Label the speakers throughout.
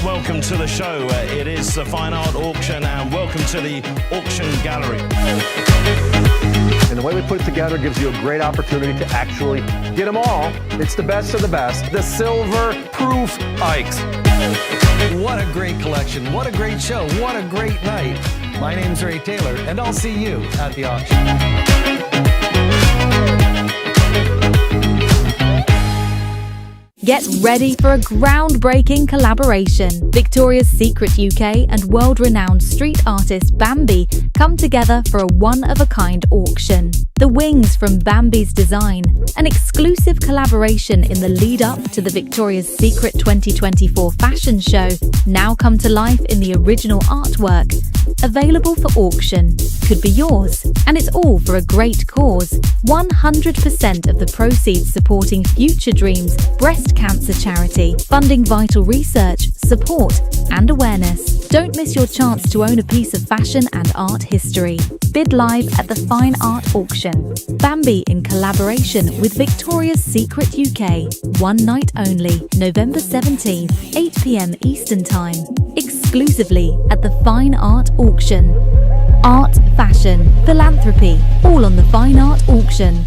Speaker 1: Welcome to the show. It is the Fine Art Auction, and welcome to the auction gallery.
Speaker 2: And the way we put it together gives you a great opportunity to actually get them all. It's the best of the best. The silver proof Ikes.
Speaker 3: What a great collection. What a great show. What a great night. My name's Ray Taylor, and I'll see you at the auction.
Speaker 4: Get ready for a groundbreaking collaboration. Victoria's Secret UK and world-renowned street artist Bambi come together for a one-of-a-kind auction. The wings from Bambi's design, an exclusive collaboration in the lead-up to the Victoria's Secret 2024 fashion show, now come to life in the original artwork. Available for auction, could be yours, and it's all for a great cause. 100% of the proceeds supporting Future Dreams breast cancer charity, funding vital research, support, and awareness. Don't miss your chance to own a piece of fashion and art history. Bid live at the Fine Art Auction. Bambi in collaboration with Victoria's Secret UK. One night only, November 17th, 8 p.m. Eastern Time. Exclusively at the Fine Art Auction. Art, fashion, philanthropy, all on the Fine Art Auction.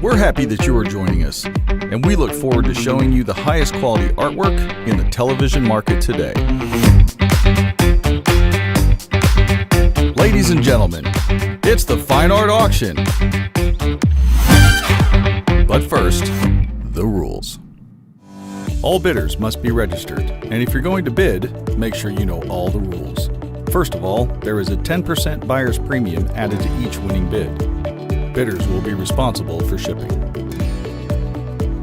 Speaker 5: We're happy that you are joining us, and we look forward to showing you the highest quality artwork in the television market today. Ladies and gentlemen, it's the Fine Art Auction. But first, the rules. All bidders must be registered, and if you're going to bid, make sure you know all the rules. First of all, there is a 10% buyer's premium added to each winning bid. Bidders will be responsible for shipping.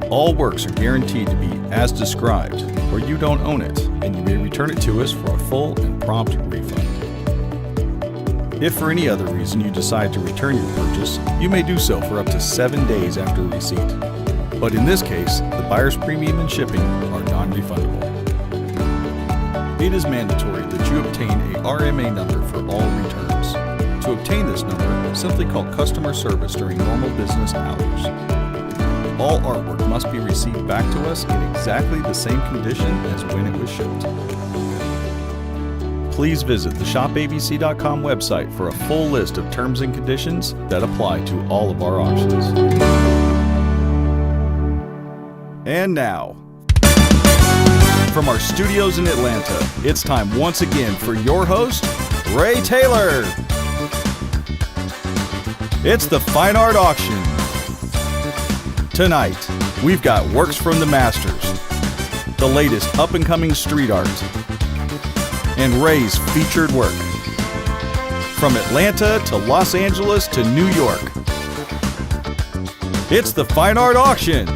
Speaker 5: All works are guaranteed to be as described, or you don't own it, and you may return it to us for a full and prompt refund. If for any other reason you decide to return your purchase, you may do so for up to 7 days after receipt. But in this case, the buyer's premium and shipping are non-refundable. It is mandatory that you obtain a RMA number for all returns. To obtain this number, simply call customer service during normal business hours. All artwork must be received back to us in exactly the same condition as when it was shipped. Please visit the shopabc.com website for a full list of terms and conditions that apply to all of our auctions. And now, from our studios in Atlanta, it's time once again for your host, Ray Taylor. It's the Fine Art Auction. Tonight, we've got works from the masters, the latest up-and-coming street art, and Ray's featured work. From Atlanta to Los Angeles to New York, it's the Fine Art Auction.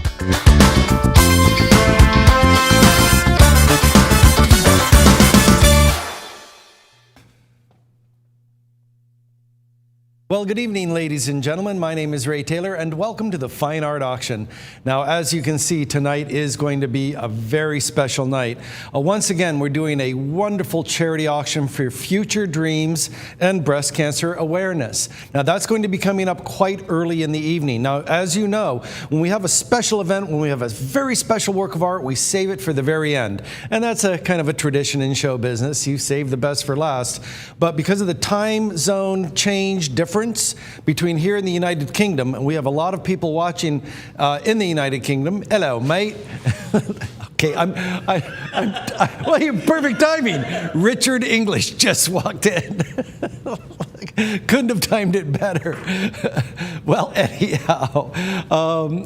Speaker 3: Well, good evening, ladies and gentlemen. My name is Ray Taylor, and welcome to the Fine Art Auction. Now, as you can see, tonight is going to be a very special night. Once again, we're doing a wonderful charity auction for Future Dreams and breast cancer awareness. Now, that's going to be coming up quite early in the evening. Now, as you know, when we have a special event, when we have a very special work of art, we save it for the very end. And that's a kind of a tradition in show business. You save the best for last. But because of the time zone change difference between here and the United Kingdom, and we have a lot of people watching in the United Kingdom. Hello, mate. Okay, well, you're perfect timing. Richard English just walked in. Couldn't have timed it better. Well, anyhow,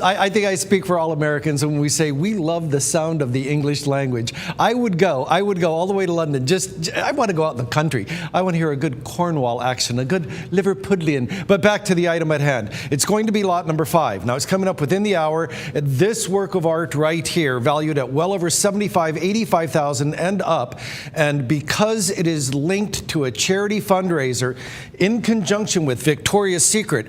Speaker 3: I think I speak for all Americans when we say we love the sound of the English language. I would go all the way to London. I want to go out in the country. I want to hear a good Cornwall accent, a good Liverpudlian. But back to the item at hand. It's going to be lot number 5. Now, it's coming up within the hour. This work of art right here, valued at well over $75,000, $85,000 and up. And because it is linked to a charity fundraiser in conjunction with Victoria's Secret,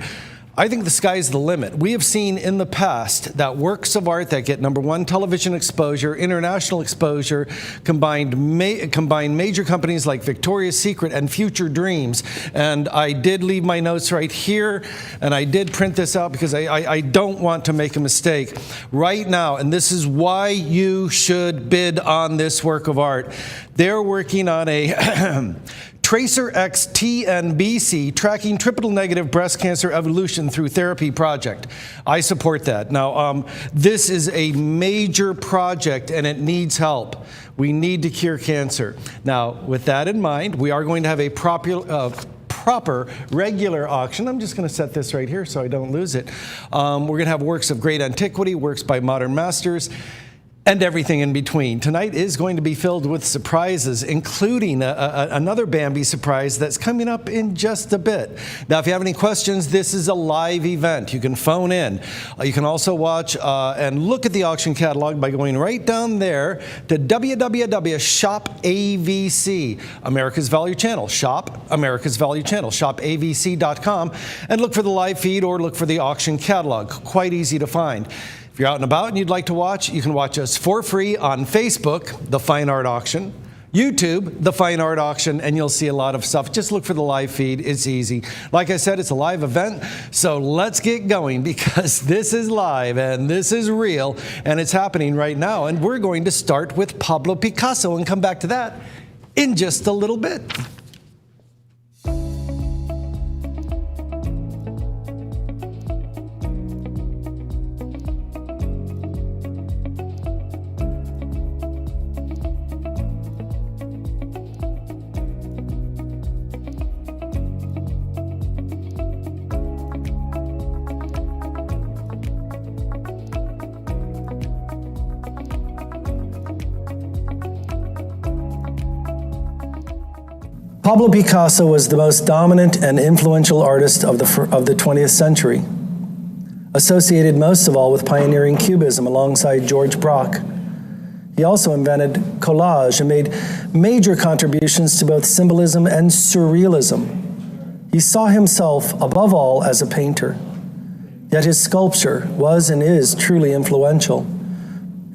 Speaker 3: I think the sky's the limit. We have seen in the past that works of art that get #1 television exposure, international exposure, combined major companies like Victoria's Secret and Future Dreams. And I did leave my notes right here, and I did print this out because I don't want to make a mistake. Right now, and this is why you should bid on this work of art, they're working on a Tracer X TNBC, Tracking Triple-Negative Breast Cancer Evolution Through Therapy project. I support that. Now, this is a major project and it needs help. We need to cure cancer. Now, with that in mind, we are going to have a proper regular auction. I'm just going to set this right here so I don't lose it. We're going to have works of great antiquity, works by modern masters, and everything in between. Tonight is going to be filled with surprises, including another Bambi surprise that's coming up in just a bit. Now, if you have any questions, this is a live event. You can phone in. You can also watch and look at the auction catalog by going right down there to www.shopavc, America's Value Channel, Shop America's Value Channel, shopavc.com, and look for the live feed or look for the auction catalog. Quite easy to find. If you're out and about and you'd like to watch, you can watch us for free on Facebook, The Fine Art Auction, YouTube, The Fine Art Auction, and you'll see a lot of stuff. Just look for the live feed. It's easy. Like I said, it's a live event, so let's get going because this is live and this is real and it's happening right now. And we're going to start with Pablo Picasso and come back to that in just a little bit.
Speaker 6: Pablo Picasso was the most dominant and influential artist of the 20th century, associated most of all with pioneering Cubism alongside George Braque. He also invented collage and made major contributions to both symbolism and surrealism. He saw himself, above all, as a painter. Yet his sculpture was and is truly influential.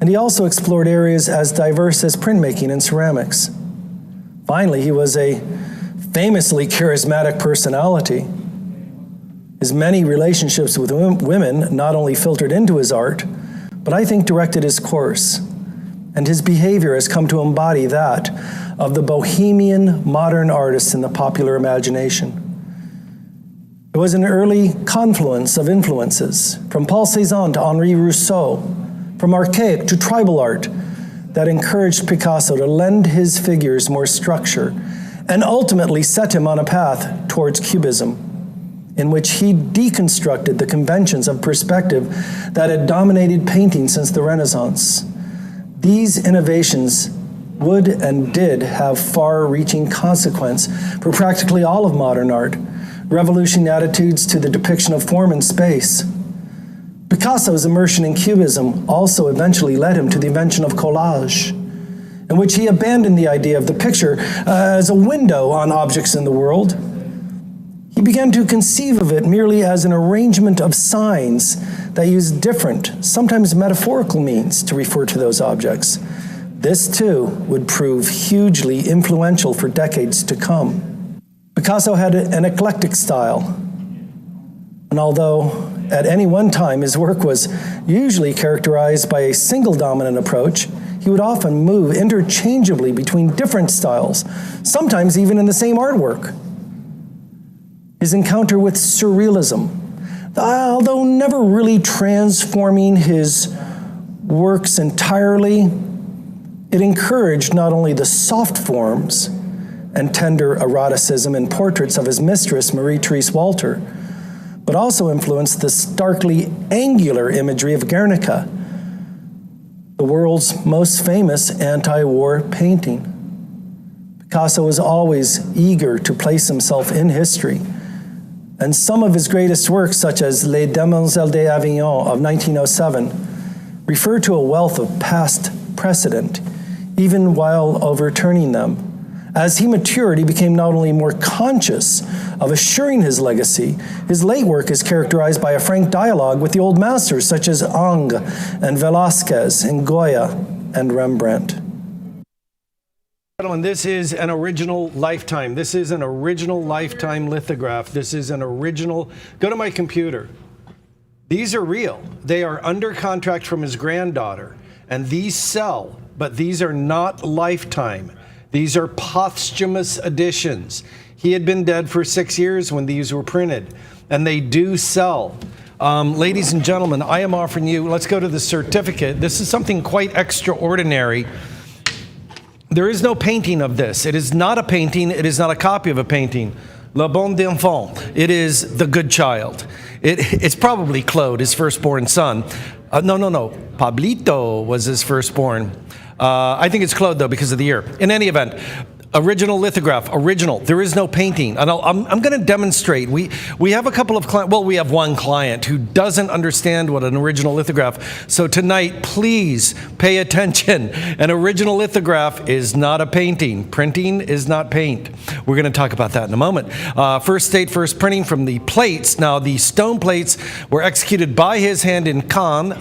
Speaker 6: And he also explored areas as diverse as printmaking and ceramics. Finally, he was a famously charismatic personality. His many relationships with women not only filtered into his art, but I think directed his course. And his behavior has come to embody that of the bohemian modern artist in the popular imagination. It was an early confluence of influences, from Paul Cézanne to Henri Rousseau, from archaic to tribal art, that encouraged Picasso to lend his figures more structure and ultimately set him on a path towards Cubism, in which he deconstructed the conventions of perspective that had dominated painting since the Renaissance. These innovations would and did have far-reaching consequence for practically all of modern art, revolutioning attitudes to the depiction of form and space. Picasso's immersion in Cubism also eventually led him to the invention of collage, in which he abandoned the idea of the picture as a window on objects in the world. He began to conceive of it merely as an arrangement of signs that use different, sometimes metaphorical means to refer to those objects. This, too, would prove hugely influential for decades to come. Picasso had an eclectic style, and although at any one time his work was usually characterized by a single dominant approach, he would often move interchangeably between different styles, sometimes even in the same artwork. His encounter with surrealism, although never really transforming his works entirely, it encouraged not only the soft forms and tender eroticism in portraits of his mistress, Marie-Therese Walter, but also influenced the starkly angular imagery of Guernica, the world's most famous anti-war painting. Picasso was always eager to place himself in history, and some of his greatest works, such as Les Demoiselles d'Avignon of 1907, refer to a wealth of past precedent, even while overturning them, As he matured, he became not only more conscious of assuring his legacy, his late work is characterized by a frank dialogue with the old masters such as Ingres and Velázquez and Goya and Rembrandt.
Speaker 3: Gentlemen, this is an original Lifetime. This is an original Lifetime lithograph. This is an original. Go to my computer. These are real. They are under contract from his granddaughter, and these sell, but these are not Lifetime. These are posthumous editions. He had been dead for 6 years when these were printed, and they do sell. Ladies and gentlemen, I am offering you, let's go to the certificate. This is something quite extraordinary. There is no painting of this. It is not a painting. It is not a copy of a painting. Le Bon d'Enfant. It is the good child. It's probably Claude, his firstborn son. No. Pablito was his firstborn. I think it's Claude, though, because of the year. In any event, original lithograph, original. There is no painting. And I'm going to demonstrate. We have a couple of clients. Well, we have one client who doesn't understand what an original lithograph. So tonight, please pay attention. An original lithograph is not a painting. Printing is not paint. We're going to talk about that in a moment. First date, first printing from the plates. Now, the stone plates were executed by his hand in Cannes,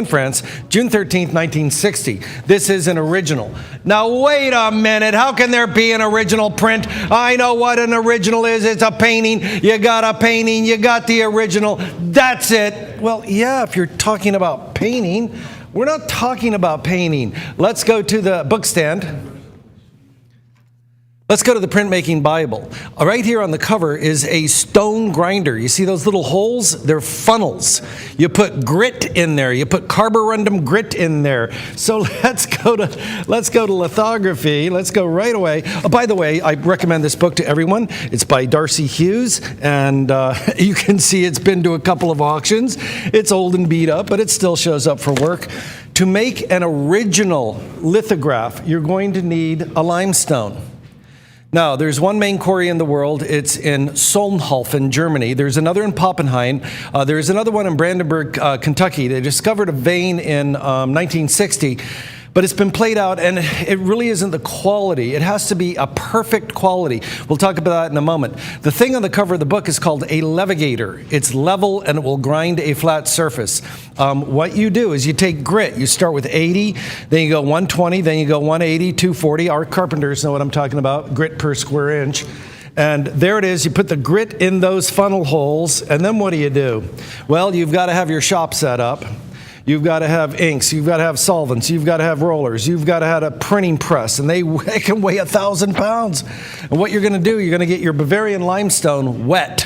Speaker 3: France, June 13th, 1960. This is an original. Now, wait a minute. How can there be an original print? I know what an original is. It's a painting. You got a painting. You got the original. That's it. Well, yeah, if you're talking about painting, we're not talking about painting. Let's go to the book stand. Let's go to the Printmaking Bible. Right here on the cover is a stone grinder. You see those little holes? They're funnels. You put grit in there. You put carborundum grit in there. So let's go to lithography. Let's go right away. Oh, by the way, I recommend this book to everyone. It's by Darcy Hughes, and you can see it's been to a couple of auctions. It's old and beat up, but it still shows up for work. To make an original lithograph, you're going to need a limestone. Now, there's one main quarry in the world. It's in Solnhofen, Germany. There's another in Poppenheim. There's another one in Brandenburg, Kentucky. They discovered a vein in 1960, but it's been played out, and it really isn't the quality. It has to be a perfect quality. We'll talk about that in a moment. The thing on the cover of the book is called a levigator. It's level, and it will grind a flat surface. What you do is you take grit. You start with 80, then you go 120, then you go 180, 240. Our carpenters know what I'm talking about, grit per square inch. And there it is. You put the grit in those funnel holes, and then what do? Well, you've got to have your shop set up. You've got to have inks, you've got to have solvents, you've got to have rollers, you've got to have a printing press, and they can weigh 1,000 pounds. And what you're going to do, you're going to get your Bavarian limestone wet.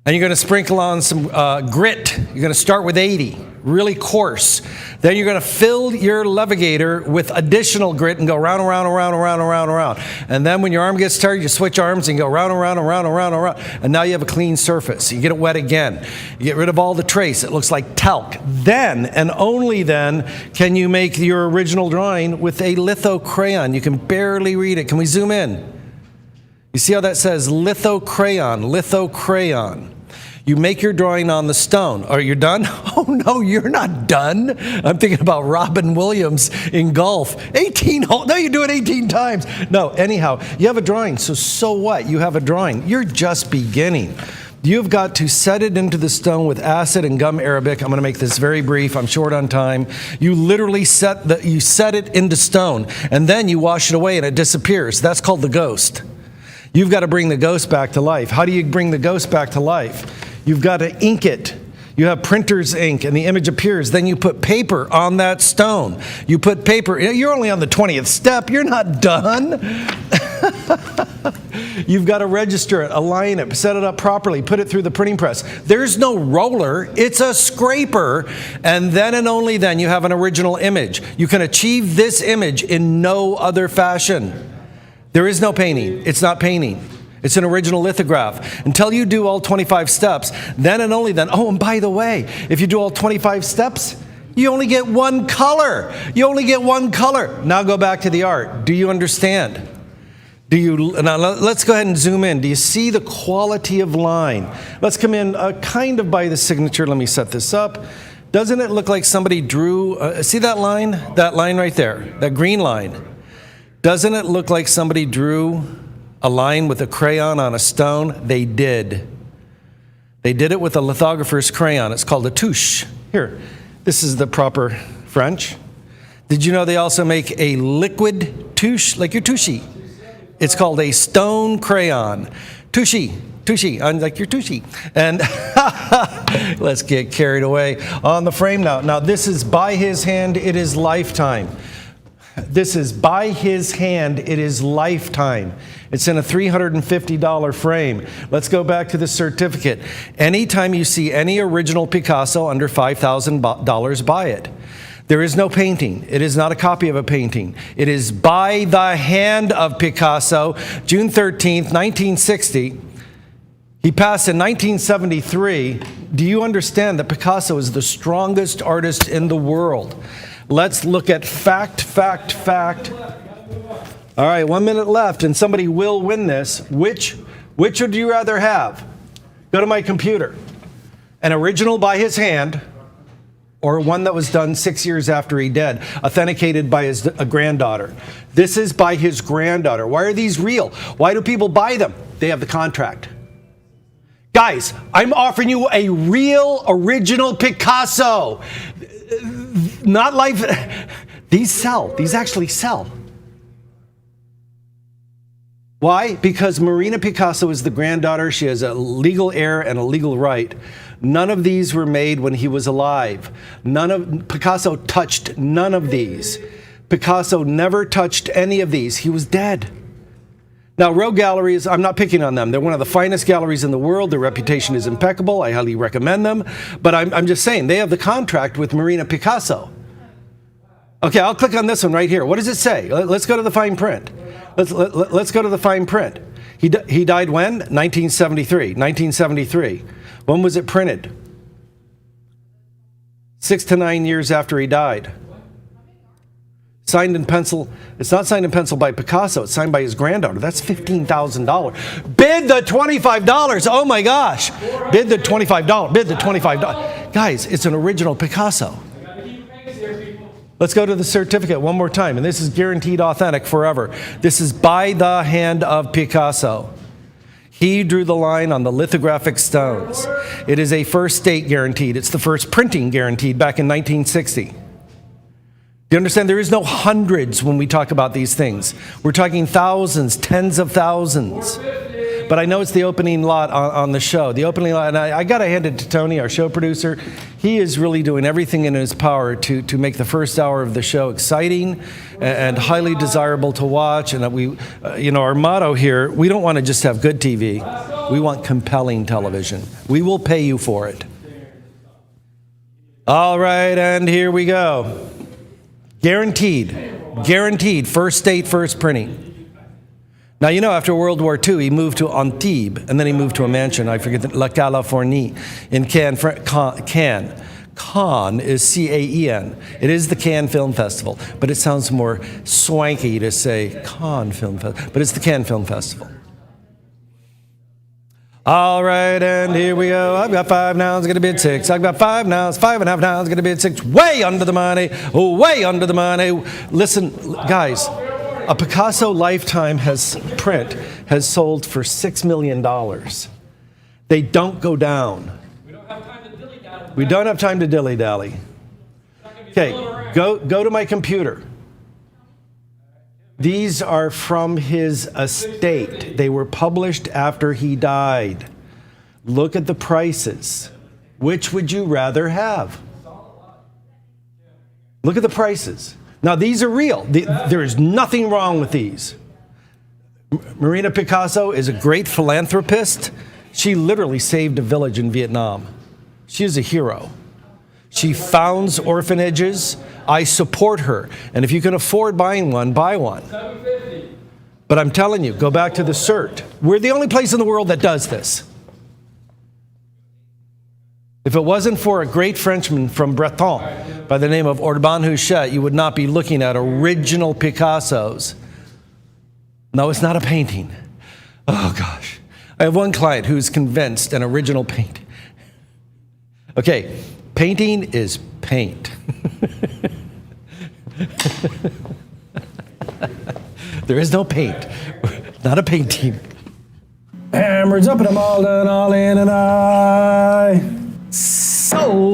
Speaker 3: And you're going to sprinkle on some grit. You're going to start with 80, really coarse. Then you're going to fill your levigator with additional grit and go round and round and round and round and round and round. And then when your arm gets tired, you switch arms and go round and round and round and round and round. And now you have a clean surface. You get it wet again. You get rid of all the trace. It looks like talc. Then, and only then, can you make your original drawing with a litho crayon. You can barely read it. Can we zoom in? You see how that says litho crayon, litho crayon. You make your drawing on the stone. Are you done? Oh, no, you're not done. I'm thinking about Robin Williams in golf. 18 holes. No, you do it 18 times. No, anyhow, you have a drawing. So what? You have a drawing. You're just beginning. You've got to set it into the stone with acid and gum arabic. I'm going to make this very brief. I'm short on time. You literally set it into stone, and then you wash it away and it disappears. That's called the ghost. You've got to bring the ghost back to life. How do you bring the ghost back to life? You've got to ink it. You have printer's ink and the image appears. Then you put paper on that stone. You put paper. You're only on the 20th step. You're not done. You've got to register it, align it, set it up properly, put it through the printing press. There's no roller. It's a scraper. And then and only then you have an original image. You can achieve this image in no other fashion. There is no painting. It's not painting. It's an original lithograph. Until you do all 25 steps, then and only then. Oh, and by the way, if you do all 25 steps, you only get one color. You only get one color. Now go back to the art. Do you understand? Now let's go ahead and zoom in. Do you see the quality of line? Let's come in kind of by the signature. Let me set this up. Doesn't it look like somebody drew, see that line? That line right there, that green line. Doesn't it look like somebody drew a line with a crayon on a stone? They did. They did it with a lithographer's crayon. It's called a touche. Here, this is the proper French. Did you know they also make a liquid touche, like your touche? It's called a stone crayon. Touche, like your touche. And let's get carried away on the frame now. Now, this is by his hand. It is lifetime. This is by his hand. It is lifetime. It's in a $350 frame. Let's go back to the certificate. Anytime you see any original Picasso under $5,000, buy it. There is no painting. It is not a copy of a painting. It is by the hand of Picasso, June 13th, 1960. He passed in 1973. Do you understand that Picasso is the strongest artist in the world? Let's look at fact. All right, 1 minute left, and somebody will win this. Which would you rather have? Go to my computer. An original by his hand, or one that was done 6 years after he died, authenticated by his granddaughter. This is by his granddaughter. Why are these real? Why do people buy them? They have the contract. Guys, I'm offering you a real, original Picasso. Not life. These sell. These actually sell. Why? Because Marina Picasso is the granddaughter. She has a legal heir and a legal right. None of these were made when he was alive. Picasso touched none of these. Picasso never touched any of these. He was dead. Now, Rogue Galleries, I'm not picking on them. They're one of the finest galleries in the world. Their reputation is impeccable. I highly recommend them. But I'm just saying, they have the contract with Marina Picasso. Okay, I'll click on this one right here. What does it say? Let's go to the fine print. Let's go to the fine print. He died when? 1973. When was it printed? 6 to 9 years after he died. Signed in pencil. It's not signed in pencil by Picasso. It's signed by his granddaughter. That's $15,000. Bid the $25. Oh my gosh. Bid the $25. Bid the $25. Guys, it's an original Picasso. Let's go to the certificate one more time. And this is guaranteed authentic forever. This is by the hand of Picasso. He drew the line on the lithographic stones. It is a first date guaranteed. It's the first printing guaranteed back in 1960. Do you understand? There is no hundreds when we talk about these things. We're talking thousands, tens of thousands. But I know it's the opening lot on the show. The opening lot, and I got to hand it to Tony, our show producer. He is really doing everything in his power to make the first hour of the show exciting and highly desirable to watch. And we, our motto here, we don't want to just have good TV. We want compelling television. We will pay you for it. All right, and here we go. Guaranteed, first date, first printing. Now, after World War II, he moved to Antibes, and then he moved to a mansion, I forget, La Californie, in Cannes. Cannes is C-A-E-N. It is the Cannes Film Festival, but it sounds more swanky to say Cannes Film Festival, but it's the Cannes Film Festival. All right, and here we go. I've got 5 now, it's going to bid 6. I've got 5 now, it's 5.5 now, it's going to bid 6. Way under the money, way under the money. Listen, guys, a Picasso lifetime has sold for $6 million. They don't go down. We don't have time to dilly-dally. Okay, go to my computer. These are from his estate. They were published after he died. Look at the prices. Which would you rather have? Look at the prices. Now, these are real. There is nothing wrong with these. Marina Picasso is a great philanthropist. She literally saved a village in Vietnam. She is a hero. She founds orphanages. I support her. And if you can afford buying one, buy one. But I'm telling you, go back to the CERT. We're the only place in the world that does this. If it wasn't for a great Frenchman from Breton by the name of Urbain Huchet, you would not be looking at original Picassos. No, it's not a painting. Oh, gosh. I have one client who's convinced an original painting. Okay, painting is paint. There is no paint. Not a paint team.
Speaker 6: Hammers up and I'm all done, all in, and I sold.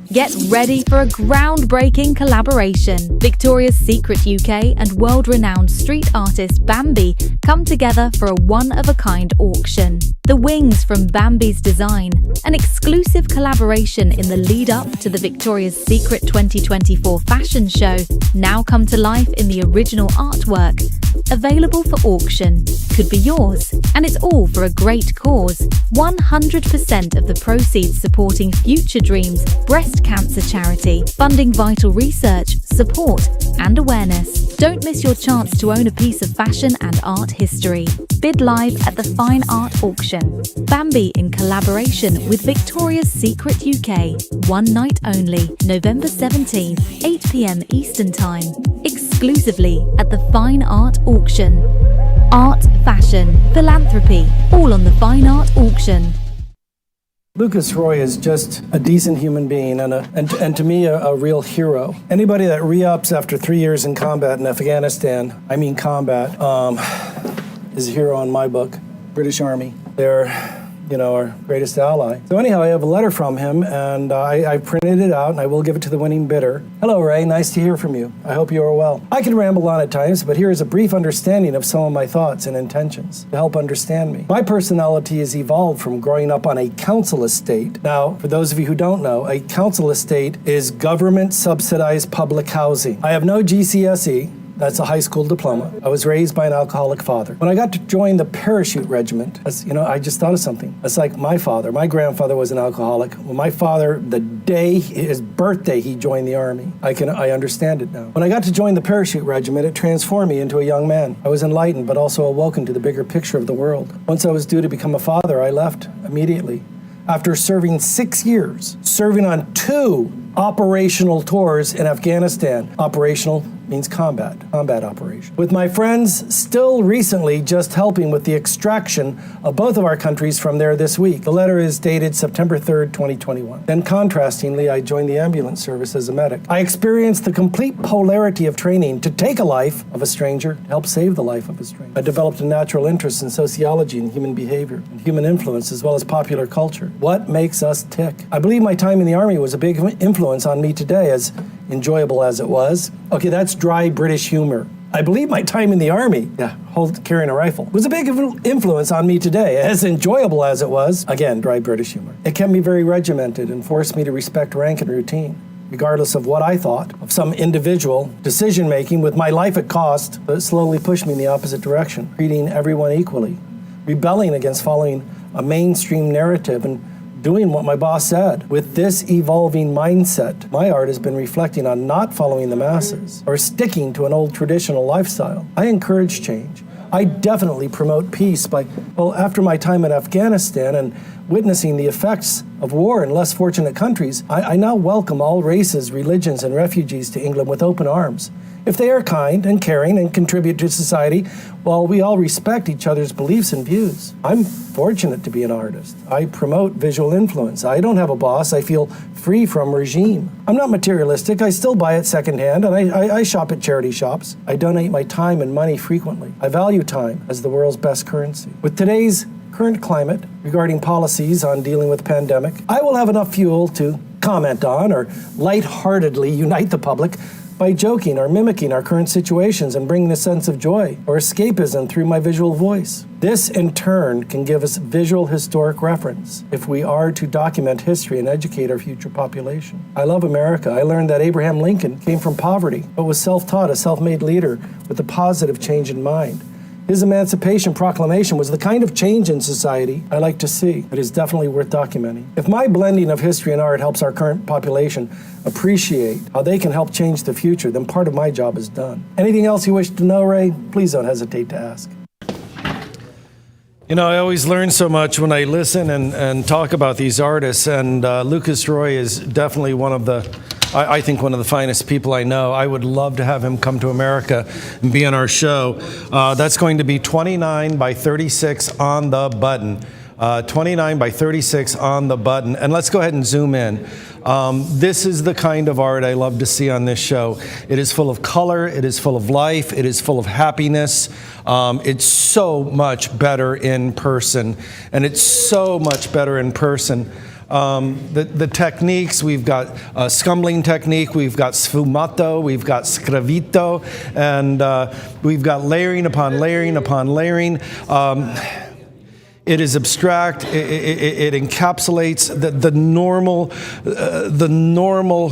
Speaker 4: Get ready for a groundbreaking collaboration. Victoria's Secret UK and world-renowned street artist Bambi come together for a one-of-a-kind auction. The wings from Bambi's design, an exclusive collaboration in the lead-up to the Victoria's Secret 2024 fashion show, now come to life in the original artwork. Available for auction, could be yours, and it's all for a great cause. 100% of the proceeds supporting Future Dreams breast cancer charity, funding vital research, support, and awareness. Don't miss your chance to own a piece of fashion and art history. Bid live at the Fine Art Auction. Bambi in collaboration with Victoria's Secret UK. One night only, November 17th, 8 p.m. Eastern Time. Exclusively at the Fine Art Auction. Art, fashion, philanthropy, all on the Fine Art Auction.
Speaker 6: Lucas Roy is just a decent human being and to me a real hero. Anybody that re-ups after 3 years in combat in Afghanistan, is a hero in my book. British Army. They're, our greatest ally. So anyhow, I have a letter from him, and I printed it out, and I will give it to the winning bidder. Hello, Ray. Nice to hear from you. I hope you are well. I can ramble on at times, but here is a brief understanding of some of my thoughts and intentions to help understand me. My personality has evolved from growing up on a council estate. Now, for those of you who don't know, a council estate is government-subsidized public housing. I have no GCSE. That's a high school diploma. I was raised by an alcoholic father. When I got to join the parachute regiment, I just thought of something. It's like my father. My grandfather was an alcoholic. Well, my father, the day, his birthday, he joined the Army. I understand it now. When I got to join the parachute regiment, it transformed me into a young man. I was enlightened, but also awoken to the bigger picture of the world. Once I was due to become a father, I left immediately. After serving 6 years, serving on 2 operational tours in Afghanistan. Operational means combat operation. With my friends still recently just helping with the extraction of both of our countries from there this week. The letter is dated September 3rd, 2021. Then contrastingly, I joined the ambulance service as a medic. I experienced the complete polarity of training to take a life of a stranger, to help save the life of a stranger. I developed a natural interest in sociology and human behavior, and human influence as well as popular culture. What makes us tick? I believe my time in the Army was a big influence on me today, as enjoyable as it was. Okay, that's dry British humor. I believe my time in the Army, carrying a rifle, was a big influence on me today, as enjoyable as it was. Again, dry British humor. It kept me very regimented and forced me to respect rank and routine, regardless of what I thought of some individual decision-making with my life at cost, but it slowly pushed me in the opposite direction, treating everyone equally, rebelling against following a mainstream narrative and doing what my boss said. With this evolving mindset, my art has been reflecting on not following the masses or sticking to an old traditional lifestyle. I encourage change. I definitely promote peace after my time in Afghanistan and witnessing the effects of war in less fortunate countries, I now welcome all races, religions, and refugees to England with open arms. If they are kind and caring and contribute to society, while we all respect each other's beliefs and views. I'm fortunate to be an artist. I promote visual influence. I don't have a boss. I feel free from regime. I'm not materialistic. I still buy it secondhand, and I shop at charity shops. I donate my time and money frequently. I value time as the world's best currency. With today's current climate regarding policies on dealing with pandemic, I will have enough fuel to comment on or lightheartedly unite the public by joking or mimicking our current situations and bringing a sense of joy or escapism through my visual voice. This, in turn, can give us visual historic reference if we are to document history and educate our future population. I love America. I learned that Abraham Lincoln came from poverty, but was self-taught, a self-made leader with a positive change in mind. His Emancipation Proclamation was the kind of change in society I like to see. It is definitely worth documenting. If my blending of history and art helps our current population appreciate how they can help change the future, then part of my job is done. Anything else you wish to know, Ray? Please don't hesitate to ask.
Speaker 3: I always learn so much when I listen and talk about these artists, and Lucas Roy is definitely one of the finest people I know. I would love to have him come to America and be on our show. That's going to be 29 by 36 on the button. 29 by 36 on the button. And let's go ahead and zoom in. This is the kind of art I love to see on this show. It is full of color, it is full of life, it is full of happiness. It's so much better in person, and it's so much better in person. The techniques, we've got scumbling technique, we've got sfumato, we've got scravito, and we've got layering upon layering upon layering. It is abstract. It encapsulates the normal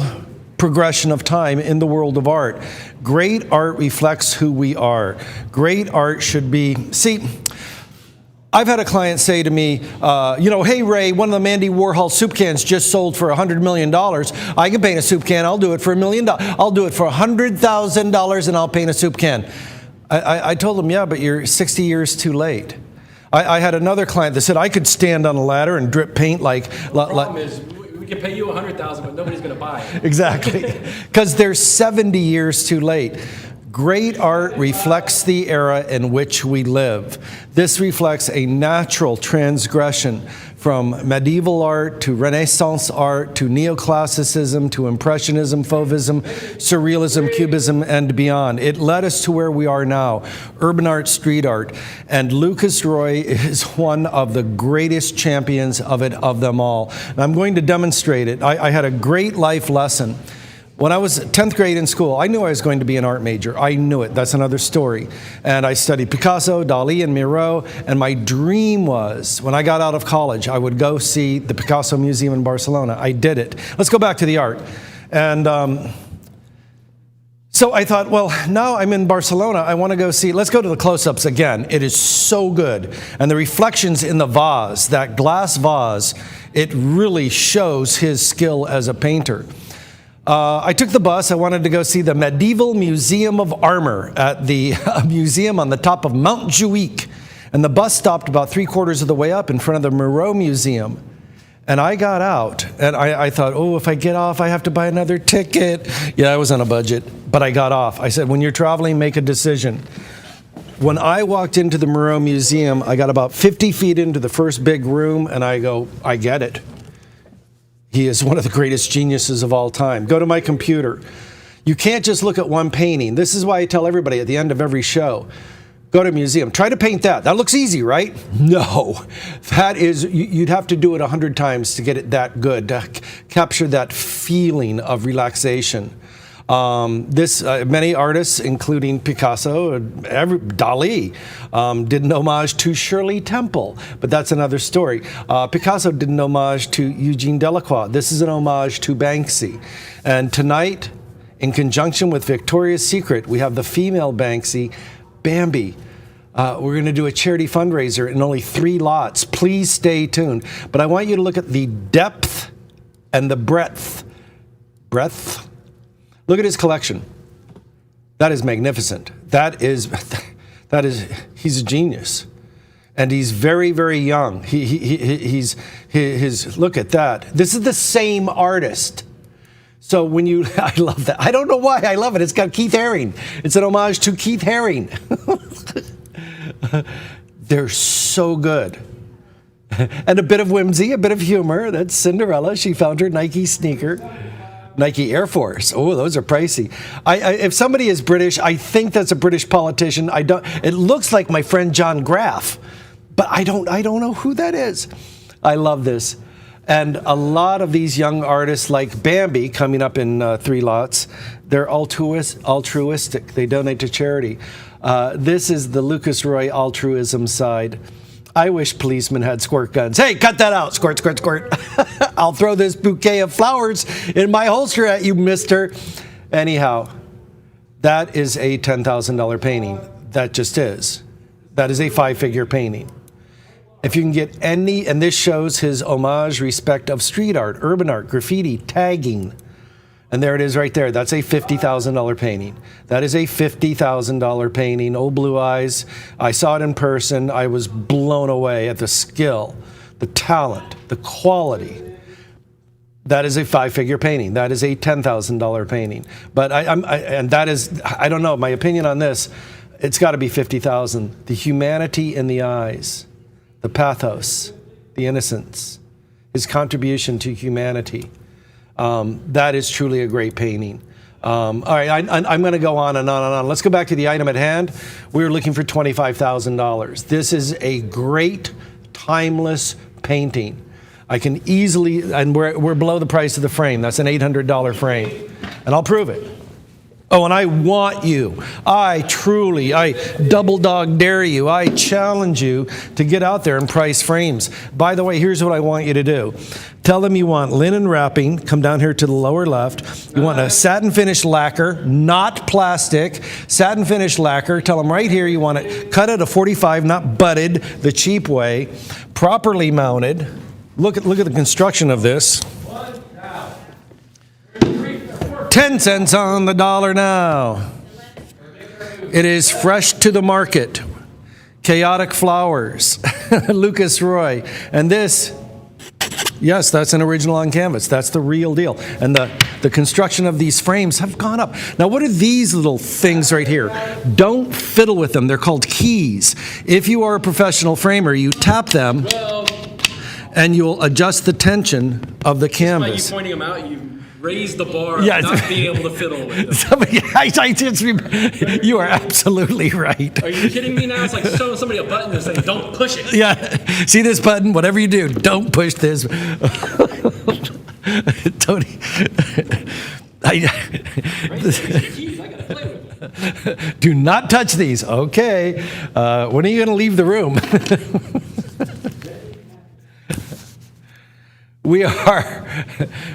Speaker 3: progression of time in the world of art. Great art reflects who we are. Great art should be. See, I've had a client say to me, hey, Ray, one of the Andy Warhol soup cans just sold for $100 million. I can paint a soup can. I'll do it for $1 million. I'll do it for $100,000 and I'll paint a soup can. I told him, yeah, but you're 60 years too late. I had another client that said I could stand on a ladder and drip paint like...
Speaker 7: The problem is we can pay you $100,000, but nobody's going to buy it.
Speaker 3: Exactly. Because they're 70 years too late. Great art reflects the era in which we live. This reflects a natural transgression from medieval art to Renaissance art to neoclassicism to Impressionism, Fauvism, Surrealism, Cubism, and beyond. It led us to where we are now, urban art, street art. And Lucas Roy is one of the greatest champions of them all. And I'm going to demonstrate it. I had a great life lesson. When I was 10th grade in school, I knew I was going to be an art major. I knew it. That's another story. And I studied Picasso, Dali, and Miro. And my dream was, when I got out of college, I would go see the Picasso Museum in Barcelona. I did it. Let's go back to the art. And so I thought, well, now I'm in Barcelona. I want to go see, let's go to the close-ups again. It is so good. And the reflections in the vase, that glass vase, it really shows his skill as a painter. I took the bus. I wanted to go see the Medieval Museum of Armor at the museum on the top of Mount Juic. And the bus stopped about 3/4 of the way up in front of the Moreau Museum. And I got out, and I thought, oh, if I get off, I have to buy another ticket. Yeah, I was on a budget, but I got off. I said, when you're traveling, make a decision. When I walked into the Moreau Museum, I got about 50 feet into the first big room, and I go, I get it. He is one of the greatest geniuses of all time. Go to my computer. You can't just look at one painting. This is why I tell everybody at the end of every show, go to a museum. Try to paint that. That looks easy, right? No. That is, you'd have to do it 100 times to get it that good, to capture that feeling of relaxation. Many artists, including Picasso, Dali, did an homage to Shirley Temple, but that's another story. Picasso did an homage to Eugene Delacroix. This is an homage to Banksy. And tonight, in conjunction with Victoria's Secret, we have the female Banksy, Bambi. We're going to do a charity fundraiser in only 3 lots. Please stay tuned. But I want you to look at the depth and the breadth. Look at his collection. That is magnificent. He's a genius. And he's very, very young. Look at that. This is the same artist. So when I love that. I don't know why I love it. It's got Keith Haring. It's an homage to Keith Haring. They're so good. And a bit of whimsy, a bit of humor. That's Cinderella. She found her Nike sneaker. Nike Air Force. Oh, those are pricey. If somebody is British, I think that's a British politician. It looks like my friend John Graff, but I don't know who that is. I love this. And a lot of these young artists like Bambi, coming up in 3 lots, they're altruistic. They donate to charity. This is the Lucas Roy altruism side. I wish policemen had squirt guns. Hey, cut that out. Squirt, squirt, squirt. I'll throw this bouquet of flowers in my holster at you, mister. Anyhow, that is a $10,000 painting. That just is. That is a 5-figure painting. If you can get any, and this shows his homage, respect of street art, urban art, graffiti, tagging. And there it is right there. That's a $50,000 painting. That is a $50,000 painting. Oh, blue eyes. I saw it in person. I was blown away at the skill, the talent, the quality. That is a 5-figure painting. That is a $10,000 painting. But I don't know, my opinion on this, it's got to be $50,000. The humanity in the eyes, the pathos, the innocence, his contribution to humanity. That is truly a great painting. All right, I'm going to go on and on and on. Let's go back to the item at hand. We were looking for $25,000. This is a great, timeless painting. I can easily, and we're below the price of the frame. That's an $800 frame, and I'll prove it. Oh, and I want you. I double dog dare you. I challenge you to get out there and price frames. By the way, here's what I want you to do. Tell them you want linen wrapping. Come down here to the lower left. You want a satin finish lacquer, not plastic. Satin finish lacquer. Tell them right here you want it cut at a 45, not butted, the cheap way. Properly mounted. Look at the construction of this. 10 cents on the dollar now. It is fresh to the market. Chaotic Flowers, Lucas Roy. And this, yes, that's an original on canvas. That's the real deal. And the construction of these frames have gone up. Now, what are these little things right here? Don't fiddle with them. They're called keys. If you are a professional framer, you tap them and you'll adjust the tension of the canvas.
Speaker 7: By you pointing them out, you raise the bar,
Speaker 3: yeah,
Speaker 7: not being able to fiddle with them.
Speaker 3: You are absolutely right.
Speaker 7: Are you kidding me now? It's like showing somebody a button and saying, don't push it.
Speaker 3: Yeah. See this button? Whatever you do, don't push this. Tony.
Speaker 7: I gotta play with them.
Speaker 3: Do not touch these. Okay. When are you going to leave the room? We are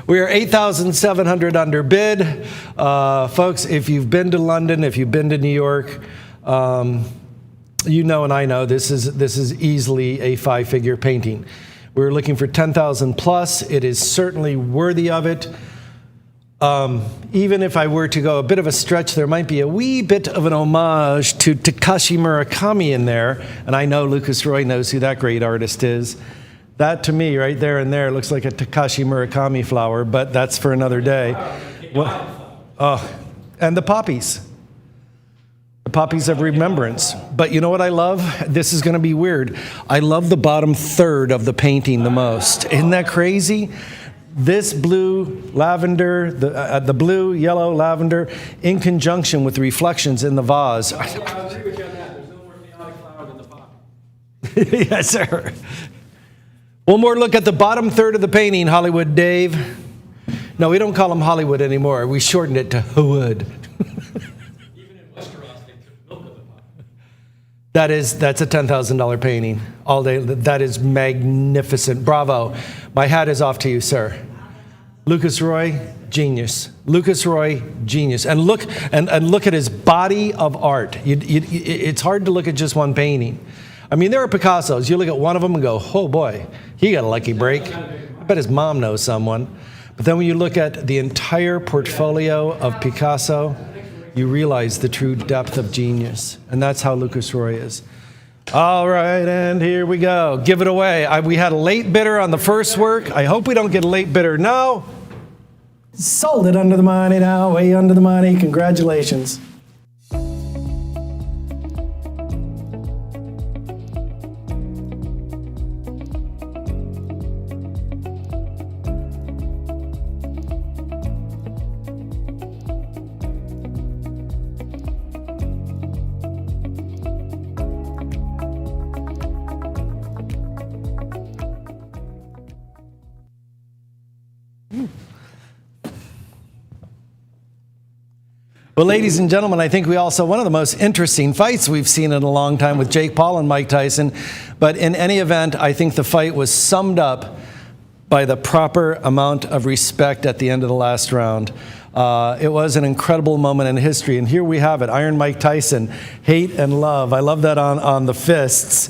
Speaker 3: 8,700 under bid. Folks, if you've been to London, if you've been to New York, you know and I know this is easily a 5-figure painting. We're looking for 10,000 plus. It is certainly worthy of it. Even if I were to go a bit of a stretch, there might be a wee bit of an homage to Takashi Murakami in there. And I know Lucas Roy knows who that great artist is. That, to me, right there and there, looks like a Takashi Murakami flower, but that's for another day. And the poppies. The poppies of remembrance. But you know what I love? This is going to be weird. I love the bottom third of the painting the most. Isn't that crazy? This blue, lavender, the blue, yellow, lavender, in conjunction with the reflections in the vase.
Speaker 7: I agree with you on that. There's no more chaotic flower than the poppy.
Speaker 3: Yes, sir. One more look at the bottom third of the painting, Hollywood Dave. No, we don't call him Hollywood anymore. We shortened it to Hood.
Speaker 7: Even in Westeros, they took milk of the poppy.
Speaker 3: That's a $10,000 painting all day. That is magnificent. Bravo. My hat is off to you, sir. Lucas Roy, genius. Lucas Roy, genius. And look at his body of art. It's hard to look at just one painting. I mean, there are Picassos. You look at one of them and go, oh boy, he got a lucky break. I bet his mom knows someone. But then when you look at the entire portfolio of Picasso, you realize the true depth of genius. And that's how Lucas Roy is. All right, and here we go. Give it away. We had a late bidder on the first work. I hope we don't get a late bidder. No.
Speaker 6: Sold it under the money now, way under the money. Congratulations.
Speaker 3: Well, ladies and gentlemen, I think we all saw one of the most interesting fights we've seen in a long time with Jake Paul and Mike Tyson. But in any event, I think the fight was summed up by the proper amount of respect at the end of the last round. It was an incredible moment in history. And here we have it, Iron Mike Tyson, hate and love. I love that on the fists.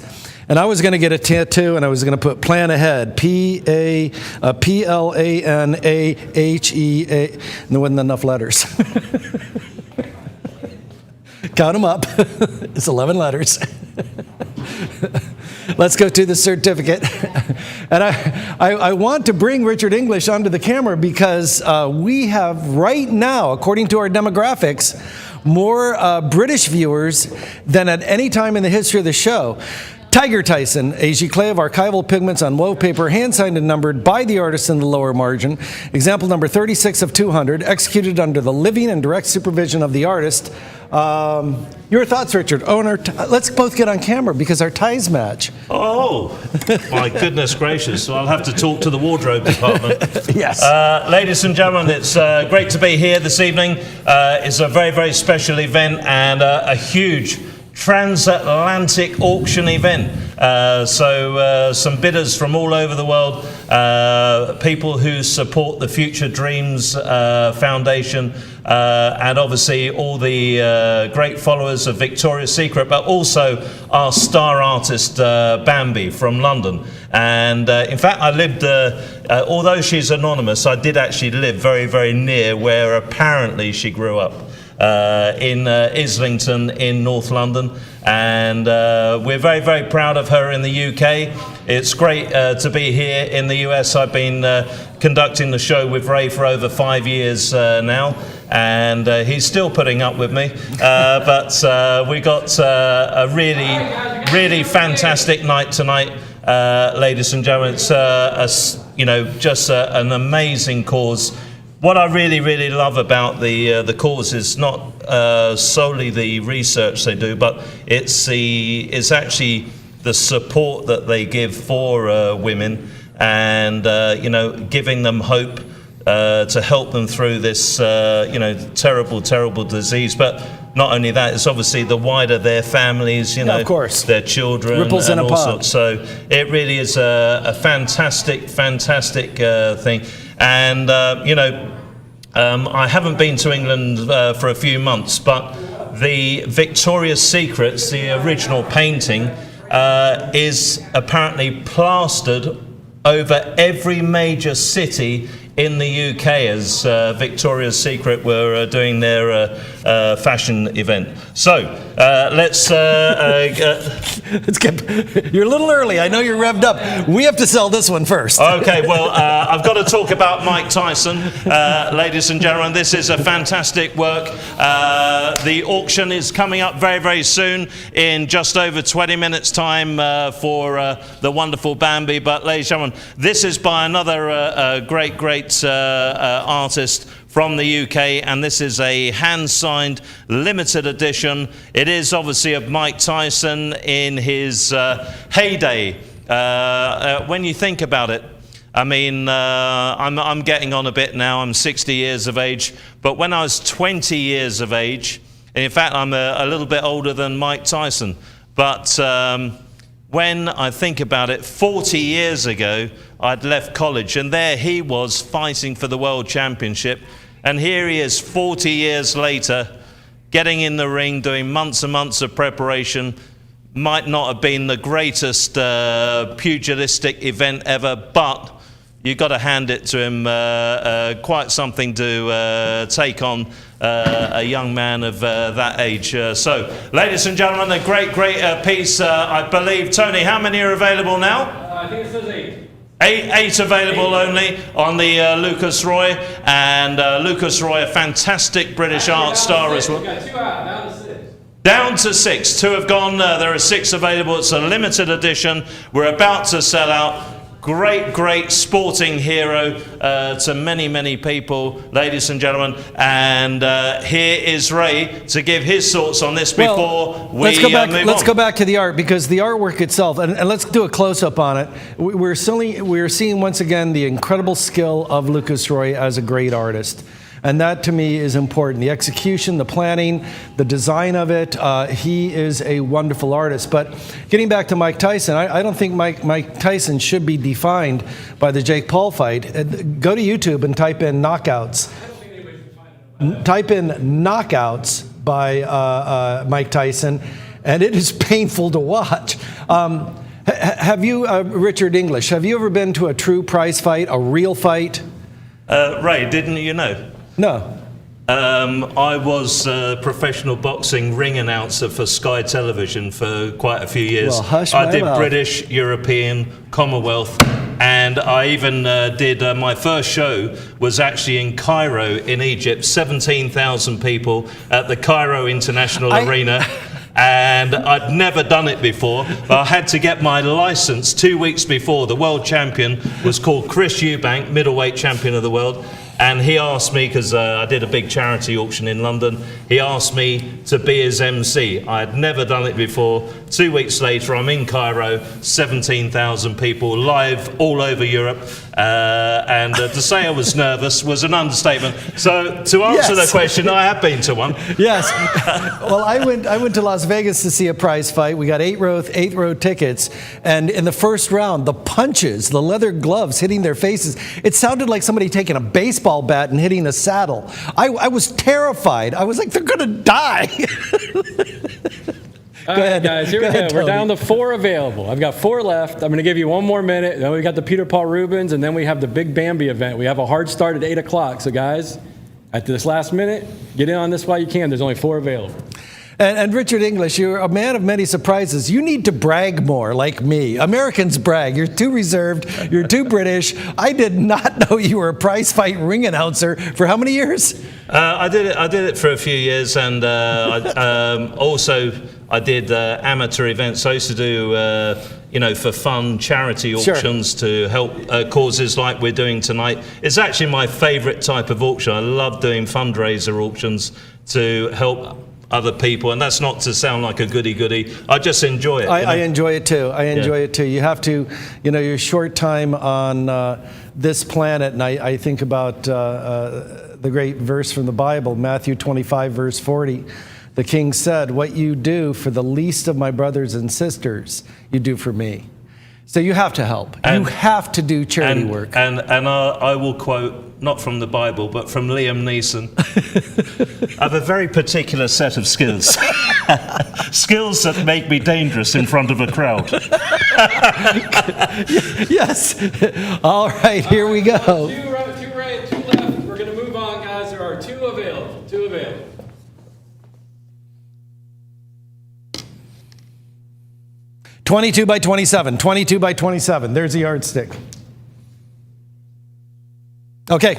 Speaker 3: And I was going to get a tattoo, and I was going to put plan ahead, P-L-A-N-A-H-E-A. And there wasn't enough letters. Count them up. It's 11 letters. Let's go to the certificate. And I want to bring Richard English onto the camera because we have right now, according to our demographics, more British viewers than at any time in the history of the show. Tiger Tyson, a giclée of archival pigments on wallpaper, hand-signed and numbered by the artist in the lower margin. Example number 36 of 200, executed under the living and direct supervision of the artist. Your thoughts, Richard? Let's both get on camera because our ties match.
Speaker 1: Oh, my goodness gracious. So I'll have to talk to the wardrobe department.
Speaker 3: Yes.
Speaker 1: Ladies and gentlemen, it's great to be here this evening. It's a very, very special event and a huge transatlantic auction event. So some bidders from all over the world, people who support the Future Dreams Foundation, and obviously all the great followers of Victoria's Secret, but also our star artist Bambi from London. And in fact, I lived, although she's anonymous, I did actually live very, very near where apparently she grew up. In Islington in North London, and we're very, very proud of her in the UK. It's great to be here in the US. I've been conducting the show with Ray for over 5 years now, and he's still putting up with me. But we got a really, really fantastic night tonight, ladies and gentlemen. It's just an amazing cause. What I really, really love about the cause is not solely the research they do, but it's actually the support that they give for women, and giving them hope to help them through this terrible, terrible disease. But not only that, it's obviously the wider their families,
Speaker 3: of course,
Speaker 1: their children,
Speaker 3: ripples in a
Speaker 1: all
Speaker 3: pond.
Speaker 1: sorts. So it really is a fantastic, fantastic thing. And, I haven't been to England for a few months, but the Victoria's Secrets, the original painting, is apparently plastered over every major city in the UK as Victoria's Secret were doing their fashion event. So let's get. You're
Speaker 3: a little early. I know you're revved up. We have to sell this one first.
Speaker 1: Okay. Well, I've got to talk about Mike Tyson, ladies and gentlemen. This is a fantastic work. The auction is coming up very, very soon, in just over 20 minutes' time, for the wonderful Bambi. But, ladies and gentlemen, this is by another great artist from the UK, and this is a hand-signed limited edition. It is obviously of Mike Tyson in his heyday. When you think about it, I mean, I'm getting on a bit now. I'm 60 years of age, but when I was 20 years of age, and in fact I'm a little bit older than Mike Tyson, but when I think about it, 40 years ago, I'd left college, and there he was fighting for the World Championship. And here he is 40 years later, getting in the ring, doing months and months of preparation. Might not have been the greatest pugilistic event ever, but you've got to hand it to him. Quite something to take on a young man of that age. So, ladies and gentlemen, a great piece. I believe, Tony, how many are available now?
Speaker 7: I think it says 8.
Speaker 1: Eight available only on the Lucas Roy. And Lucas Roy, a fantastic British art star as well.
Speaker 7: We got 2 out, down to 6.
Speaker 1: Down to 6. 2 have gone. There are 6 available. It's a limited edition. We're about to sell out. Great sporting hero to many people, ladies and gentlemen. And here is Ray to give his thoughts on this before we move on.
Speaker 3: Let's go back to the art, because the artwork itself, and let's do a close-up on it. We're seeing once again the incredible skill of Lucas Roy as a great artist. And that, to me, is important. The execution, the planning, the design of it. He is a wonderful artist. But getting back to Mike Tyson, I don't think Mike Tyson should be defined by the Jake Paul fight. Go to YouTube and type in knockouts. Type in knockouts by Mike Tyson, and it is painful to watch. Have you, Richard English, have you ever been to a true prize fight, a real fight?
Speaker 1: Ray, didn't you know?
Speaker 3: No.
Speaker 1: I was a professional boxing ring announcer for Sky Television for quite a few years.
Speaker 3: Well, hush
Speaker 1: I
Speaker 3: my
Speaker 1: did
Speaker 3: mouth.
Speaker 1: British, European, Commonwealth, and I even did my first show was actually in Cairo in Egypt, 17,000 people at the Cairo International Arena. And I'd never done it before, but I had to get my license 2 weeks before. The world champion was called Chris Eubank, middleweight champion of the world. And he asked me, because I did a big charity auction in London, he asked me to be his MC. I had never done it before. 2 weeks later, I'm in Cairo, 17,000 people live all over Europe. And to say I was nervous was an understatement. So to answer the question, I have been to one.
Speaker 3: Yes. Well, I went to Las Vegas to see a prize fight. We got eighth row tickets. And in the first round, the punches, the leather gloves hitting their faces, it sounded like somebody taking a baseball bat and hitting a saddle. I was terrified. I was like, they're going to die.
Speaker 7: All right, guys, here we go. We're down to 4 available. I've got 4 left. I'm going to give you 1 more minute. Then we got the Peter Paul Rubens, and then we have the big Bambi event. We have a hard start at 8 o'clock. So, guys, at this last minute, get in on this while you can. There's only 4 available.
Speaker 3: And Richard English, you're a man of many surprises. You need to brag more, like me. Americans brag. You're too reserved. You're too British. I did not know you were a prize fight ring announcer for how many years?
Speaker 1: I did it for a few years, and I did amateur events. I used to do, for fun charity auctions to help causes like we're doing tonight. It's actually my favourite type of auction. I love doing fundraiser auctions to help other people, and that's not to sound like a goody-goody. I just enjoy it.
Speaker 3: I enjoy it too. I enjoy it too. You have to, your short time on this planet, and I think about the great verse from the Bible, Matthew 25, verse 40. The king said, "What you do for the least of my brothers and sisters, you do for me." So you have to help. You have to do charity work.
Speaker 1: And I will quote, not from the Bible, but from Liam Neeson. I have a very particular set of skills. Skills that make me dangerous in front of a crowd.
Speaker 3: Yes. All right, here we go.
Speaker 7: 2 right, 2 left. We're going to move on, guys. There are 2 available. 2 available.
Speaker 3: $22 by $27. $22 by $27. There's the yardstick. Okay.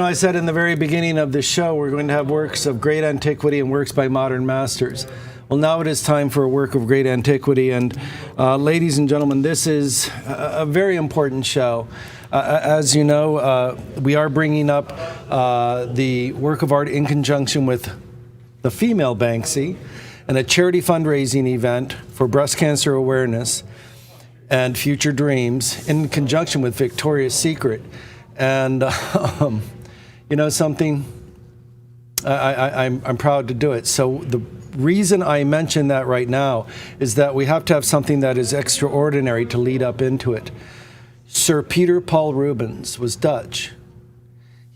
Speaker 3: I said in the very beginning of this show, we're going to have works of great antiquity and works by modern masters. Well, now it is time for a work of great antiquity. And ladies and gentlemen, this is a very important show. As you know, we are bringing up the work of art in conjunction with the female Banksy and a charity fundraising event for breast cancer awareness and future dreams in conjunction with Victoria's Secret. And something, I'm proud to do it. So the reason I mention that right now is that we have to have something that is extraordinary to lead up into it. Sir Peter Paul Rubens was Dutch.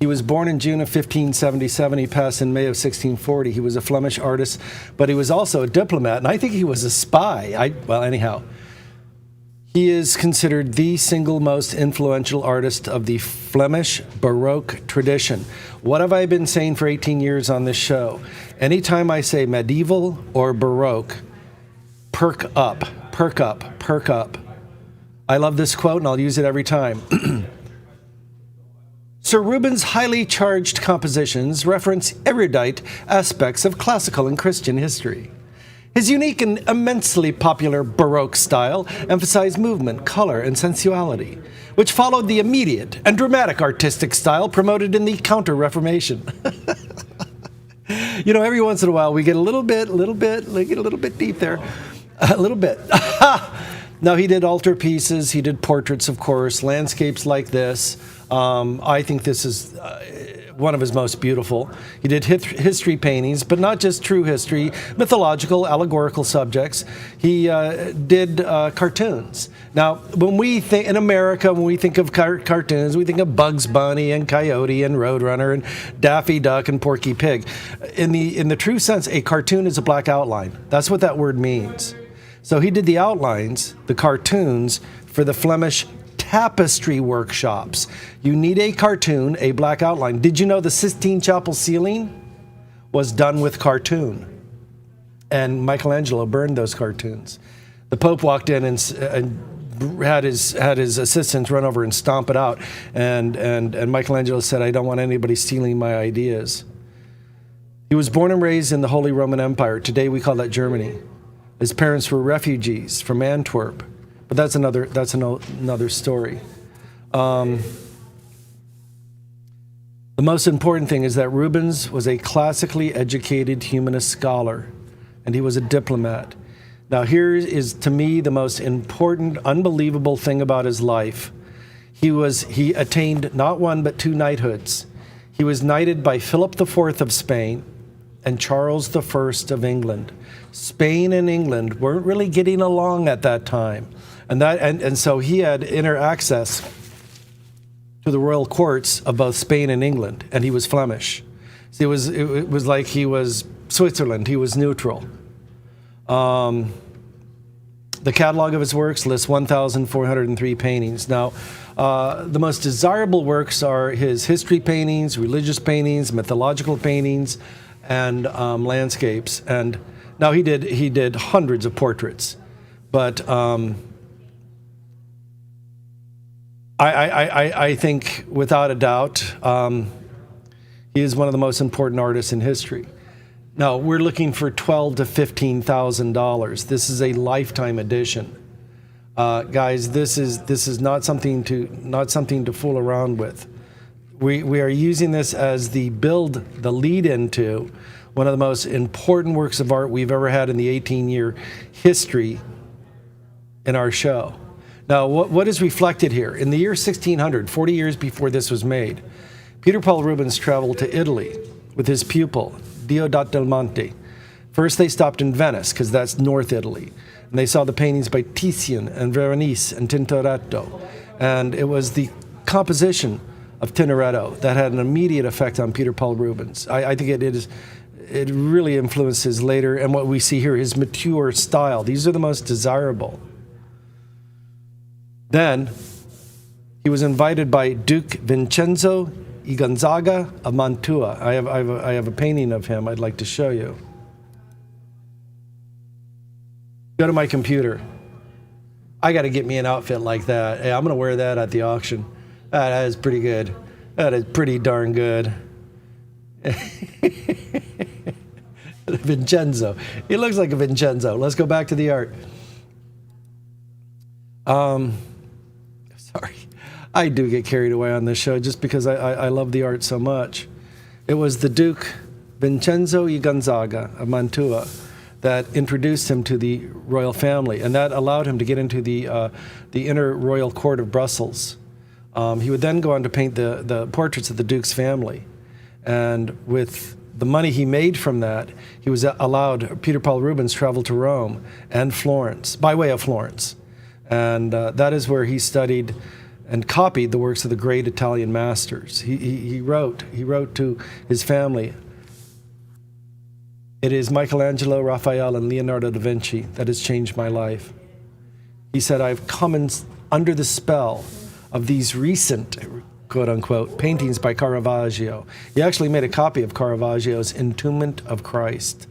Speaker 3: He was born in June of 1577. He passed in May of 1640. He was a Flemish artist, but he was also a diplomat, and I think he was a spy. Anyhow. He is considered the single most influential artist of the Flemish Baroque tradition. What have I been saying for 18 years on this show? Anytime I say medieval or Baroque, perk up, perk up, perk up. I love this quote, and I'll use it every time. Sir Rubens' highly charged compositions reference erudite aspects of classical and Christian history. His unique and immensely popular Baroque style emphasized movement, color, and sensuality, which followed the immediate and dramatic artistic style promoted in the Counter-Reformation. Every once in a while we get a little bit deep there. A little bit. Now, he did altarpieces, he did portraits, of course, landscapes like this. I think this is one of his most beautiful. He did history paintings, but not just true history, mythological, allegorical subjects. He did cartoons. Now, when we think in America, when we think of cartoons, we think of Bugs Bunny and Coyote and Roadrunner and Daffy Duck and Porky Pig. In the true sense, a cartoon is a black outline. That's what that word means. So he did the outlines, the cartoons, for the Flemish tapestry workshops. You need a cartoon, a black outline. Did you know the Sistine Chapel ceiling was done with cartoon? And Michelangelo burned those cartoons. The Pope walked in and had his assistants run over and stomp it out. And Michelangelo said, "I don't want anybody stealing my ideas." He was born and raised in the Holy Roman Empire. Today we call that Germany. His parents were refugees from Antwerp, but that's another story. The most important thing is that Rubens was a classically educated humanist scholar, and he was a diplomat. Now here is, to me, the most important, unbelievable thing about his life. He attained not one but 2 knighthoods. He was knighted by Philip IV of Spain and Charles I of England. Spain and England weren't really getting along at that time. And so he had inner access to the royal courts of both Spain and England, and he was Flemish. See, it was like he was Switzerland. He was neutral. The catalog of his works lists 1,403 paintings. Now, the most desirable works are his history paintings, religious paintings, mythological paintings, and landscapes. And now he did hundreds of portraits, but I think without a doubt he is one of the most important artists in history. Now we're looking for $12,000 to $15,000. This is a lifetime edition, guys. This is not something to fool around with. We are using this as the lead into one of the most important works of art we've ever had in the 18-year history in our show. Now, what is reflected here? In the year 1600, 40 years before this was made, Peter Paul Rubens traveled to Italy with his pupil, Deodat del Monte. First, they stopped in Venice, because that's North Italy, and they saw the paintings by Titian and Veronese and Tintoretto. And it was the composition of Tintoretto that had an immediate effect on Peter Paul Rubens. I think it really influenced his later, and what we see here, his mature style. These are the most desirable. Then he was invited by Duke Vincenzo I Gonzaga of Mantua. I have a painting of him I'd like to show you. Go to my computer. I got to get me an outfit like that. Hey, I'm going to wear that at the auction. That is pretty good. That is pretty darn good. Vincenzo. He looks like a Vincenzo. Let's go back to the art. Sorry. I do get carried away on this show just because I love the art so much. It was the Duke Vincenzo I Gonzaga of Mantua that introduced him to the royal family, and that allowed him to get into the inner royal court of Brussels. He would then go on to paint the portraits of the Duke's family. And with the money he made from that, he was allowed, Peter Paul Rubens traveled to Rome and Florence, by way of Florence. And that is where he studied and copied the works of the great Italian masters. He wrote to his family, "It is Michelangelo, Raphael, and Leonardo da Vinci that has changed my life." He said, "I've come under the spell of these recent, quote-unquote, paintings by Caravaggio." He actually made a copy of Caravaggio's Entombment of Christ.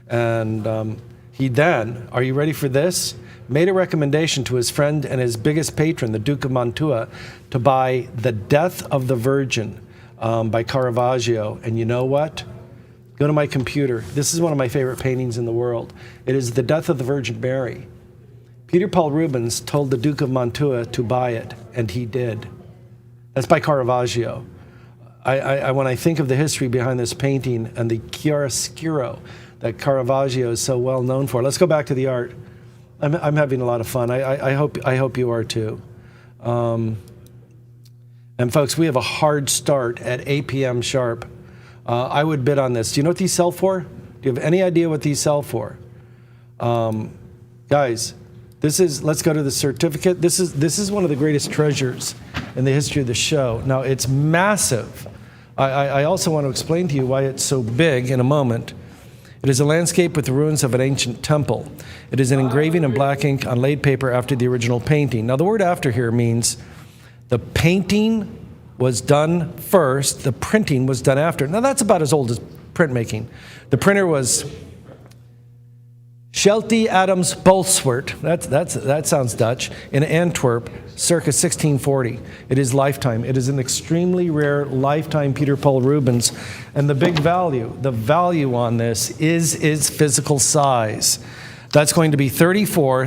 Speaker 3: And he then, are you ready for this? Made a recommendation to his friend and his biggest patron, the Duke of Mantua, to buy The Death of the Virgin by Caravaggio. And you know what? Go to my computer. This is one of my favorite paintings in the world. It is The Death of the Virgin Mary. Peter Paul Rubens told the Duke of Mantua to buy it, and he did. That's by Caravaggio. When I think of the history behind this painting and the chiaroscuro that Caravaggio is so well known for, let's go back to the art. I'm having a lot of fun. I hope you are too. And folks, we have a hard start at 8 p.m. sharp. I would bid on this. Do you know what these sell for? Do you have any idea what these sell for? Guys, let's go to the certificate. This is one of the greatest treasures in the history of the show. Now, it's massive. I also want to explain to you why it's so big in a moment. It is a landscape with the ruins of an ancient temple. It is an engraving in black ink on laid paper after the original painting. Now, the word after here means the painting was done first, the printing was done after. Now, that's about as old as printmaking. The printer was Shelty Adams Bolswert, that sounds Dutch, in Antwerp, circa 1640. It is lifetime. It is an extremely rare lifetime Peter Paul Rubens. And the value on this is its physical size. That's going to be 34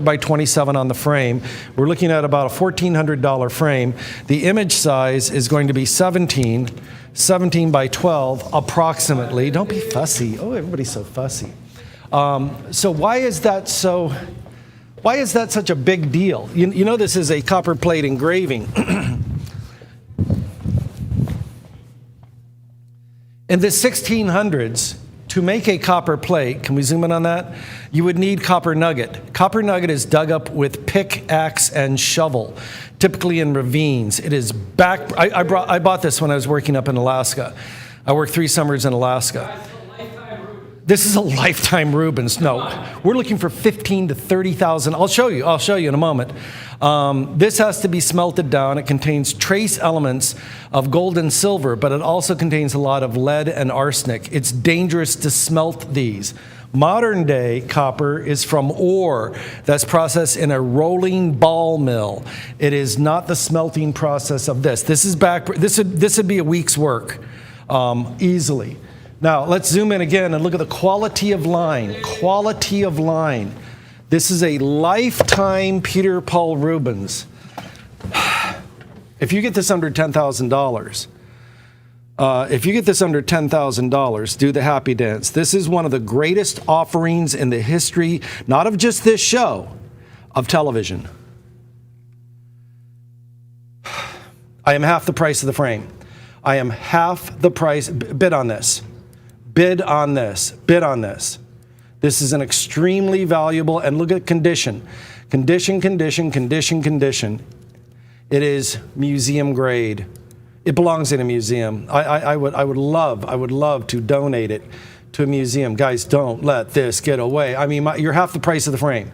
Speaker 3: by 27 on the frame. We're looking at about a $1,400 frame. The image size is going to be 17 by 12 approximately. Don't be fussy. Oh, everybody's so fussy. So why is that such a big deal? You know this is a copper plate engraving. In the 1600s, to make a copper plate, can we zoom in on that? You would need copper nugget. Copper nugget is dug up with pickaxe and shovel, typically in ravines. It is back. I bought this when I was working up in Alaska. I worked 3 summers in Alaska. This is a lifetime Rubens. No, we're looking for 15 to 30,000. I'll show you in a moment. This has to be smelted down. It contains trace elements of gold and silver, but it also contains a lot of lead and arsenic. It's dangerous to smelt these. Modern day copper is from ore that's processed in a rolling ball mill. It is not the smelting process of this. This would be a week's work, easily. Now, let's zoom in again and look at the quality of line. Quality of line. This is a lifetime Peter Paul Rubens. If you get this under $10,000, do the happy dance. This is one of the greatest offerings in the history, not of just this show, of television. I am half the price of the frame. I am half the price. Bid on this. Bid on this. Bid on this. This is an extremely valuable, and look at condition. Condition. It is museum grade. It belongs in a museum. I would love to donate it to a museum. Guys, don't let this get away. I mean, you're half the price of the frame.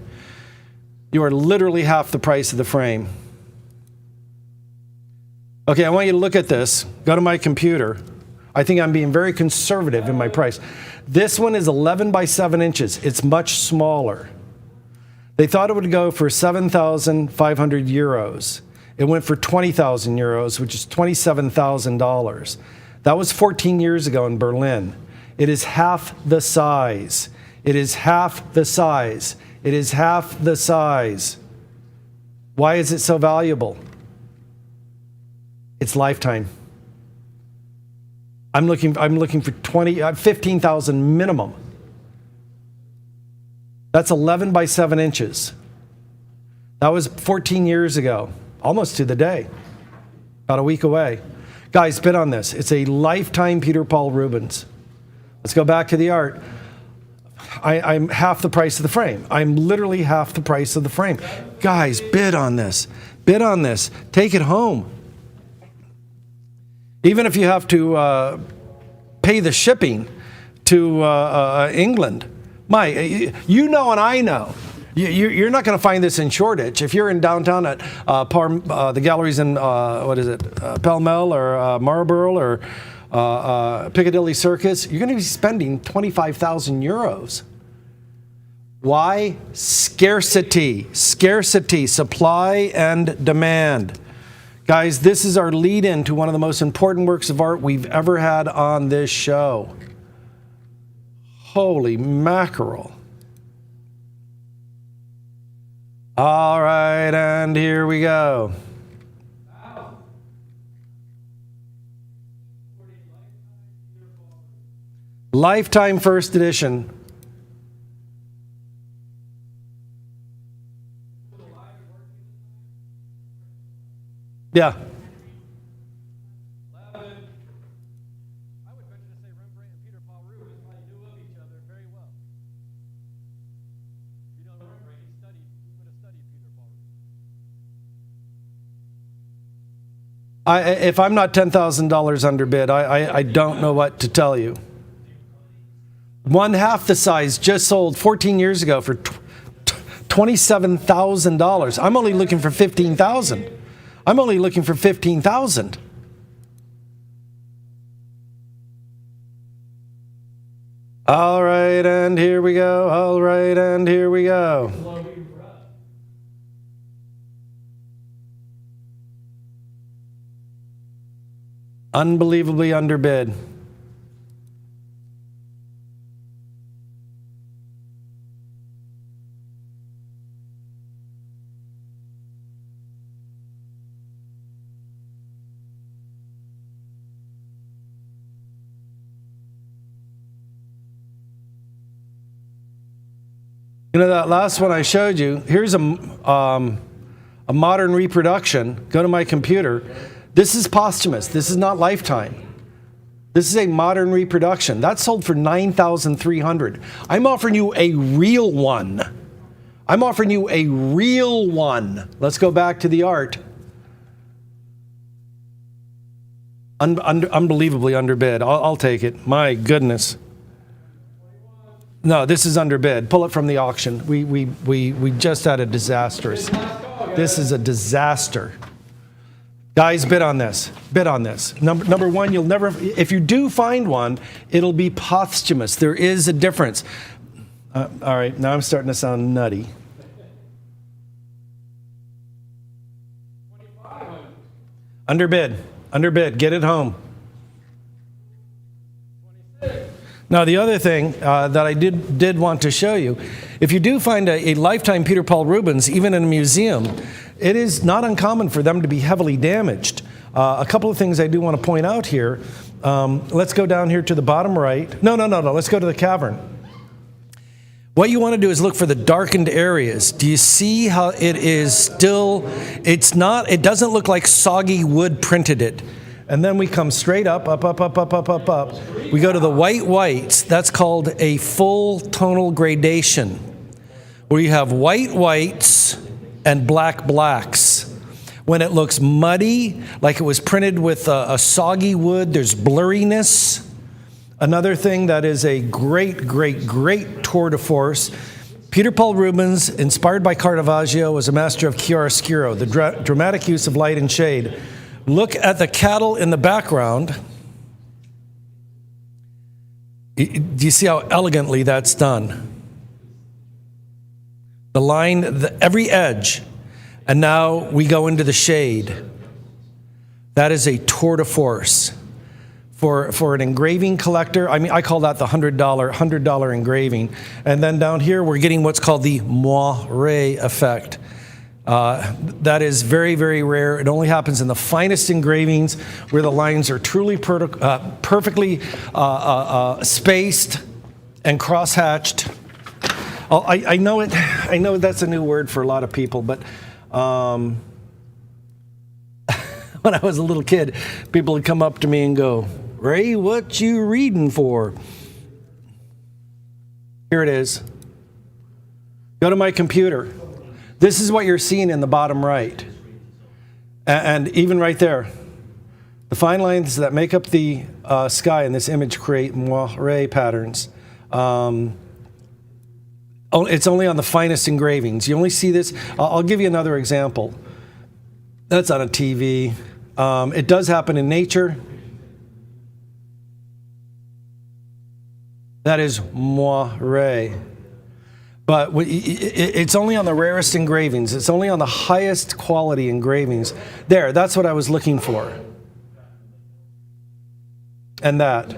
Speaker 3: You are literally half the price of the frame. Okay, I want you to look at this. Go to my computer. I think I'm being very conservative in my price. This one is 11 by 7 inches. It's much smaller. They thought it would go for 7,500 euros. It went for 20,000 euros, which is $27,000. That was 14 years ago in Berlin. It is half the size. It is half the size. It is half the size. Why is it so valuable? It's lifetime. I'm looking for 15,000 minimum. That's 11 by 7 inches. That was 14 years ago, almost to the day, about a week away. Guys, bid on this. It's a lifetime Peter Paul Rubens. Let's go back to the art. I'm half the price of the frame. I'm literally half the price of the frame. Guys, bid on this. Bid on this. Take it home. Even if you have to pay the shipping to England. You know and I know. You're not going to find this in Shoreditch. If you're in downtown at the galleries in, Pall Mall or Marlborough or Piccadilly Circus, you're going to be spending 25,000 euros. Why? Scarcity. Scarcity, supply and demand. Guys, this is our lead-in to one of the most important works of art we've ever had on this show. Holy mackerel. All right, and here we go. Lifetime first edition. Yeah. I would venture to say Rembrandt and Peter Paul Rubens probably knew of each other very well. You don't know Rembrandt, he would have studied Peter Paul Rubens. If I'm not $10,000 underbid, I don't know what to tell you. One half the size just sold 14 years ago for $27,000. I'm only looking for $15,000. I'm only looking for $15,000. All right, and here we go. All right, and here we go. Unbelievably underbid. You know, that last one I showed you, here's a modern reproduction. Go to my computer. This is posthumous. This is not lifetime. This is a modern reproduction. That sold for $9,300. I'm offering you a real one. I'm offering you a real one. Let's go back to the art. Unbelievably underbid. I'll take it. My goodness. No, this is underbid. Pull it from the auction. We just had a disastrous. This is a disaster. Guys, bid on this. Bid on this. Number one, you'll never, if you do find one, it'll be posthumous. There is a difference. All right, now I'm starting to sound nutty. Underbid. Underbid. Get it home. Now, the other thing that I did want to show you, if you do find a lifetime Peter Paul Rubens, even in a museum, it is not uncommon for them to be heavily damaged. A couple of things I do want to point out here. Let's go down here to the bottom right. No. Let's go to the cavern. What you want to do is look for the darkened areas. Do you see how it is still, it doesn't look like soggy wood printed it. And then we come straight up. We go to the whites. That's called a full tonal gradation, where you have whites and blacks. When it looks muddy, like it was printed with a soggy wood, there's blurriness. Another thing that is a great tour de force, Peter Paul Rubens, inspired by Caravaggio, was a master of chiaroscuro, the dramatic use of light and shade. Look at the cattle in the background. Do you see how elegantly that's done? The line, every edge. And now we go into the shade. That is a tour de force. For an engraving collector, I mean, I call that the $100 engraving. And then down here, we're getting what's called the moire effect. That is very rare. It only happens in the finest engravings where the lines are truly perfectly spaced and cross-hatched. I know that's a new word for a lot of people, but when I was a little kid, people would come up to me and go, "Ray, what you reading for?" Here it is. Go to my computer. This is what you're seeing in the bottom right. And even right there, the fine lines that make up the sky in this image create moire patterns. It's only on the finest engravings. You only see this. I'll give you another example. That's on a TV. It does happen in nature. That is moire. But it's only on the rarest engravings. It's only on the highest quality engravings. There, that's what I was looking for. And that.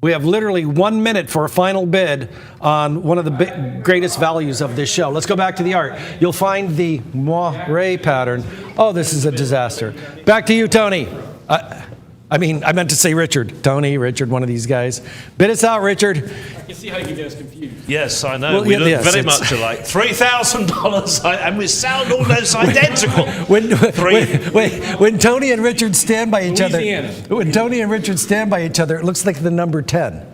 Speaker 3: We have literally 1 minute for a final bid on one of the greatest values of this show. Let's go back to the art. You'll find the moire pattern. Oh, this is a disaster. Back to you, Tony. I meant to say Richard. Tony, Richard, one of these guys. Bid us out, Richard.
Speaker 7: I can see how you can get us confused.
Speaker 1: Yes, I know. We look very much alike. $3,000, and we sound almost identical.
Speaker 3: When Tony and Richard stand by each
Speaker 7: Louisiana.
Speaker 3: other, it looks like the number 10.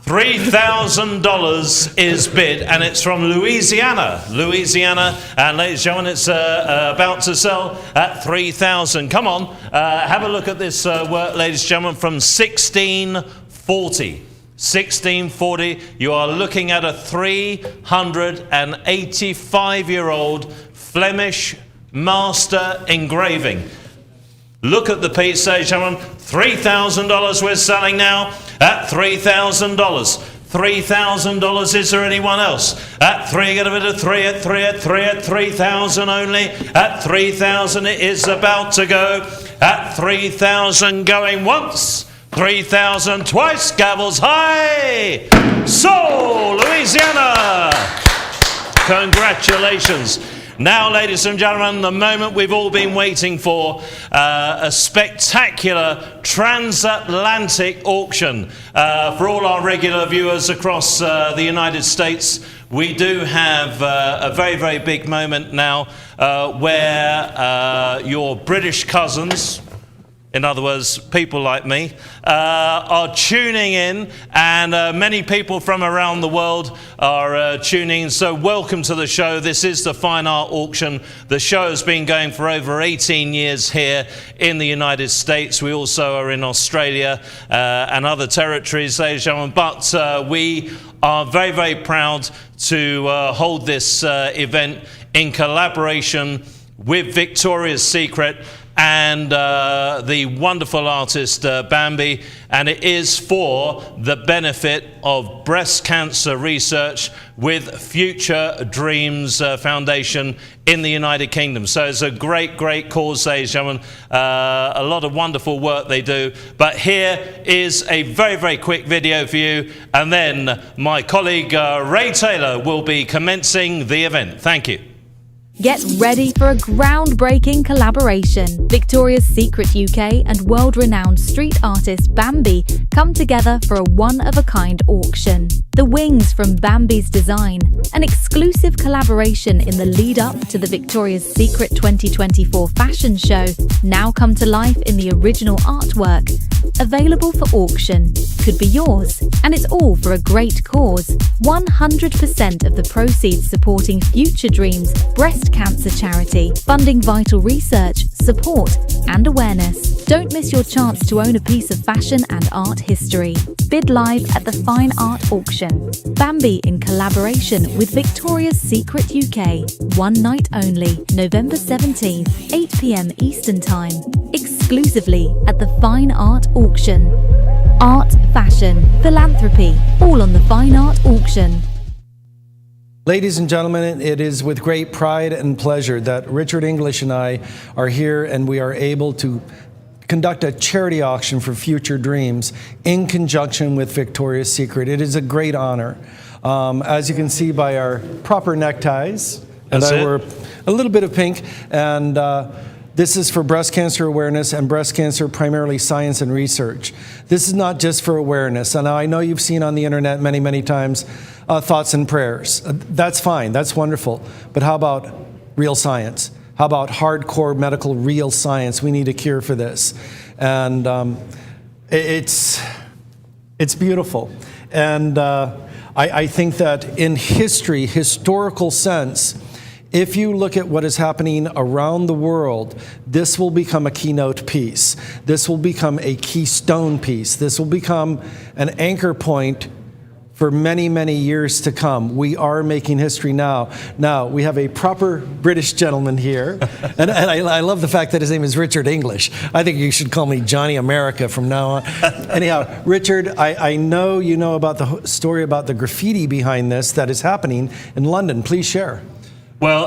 Speaker 1: $3,000 is bid, and it's from Louisiana. And ladies and gentlemen, it's about to sell at $3,000. Come on, have a look at this work, ladies and gentlemen, from 1640. 1640, you are looking at a 385-year-old Flemish master engraving. Look at the piece, ladies and gentlemen. $3,000 we're selling now at $3,000. $3,000. Is there anyone else? At three, get a bit of three, at 3,000 only. At 3,000 it is about to go. At 3,000 going once. 3,000 twice, gavels high. So, Louisiana. Congratulations. Now, ladies and gentlemen, the moment we've all been waiting for, a spectacular transatlantic auction. For all our regular viewers across the United States, we do have a very, very big moment now where your British cousins, in other words, people like me, are tuning in, and many people from around the world are tuning in. So welcome to the show. This is the Fine Art Auction. The show has been going for over 18 years here in the United States. We also are in Australia and other territories, ladies and gentlemen. But we are very, very proud to hold this event in collaboration with Victoria's Secret and the wonderful artist Bambi, and it is for the benefit of breast cancer research with Future Dreams Foundation in the United Kingdom. So it's a great, great cause, ladies and gentlemen. A lot of wonderful work they do. But here is a very, very quick video for you, and then my colleague Ray Taylor will be commencing the event. Thank you.
Speaker 4: Get ready for a groundbreaking collaboration. Victoria's Secret UK and world-renowned street artist Bambi come together for a one-of-a-kind auction. The wings from Bambi's design, an exclusive collaboration in the lead-up to the Victoria's Secret 2024 fashion show, now come to life in the original artwork. Available for auction. Could be yours. And it's all for a great cause. 100% of the proceeds supporting Future Dreams breast cancer charity, funding vital research, support and awareness. Don't miss your chance to own a piece of fashion and art history. Bid live at the Fine Art Auction. Bambi in collaboration with Victoria's Secret UK. One night only, November 17th, 8 PM Eastern Time. Exclusively at the Fine Art Auction. Art, fashion, philanthropy, all on the Fine Art Auction.
Speaker 3: Ladies and gentlemen, it is with great pride and pleasure that Richard English and I are here, and we are able to conduct a charity auction for Future Dreams in conjunction with Victoria's Secret. It is a great honor. As you can see by our proper neckties, and I wear a little bit of pink, and this is for breast cancer awareness and breast cancer, primarily science and research. This is not just for awareness. And I know you've seen on the internet many, many times thoughts and prayers. That's fine. That's wonderful. But how about real science? How about hardcore medical real science? We need a cure for this. And it's beautiful. And I think that in historical sense, if you look at what is happening around the world, this will become a keynote piece. This will become a keystone piece. This will become an anchor point for many, many years to come. We are making history now. Now, we have a proper British gentleman here, and I love the fact that his name is Richard English. I think you should call me Johnny America from now on. Anyhow, Richard, I know you know about the story about the graffiti behind this that is happening in London. Please share.
Speaker 1: Well,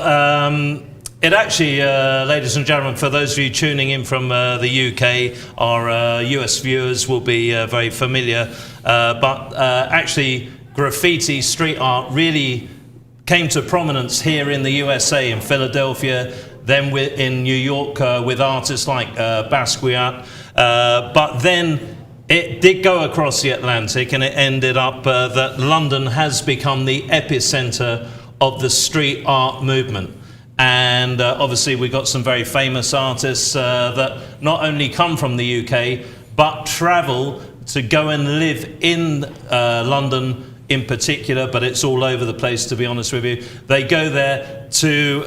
Speaker 1: it actually, ladies and gentlemen, for those of you tuning in from the UK, our US viewers will be very familiar, but actually graffiti street art really came to prominence here in the USA, in Philadelphia, then in New York with artists like Basquiat, but then it did go across the Atlantic, and it ended up that London has become the epicenter of the street art movement. And obviously we've got some very famous artists that not only come from the UK but travel to go and live in London in particular, but it's all over the place, to be honest with you. They go there to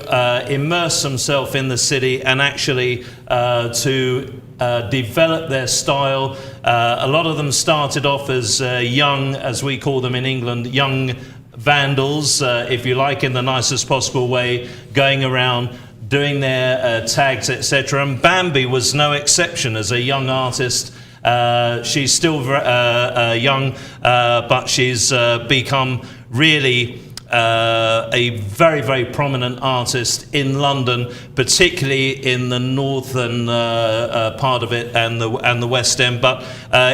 Speaker 1: immerse themselves in the city and actually to develop their style. A lot of them started off as young, as we call them in England, young vandals, if you like, in the nicest possible way, going around doing their tags, etc. And Bambi was no exception as a young artist. She's still young, but she's become really a very, very prominent artist in London, particularly in the northern part of it and the West End, but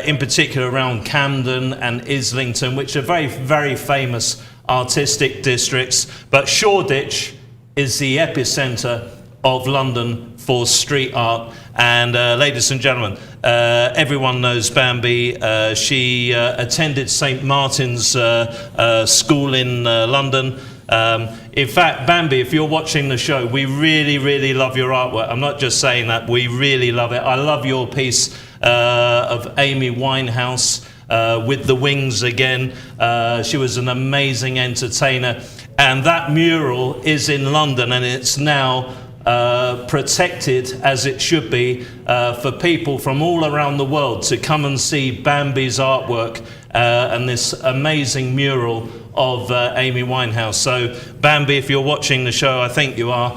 Speaker 1: in particular around Camden and Islington, which are very, very famous artistic districts. But Shoreditch is the epicenter of London for street art. And ladies and gentlemen, everyone knows Bambi. She attended St. Martin's School in London. In fact, Bambi, if you're watching the show, we really, really love your artwork. I'm not just saying that, we really love it. I love your piece of Amy Winehouse with the wings again. She was an amazing entertainer. And that mural is in London, and it's now protected, as it should be, for people from all around the world to come and see Bambi's artwork and this amazing mural of Amy Winehouse. So Bambi, if you're watching the show, I think you are,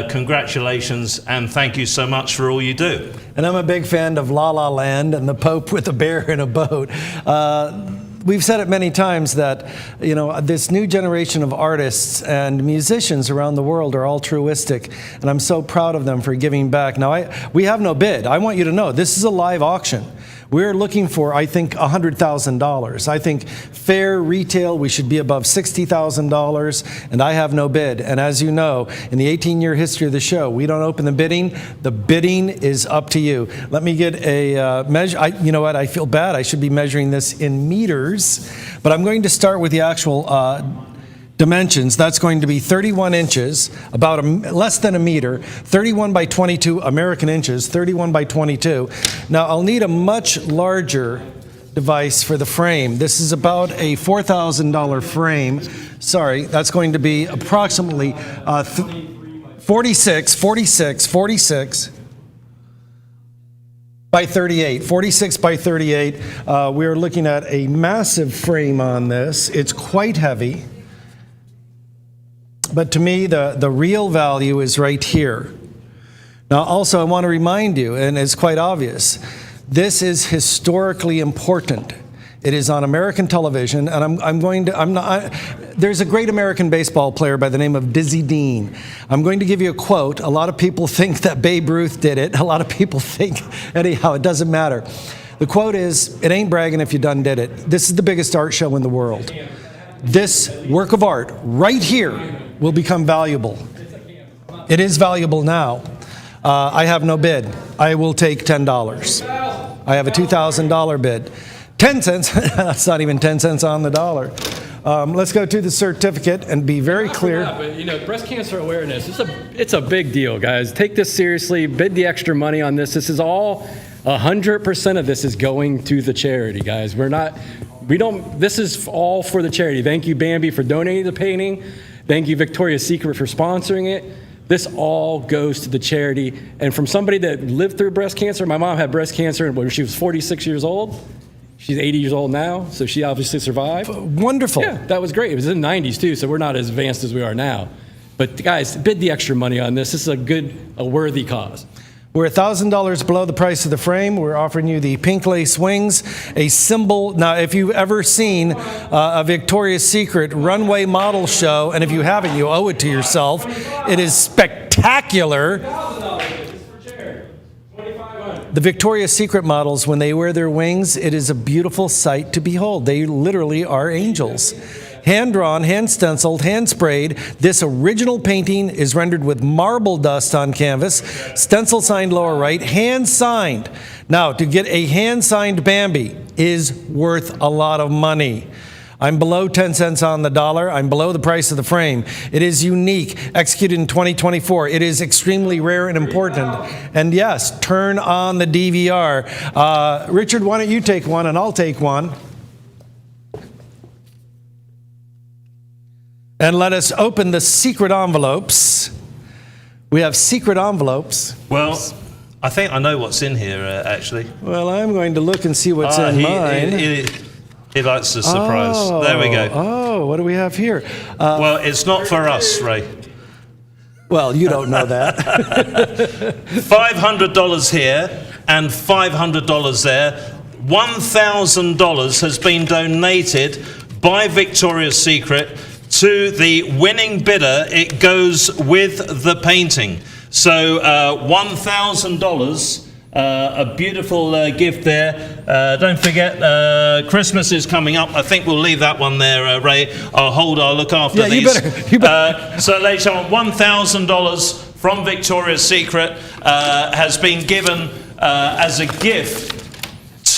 Speaker 1: congratulations and thank you so much for all you do.
Speaker 3: And I'm a big fan of La La Land and the Pope with a bear in a boat. We've said it many times that, you know, this new generation of artists and musicians around the world are altruistic, and I'm so proud of them for giving back. Now, we have no bid. I want you to know this is a live auction. We're looking for, I think, $100,000. I think fair retail, we should be above $60,000, and I have no bid. And as you know, in the 18-year history of the show, we don't open the bidding. The bidding is up to you. Let me get a measure. You know what? I feel bad. I should be measuring this in meters, but I'm going to start with the actual dimensions. That's going to be 31 inches, about less than a meter, 31 by 22 American inches, 31 by 22. Now, I'll need a much larger device for the frame. This is about a $4,000 frame. Sorry, that's going to be approximately 46 by 38, 46 by 38. We're looking at a massive frame on this. It's quite heavy. But to me, the real value is right here. Now, also, I want to remind you, and it's quite obvious, this is historically important. It is on American television, and there's a great American baseball player by the name of Dizzy Dean. I'm going to give you a quote. A lot of people think that Babe Ruth did it. A lot of people think, anyhow, it doesn't matter. The quote is, "It ain't bragging if you done did it." This is the biggest art show in the world. This work of art right here will become valuable. It is valuable now. I have no bid. I will take $10. I have a $2,000 bid. 10 cents, that's not even 10 cents on the dollar. Let's go to the certificate and be very clear.
Speaker 7: But, you know, breast cancer awareness, it's a big deal, guys. Take this seriously. Bid the extra money on this. This is all, 100% of this is going to the charity, guys. This is all for the charity. Thank you, Bambi, for donating the painting. Thank you, Victoria's Secret, for sponsoring it. This all goes to the charity. And from somebody that lived through breast cancer, my mom had breast cancer when she was 46 years old. She's 80 years old now, so she obviously survived.
Speaker 3: Wonderful.
Speaker 7: Yeah, that was great. It was in the 90s, too, so we're not as advanced as we are now. But, guys, bid the extra money on this. This is a worthy cause.
Speaker 3: We're $1,000 below the price of the frame. We're offering you the pink lace wings, a symbol. Now, if you've ever seen a Victoria's Secret runway model show, and if you haven't, you owe it to yourself. It is spectacular. The Victoria's Secret models, when they wear their wings, it is a beautiful sight to behold. They literally are angels. Hand-drawn, hand-stenciled, hand-sprayed. This original painting is rendered with marble dust on canvas, stencil signed lower right, hand-signed. Now, to get a hand-signed Bambi is worth a lot of money. I'm below 10 cents on the dollar. I'm below the price of the frame. It is unique, executed in 2024. It is extremely rare and important. And yes, turn on the DVR. Richard, why don't you take one and I'll take one. And let us open the secret envelopes. We have secret envelopes.
Speaker 1: Well, I think I know what's in here, actually.
Speaker 3: Well, I'm going to look and see what's in mine.
Speaker 1: He likes the surprise. There we go.
Speaker 3: Oh, what do we have here?
Speaker 1: Well, it's not for us, Ray.
Speaker 3: Well, you don't know that.
Speaker 1: $500 here and $500 there. $1,000 has been donated by Victoria's Secret to the winning bidder. It goes with the painting. So $1,000. A beautiful gift there. Don't forget, Christmas is coming up. I think we'll leave that one there, Ray. I'll look after these.
Speaker 3: You better.
Speaker 1: So, ladies and gentlemen, $1,000 from Victoria's Secret has been given as a gift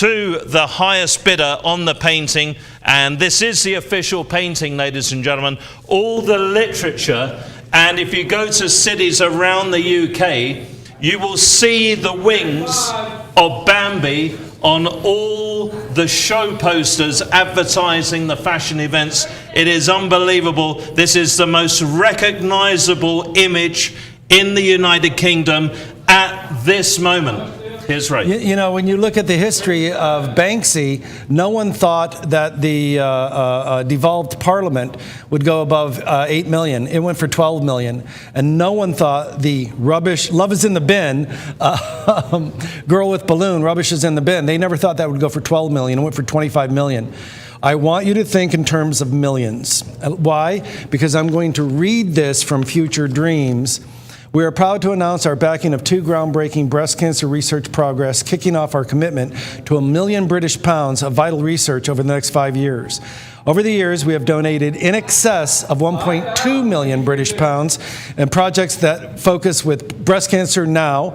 Speaker 1: to the highest bidder on the painting. And this is the official painting, ladies and gentlemen. All the literature, and if you go to cities around the UK, you will see the wings of Bambi on all the show posters advertising the fashion events. It is unbelievable. This is the most recognizable image in the United Kingdom at this moment. Here's Ray.
Speaker 3: You know, when you look at the history of Banksy, no one thought that the devolved Parliament would go above 8 million. It went for 12 million. And no one thought the rubbish, love is in the bin, girl with balloon, rubbish is in the bin. They never thought that would go for 12 million. It went for 25 million. I want you to think in terms of millions. Why? Because I'm going to read this from Future Dreams. We are proud to announce our backing of 2 groundbreaking breast cancer research progress, kicking off our commitment to £1 million British of vital research over the next 5 years. Over the years, we have donated in excess of 1.2 million British pounds in projects that focus with breast cancer now,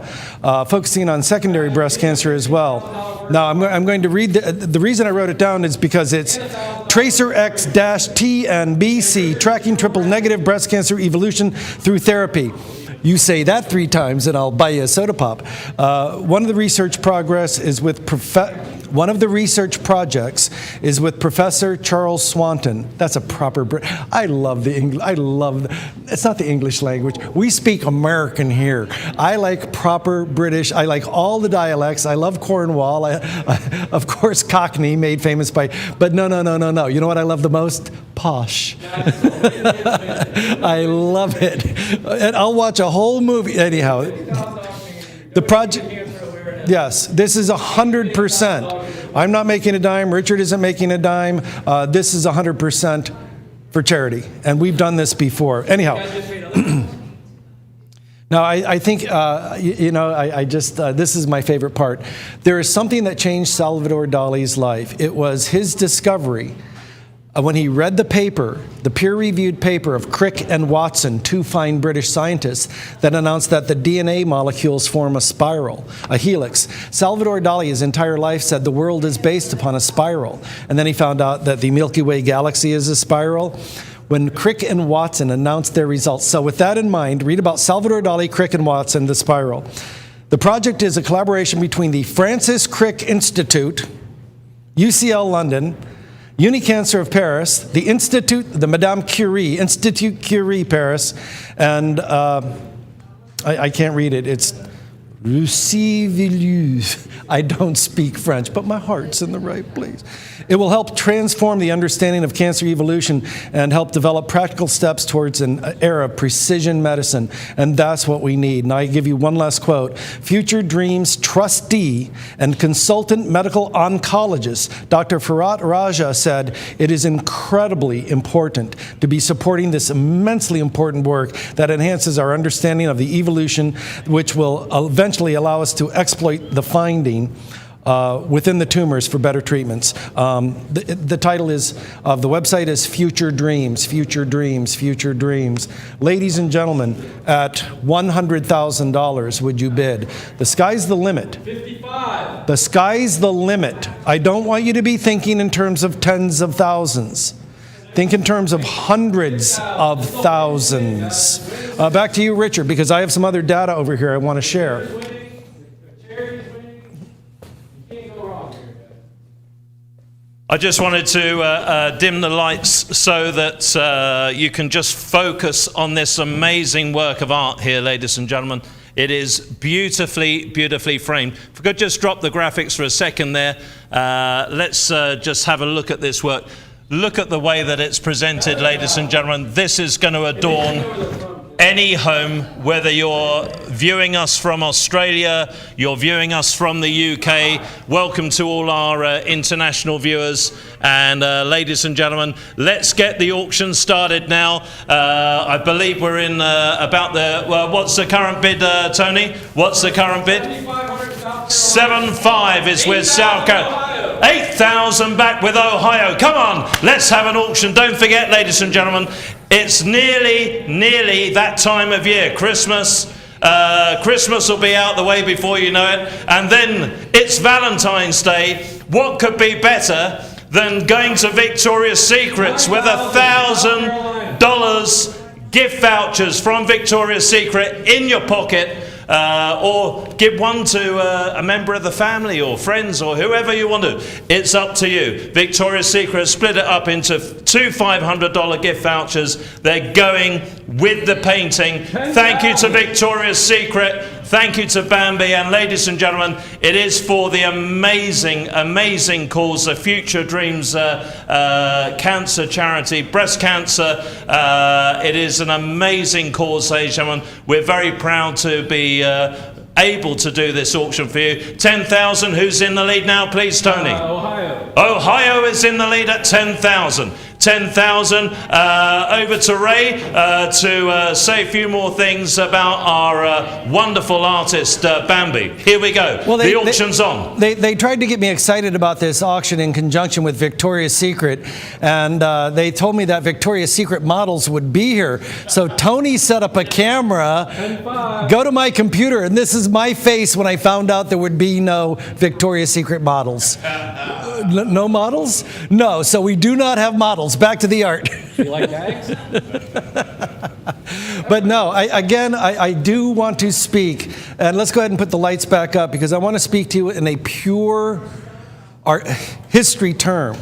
Speaker 3: focusing on secondary breast cancer as well. Now, I'm going to read, the reason I wrote it down is because it's Tracer X-TNBC, tracking triple negative breast cancer evolution through therapy. You say that 3 times and I'll buy you a soda pop. One of the research projects is with Professor Charles Swanton. That's a proper I love the English. It's not the English language. We speak American here. I like proper British. I like all the dialects. I love Cornwall. Of course, Cockney, made famous by, but no. You know what I love the most? Posh. I love it. And I'll watch a whole movie. Anyhow, the project, yes, this is 100%. I'm not making a dime. Richard isn't making a dime. This is 100% for charity. And we've done this before. Anyhow. Now, I think, this is my favorite part. There is something that changed Salvador Dali's life. It was his discovery when he read the paper, the peer-reviewed paper of Crick and Watson, 2 fine British scientists, that announced that the DNA molecules form a spiral, a helix. Salvador Dali, his entire life, said the world is based upon a spiral. And then he found out that the Milky Way galaxy is a spiral. When Crick and Watson announced their results. So with that in mind, read about Salvador Dali, Crick and Watson, the spiral. The project is a collaboration between the Francis Crick Institute, UCL London, Unicancer of Paris, the Institute, the Madame Curie, Institut Curie Paris, and I can't read it. It's Lucie Villiers. I don't speak French, but my heart's in the right place. It will help transform the understanding of cancer evolution and help develop practical steps towards an era of precision medicine. And that's what we need. Now I give you one last quote. Future Dreams trustee and consultant medical oncologist, Dr. Farhat Raja, said, "It is incredibly important to be supporting this immensely important work that enhances our understanding of the evolution, which will eventually allow us to exploit the finding within the tumors for better treatments." The title of the website is Future Dreams, Future Dreams, Future Dreams. Ladies and gentlemen, at $100,000, would you bid? The sky's the limit.
Speaker 7: 55.
Speaker 3: The sky's the limit. I don't want you to be thinking in terms of tens of thousands. Think in terms of hundreds of thousands. Back to you, Richard, because I have some other data over here I want to share.
Speaker 1: I just wanted to dim the lights so that you can just focus on this amazing work of art here, ladies and gentlemen. It is beautifully, beautifully framed. If we could just drop the graphics for a second there, let's just have a look at this work. Look at the way that it's presented, ladies and gentlemen. This is going to adorn any home, whether you're viewing us from Australia, you're viewing us from the UK. Welcome to all our international viewers. And ladies and gentlemen, let's get the auction started now. I believe we're in about the, what's the current bid, Tony? What's the current bid? 7.5 is with South Carolina. 8,000 back with Ohio. Come on, let's have an auction. Don't forget, ladies and gentlemen, it's nearly that time of year. Christmas will be out the way before you know it. And then it's Valentine's Day. What could be better than going to Victoria's Secrets with $1,000 gift vouchers from Victoria's Secret in your pocket? Or give one to a member of the family or friends or whoever you want to. It's up to you. Victoria's Secret split it up into two $500 gift vouchers. They're going with the painting. Thank you to Victoria's Secret. Thank you to Bambi. And ladies and gentlemen, it is for the amazing cause, the Future Dreams cancer charity, breast cancer. It is an amazing cause, ladies and gentlemen. We're very proud to be able to do this auction for you. 10,000. Who's in the lead now, please, Tony?
Speaker 7: Ohio.
Speaker 1: Ohio is in the lead at 10,000. 10,000. Over to Ray to say a few more things about our wonderful artist, Bambi. Here we go. Well, the auction's on.
Speaker 3: They tried to get me excited about this auction in conjunction with Victoria's Secret, and they told me that Victoria's Secret models would be here. So Tony set up a camera. Go to my computer, and this is my face when I found out there would be no Victoria's Secret models. No models? No, so we do not have models. Back to the art.
Speaker 7: You like gags?
Speaker 3: But no, I do want to speak, and let's go ahead and put the lights back up because I want to speak to you in a pure art history term.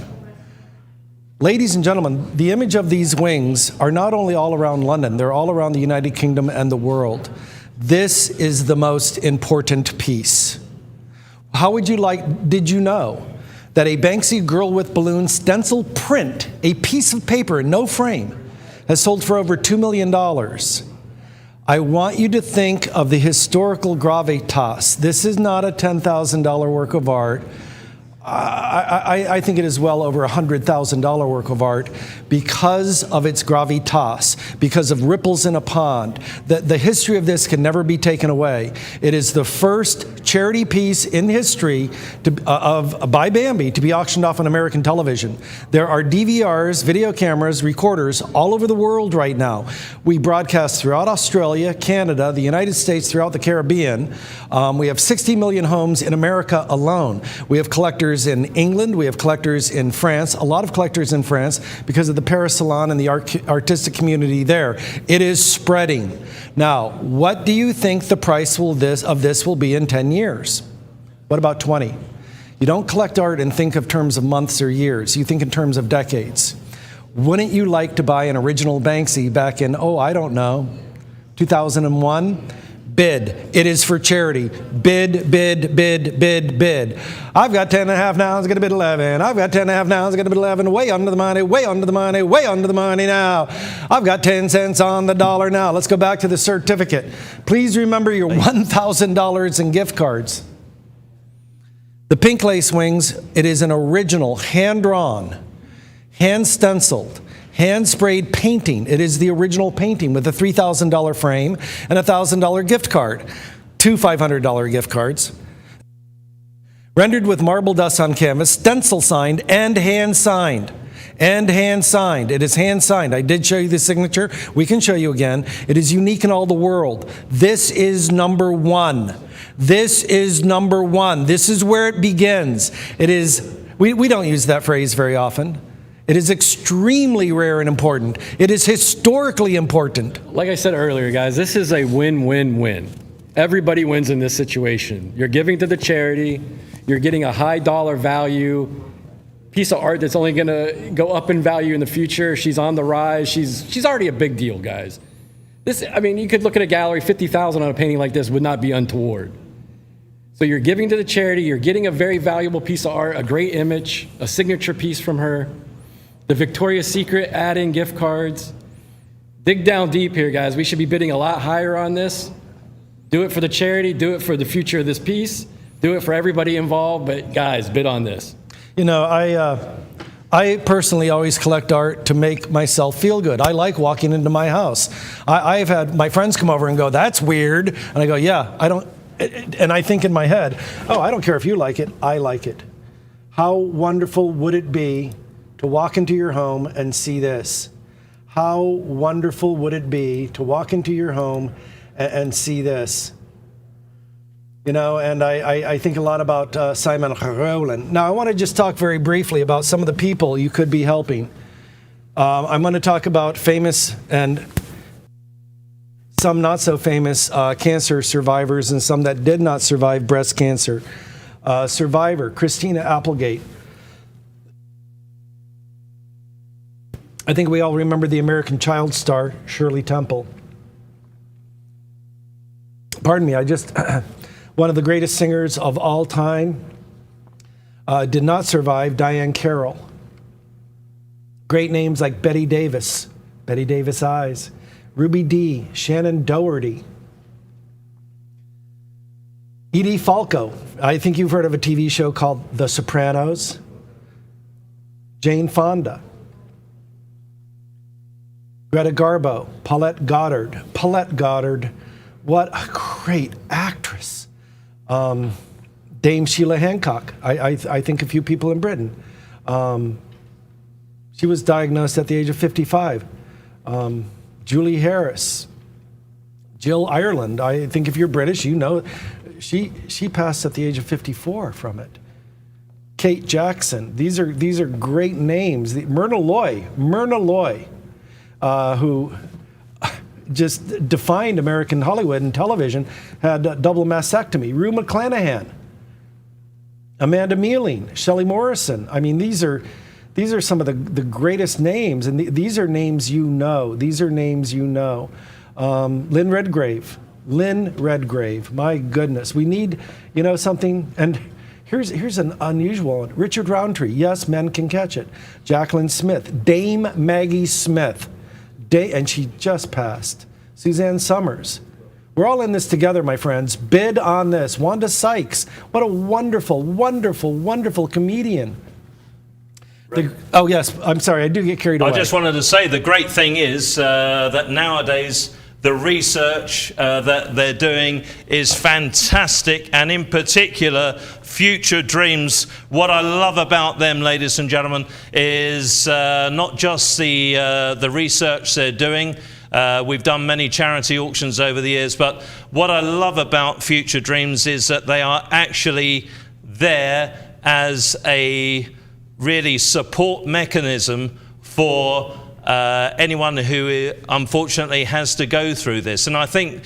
Speaker 3: Ladies and gentlemen, the image of these wings are not only all around London, they're all around the United Kingdom and the world. This is the most important piece. How would you like, did you know that a Banksy girl with balloons stencil print, a piece of paper, no frame, has sold for over $2 million? I want you to think of the historical gravitas. This is not a $10,000 work of art. I think it is well over a $100,000 work of art because of its gravitas, because of ripples in a pond. The history of this can never be taken away. It is the first charity piece in history by Bambi to be auctioned off on American television. There are DVRs, video cameras, recorders all over the world right now. We broadcast throughout Australia, Canada, the United States, throughout the Caribbean. We have 60 million homes in America alone. We have collectors in England, we have collectors in France, a lot of collectors in France because of the Paris Salon and the artistic community there. It is spreading. Now, what do you think the price of this will be in 10 years? What about 20? You don't collect art and think of terms of months or years. You think in terms of decades. Wouldn't you like to buy an original Banksy back in, 2001? Bid. It is for charity. Bid, bid, bid, bid, bid. I've got 10 and a half now, I'm going to bid 11. I've got 10 and a half now, I'm going to bid 11. Way under the money, way under the money, way under the money now. I've got 10 cents on the dollar now. Let's go back to the certificate. Please remember your $1,000 in gift cards. The pink lace wings, it is an original, hand-drawn, hand-stenciled, hand-sprayed painting. It is the original painting with a $3,000 frame and a $1,000 gift card. Two $500 gift cards. Rendered with marble dust on canvas, stencil signed and hand signed. And hand signed. It is hand signed. I did show you the signature. We can show you again. It is unique in all the world. This is number one. This is number one. This is where it begins. It is, we don't use that phrase very often. It is extremely rare and important. It is historically important.
Speaker 7: Like I said earlier, guys, this is a win-win-win. Everybody wins in this situation. You're giving to the charity. You're getting a high dollar value piece of art that's only going to go up in value in the future. She's on the rise. She's already a big deal, guys. You could look at a gallery, $50,000 on a painting like this would not be untoward. So you're giving to the charity. You're getting a very valuable piece of art, a great image, a signature piece from her. The Victoria's Secret add-in gift cards. Dig down deep here, guys. We should be bidding a lot higher on this. Do it for the charity. Do it for the future of this piece. Do it for everybody involved. But guys, bid on this.
Speaker 3: You know, I personally always collect art to make myself feel good. I like walking into my house. I've had my friends come over and go, "That's weird," and I go, "Yeah, I don't." And I think in my head, "Oh, I don't care if you like it. I like it." How wonderful would it be to walk into your home and see this? How wonderful would it be to walk into your home and see this? You know, and I think a lot about Simon Rowland. Now, I want to just talk very briefly about some of the people you could be helping. I'm going to talk about famous and some not so famous cancer survivors and some that did not survive breast cancer. Survivor, Christina Applegate. I think we all remember the American Child star, Shirley Temple. Pardon me, one of the greatest singers of all time did not survive, Diane Carroll. Great names like Betty Davis Eyes, Ruby Dee, Shannon Doherty, Edie Falco. I think you've heard of a TV show called The Sopranos. Jane Fonda. Greta Garbo, Paulette Goddard. What a great actress. Dame Sheila Hancock. I think a few people in Britain. She was diagnosed at the age of 55. Julie Harris. Jill Ireland. I think if you're British, you know she passed at the age of 54 from it. Kate Jackson. These are great names. Myrna Loy. Who just defined American Hollywood and television, had a double mastectomy. Rue McClanahan, Amanda Mealing, Shelley Morrison. I mean, these are some of the greatest names, and these are names you know. Lynn Redgrave. My goodness, we need something. And here's an unusual one. Richard Roundtree. Yes, men can catch it. Jacqueline Smith, Dame Maggie Smith. And she just passed. Suzanne Summers. We're all in this together, my friends. Bid on this. Wanda Sykes. What a wonderful, wonderful, wonderful comedian. Oh, yes. I'm sorry. I do get carried away.
Speaker 1: I just wanted to say the great thing is that nowadays the research that they're doing is fantastic, and in particular, Future Dreams. What I love about them, ladies and gentlemen, is not just the research they're doing. We've done many charity auctions over the years, but what I love about Future Dreams is that they are actually there as a really support mechanism for anyone who unfortunately has to go through this. And I think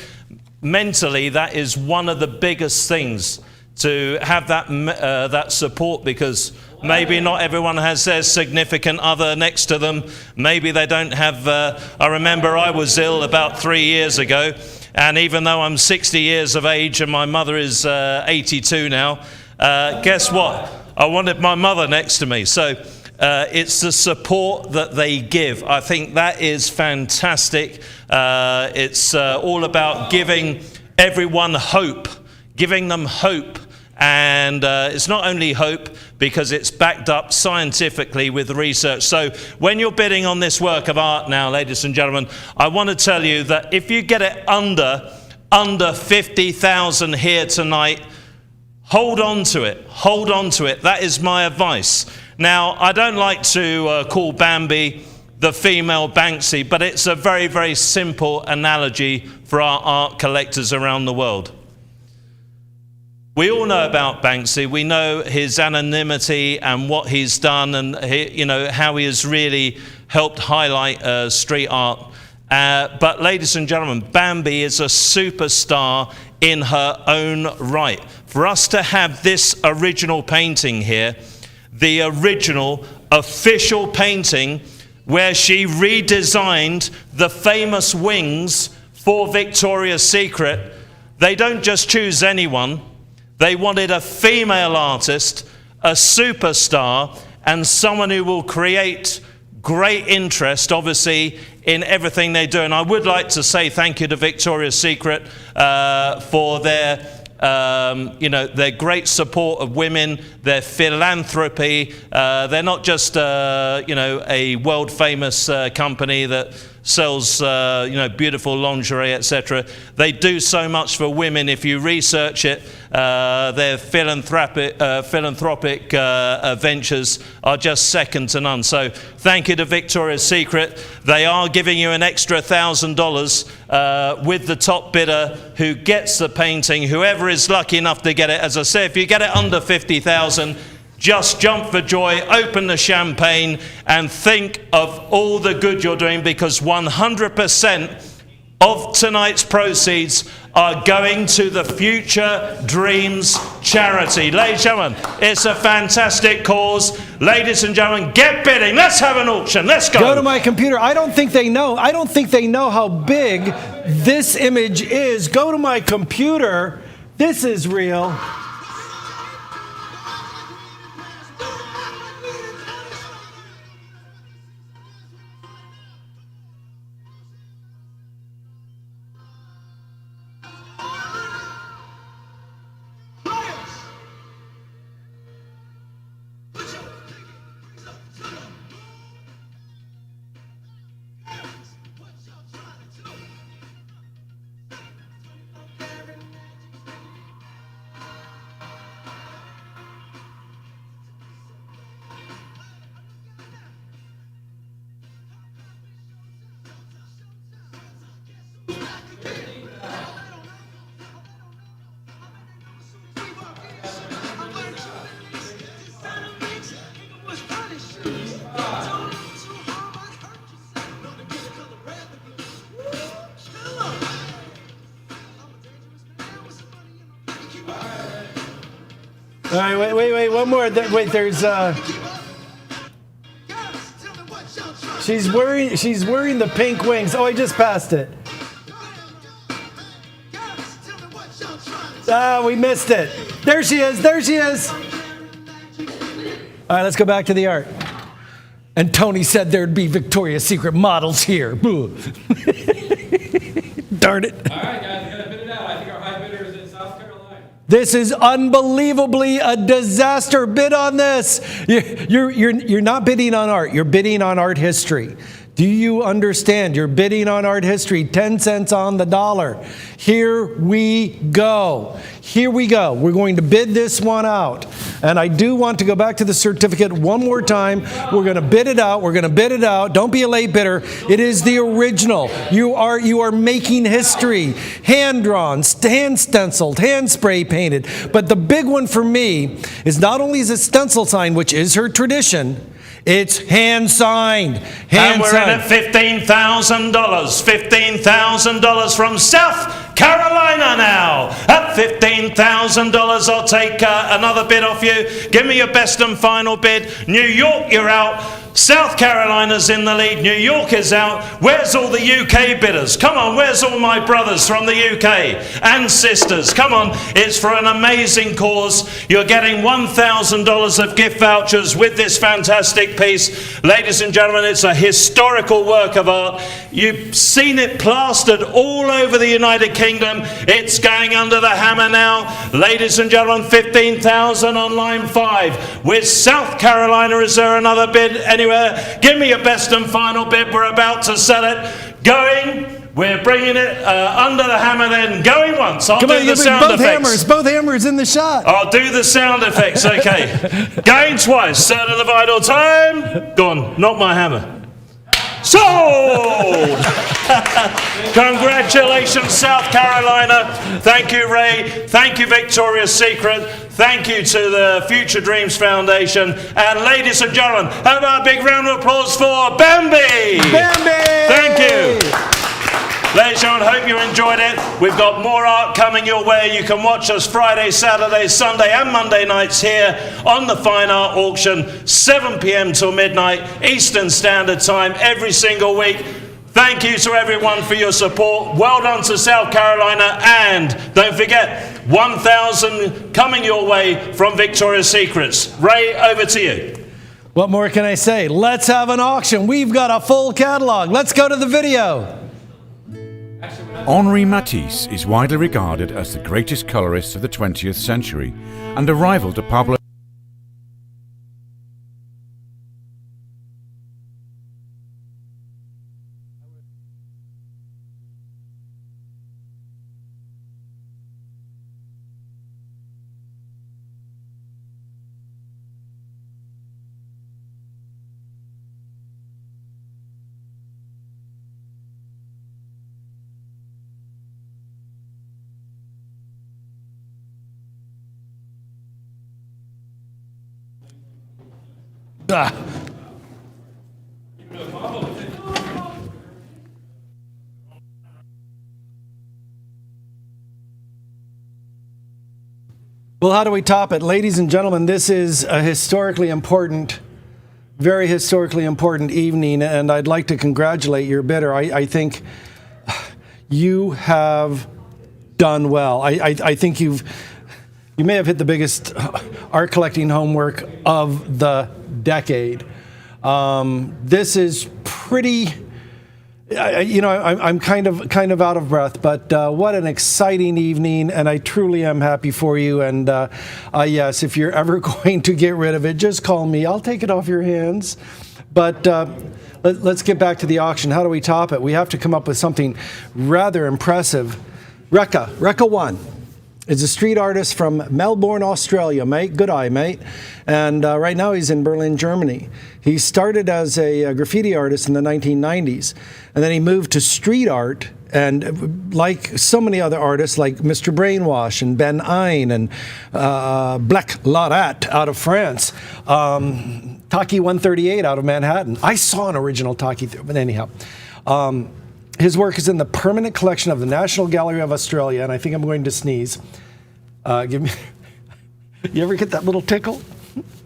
Speaker 1: mentally that is one of the biggest things, to have that support, because maybe not everyone has their significant other next to them. Maybe they don't have, I remember I was ill about 3 years ago, and even though I'm 60 years of age and my mother is 82 now, guess what? I wanted my mother next to me. So it's the support that they give. I think that is fantastic. It's all about giving everyone hope, giving them hope. And it's not only hope, because it's backed up scientifically with research. So when you're bidding on this work of art now, ladies and gentlemen, I want to tell you that if you get it under 50,000 here tonight, hold on to it. Hold on to it. That is my advice. Now, I don't like to call Bambi the female Banksy, but it's a very, very simple analogy for our art collectors around the world. We all know about Banksy. We know his anonymity and what he's done, and how he has really helped highlight street art. But ladies and gentlemen, Bambi is a superstar in her own right. For us to have this original painting here, the original official painting where she redesigned the famous wings for Victoria's Secret, they don't just choose anyone. They wanted a female artist, a superstar, and someone who will create great interest, obviously, in everything they do. And I would like to say thank you to Victoria's Secret for their great support of women, their philanthropy. They're not just a world famous company that sells beautiful lingerie, etc. They do so much for women. If you research it, their philanthropic ventures are just second to none. So thank you to Victoria's Secret. They are giving you an extra $1,000 with the top bidder who gets the painting, whoever is lucky enough to get it. As I say, if you get it under 50,000, just jump for joy, open the champagne, and think of all the good you're doing, because 100% of tonight's proceeds are going to the Future Dreams charity. Ladies and gentlemen, it's a fantastic cause. Ladies and gentlemen, get bidding. Let's have an auction. Let's go.
Speaker 3: Go to my computer. I don't think they know how big this image is. Go to my computer. This is real. All right, wait, one more. Wait, there's she's wearing the pink wings. Oh, I just passed it. We missed it. There she is. All right, let's go back to the art. And Tony said there'd be Victoria's Secret models here. Darn it.
Speaker 7: All right, guys, we got to bid it out. I think our high bidder is in South Carolina.
Speaker 3: This is unbelievably a disaster. Bid on this. You're not bidding on art. You're bidding on art history. Do you understand? You're bidding on art history. 10 cents on the dollar. Here we go. We're going to bid this one out. And I do want to go back to the certificate one more time. We're going to bid it out. Don't be a late bidder. It is the original. You are making history. Hand drawn, hand stenciled, hand spray painted. But the big one for me is not only is it stencil signed, which is her tradition, it's hand signed.
Speaker 1: And we're in at $15,000. $15,000 from South Carolina now. At $15,000, I'll take another bid off you. Give me your best and final bid. New York, you're out. South Carolina's in the lead. New York is out. Where's all the UK bidders? Come on, where's all my brothers from the UK and sisters? Come on, it's for an amazing cause. You're getting $1,000 of gift vouchers with this fantastic piece. Ladies and gentlemen, it's a historical work of art. You've seen it plastered all over the United Kingdom. It's going under the hammer now. Ladies and gentlemen, $15,000 on line 5. With South Carolina, is there another bid anywhere? Give me your best and final bid. We're about to sell it. Going. We're bringing it under the hammer then. Going once. I'll do the sound effects.
Speaker 3: Both hammers in the shot.
Speaker 1: I'll do the sound effects, okay. Going twice. Turn of the vital time. Gone. Not my hammer. Sold! Congratulations, South Carolina. Thank you, Ray. Thank you, Victoria's Secret. Thank you to the Future Dreams Foundation. And ladies and gentlemen, how about a big round of applause for Bambi?
Speaker 3: Bambi!
Speaker 1: Thank you. Ladies and gentlemen, hope you enjoyed it. We've got more art coming your way. You can watch us Friday, Saturday, Sunday and Monday nights here on the Fine Art Auction, 7 p.m. till midnight, Eastern Standard Time, every single week. Thank you to everyone for your support. Well done to South Carolina. And don't forget, 1,000 coming your way from Victoria's Secrets. Ray, over to you.
Speaker 3: What more can I say? Let's have an auction. We've got a full catalog. Let's go to the video.
Speaker 8: Henri Matisse is widely regarded as the greatest colorist of the 20th century and a rival to Pablo.
Speaker 3: Well, how do we top it? Ladies and gentlemen, this is a historically important, very historically important evening, and I'd like to congratulate your bidder. I think you have done well. I think you may have hit the biggest art collecting homework of the decade. This is pretty, I'm kind of out of breath, but what an exciting evening, and I truly am happy for you. And yes, if you're ever going to get rid of it, just call me. I'll take it off your hands. But let's get back to the auction. How do we top it? We have to come up with something rather impressive. Rekka 1. Is a street artist from Melbourne, Australia, mate. Good eye, mate. And right now he's in Berlin, Germany. He started as a graffiti artist in the 1990s, and then he moved to street art. And like so many other artists, like Mr. Brainwash and Ben Ein and Black Laurat out of France, Taki 138 out of Manhattan. I saw an original Taki, but anyhow. His work is in the permanent collection of the National Gallery of Australia, and I think I'm going to sneeze. You ever get that little tickle?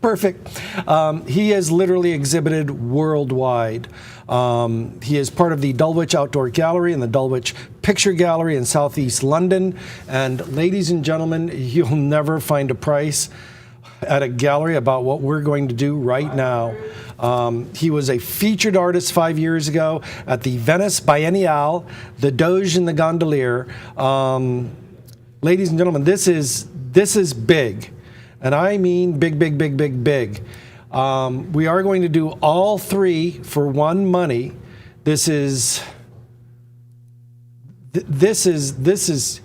Speaker 3: Perfect. He is literally exhibited worldwide. He is part of the Dulwich Outdoor Gallery and the Dulwich Picture Gallery in Southeast London. And ladies and gentlemen, you'll never find a price at a gallery about what we're going to do right now. He was a featured artist 5 years ago at the Venice Biennale, the Doge and the Gondolier. Ladies and gentlemen, this is big. And I mean big, big, big, big, big. We are going to do all three for one money. This is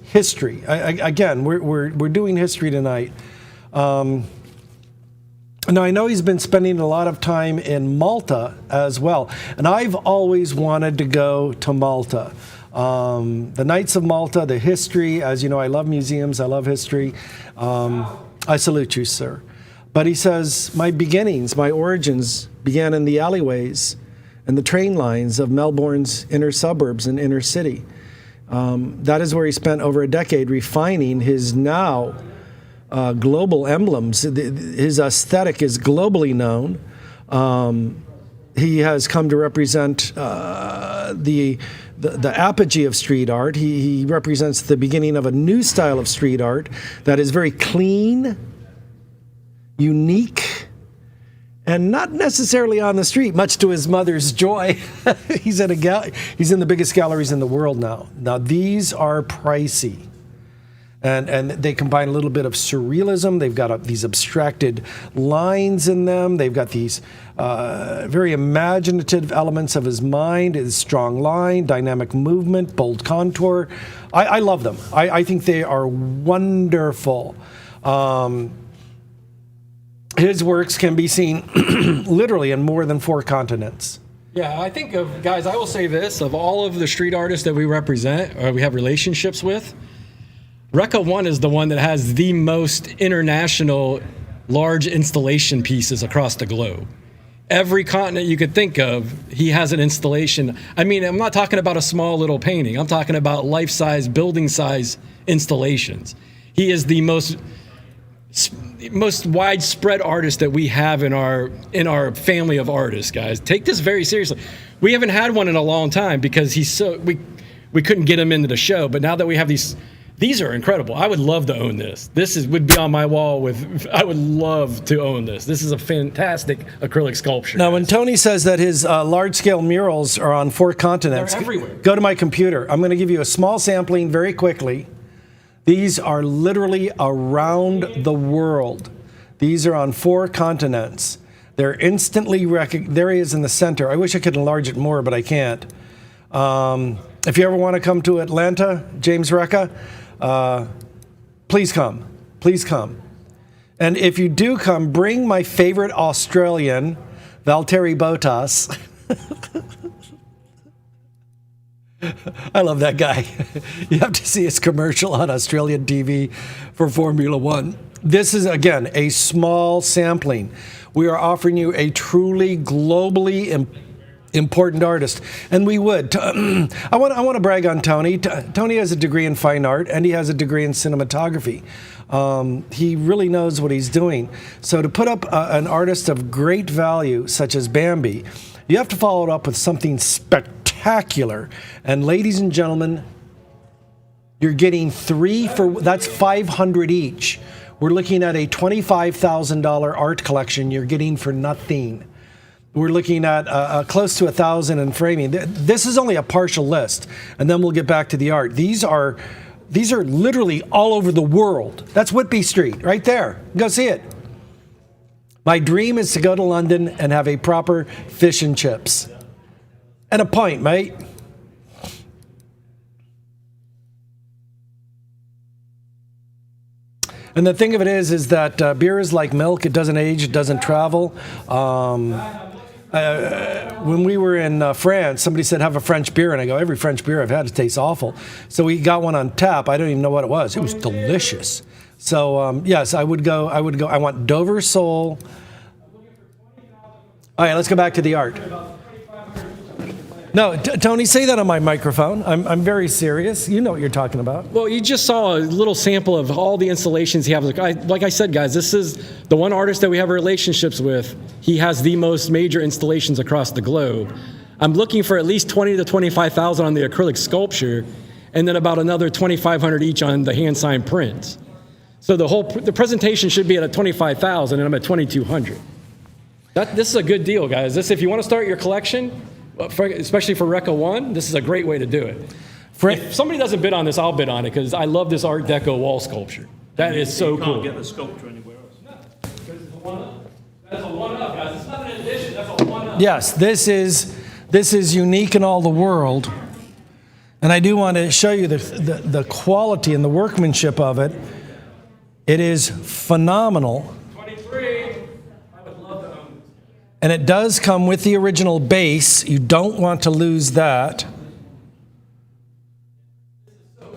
Speaker 3: history. Again, we're doing history tonight. Now, I know he's been spending a lot of time in Malta as well, and I've always wanted to go to Malta. The Knights of Malta, the history, as you know, I love museums, I love history. I salute you, sir. But he says, my beginnings, my origins began in the alleyways and the train lines of Melbourne's inner suburbs and inner city. That is where he spent over a decade refining his now global emblems. His aesthetic is globally known. He has come to represent the apogee of street art. He represents the beginning of a new style of street art that is very clean, unique, and not necessarily on the street, much to his mother's joy. He's in the biggest galleries in the world now. Now, these are pricey. And they combine a little bit of surrealism. They've got these abstracted lines in them. They've got these very imaginative elements of his mind, his strong line, dynamic movement, bold contour. I love them. I think they are wonderful. His works can be seen literally in more than 4 continents.
Speaker 7: Yeah, I think of, guys, I will say this, of all of the street artists that we represent or we have relationships with, Recca 1 is the one that has the most international large installation pieces across the globe. Every continent you could think of, he has an installation. I mean, I'm not talking about a small little painting. I'm talking about life-size, building-size installations. He is the most widespread artist that we have in our family of artists, guys. Take this very seriously. We haven't had one in a long time because we couldn't get him into the show, but now that we have these are incredible. I would love to own this. Would be on my wall I would love to own this. This is a fantastic acrylic sculpture.
Speaker 3: Now, when Tony says that his large-scale murals are on 4 continents,
Speaker 7: they're everywhere.
Speaker 3: Go to my computer. I'm going to give you a small sampling very quickly. These are literally around the world. These are on 4 continents. They're instantly recognized. There he is in the center. I wish I could enlarge it more, but I can't. If you ever want to come to Atlanta, James Recca, please come. Please come. And if you do come, bring my favorite Australian, Valtteri Bottas. I love that guy. You have to see his commercial on Australian TV for Formula One. This is, again, a small sampling. We are offering you a truly globally important artist. And we would. I want to brag on Tony. Tony has a degree in fine art, and he has a degree in cinematography. He really knows what he's doing. So to put up an artist of great value, such as Bambi, you have to follow it up with something spectacular. And ladies and gentlemen, you're getting 3 for, that's 500 each. We're looking at a $25,000 art collection you're getting for nothing. We're looking at close to 1,000 in framing. This is only a partial list, and then we'll get back to the art. These are literally all over the world. That's Whitby Street, right there. Go see it. My dream is to go to London and have a proper fish and chips. And a pint, mate. And the thing of it is that beer is like milk. It doesn't age, it doesn't travel. When we were in France, somebody said, have a French beer. And I go, every French beer I've had, it tastes awful. So we got one on tap. I don't even know what it was. It was delicious. So, yes, I would go. I want Dover Soul. All right, let's go back to the art. No, Tony, say that on my microphone. I'm very serious. You know what you're talking about.
Speaker 7: Well, you just saw a little sample of all the installations he has. Like I said, guys, this is the one artist that we have relationships with. He has the most major installations across the globe. I'm looking for at least 20 to 25,000 on the acrylic sculpture, and then about another 2,500 each on the hand-signed prints. So the presentation should be at a 25,000, and I'm at 2,200. This is a good deal, guys. If you want to start your collection, especially for Recca 1, this is a great way to do it. If somebody doesn't bid on this, I'll bid on it because I love this Art Deco wall sculpture. That is so cool.
Speaker 1: You can't get the sculpture anywhere else.
Speaker 7: No, because it's a one-up. That's a one-up, guys. It's not an addition. That's a one-up.
Speaker 3: Yes, this is unique in all the world. And I do want to show you the quality and the workmanship of it. It is phenomenal.
Speaker 7: 23. I would love to own this.
Speaker 3: And it does come with the original base. You don't want to lose that.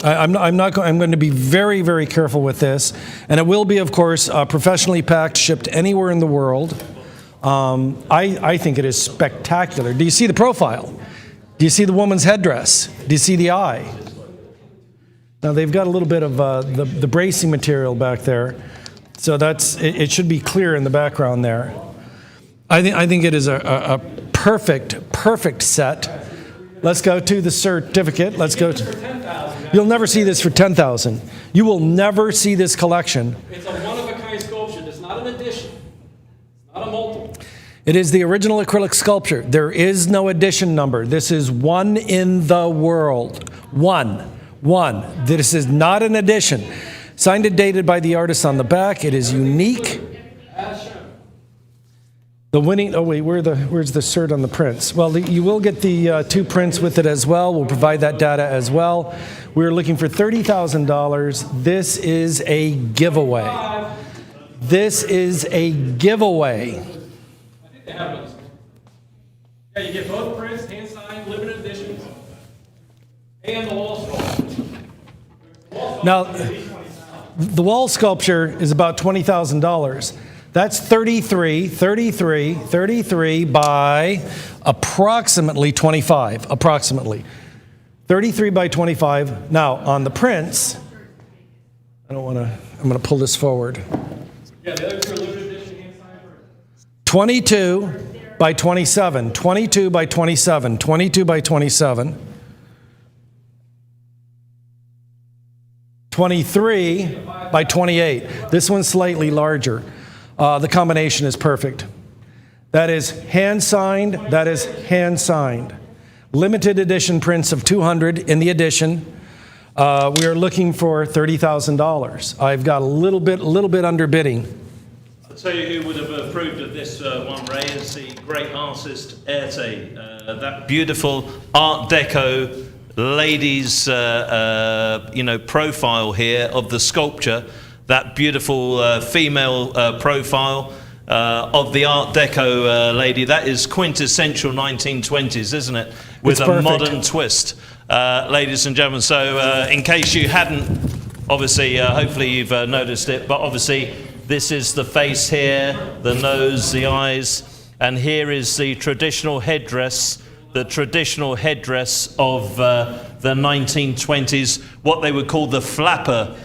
Speaker 3: I'm going to be very, very careful with this. And it will be, of course, professionally packed, shipped anywhere in the world. I think it is spectacular. Do you see the profile? Do you see the woman's headdress? Do you see the eye? Now, they've got a little bit of the bracing material back there. So it should be clear in the background there. I think it is a perfect set. Let's go to the certificate. Let's go to. You'll never see this for 10,000. You will never see this collection.
Speaker 7: It's a one-of-a-kind sculpture. It's not an addition. It's not a multiple.
Speaker 3: It is the original acrylic sculpture. There is no edition number. This is one in the world. One. This is not an edition. Signed and dated by the artist on the back. It is unique. The winning, where's the cert on the prints? Well, you will get the 2 prints with it as well. We'll provide that data as well. We're looking for $30,000. This is a giveaway. This is a giveaway.
Speaker 7: Yeah, you get both prints, hand signed, limited editions, and the wall sculpture.
Speaker 3: Now, the wall sculpture is about $20,000. That's 33 by approximately 25, approximately. 33 by 25. Now, on the prints, I'm going to pull this forward.
Speaker 7: Yeah, the other two are limited edition hand signed prints.
Speaker 3: 22 by 27, 22 by 27, 22 by 27. 23 by 28. This one's slightly larger. The combination is perfect. That is hand signed. That is hand signed. Limited edition prints of 200 in the edition. We are looking for $30,000. I've got a little bit underbidding.
Speaker 1: I'll tell you who would have approved of this one, Ray, is the great artist Erte. That beautiful Art Deco ladies, profile here of the sculpture. That beautiful female profile of the Art Deco lady. That is quintessential 1920s, isn't it? With a modern twist, ladies and gentlemen. So in case you hadn't, obviously, hopefully you've noticed it, but obviously this is the face here, the nose, the eyes, and here is the traditional headdress. The traditional headdress of the 1920s, what they would call the flapper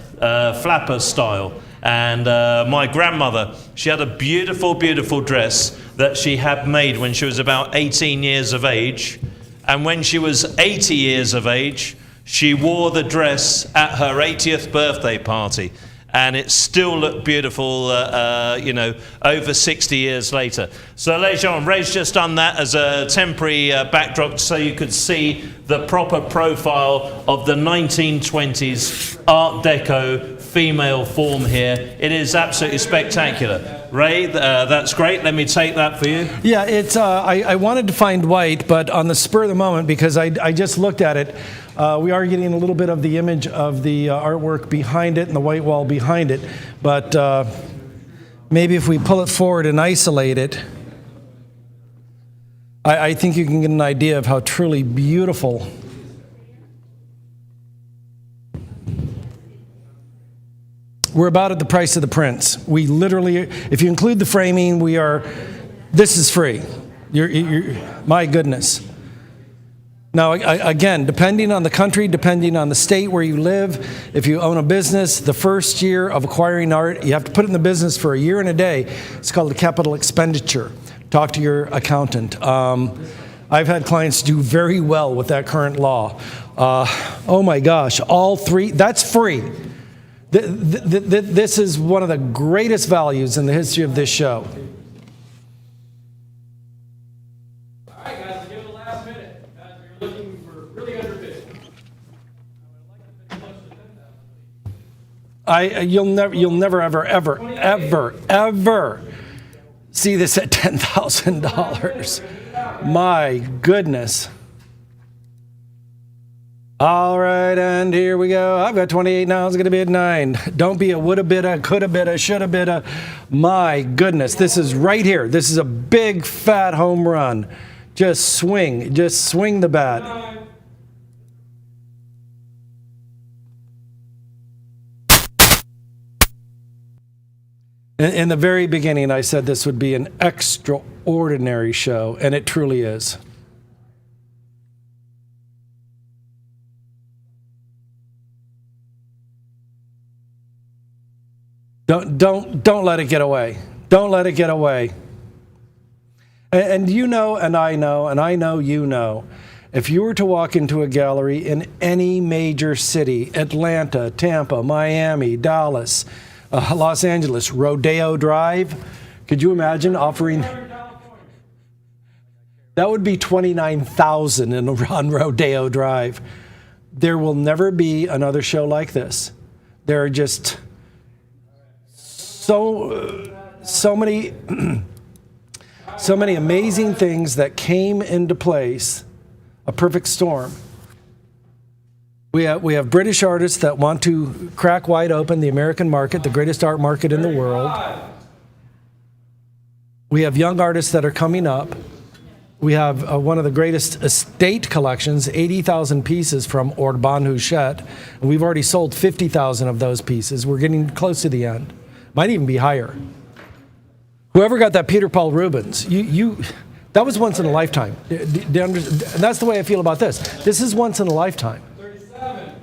Speaker 1: style. And my grandmother, she had a beautiful, beautiful dress that she had made when she was about 18 years of age. And when she was 80 years of age, she wore the dress at her 80th birthday party. And it still looked beautiful, over 60 years later. So, ladies and gentlemen, Ray's just done that as a temporary backdrop so you could see the proper profile of the 1920s Art Deco female form here. It is absolutely spectacular. Ray, that's great. Let me take that for you.
Speaker 3: Yeah, it's. I wanted to find white, but on the spur of the moment, because I just looked at it, we are getting a little bit of the image of the artwork behind it and the white wall behind it. But maybe if we pull it forward and isolate it, I think you can get an idea of how truly beautiful. We're about at the price of the prints. We literally, if you include the framing, this is free. My goodness. Now, again, depending on the country, depending on the state where you live, if you own a business, the first year of acquiring art, you have to put it in the business for a year and a day. It's called a capital expenditure. Talk to your accountant. I've had clients do very well with that current law. Oh my gosh, all three, that's free. This is one of the greatest values in the history of this show.
Speaker 7: All right, guys, let's give it the last minute. Guys, we're looking for really underbid.
Speaker 3: You'll never, ever see this at $10,000. My goodness. All right, and here we go. I've got 28 now. It's going to be at 9. Don't be a woulda, bidda, coulda, bidda, shoulda, bidda. My goodness, this is right here. This is a big, fat home run. Just swing the bat. In the very beginning, I said this would be an extraordinary show, and it truly is. Don't let it get away. Don't let it get away. And you know, and I know you know, if you were to walk into a gallery in any major city, Atlanta, Tampa, Miami, Dallas, Los Angeles, Rodeo Drive, could you imagine offering? That would be $29,000 on Rodeo Drive. There will never be another show like this. There are just so many amazing things that came into place. A perfect storm. We have British artists that want to crack wide open the American market, the greatest art market in the world. We have young artists that are coming up. We have one of the greatest estate collections, 80,000 pieces from Orban Huchet. And we've already sold 50,000 of those pieces. We're getting close to the end. Might even be higher. Whoever got that Peter Paul Rubens, that was once in a lifetime. And that's the way I feel about this. This is once in a lifetime.
Speaker 7: 37.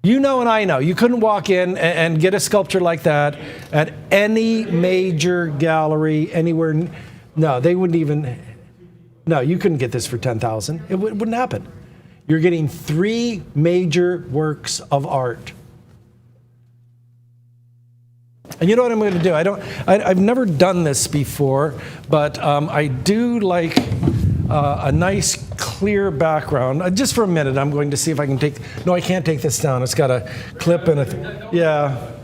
Speaker 3: You know and I know. You couldn't walk in and get a sculpture like that at any major gallery anywhere. No, they wouldn't even. No, you couldn't get this for 10,000. It wouldn't happen. You're getting 3 major works of art. And you know what I'm going to do? I've never done this before, but I do like a nice clear background. Just for a minute, I'm going to see if I can take. No, I can't take this down. It's got a clip and a. Yeah.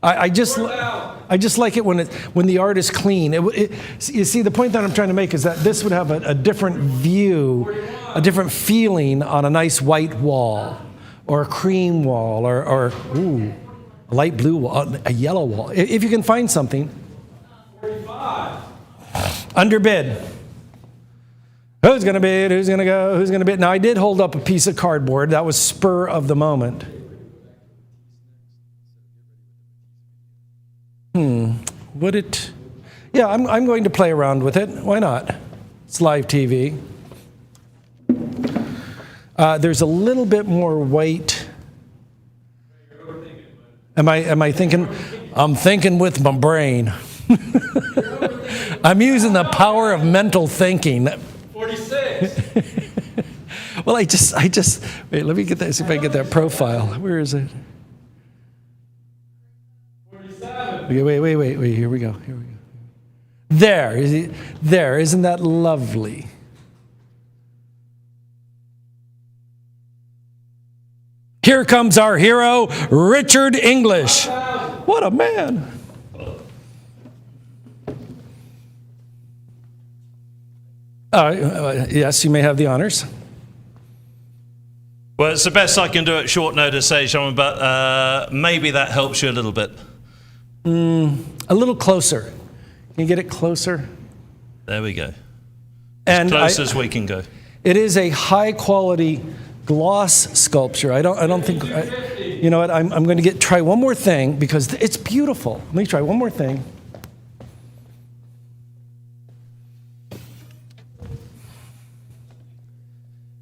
Speaker 3: I just like it when the art is clean. You see, the point that I'm trying to make is that this would have a different view, a different feeling on a nice white wall, or a cream wall, or a light blue wall, a yellow wall. If you can find something.
Speaker 7: 45.
Speaker 3: Underbid. Who's going to bid? Who's going to go? Who's going to bid? Now, I did hold up a piece of cardboard. That was spur of the moment. Would it? Yeah, I'm going to play around with it. Why not? It's live TV. There's a little bit more weight. Am I thinking? I'm thinking with my brain. I'm using the power of mental thinking.
Speaker 7: 46.
Speaker 3: Well, I just wait. Let me get that. See if I can get that profile. Where is it?
Speaker 7: 47.
Speaker 3: Wait. Here we go. There. Isn't that lovely? Here comes our hero, Richard English. What a man. Yes, you may have the honors.
Speaker 1: Well, it's the best I can do at short notice, gentlemen, but maybe that helps you a little bit.
Speaker 3: A little closer. Can you get it closer?
Speaker 1: There we go.
Speaker 3: And
Speaker 1: close as we can go.
Speaker 3: It is a high quality gloss sculpture. I don't think. You know what? I'm going to try one more thing because it's beautiful. Let me try one more thing.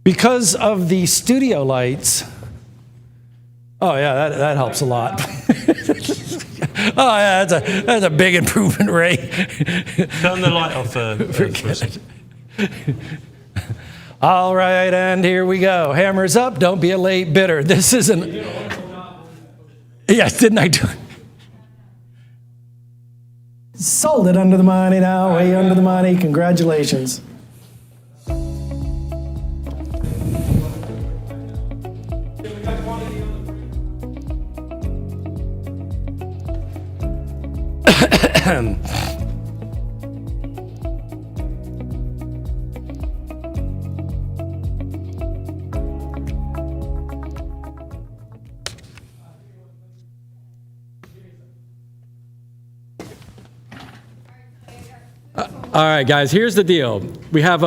Speaker 3: Because of the studio lights. Oh yeah, that helps a lot. Oh yeah, that's a big improvement, Ray.
Speaker 1: Turn the light off.
Speaker 3: Forget it. All right, and here we go. Hammers up. Don't be a late bidder. This isn't. Yes, didn't I do it? Sold it under the money now. Way under the money. Congratulations.
Speaker 7: All right, guys, here's the deal. We have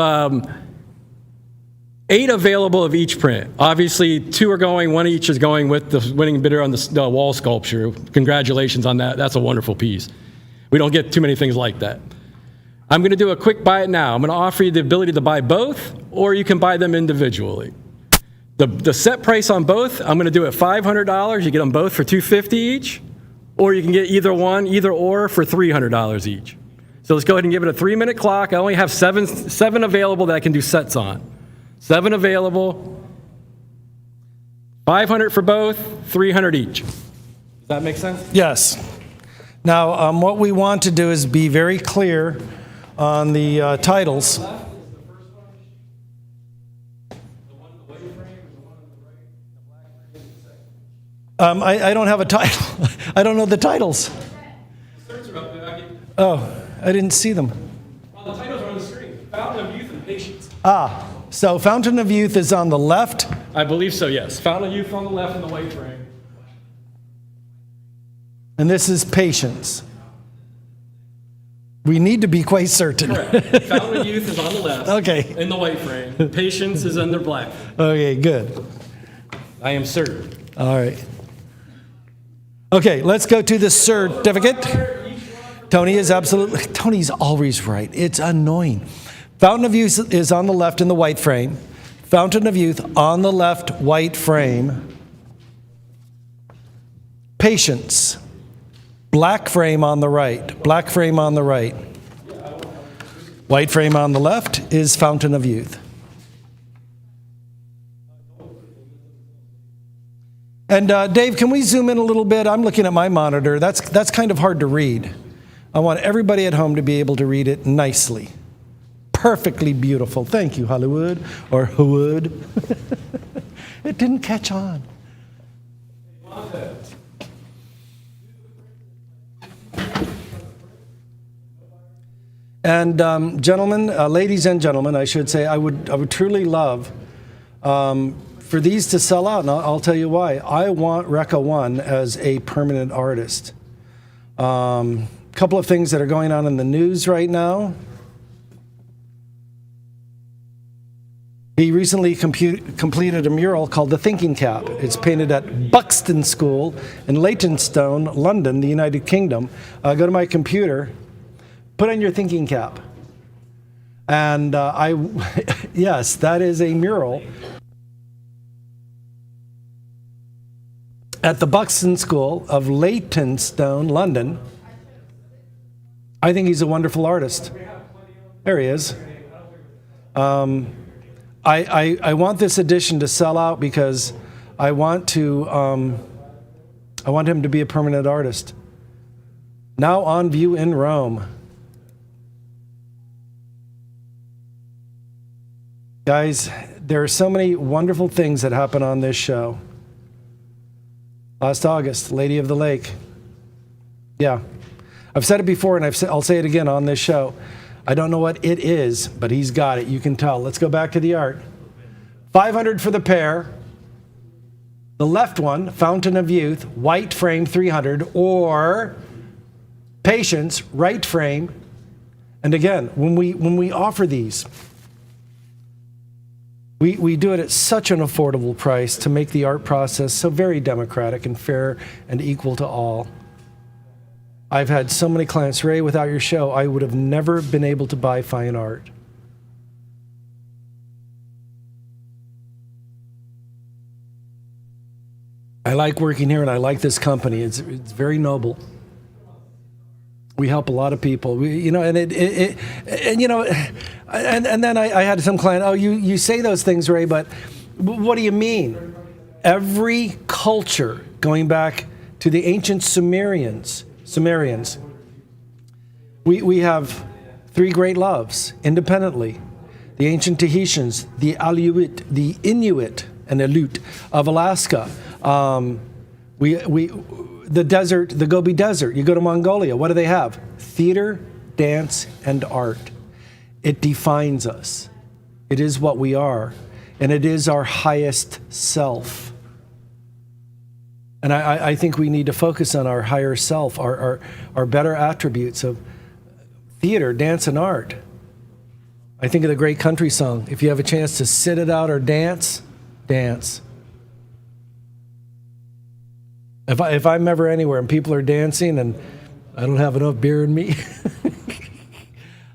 Speaker 7: 8 available of each print. Obviously, 2 are going, 1 each is going with the winning bidder on the wall sculpture. Congratulations on that. That's a wonderful piece. We don't get too many things like that. I'm going to do a quick buy it now. I'm going to offer you the ability to buy both, or you can buy them individually. The set price on both, I'm going to do it $500. You get them both for $250 each, or you can get either or for $300 each. So let's go ahead and give it a 3-minute clock. I only have seven available that I can do sets on. 7 available. 500 for both, 300 each. Does that make sense?
Speaker 3: Yes. Now, what we want to do is be very clear on the titles. I don't have a title. I don't know the titles. Oh, I didn't see them.
Speaker 7: The titles are on the screen. Fountain of Youth and Patience.
Speaker 3: So Fountain of Youth is on the left.
Speaker 7: I believe so, yes. Fountain of Youth on the left in the white frame.
Speaker 3: And this is Patience.
Speaker 6: We need to be quite certain.
Speaker 7: Correct. Fountain of Youth is on the left.
Speaker 6: Okay.
Speaker 7: In the white frame. Patience is under black.
Speaker 6: Okay, good.
Speaker 7: I am certain.
Speaker 6: All right. Okay, let's go to the certificate. Tony's always right. It's annoying. Fountain of Youth is on the left in the white frame. Fountain of Youth on the left, white frame. Patience. Black frame on the right. Black frame on the right. White frame on the left is Fountain of Youth. And Dave, can we zoom in a little bit? I'm looking at my monitor. That's kind of hard to read. I want everybody at home to be able to read it nicely. Perfectly beautiful. Thank you, Hollywood, or Hood. It didn't catch on. And gentlemen, ladies and gentlemen, I should say, I would truly love for these to sell out, and I'll tell you why. I want Rekka 1 as a permanent artist. Couple of things that are going on in the news right now. He recently completed a mural called The Thinking Cap. It's painted at Buxton School in Leytonstone, London, the United Kingdom. Go to my computer, put on your thinking cap. And yes, that is a mural at the Buxton School of Leytonstone, London. I think he's a wonderful artist. There he is. I want this edition to sell out because I want him to be a permanent artist. Now on view in Rome. Guys, there are so many wonderful things that happen on this show. Last August, Lady of the Lake. Yeah. I've said it before, and I'll say it again on this show. I don't know what it is, but he's got it. You can tell. Let's go back to the art. 500 for the pair. The left one, Fountain of Youth, white frame, 300, or Patience, right frame. And again, when we offer these, we do it at such an affordable price to make the art process so very democratic and fair and equal to all. I've had so many clients, Ray, without your show, I would have never been able to buy fine art. I like working here and I like this company. It's very noble. We help a lot of people. And then I had some client, oh, you say those things, Ray, but what do you mean? Every culture, going back to the ancient Sumerians, we have three great loves independently. The ancient Tahitians, the Aleut, the Inuit, and Aleut of Alaska. The desert, the Gobi Desert. You go to Mongolia. What do they have? Theater, dance, and art. It defines us. It is what we are, and it is our highest self. And I think we need to focus on our higher self, our better attributes of theater, dance, and art. I think of the great country song, if you have a chance to sit it out or dance, dance. If I'm ever anywhere and people are dancing and I don't have enough beer in me,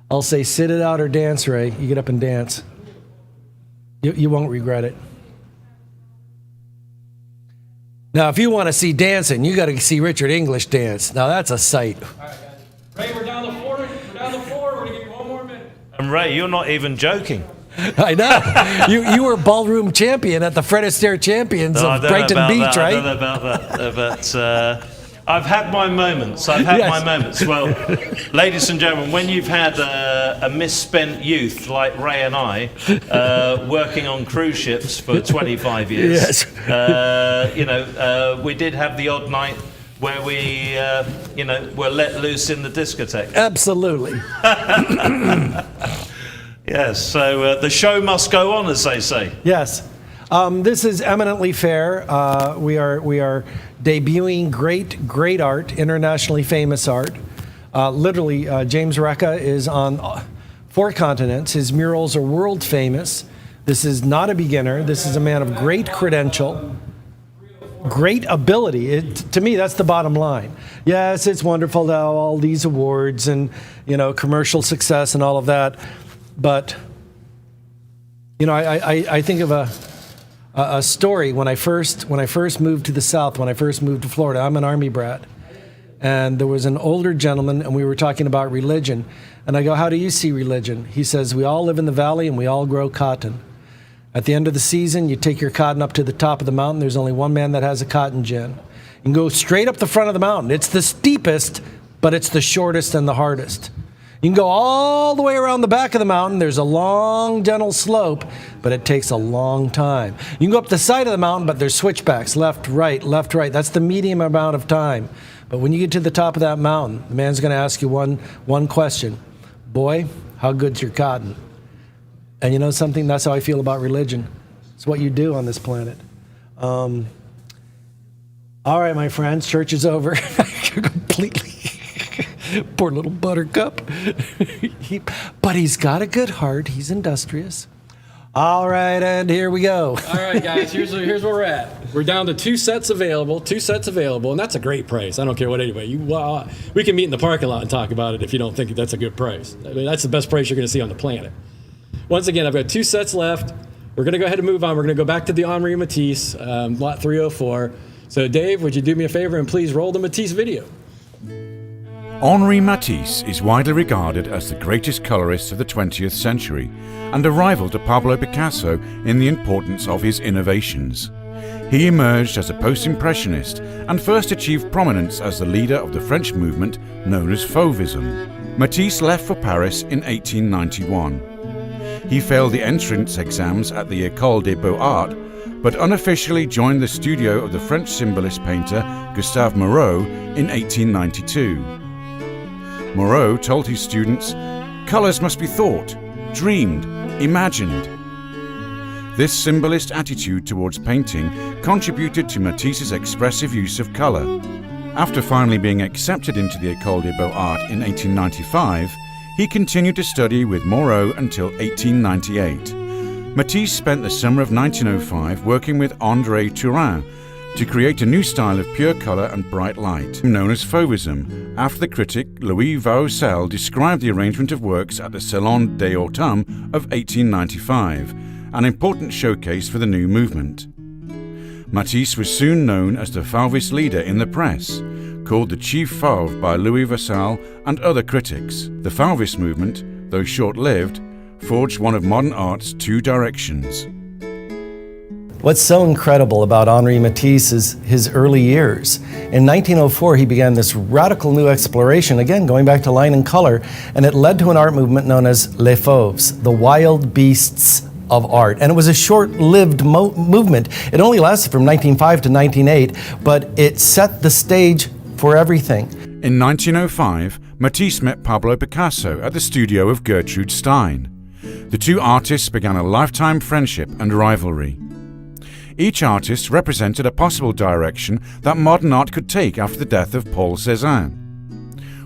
Speaker 6: I'll say sit it out or dance, Ray. You get up and dance. You won't regret it. Now, if you want to see dancing, you got to see Richard English dance. Now, that's a sight.
Speaker 7: All right, guys. Ray, we're down to four. We're going to give you one more minute.
Speaker 1: And Ray, you're not even joking.
Speaker 6: I know. You were ballroom champion at the Fred Astaire Champions of Brighton Beach, right?
Speaker 1: I don't know about that, but I've had my moments. Well, ladies and gentlemen, when you've had a misspent youth like Ray and I, working on cruise ships for 25 years,
Speaker 6: yes.
Speaker 1: we did have the odd night where we, were let loose in the discotheque.
Speaker 6: Absolutely.
Speaker 1: Yes, so the show must go on, as they say.
Speaker 6: Yes. This is eminently fair. We are debuting great art, internationally famous art.
Speaker 3: Literally, James Recca is on 4 continents. His murals are world famous. This is not a beginner. This is a man of great credential, great ability. To me, that's the bottom line. Yes, it's wonderful to have all these awards and, commercial success and all of that. But, I think of a story when I first moved to the South, when I first moved to Florida. I'm an Army brat. And there was an older gentleman, and we were talking about religion. And I go, how do you see religion? He says, we all live in the valley and we all grow cotton. At the end of the season, you take your cotton up to the top of the mountain. There's only one man that has a cotton gin. You can go straight up the front of the mountain. It's the steepest, but it's the shortest and the hardest. You can go all the way around the back of the mountain. There's a long, gentle slope, but it takes a long time. You can go up the side of the mountain, but there's switchbacks, left, right, left, right. That's the medium amount of time. But when you get to the top of that mountain, the man's going to ask you one question. Boy, how good's your cotton? And you know something? That's how I feel about religion. It's what you do on this planet. All right, my friends, church is over. Completely. Poor little buttercup. But he's got a good heart. He's industrious. All right, and here we go.
Speaker 7: All right, guys, here's where we're at. We're down to 2 sets available, and that's a great price. I don't care what anybody. We can meet in the parking lot and talk about it if you don't think that's a good price. I mean, that's the best price you're going to see on the planet. Once again, I've got 2 sets left. We're going to go ahead and move on. We're going to go back to the Henri Matisse, lot 304. So, Dave, would you do me a favor and please roll the Matisse video?
Speaker 8: Henri Matisse is widely regarded as the greatest colorist of the 20th century and a rival to Pablo Picasso in the importance of his innovations. He emerged as a post-impressionist and first achieved prominence as the leader of the French movement known as Fauvism. Matisse left for Paris in 1891. He failed the entrance exams at the École des Beaux-Arts, but unofficially joined the studio of the French symbolist painter Gustave Moreau in 1892. Moreau told his students, "Colors must be thought, dreamed, imagined." This symbolist attitude towards painting contributed to Matisse's expressive use of color. After finally being accepted into the École des Beaux-Arts in 1895, he continued to study with Moreau until 1898. Matisse spent the summer of 1905 working with André Turin to create a new style of pure color and bright light, known as Fauvism, after the critic Louis Vaucel described the arrangement of works at the Salon des Automnes of 1895, an important showcase for the new movement. Matisse was soon known as the Fauvist leader in the press, called the Chief Fauve by Louis Vaucel and other critics. The Fauvist movement, though short-lived, forged one of modern art's 2 directions.
Speaker 6: What's so incredible about Henri Matisse is his early years. In 1904, he began this radical new exploration, again, going back to line and color, and it led to an art movement known as Les Fauves, the wild beasts of art. And it was a short-lived movement. It only lasted from 1905 to 1908, but it set the stage for everything.
Speaker 8: In 1905, Matisse met Pablo Picasso at the studio of Gertrude Stein. The 2 artists began a lifetime friendship and rivalry. Each artist represented a possible direction that modern art could take after the death of Paul Cézanne.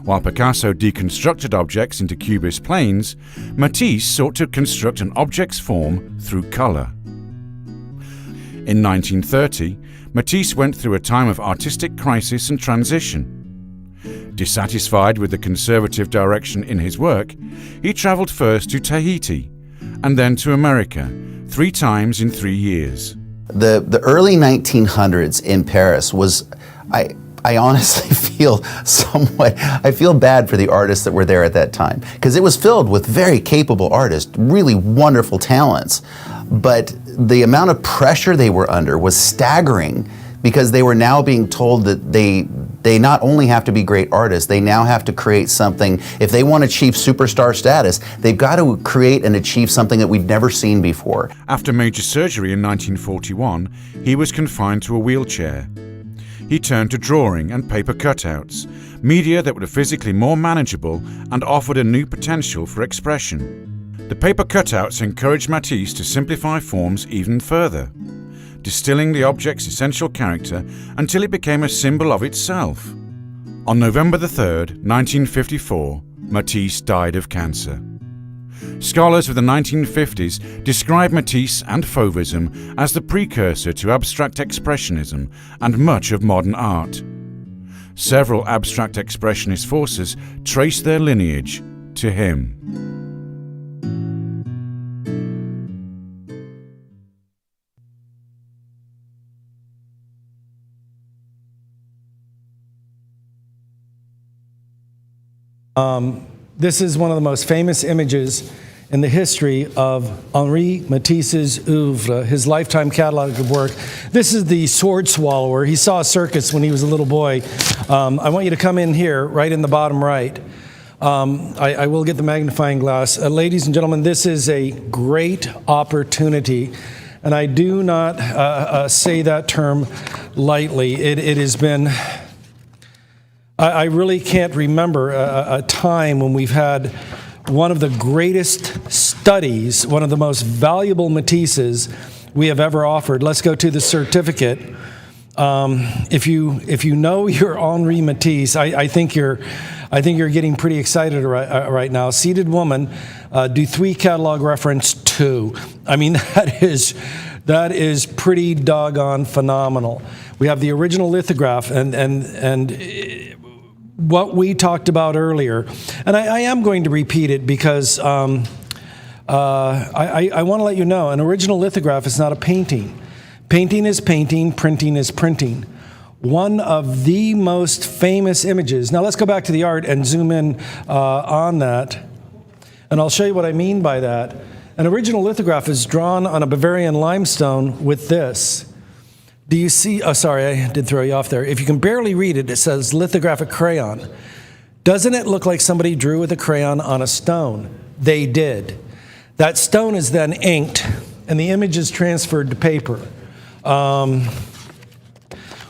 Speaker 8: While Picasso deconstructed objects into cubist planes, Matisse sought to construct an object's form through color. In 1930, Matisse went through a time of artistic crisis and transition. Dissatisfied with the conservative direction in his work, he traveled first to Tahiti and then to America, 3 times in 3 years.
Speaker 9: The early 1900s in Paris was, I honestly feel I feel bad for the artists that were there at that time, because it was filled with very capable artists, really wonderful talents. But the amount of pressure they were under was staggering, because they were now being told that they not only have to be great artists, they now have to create something. If they want to achieve superstar status, they've got to create and achieve something that we'd never seen before.
Speaker 8: After major surgery in 1941, he was confined to a wheelchair. He turned to drawing and paper cutouts, media that were physically more manageable and offered a new potential for expression. The paper cutouts encouraged Matisse to simplify forms even further, distilling the object's essential character until it became a symbol of itself. On November the 3rd, 1954, Matisse died of cancer. Scholars of the 1950s describe Matisse and Fauvism as the precursor to abstract expressionism and much of modern art. Several abstract expressionist forces trace their lineage to him.
Speaker 6: This is one of the most famous images in the history of Henri Matisse's oeuvre, his lifetime catalog of work. This is the sword swallower. He saw a circus when he was a little boy. I want you to come in here, right in the bottom right. I will get the magnifying glass. Ladies and gentlemen, this is a great opportunity, and I do not say that term lightly. It has been... I really can't remember a time when we've had one of the greatest studies, one of the most valuable Matisses we have ever offered. Let's go to the certificate. If you know your Henri Matisse, I think you're getting pretty excited right now. Seated Woman, Dupuis Catalog Reference 2. I mean, that is pretty doggone phenomenal. We have the original lithograph and what we talked about earlier, and I am going to repeat it because I want to let you know, an original lithograph is not a painting. Painting is painting, printing is printing. One of the most famous images. Now let's go back to the art and zoom in on that, and I'll show you what I mean by that. An original lithograph is drawn on a Bavarian limestone with this. Do you see, oh sorry, I did throw you off there. If you can barely read it, it says lithographic crayon. Doesn't it look like somebody drew with a crayon on a stone? They did. That stone is then inked, and the image is transferred to paper.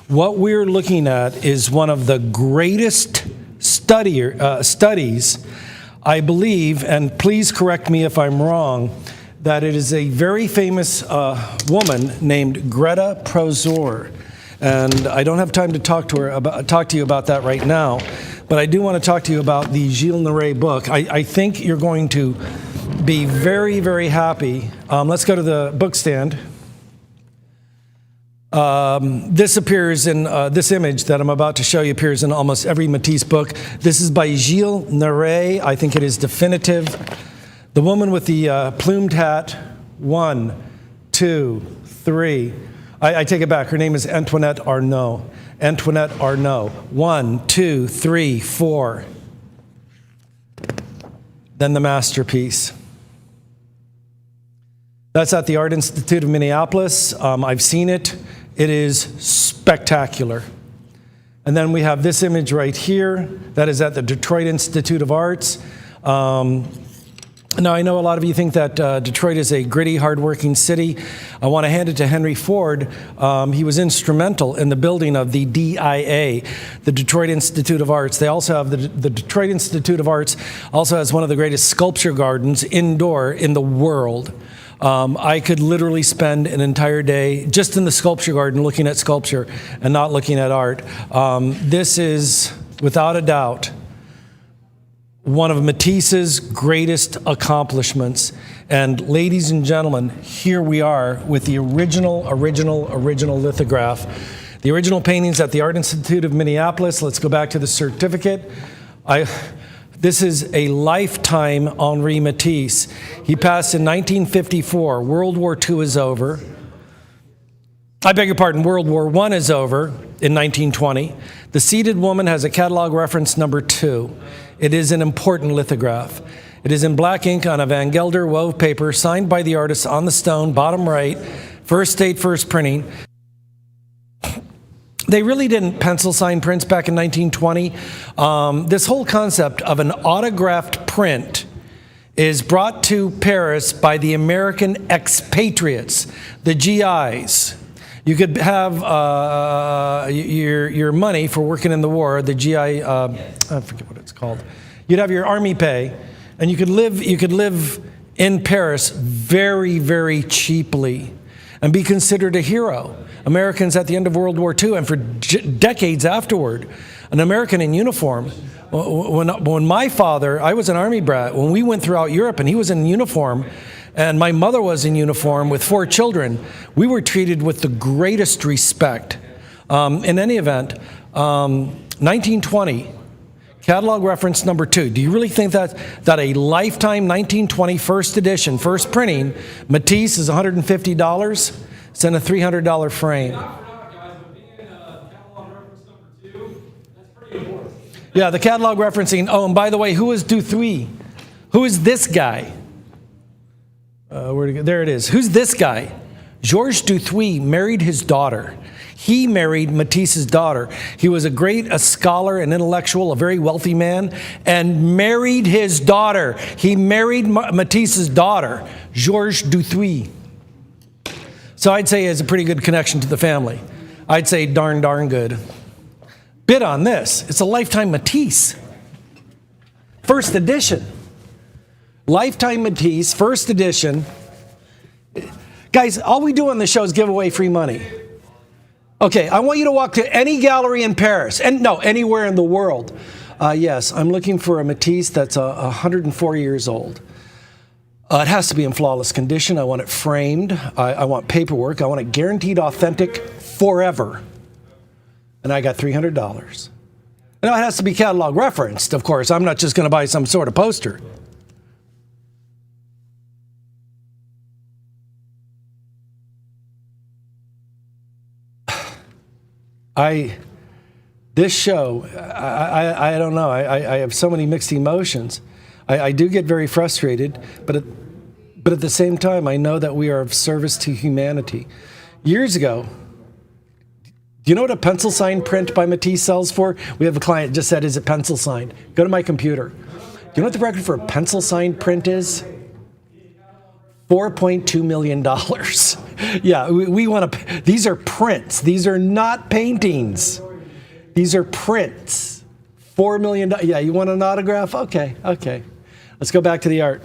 Speaker 6: What we're looking at is one of the greatest studies, I believe, and please correct me if I'm wrong, that it is a very famous woman named Greta Prozor, and I don't have time to talk to you about that right now, but I do want to talk to you about the Gilles Naret book. I think you're going to be very, very happy. Let's go to the book stand. This appears in this image that I'm about to show you appears in almost every Matisse book. This is by Gilles Naret. I think it is definitive. The woman with the plumed hat, 1, 2, 3. I take it back. Her name is Antoinette Arnaud. Antoinette Arnaud. 1, 2, 3, 4. Then the masterpiece. That's at the Art Institute of Minneapolis. I've seen it. It is spectacular. And then we have this image right here. That is at the Detroit Institute of Arts. Now, I know a lot of you think that Detroit is a gritty, hardworking city. I want to hand it to Henry Ford. He was instrumental in the building of the DIA, the Detroit Institute of Arts. They also have the Detroit Institute of Arts also has one of the greatest sculpture gardens indoor in the world. I could literally spend an entire day just in the sculpture garden looking at sculpture and not looking at art. This is, without a doubt, one of Matisse's greatest accomplishments. And ladies and gentlemen, here we are with the original lithograph. The original paintings at the Art Institute of Minneapolis. Let's go back to the certificate. This is a lifetime Henri Matisse. He passed in 1954. World War II is over. I beg your pardon, World War I is over in 1920. The Seated Woman has a catalog reference number 2. It is an important lithograph. It is in black ink on a Van Gelder wove paper, signed by the artist on the stone, bottom right, first date, first printing. They really didn't pencil sign prints back in 1920. This whole concept of an autographed print is brought to Paris by the American expatriates, the GIs. You could have your money for working in the war, the GI, I forget what it's called. You'd have your army pay, and you could live in Paris very, very cheaply. and be considered a hero. Americans at the end of World War II and for decades afterward, an American in uniform. When my father, I was an Army brat, when we went throughout Europe and he was in uniform, and my mother was in uniform with 4 children, we were treated with the greatest respect. In any event, 1920, catalog reference number 2. Do you really think that a Lifetime 1920 first edition, first printing, Matisse is $150? It's in a $300 frame. Yeah, the catalog referencing. Oh, and by the way, who is Duthie? Who is this guy? There it is. Who's this guy? Georges Duthie married his daughter. He married Matisse's daughter. He was a scholar, an intellectual, a very wealthy man, and married his daughter. He married Matisse's daughter, Georges Duthie. So I'd say he has a pretty good connection to the family. I'd say darn good. Bid on this. It's a Lifetime Matisse. First edition. Lifetime Matisse, first edition. Guys, all we do on the show is give away free money. Okay, I want you to walk to any gallery in Paris, and no, anywhere in the world. Yes, I'm looking for a Matisse that's 104 years old. It has to be in flawless condition. I want it framed. I want paperwork. I want it guaranteed authentic forever. And I got $300. Now, it has to be catalog referenced, of course. I'm not just going to buy some sort of poster. This show, I don't know. I have so many mixed emotions. I do get very frustrated, but at the same time, I know that we are of service to humanity. Years ago, do you know what a pencil sign print by Matisse sells for? We have a client just said, is it pencil signed? Go to my computer. Do you know what the record for a pencil sign print is? $4.2 million. Yeah, we want to, these are prints. These are not paintings. These are prints. $4 million. Yeah, you want an autograph? Okay. Let's go back to the art.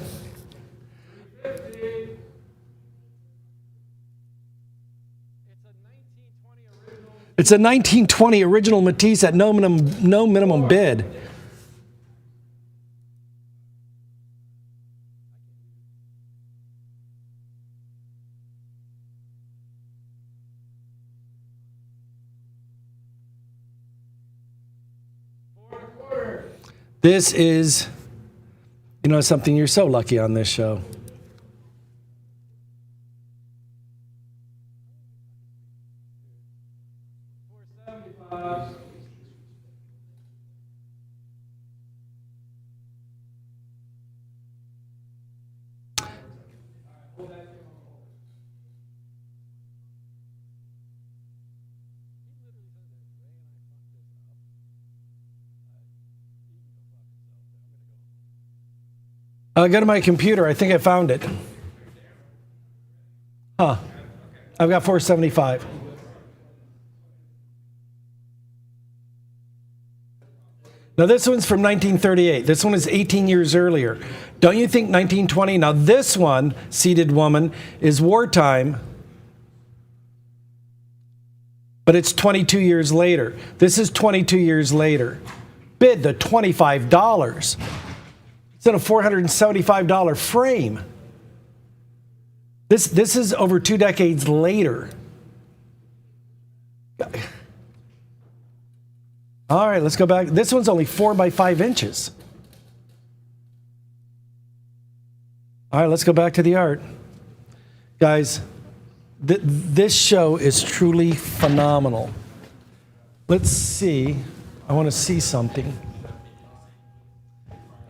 Speaker 6: It's a 1920 original Matisse at no minimum bid. This is, something, you're so lucky on this show. Go to my computer. I think I found it. I've got $475. Now this one's from 1938. This one is 18 years earlier. Don't you think 1920? Now this one, Seated Woman, is wartime, but it's 22 years later. This is 22 years later. Bid the $25. It's in a $475 frame. This is over 2 decades later. All right, let's go back. This one's only 4 by 5 inches. All right, let's go back to the art. Guys, this show is truly phenomenal. Let's see. I want to see something.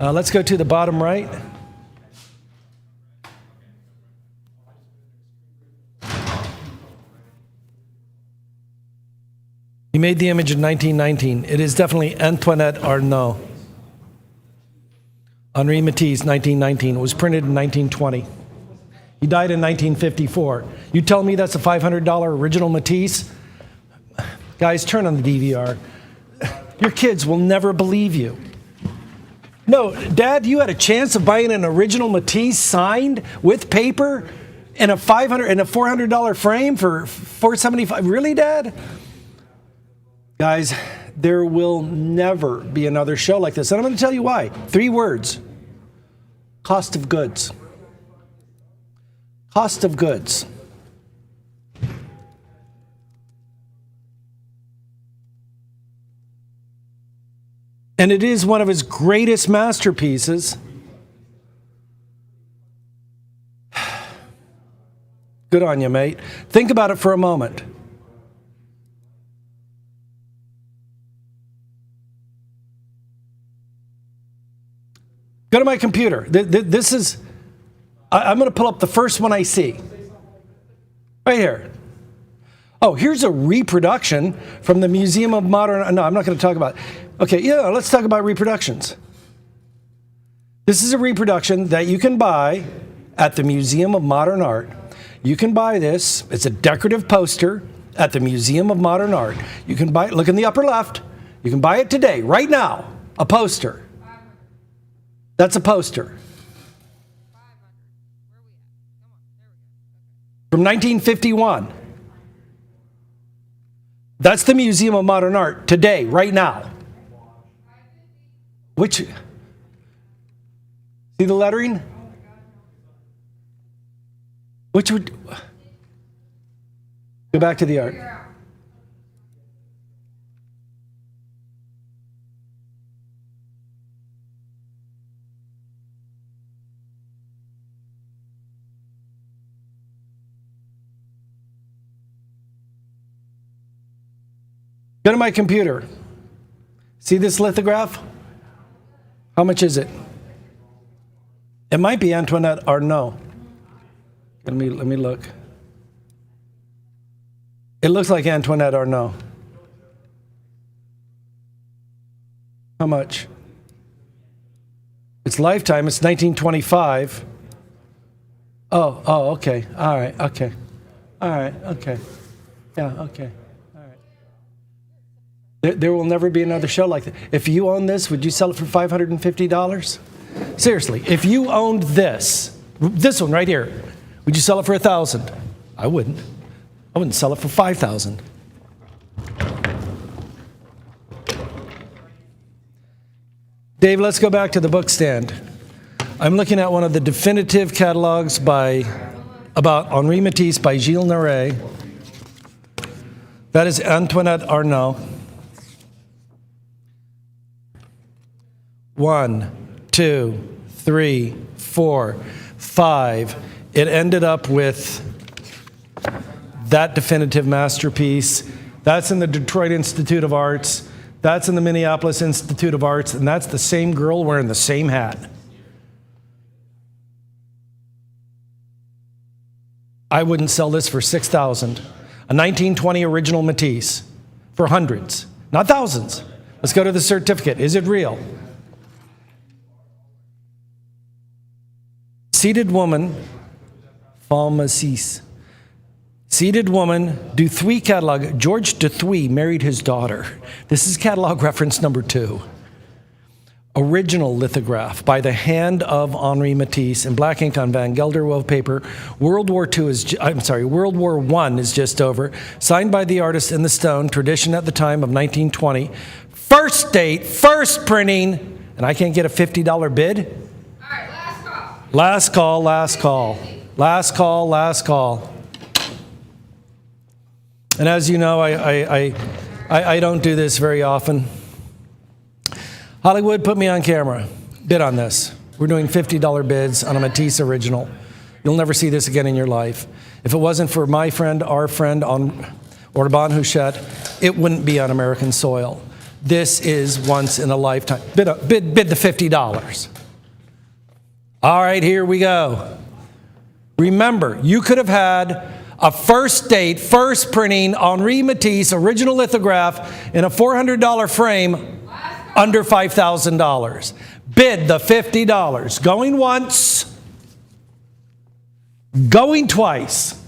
Speaker 6: Let's go to the bottom right. He made the image in 1919. It is definitely Antoinette Arnaud. Henri Matisse, 1919. It was printed in 1920. He died in 1954. You tell me that's a $500 original Matisse? Guys, turn on the DVR. Your kids will never believe you. No, Dad, you had a chance of buying an original Matisse signed with paper?
Speaker 3: And a $400 frame for $475. Really, Dad? Guys, there will never be another show like this. And I'm going to tell you why. 3 words. Cost of goods. Cost of goods. And it is one of his greatest masterpieces. Good on you, mate. Think about it for a moment. Go to my computer. This is, I'm going to pull up the first one I see. Right here. Oh, here's a reproduction from the Museum of Modern, no, I'm not going to talk about it. Okay, yeah, let's talk about reproductions. This is a reproduction that you can buy at the Museum of Modern Art. You can buy this. It's a decorative poster at the Museum of Modern Art. You can buy it, look in the upper left. You can buy it today, right now, a poster. That's a poster. From 1951. That's the Museum of Modern Art today, right now. Which, see the lettering? Which would, go back to the art. Go to my computer. See this lithograph? How much is it? It might be Antoinette Arnaud. Let me look. It looks like Antoinette Arnaud. How much? It's Lifetime. It's 1925. Oh, okay. All right, okay. All right, okay. Yeah, okay. There will never be another show like that. If you own this, would you sell it for $550? Seriously, if you owned this one right here, would you sell it for $1,000? I wouldn't. I wouldn't sell it for $5,000. Dave, let's go back to the book stand. I'm looking at one of the definitive catalogs about Henri Matisse by Gilles Naret. That is Antoinette Arnaud. 1, 2, 3, 4, 5. It ended up with that definitive masterpiece. That's in the Detroit Institute of Arts. That's in the Minneapolis Institute of Arts. And that's the same girl wearing the same hat. I wouldn't sell this for $6,000. A 1920 original Matisse for hundreds, not thousands. Let's go to the certificate. Is it real? Seated woman, Femme Matisse. Seated woman, Duthie catalog. George Duthie married his daughter. This is catalog reference number 2. Original lithograph by the hand of Henri Matisse in black ink on Van Gelder wallpaper. World War I is just over. Signed by the artist in the stone. Tradition at the time of 1920. First date, first printing, and I can't get a $50 bid. Last call. And as you know, I don't do this very often. Hollywood, put me on camera. Bid on this. We're doing $50 bids on a Matisse original. You'll never see this again in your life. If it wasn't for my friend, our friend, Orban Huchette, it wouldn't be on American soil. This is once in a lifetime. Bid the $50. All right, here we go. Remember, you could have had a first date, first printing, Henri Matisse, original lithograph in a $400 frame, under $5,000. Bid the $50. Going once, going twice.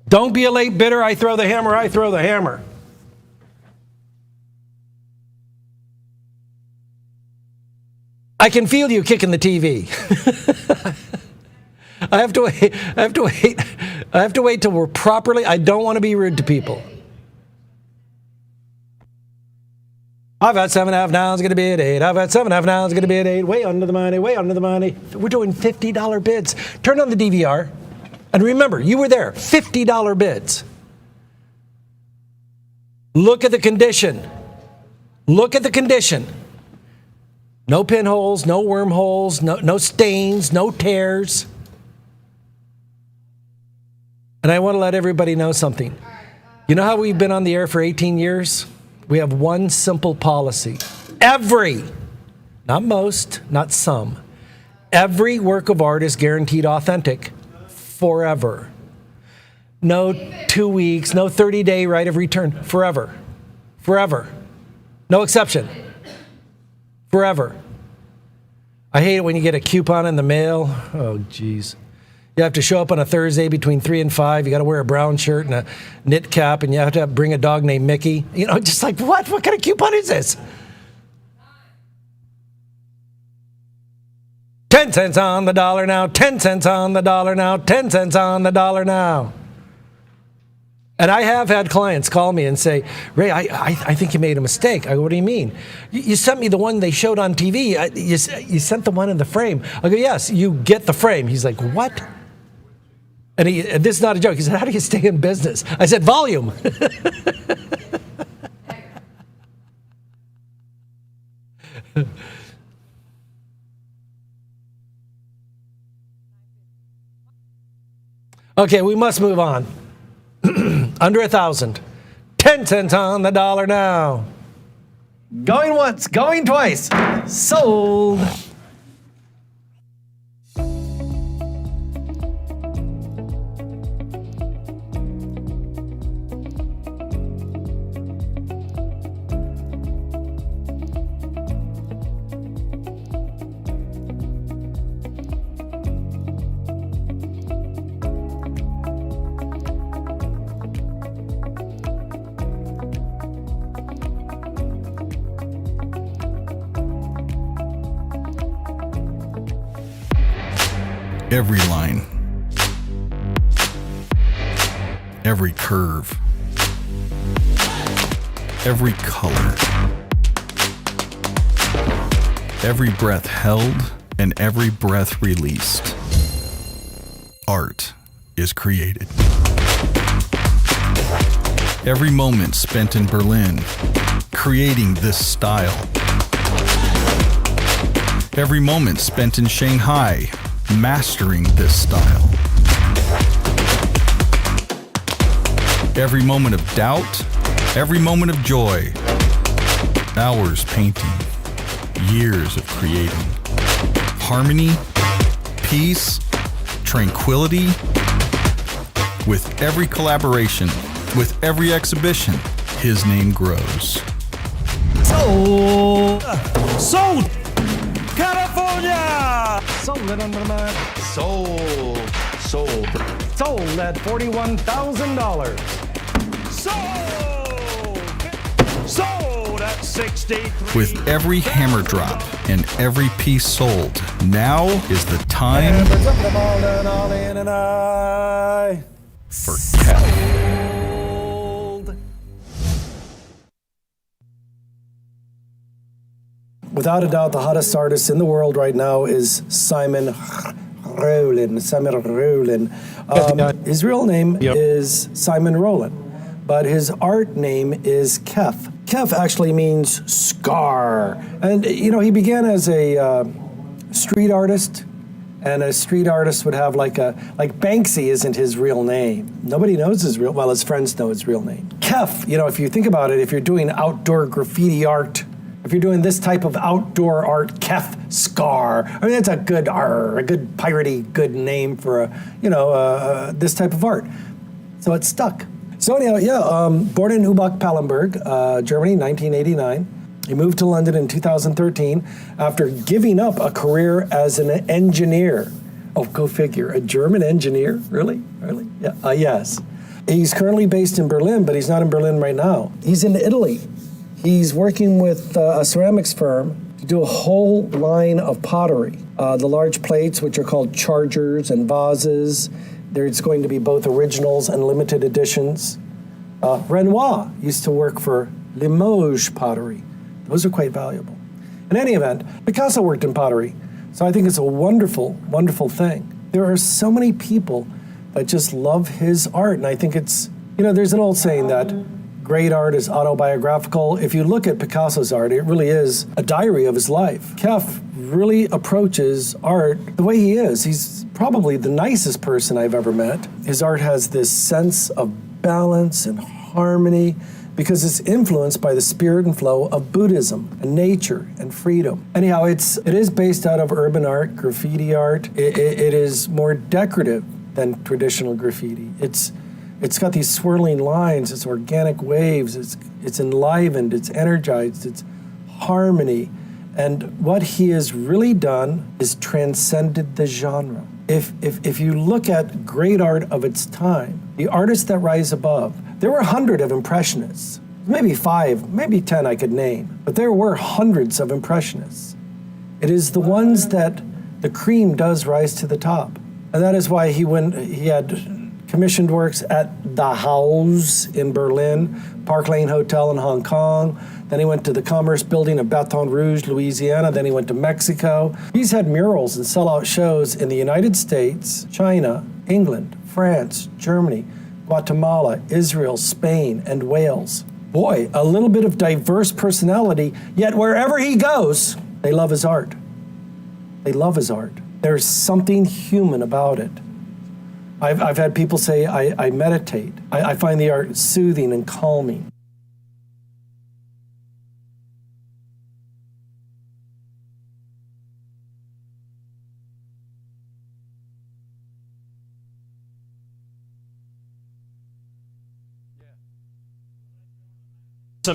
Speaker 3: Don't be a late bidder. I throw the hammer. I can feel you kicking the TV.
Speaker 6: I have to wait till we're properly. I don't want to be rude to people. I've got 7.5 now, it's going to be at 8. I've got 7.5 now, it's going to be at 8. Way under the money, way under the money. We're doing $50 bids. Turn on the DVR. And remember, you were there. $50 bids. Look at the condition. Look at the condition. No pinholes, no wormholes, no stains, no tears. And I want to let everybody know something. You know how we've been on the air for 18 years? We have one simple policy. Every, not most, not some, every work of art is guaranteed authentic forever. No 2 weeks, no 30-day right of return, forever. Forever. No exception. Forever. I hate it when you get a coupon in the mail. Oh, geez. You have to show up on a Thursday between 3 and 5. You got to wear a brown shirt and a knit cap, and you have to bring a dog named Mickey. You know, just like, what? What kind of coupon is this? 10 cents on the dollar now, 10 cents on the dollar now, 10 cents on the dollar now. And I have had clients call me and say, Ray, I think you made a mistake. I go, what do you mean? You sent me the one they showed on TV. You sent the one in the frame. I go, yes, you get the frame. He's like, what? And this is not a joke. He said, how do you stay in business? I said, volume. Okay, we must move on. Under 1,000. 10 cents on the dollar now. Going once, going twice. Sold.
Speaker 5: Every line, every curve, every color, every breath held and every breath released. Art is created. Every moment spent in Berlin creating this style. Every moment spent in Shanghai mastering this style. Every moment of doubt, every moment of joy. Hours painting, years of creating. Harmony, peace, tranquility. With every collaboration, with every exhibition, his name grows.
Speaker 6: Sold.
Speaker 1: Sold! California!
Speaker 6: Sold it under the mat.
Speaker 2: Sold.
Speaker 6: Sold at $41,000.
Speaker 1: Sold! Sold at 63.
Speaker 5: With every hammer drop and every piece sold, now is the time
Speaker 6: All in and I.
Speaker 5: for cash.
Speaker 6: Sold. Without a doubt, the hottest artist in the world right now is Simon Rollin. His real name is Simon Rollin, but his art name is Kef. Kef actually means scar. And, you know, he began as a street artist, and a street artist would have like Banksy isn't his real name. Nobody knows his friends know his real name. Kef, you know, if you think about it, if you're doing outdoor graffiti art, if you're doing this type of outdoor art, Kef Scar, I mean, that's a good piratey, good name for this type of art. So it stuck. So anyhow, born in Übach-Pallenberg, Germany, 1989. He moved to London in 2013 after giving up a career as an engineer. Oh, go figure, a German engineer? Really? Yeah. Yes. He's currently based in Berlin, but he's not in Berlin right now. He's in Italy. He's working with a ceramics firm to do a whole line of pottery. The large plates, which are called chargers and vases, there's going to be both originals and limited editions. Renoir used to work for Limoges Pottery. Those are quite valuable. In any event, Picasso worked in pottery, so I think it's a wonderful, wonderful thing. There are so many people that just love his art, and I think it's, there's an old saying that great art is autobiographical. If you look at Picasso's art, it really is a diary of his life. Kef really approaches art the way he is. He's probably the nicest person I've ever met. His art has this sense of balance and harmony because it's influenced by the spirit and flow of Buddhism and nature and freedom. Anyhow, it is based out of urban art, graffiti art. It is more decorative than traditional graffiti. It's got these swirling lines, it's organic waves, it's enlivened, it's energized, it's harmony. And what he has really done is transcended the genre. If you look at great art of its time, the artists that rise above, there were 100 of Impressionists, maybe 5, maybe 10 I could name, but there were hundreds of Impressionists. It is the ones that the cream does rise to the top. And that is why he had commissioned works at the House in Berlin, Park Lane Hotel in Hong Kong. Then he went to the Commerce Building of Baton Rouge, Louisiana. Then he went to Mexico. He's had murals and sellout shows in the United States, China, England, France, Germany, Guatemala, Israel, Spain, and Wales. Boy, a little bit of diverse personality, yet wherever he goes, they love his art. They love his art. There's something human about it. I've had people say, I meditate. I find the art soothing and calming.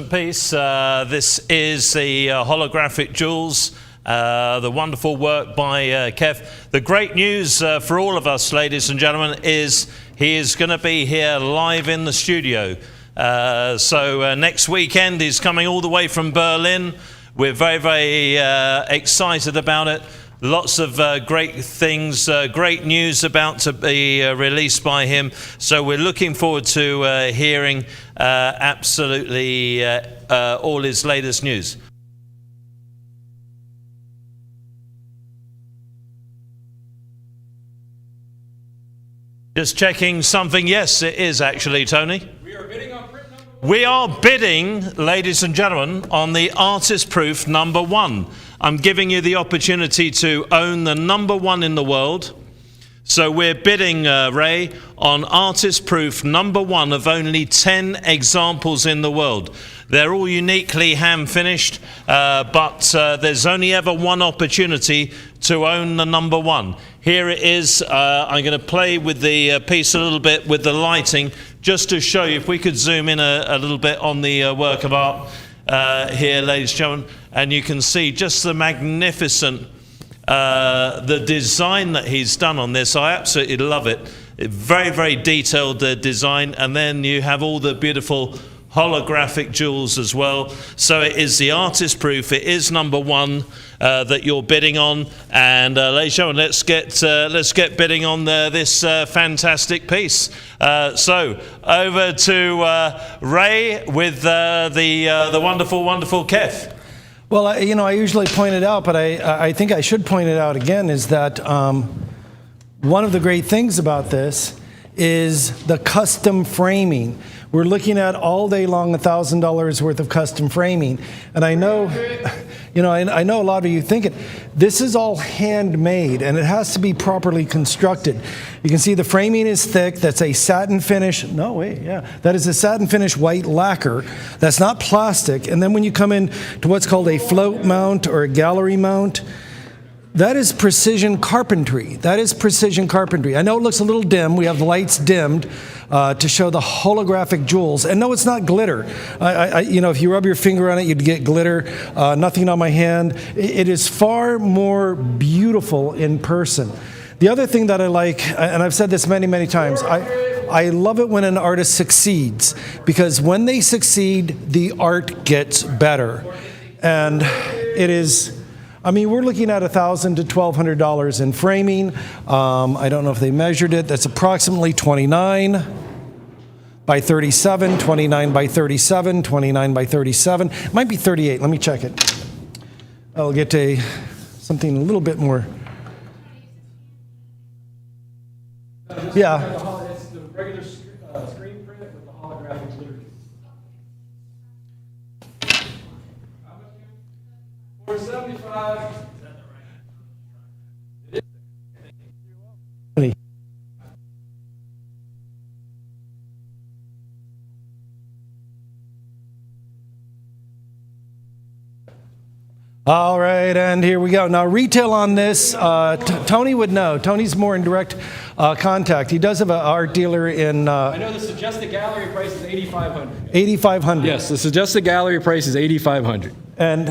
Speaker 1: Piece. This is the holographic jewels, the wonderful work by Kef. The great news for all of us, ladies and gentlemen, is he is going to be here live in the studio. So next weekend he's coming all the way from Berlin. We're very, very excited about it. Lots of great things, great news about to be released by him. So we're looking forward to hearing absolutely all his latest news. Just checking something. Yes, it is actually, Tony. We are bidding, ladies and gentlemen, on the artist proof #1. I'm giving you the opportunity to own the #1 in the world. So we're bidding, Ray, on artist proof #1 of only 10 examples in the world. They're all uniquely hand-finished, but there's only ever one opportunity to own the #1. Here it is. I'm going to play with the piece a little bit with the lighting, just to show you, if we could zoom in a little bit on the work of art here, ladies and gentlemen, and you can see just the magnificent the design that he's done on this. I absolutely love it. Very, very detailed design, and then you have all the beautiful holographic jewels as well. So it is the artist proof. It is #1 that you're bidding on, and ladies and gentlemen, let's get bidding on this fantastic piece. So over to Ray with the wonderful, wonderful Kef.
Speaker 3: Well, I usually point it out, but I think I should point it out again, is that one of the great things about this is the custom framing. We're looking at all day long $1,000 worth of custom framing. And I know, I know a lot of you thinking, this is all handmade and it has to be properly constructed. You can see the framing is thick. That's a satin finish. No, wait, yeah. That is a satin finish white lacquer. That's not plastic. And then when you come in to what's called a float mount or a gallery mount, that is precision carpentry. That is precision carpentry. I know it looks a little dim. We have the lights dimmed to show the holographic jewels. And no, it's not glitter. If you rub your finger on it, you'd get glitter. Nothing on my hand. It is far more beautiful in person. The other thing that I like, and I've said this many, many times, I love it when an artist succeeds, because when they succeed, the art gets better. And it is I mean, we're looking at $1,000 to $1,200 in framing. I don't know if they measured it. That's approximately 29 by 37, 29 by 37, 29 by 37. It might be 38. Let me check it. I'll get to something a little bit more. Yeah.
Speaker 7: It's the regular screen print with the holographic glitter. 475.
Speaker 3: All right, and here we go. Now, retail on this, Tony would know. Tony's more in direct contact. He does have an art dealer in...
Speaker 7: I know the suggested gallery price is $8,500.
Speaker 3: $8,500.
Speaker 7: Yes, the suggested gallery price is $8,500.
Speaker 3: And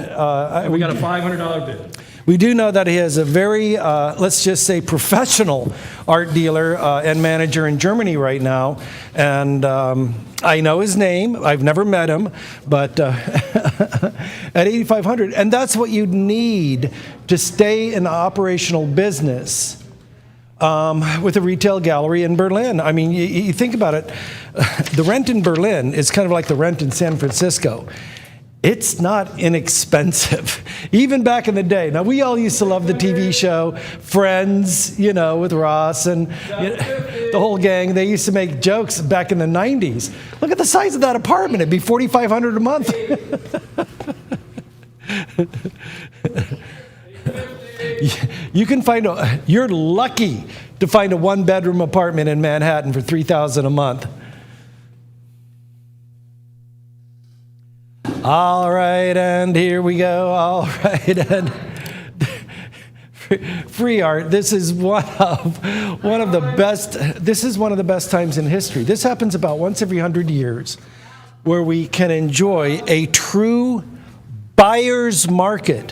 Speaker 7: we got a $500 bid.
Speaker 3: We do know that he has a very, let's just say, professional art dealer and manager in Germany right now. And I know his name. I've never met him, but at $8,500. And that's what you need to stay in operational business with a retail gallery in Berlin. I mean, you think about it. The rent in Berlin is kind of like the rent in San Francisco. It's not inexpensive, even back in the day. Now, we all used to love the TV show Friends, you know, with Ross and the whole gang. They used to make jokes back in the 90s. Look at the size of that apartment. It'd be $4,500 a month. You can find you're lucky to find a one-bedroom apartment in Manhattan for $3,000 a month. All right, and here we go. All right, and free art. This is one of the best. This is one of the best times in history. This happens about once every 100 years, where we can enjoy a true buyer's market.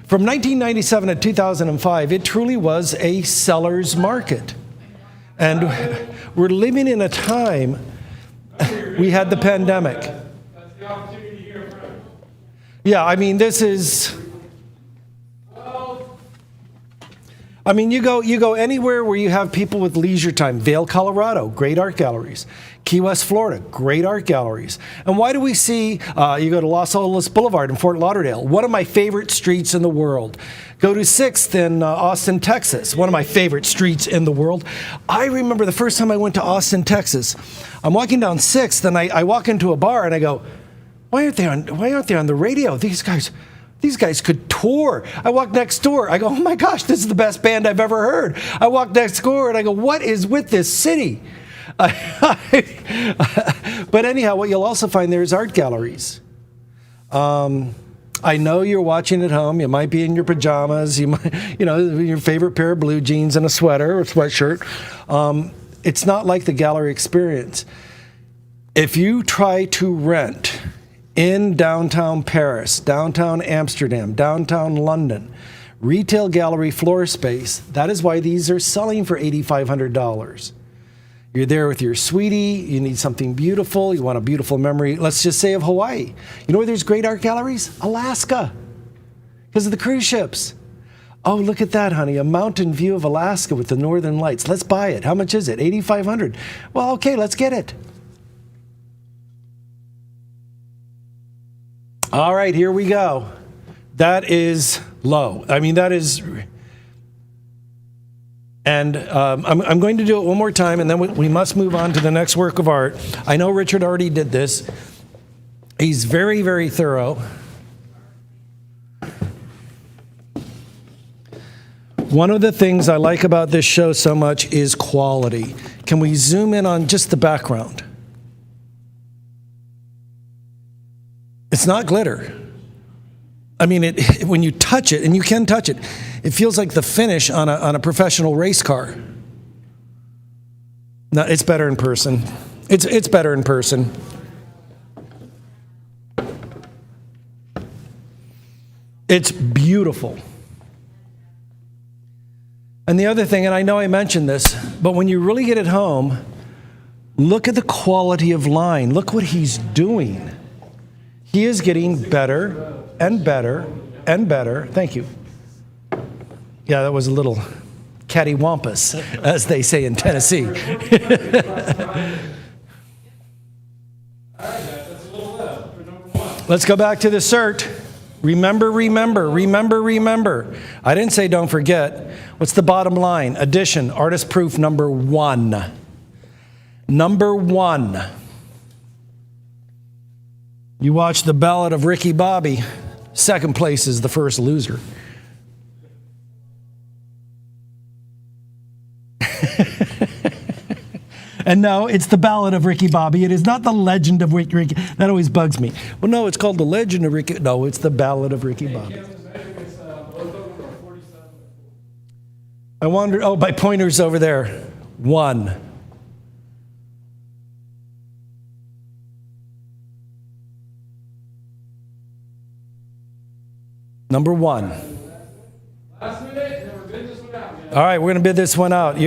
Speaker 3: From 1997 to 2005, it truly was a seller's market, and we're living in a time. We had the pandemic. Yeah, I mean, this is. I mean, you go anywhere where you have people with leisure time. Vail, Colorado, great art galleries. Key West, Florida, great art galleries. And why do we see? You go to Los Olas Boulevard in Fort Lauderdale, one of my favorite streets in the world. Go to 6th in Austin, Texas, one of my favorite streets in the world. I remember the first time I went to Austin, Texas. I'm walking down 6th, and I walk into a bar, and I go, Why aren't they on the radio? These guys could tour. I walk next door. I go, oh my gosh, this is the best band I've ever heard. I walk next door and I go, what is with this city? But anyhow, what you'll also find there is art galleries. I know you're watching at home. You might be in your pajamas. You might, your favorite pair of blue jeans and a sweater or sweatshirt. It's not like the gallery experience. If you try to rent in downtown Paris, downtown Amsterdam, downtown London, retail gallery floor space, that is why these are selling for $8,500. You're there with your sweetie, you need something beautiful, you want a beautiful memory, let's just say of Hawaii. You know where there's great art galleries? Alaska, because of the cruise ships. Oh, look at that, honey, a mountain view of Alaska with the northern lights. Let's buy it. How much is it? $8,500. Well, okay, let's get it. All right, here we go. That is low. I mean, that is... And I'm going to do it one more time, and then we must move on to the next work of art. I know Richard already did this. He's very, very thorough. One of the things I like about this show so much is quality. Can we zoom in on just the background? It's not glitter. I mean, when you touch it, and you can touch it, it feels like the finish on a professional race car. No, it's better in person. It's better in person. It's beautiful. And the other thing, and I know I mentioned this, but when you really get it home, look at the quality of line. Look what he's doing. He is getting better and better and better. Thank you. Yeah, that was a little cattywampus, as they say in Tennessee. Let's go back to the cert. Remember, remember, remember, remember. I didn't say don't forget. What's the bottom line? Addition, artist proof number 1. Number 1. You watch the Ballad of Ricky Bobby. Second place is the first loser. And no, it's the Ballad of Ricky Bobby. It is not the Legend of Ricky. That always bugs me. Well, no, it's called the Legend of Ricky. No, it's the Ballad of Ricky Bobby. I wonder. Oh, my pointer's over there. 1. Number 1.
Speaker 7: Last minute, and we're bidding this one out.
Speaker 3: All right, we're going to bid this one out.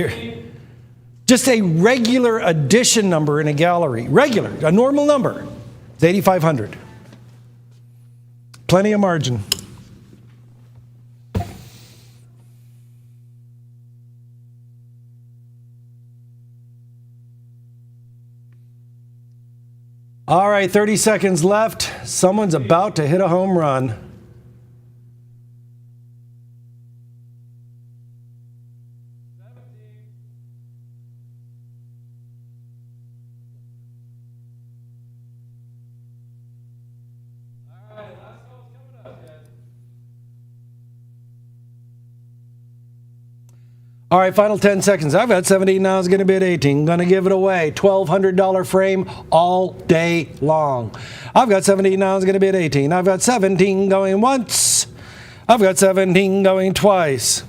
Speaker 3: Just a regular addition number in a gallery. Regular, a normal number. It's 8,500. Plenty of margin. All right, 30 seconds left. Someone's about to hit a home run. All right, final 10 seconds. I've got 17 now. It's going to be at 18. Going to give it away. $1,200 frame all day long. I've got 17 now. It's going to be at 18. I've got 17 going once. I've got 17 going twice.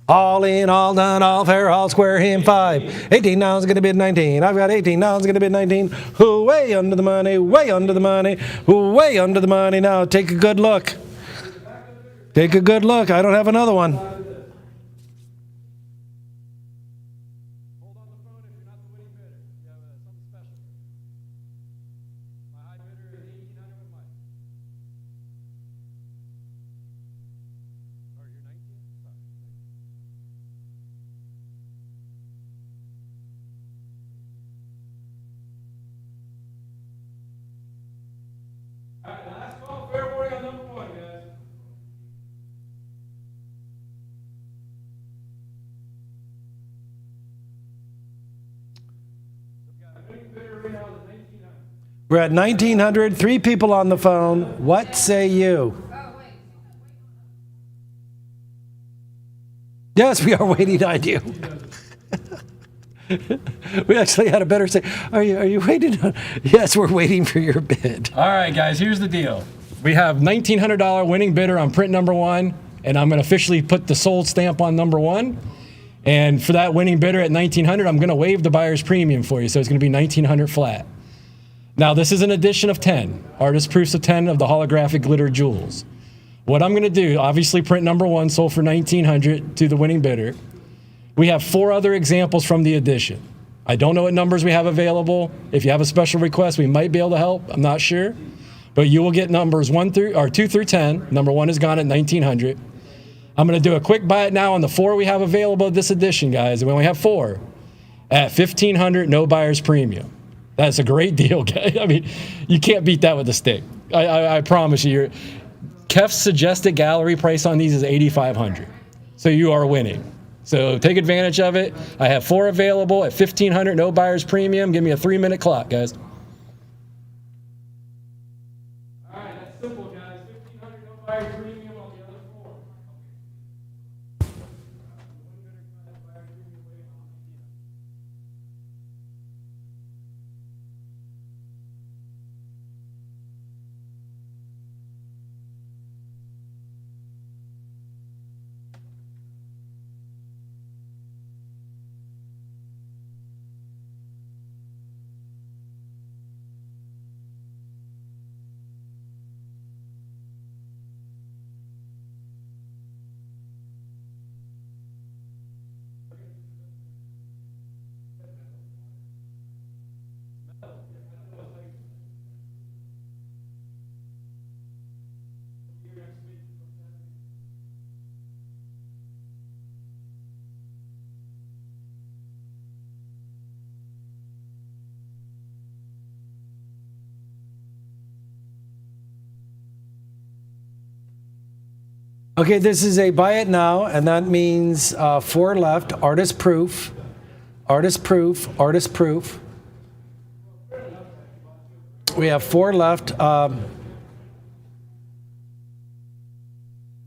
Speaker 3: All in, all done, all fair, all square, him 5. 18 now is going to be at 19. I've got 18 now is going to be at 19. Way under the money, way under the money, way under the money. Now take a good look. Take a good look. I don't have another one. We're at 1,900, 3 people on the phone. What say you? Yes, we are waiting on you. We actually had a better say. Are you waiting on? Yes, we're waiting for your bid.
Speaker 7: All right, guys, here's the deal. We have $1,900 winning bidder on print number 1, and I'm going to officially put the sold stamp on number 1. And for that winning bidder at $1,900, I'm going to waive the buyer's premium for you, so it's going to be $1,900 flat. Now, this is an edition of 10, artist proofs of 10 of the holographic glitter jewels. What I'm going to do, obviously print number 1 sold for $1,900 to the winning bidder. We have 4 other examples from the edition. I don't know what numbers we have available. If you have a special request, we might be able to help. I'm not sure. But you will get numbers 2 through 10. Number 1 is gone at $1,900. I'm going to do a quick buy it now on the 4 we have available this edition, guys. And we only have 4 at $1,500, no buyer's premium. That's a great deal, guys. I mean, you can't beat that with a stick. I promise you. Kef's suggested gallery price on these is $8,500. So you are winning. So take advantage of it. I have 4 available at $1,500, no buyer's premium. Give me a 3-minute clock, guys. All right, that's simple, guys. $1,500, no buyer's premium on the other 4.
Speaker 6: Okay, this is a buy it now, and that means 4 left. Artist proof. Artist proof. Artist proof. We have 4 left.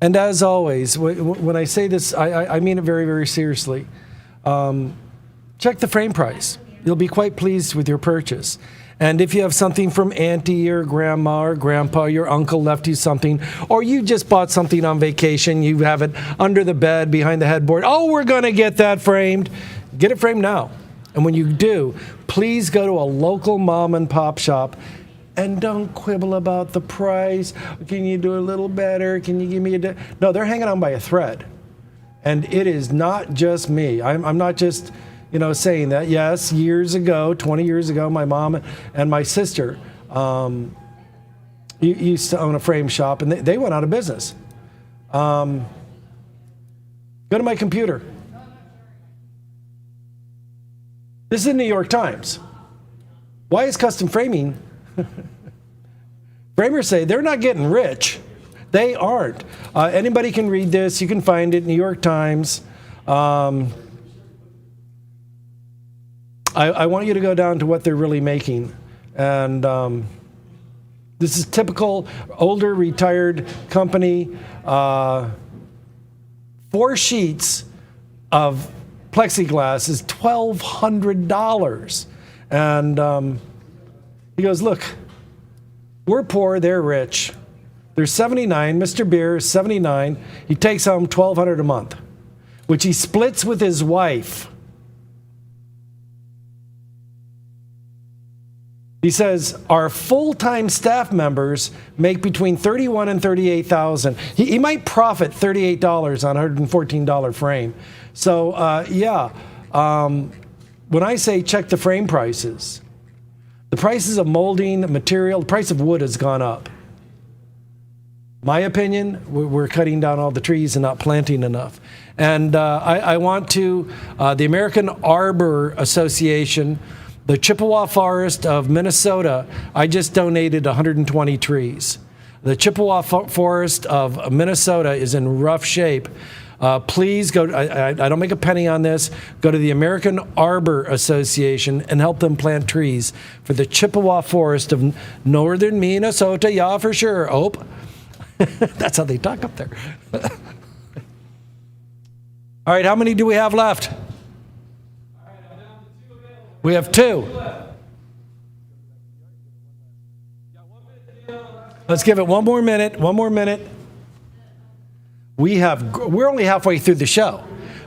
Speaker 6: And as always, when I say this, I mean it very, very seriously. Check the frame price. You'll be quite pleased with your purchase. And if you have something from auntie or grandma or grandpa, your uncle left you something, or you just bought something on vacation, you have it under the bed, behind the headboard, oh, we're going to get that framed. Get it framed now. And when you do, please go to a local mom and pop shop and don't quibble about the price. Can you do a little better? Can you give me a... No, they're hanging on by a thread. And it is not just me. I'm not just... saying that. Yes, years ago, 20 years ago, my mom and my sister used to own a frame shop, and they went out of business. Go to my computer. This is the New York Times. Why is custom framing? Framers say they're not getting rich. They aren't. Anybody can read this. You can find it, New York Times. I want you to go down to what they're really making. And this is typical older retired company. 4 sheets of plexiglass is $1,200. And he goes, look, we're poor, they're rich. They're 79, Mr. Beer is 79. He takes home $1,200 a month, which he splits with his wife. He says our full-time staff members make between $31,000 and $38,000. He might profit $38 on a $114 frame. So when I say check the frame prices, the prices of molding, material, the price of wood has gone up. My opinion, we're cutting down all the trees and not planting enough. And I want to, the American Arbor Association, the Chippewa Forest of Minnesota, I just donated 120 trees. The Chippewa Forest of Minnesota is in rough shape. Please go, I don't make a penny on this, go to the American Arbor Association and help them plant trees for the Chippewa Forest of northern Minnesota, yeah, for sure. Oh, that's how they talk up there. All right, how many do we have left? We have 2. Let's give it one more minute. We're only halfway through the show.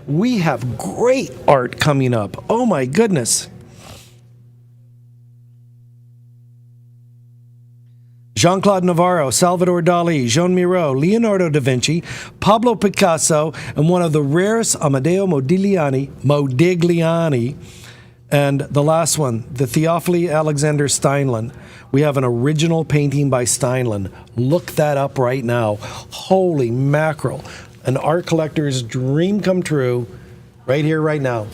Speaker 6: We have great art coming up. Oh my goodness. Jean-Claude Navarro, Salvador Dali, Jean Miro, Leonardo da Vinci, Pablo Picasso, and one of the rarest, Amadeo Modigliani, and the last one, the Theophile Alexander Steinlen. We have an original painting by Steinlen. Look that up right now. Holy mackerel. An art collector's dream come true right here, right now.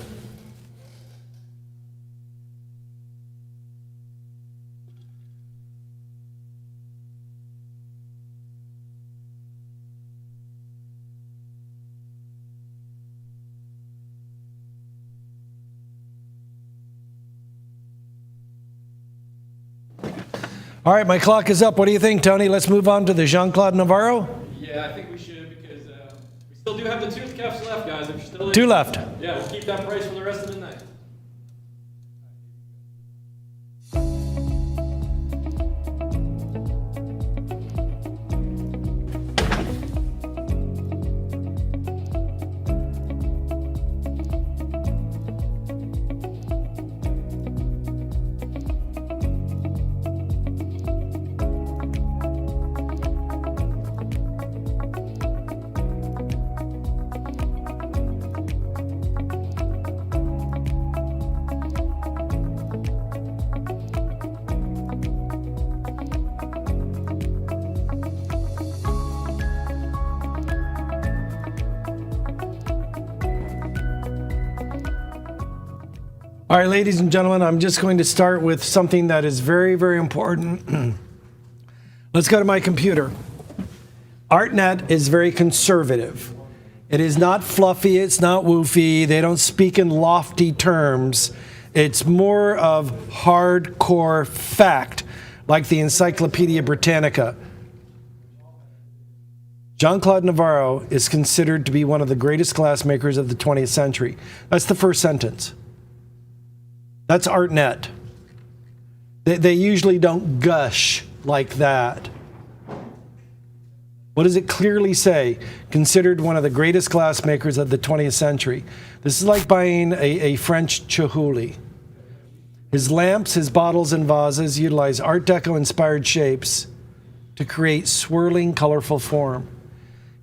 Speaker 6: All right, my clock is up. What do you think, Tony? Let's move on to the Jean-Claude Navarro.
Speaker 7: Yeah, I think we should because we still do have the tooth cuffs left, guys. If you're still
Speaker 6: 2 left.
Speaker 7: Yeah, we'll keep that price for the rest of the night.
Speaker 6: All right, ladies and gentlemen, I'm just going to start with something that is very, very important. Let's go to my computer.
Speaker 3: ArtNet is very conservative. It is not fluffy, it's not woofy, they don't speak in lofty terms. It's more of hardcore fact, like the Encyclopedia Britannica. Jean-Claude Navarro is considered to be one of the greatest glassmakers of the 20th century. That's the first sentence. That's ArtNet. They usually don't gush like that. What does it clearly say? Considered one of the greatest glassmakers of the 20th century. This is like buying a French Chihuly. His lamps, his bottles, and vases utilize Art Deco-inspired shapes to create swirling, colorful form.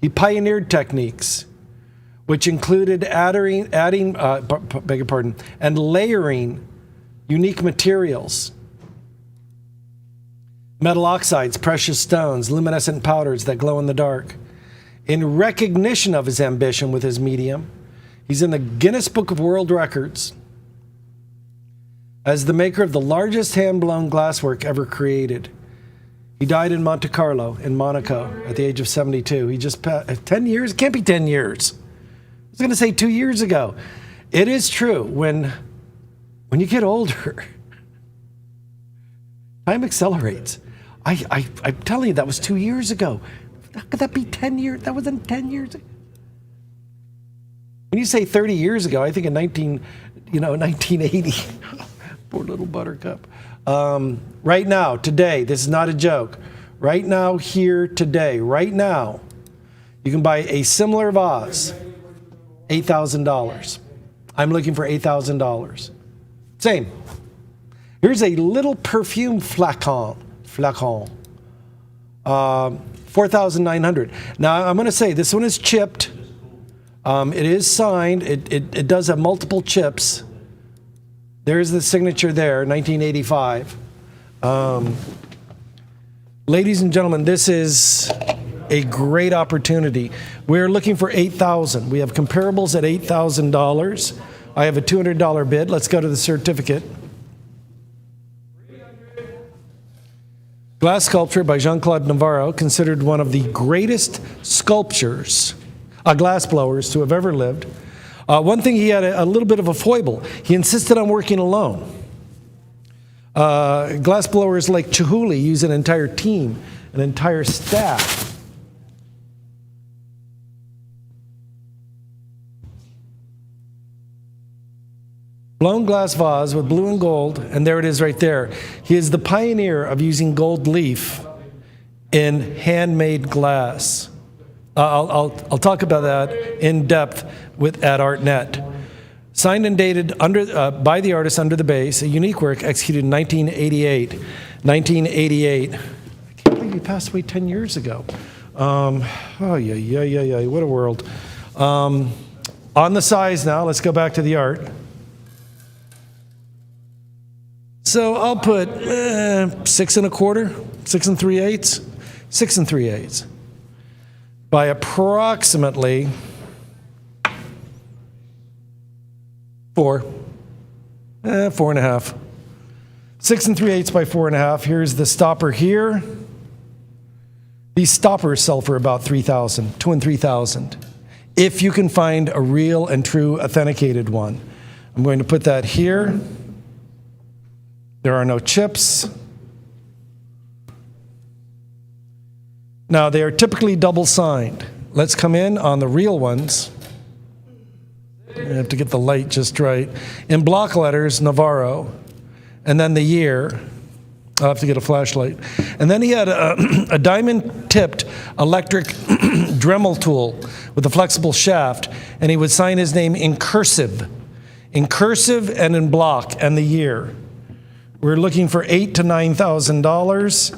Speaker 3: He pioneered techniques, which included adding and layering unique materials. Metal oxides, precious stones, luminescent powders that glow in the dark. In recognition of his ambition with his medium, he's in the Guinness Book of World Records as the maker of the largest hand-blown glasswork ever created. He died in Monte Carlo, in Monaco, at the age of 72. He just passed 10 years? It can't be 10 years. I was going to say 2 years ago. It is true, when you get older, time accelerates. I'm telling you, that was 2 years ago. How could that be 10 years? That wasn't 10 years ago. When you say 30 years ago, I think in 1980. Poor little buttercup. Right now, today, this is not a joke. Right now, here, today, right now, you can buy a similar vase, $8,000. I'm looking for $8,000. Same. Here's a little perfume flacon, $4,900. Now, I'm going to say this one is chipped. It is signed. It does have multiple chips. There's the signature there, 1985. Ladies and gentlemen, this is a great opportunity. We're looking for $8,000. We have comparables at $8,000. I have a $200 bid. Let's go to the certificate. Glass sculpture by Jean-Claude Navarro, considered one of the greatest sculptors, glassblowers to have ever lived. One thing, he had a little bit of a foible. He insisted on working alone. Glassblowers like Chihuly use an entire team, an entire staff. Blown glass vase with blue and gold, and there it is right there. He is the pioneer of using gold leaf in handmade glass. I'll talk about that in depth at ArtNet. Signed and dated by the artist under the base, a unique work executed in 1988. 1988. I can't believe he passed away 10 years ago. What a world. On the size now, let's go back to the art. So I'll put 6 1/4, 6 3/8, 6 3/8. By approximately 4, 4.5. 6 3/8 by 4.5. Here's the stopper here. These stoppers sell for about $3,000, $2,000 and $3,000. If you can find a real and true authenticated one. I'm going to put that here. There are no chips. Now, they are typically double signed. Let's come in on the real ones. I have to get the light just right. In block letters, Navarro, and then the year. I'll have to get a flashlight. And then he had a diamond-tipped electric Dremel tool with a flexible shaft, and he would sign his name in cursive and in block, and the year. We're looking for $8,000 to $9,000.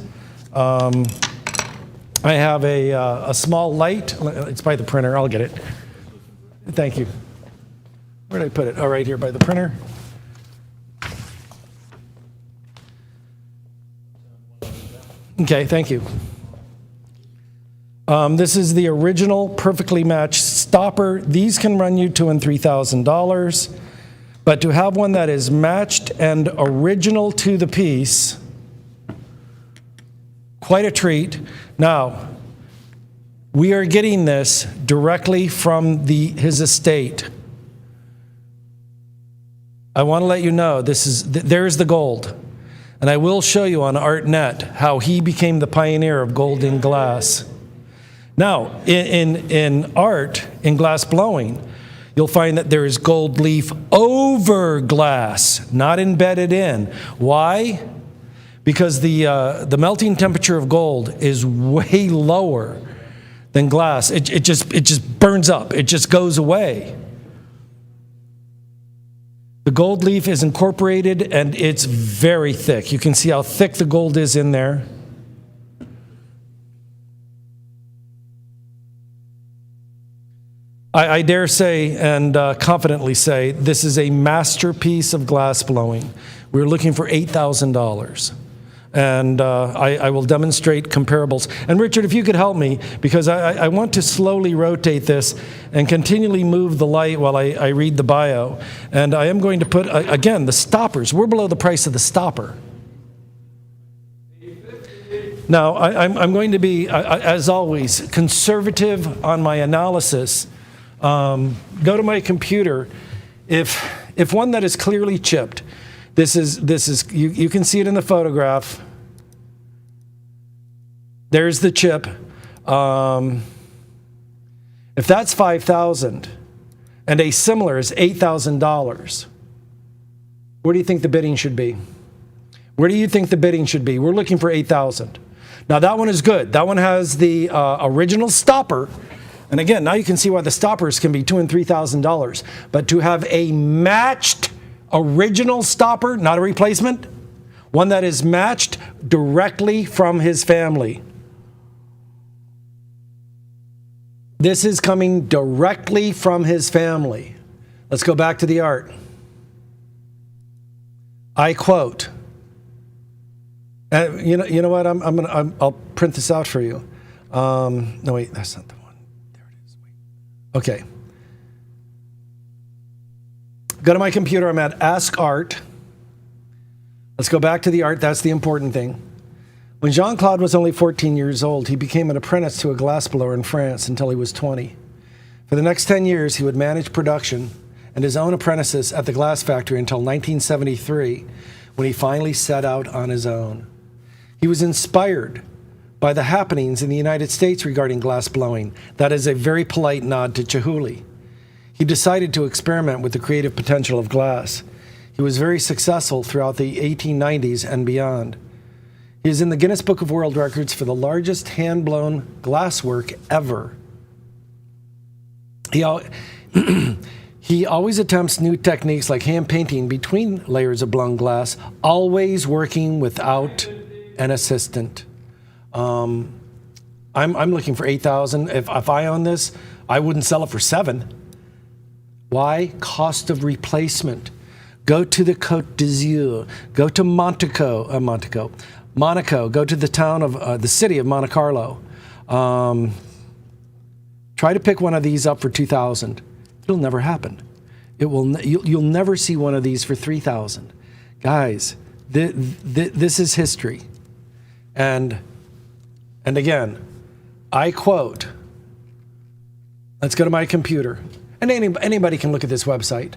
Speaker 3: I have a small light. It's by the printer. I'll get it. Thank you. Where did I put it? Oh, right here by the printer. Okay, thank you. This is the original perfectly matched stopper. These can run you $2,000 and $3,000. But to have one that is matched and original to the piece, quite a treat. Now, We are getting this directly from his estate. I want to let you know, there's the gold. And I will show you on ArtNet how he became the pioneer of gold in glass. Now, in art, in glass blowing, you'll find that there is gold leaf over glass, not embedded in. Why? Because the melting temperature of gold is way lower than glass. It just burns up. It just goes away. The gold leaf is incorporated and it's very thick. You can see how thick the gold is in there. I dare say and confidently say this is a masterpiece of glass blowing. We're looking for $8,000. And I will demonstrate comparables. And Richard, if you could help me, because I want to slowly rotate this and continually move the light while I read the bio. And I am going to put, again, the stoppers. We're below the price of the stopper. Now, I'm going to be, as always, conservative on my analysis. Go to my computer. If one that is clearly chipped, this is you can see it in the photograph. There's the chip. If that's $5,000 and a similar is $8,000, where do you think the bidding should be? Where do you think the bidding should be? We're looking for $8,000. Now that one is good. That one has the original stopper. And again, now you can see why the stoppers can be $2,000 and $3,000. But to have a matched original stopper, not a replacement, one that is matched directly from his family. This is coming directly from his family. Let's go back to the art. I quote. You know what? I'll print this out for you. No, wait, that's not the one. There it is. Wait. Okay. Go to my computer. I'm at Ask Art. Let's go back to the art. That's the important thing. When Jean-Claude was only 14 years old, he became an apprentice to a glassblower in France until he was 20. For the next 10 years, he would manage production and his own apprentices at the glass factory until 1973, when he finally set out on his own. He was inspired by the happenings in the United States regarding glass blowing. That is a very polite nod to Chihuly. He decided to experiment with the creative potential of glass. He was very successful throughout the 1890s and beyond. He is in the Guinness Book of World Records for the largest hand-blown glass work ever. He always attempts new techniques like hand painting between layers of blown glass, always working without an assistant. I'm looking for $8,000. If I own this, I wouldn't sell it for $7,000. Why? Cost of replacement. Go to the Côte d'Azur. Go to Monaco. Go to the town of the city of Monte Carlo. Try to pick one of these up for $2,000. It'll never happen. You'll never see one of these for $3,000. Guys, this is history. And again, I quote. Let's go to my computer. And anybody can look at this website,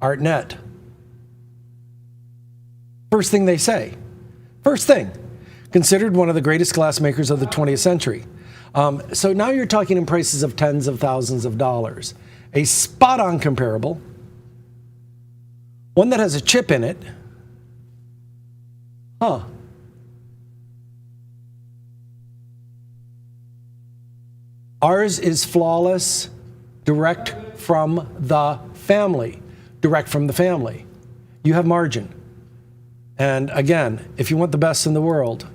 Speaker 3: ArtNet. First thing they say. First thing, considered one of the greatest glassmakers of the 20th century. So now you're talking in prices of tens of thousands of dollars. A spot-on comparable, one that has a chip in it. Ours is flawless, direct from the family. Direct from the family. You have margin. And again, if you want the best in the world.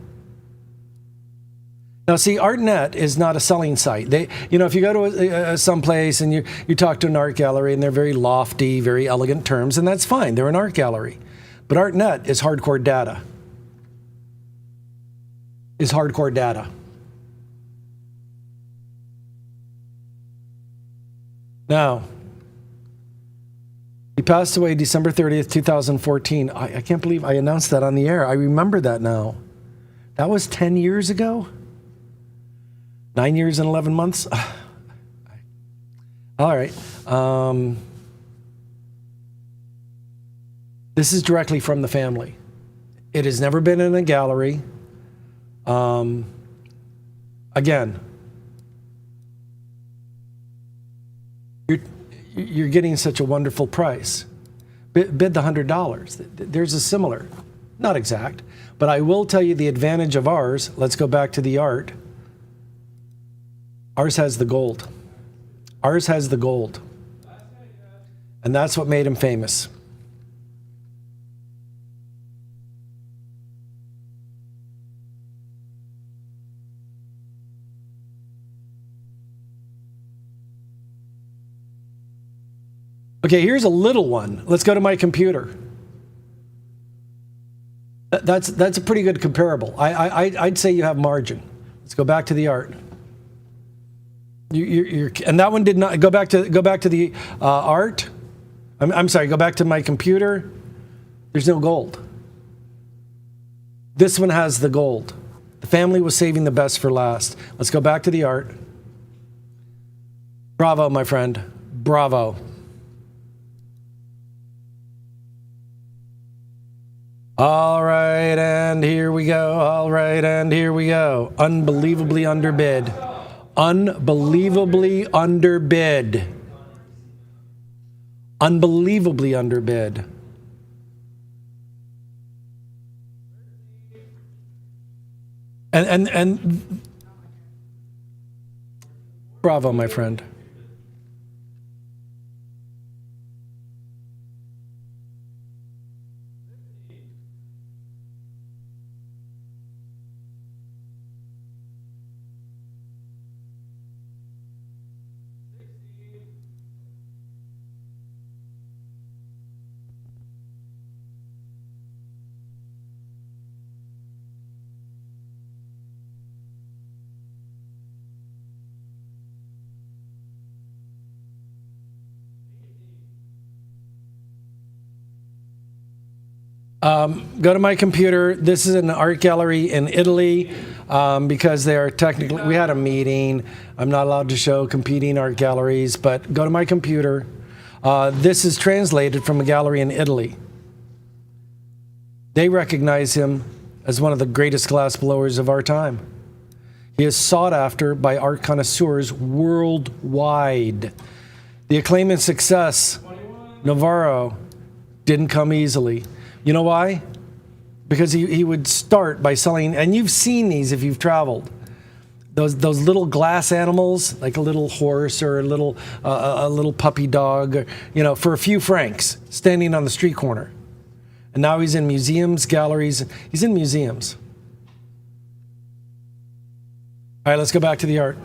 Speaker 3: Now see, ArtNet is not a selling site. If you go to some place and you talk to an art gallery and they're very lofty, very elegant terms, and that's fine, they're an art gallery. But ArtNet is hardcore data. Is hardcore data. Now, he passed away December 30th, 2014. I can't believe I announced that on the air. I remember that now. That was 10 years ago?
Speaker 6: 9 years and 11 months? All right. This is directly from the family. It has never been in a gallery. Again, you're getting such a wonderful price. Bid the $100. There's a similar, not exact, but I will tell you the advantage of ours. Let's go back to the art. Ours has the gold. Ours has the gold. And that's what made him famous. Okay, here's a little one. Let's go to my computer. That's a pretty good comparable. I'd say you have margin. Let's go back to the art. And that one did not go back to the art. I'm sorry. Go back to my computer. There's no gold. This one has the gold. The family was saving the best for last. Let's go back to the art. Bravo, my friend. Bravo. All right, and here we go. All right, and here we go. Unbelievably underbid. Unbelievably underbid. Unbelievably underbid. And bravo, my friend. Go to my computer. This is an art gallery in Italy because they are technically, we had a meeting. I'm not allowed to show competing art galleries, but go to my computer. This is translated from a gallery in Italy. They recognize him as one of the greatest glass blowers of our time. He is sought after by art connoisseurs worldwide. The acclaim and success, Navarro, didn't come easily. You know why? Because he would start by selling, and you've seen these if you've traveled, those little glass animals, like a little horse or a little puppy dog, you know, for a few francs, standing on the street corner. And now he's in museums, galleries. He's in museums. All right, let's go back to the art.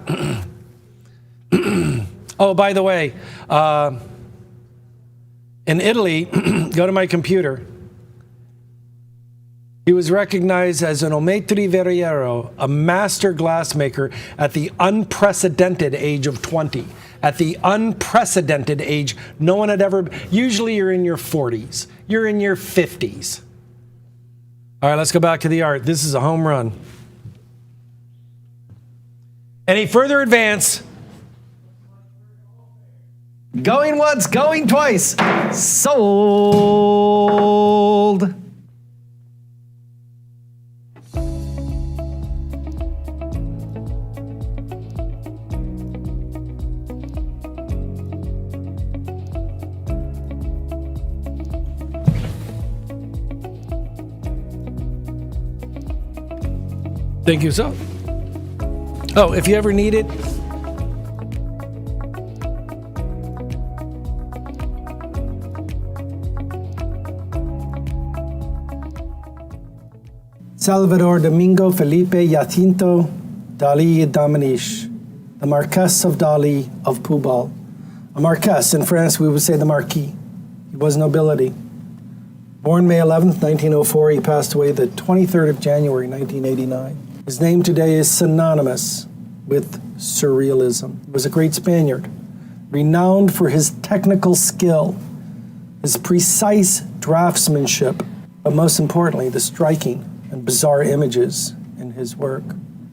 Speaker 6: Oh, by the way, in Italy, go to my computer. He was recognized as an ometri verriero, a master glassmaker at the unprecedented age of 20. At the unprecedented age, no one had ever, usually you're in your 40s, you're in your 50s. All right, let's go back to the art. This is a home run. Any further advance? Going once, going twice. Sold. Thank you, so. Oh, if you ever need it, Salvador Domingo Felipe Jacinto Dali Dominiche, the Marquess of Dali of Poubal. A Marquess, in France we would say the Marquis. He was nobility. Born May 11th, 1904, he passed away the 23rd of January, 1989. His name today is synonymous with surrealism. He was a great Spaniard, renowned for his technical skill, his precise draftsmanship, but most importantly, the striking and bizarre images in his work.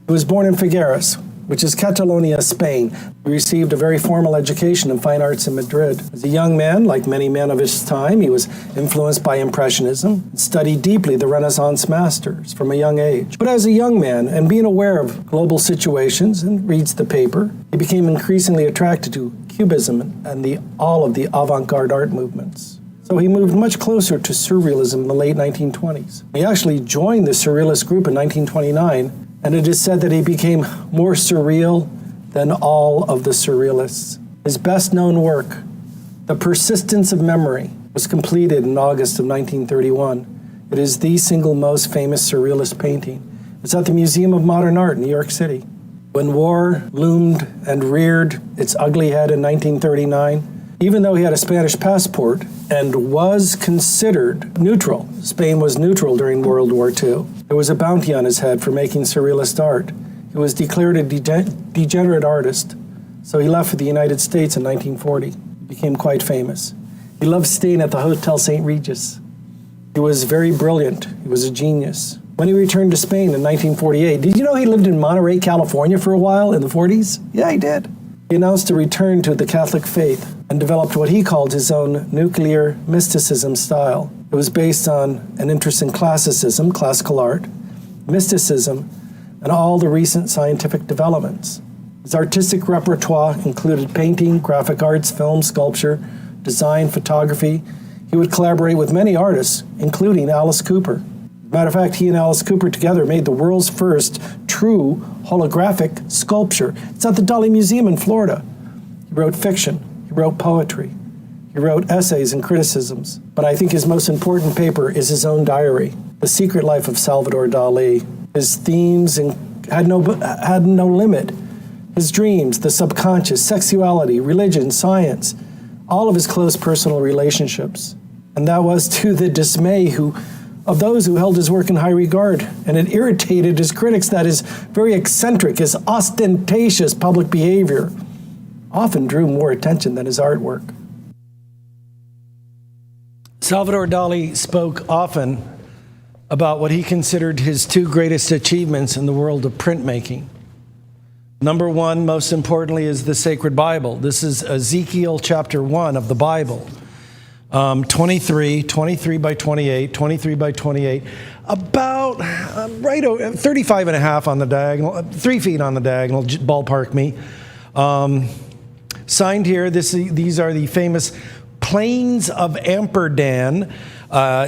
Speaker 6: He was born in Figueres, which is Catalonia, Spain. He received a very formal education in fine arts in Madrid. As a young man, like many men of his time, he was influenced by Impressionism and studied deeply the Renaissance masters from a young age. But as a young man, and being aware of global situations and reads the paper, he became increasingly attracted to Cubism and all of the avant-garde art movements. So he moved much closer to Surrealism in the late 1920s. He actually joined the Surrealist group in 1929, and it is said that he became more surreal than all of the Surrealists. His best-known work, The Persistence of Memory, was completed in August of 1931. It is the single most famous Surrealist painting. It's at the Museum of Modern Art in New York City. When war loomed and reared its ugly head in 1939, even though he had a Spanish passport and was considered neutral, Spain was neutral during World War II, there was a bounty on his head for making Surrealist art. He was declared a degenerate artist, so he left for the United States in 1940. He became quite famous. He loved staying at the Hotel St. Regis. He was very brilliant. He was a genius. When he returned to Spain in 1948, did you know he lived in Monterey, California for a while in the 40s? Yeah, he did. He announced a return to the Catholic faith and developed what he called his own nuclear mysticism style. It was based on an interest in classicism, classical art, mysticism, and all the recent scientific developments. His artistic repertoire included painting, graphic arts, film, sculpture, design, photography. He would collaborate with many artists, including Alice Cooper. Matter of fact, he and Alice Cooper together made the world's first true holographic sculpture. It's at the Dali Museum in Florida. He wrote fiction, he wrote poetry, he wrote essays and criticisms. But I think his most important paper is his own diary, The Secret Life of Salvador Dali. His themes had no limit. His dreams, the subconscious, sexuality, religion, science, all of his close personal relationships. And that was to the dismay of those who held his work in high regard, and it irritated his critics that his very eccentric, his ostentatious public behavior often drew more attention than his artwork.
Speaker 3: Salvador Dali spoke often about what he considered his two greatest achievements in the world of printmaking. Number one, most importantly, is the sacred Bible. This is Ezekiel chapter 1 of the Bible. 23 by 28, about right over 35 and a half on the diagonal, 3 feet on the diagonal, ballpark me. Signed here, these are the famous plains of Amperdan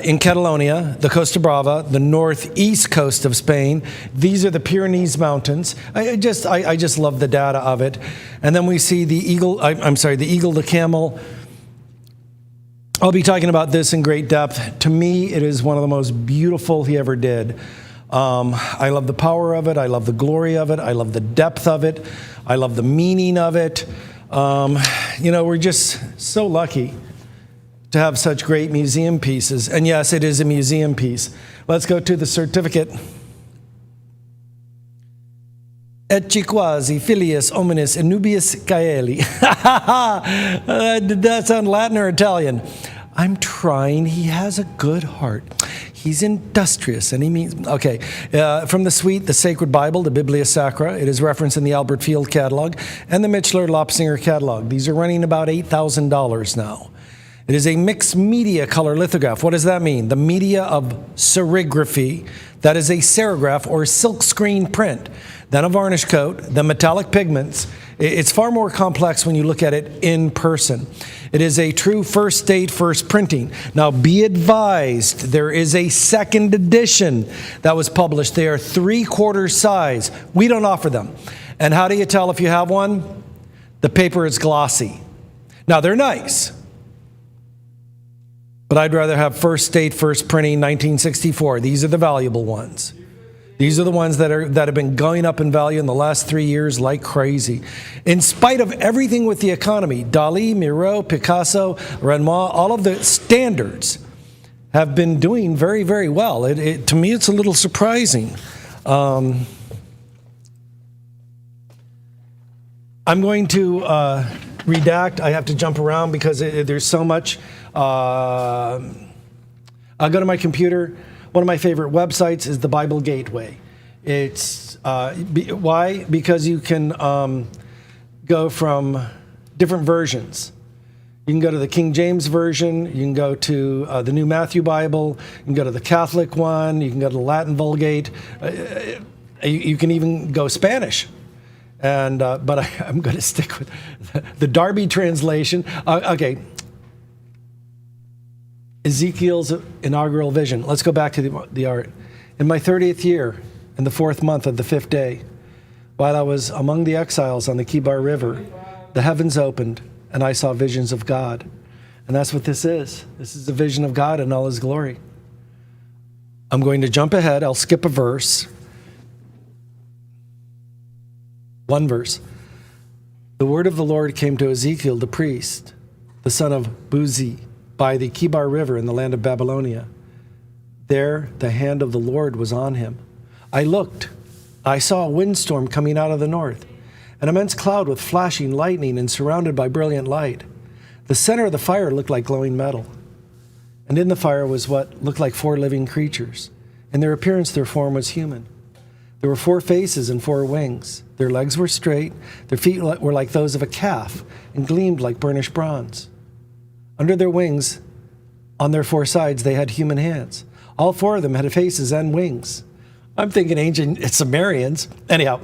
Speaker 3: in Catalonia, the Costa Brava, the northeast coast of Spain. These are the Pyrenees Mountains. I just love the data of it. And then we see the eagle, the eagle, the camel. I'll be talking about this in great depth. To me, it is one of the most beautiful he ever did. I love the power of it. I love the glory of it. I love the depth of it. I love the meaning of it. We're just so lucky to have such great museum pieces. And yes, it is a museum piece. Let's go to the certificate. Ecce quasi filius hominis nubius caeli. Did that sound Latin or Italian? I'm trying. He has a good heart. He's industrious, and he means... Okay, from the suite, the Sacred Bible, the Biblia Sacra. It is referenced in the Albert Field catalog and the Michler-Lopsinger catalog. These are running about $8,000 now. It is a mixed media color lithograph. What does that mean? The media of serigraphy. That is a serigraph or silkscreen print. Then a varnish coat, then metallic pigments. It's far more complex when you look at it in person. It is a true first date, first printing. Now be advised, there is a second edition that was published. They are 3/4 size. We don't offer them. And how do you tell if you have one? The paper is glossy. Now they're nice, but I'd rather have first date, first printing, 1964. These are the valuable ones. These are the ones that have been going up in value in the last 3 years like crazy. In spite of everything with the economy, Dali, Miro, Picasso, Renoir, all of the standards have been doing very, very well. To me, it's a little surprising. I'm going to redact. I have to jump around because there's so much. I'll go to my computer. One of my favorite websites is the Bible Gateway. It's why? Because you can go from different versions. You can go to the King James Version, you can go to the New Matthew Bible, you can go to the Catholic one, you can go to the Latin Vulgate, you can even go Spanish. And but I'm going to stick with the Darby translation. Okay. Ezekiel's inaugural vision. Let's go back to the art. In my 30th year, in the 4th month of the 5th day, while I was among the exiles on the Kibar River, the heavens opened, and I saw visions of God. And that's what this is. This is the vision of God in all his glory. I'm going to jump ahead. I'll skip a verse. One verse. The word of the Lord came to Ezekiel, the priest, the son of Buzi, by the Kibar River in the land of Babylonia. There the hand of the Lord was on him. I looked. I saw a windstorm coming out of the north, an immense cloud with flashing lightning and surrounded by brilliant light. The center of the fire looked like glowing metal. And in the fire was what looked like 4 living creatures. In their appearance, their form was human. There were 4 faces and 4 wings. Their legs were straight. Their feet were like those of a calf and gleamed like burnished bronze. Under their wings, on their 4 sides, they had human hands. All 4 of them had faces and wings. I'm thinking ancient Sumerians. Anyhow.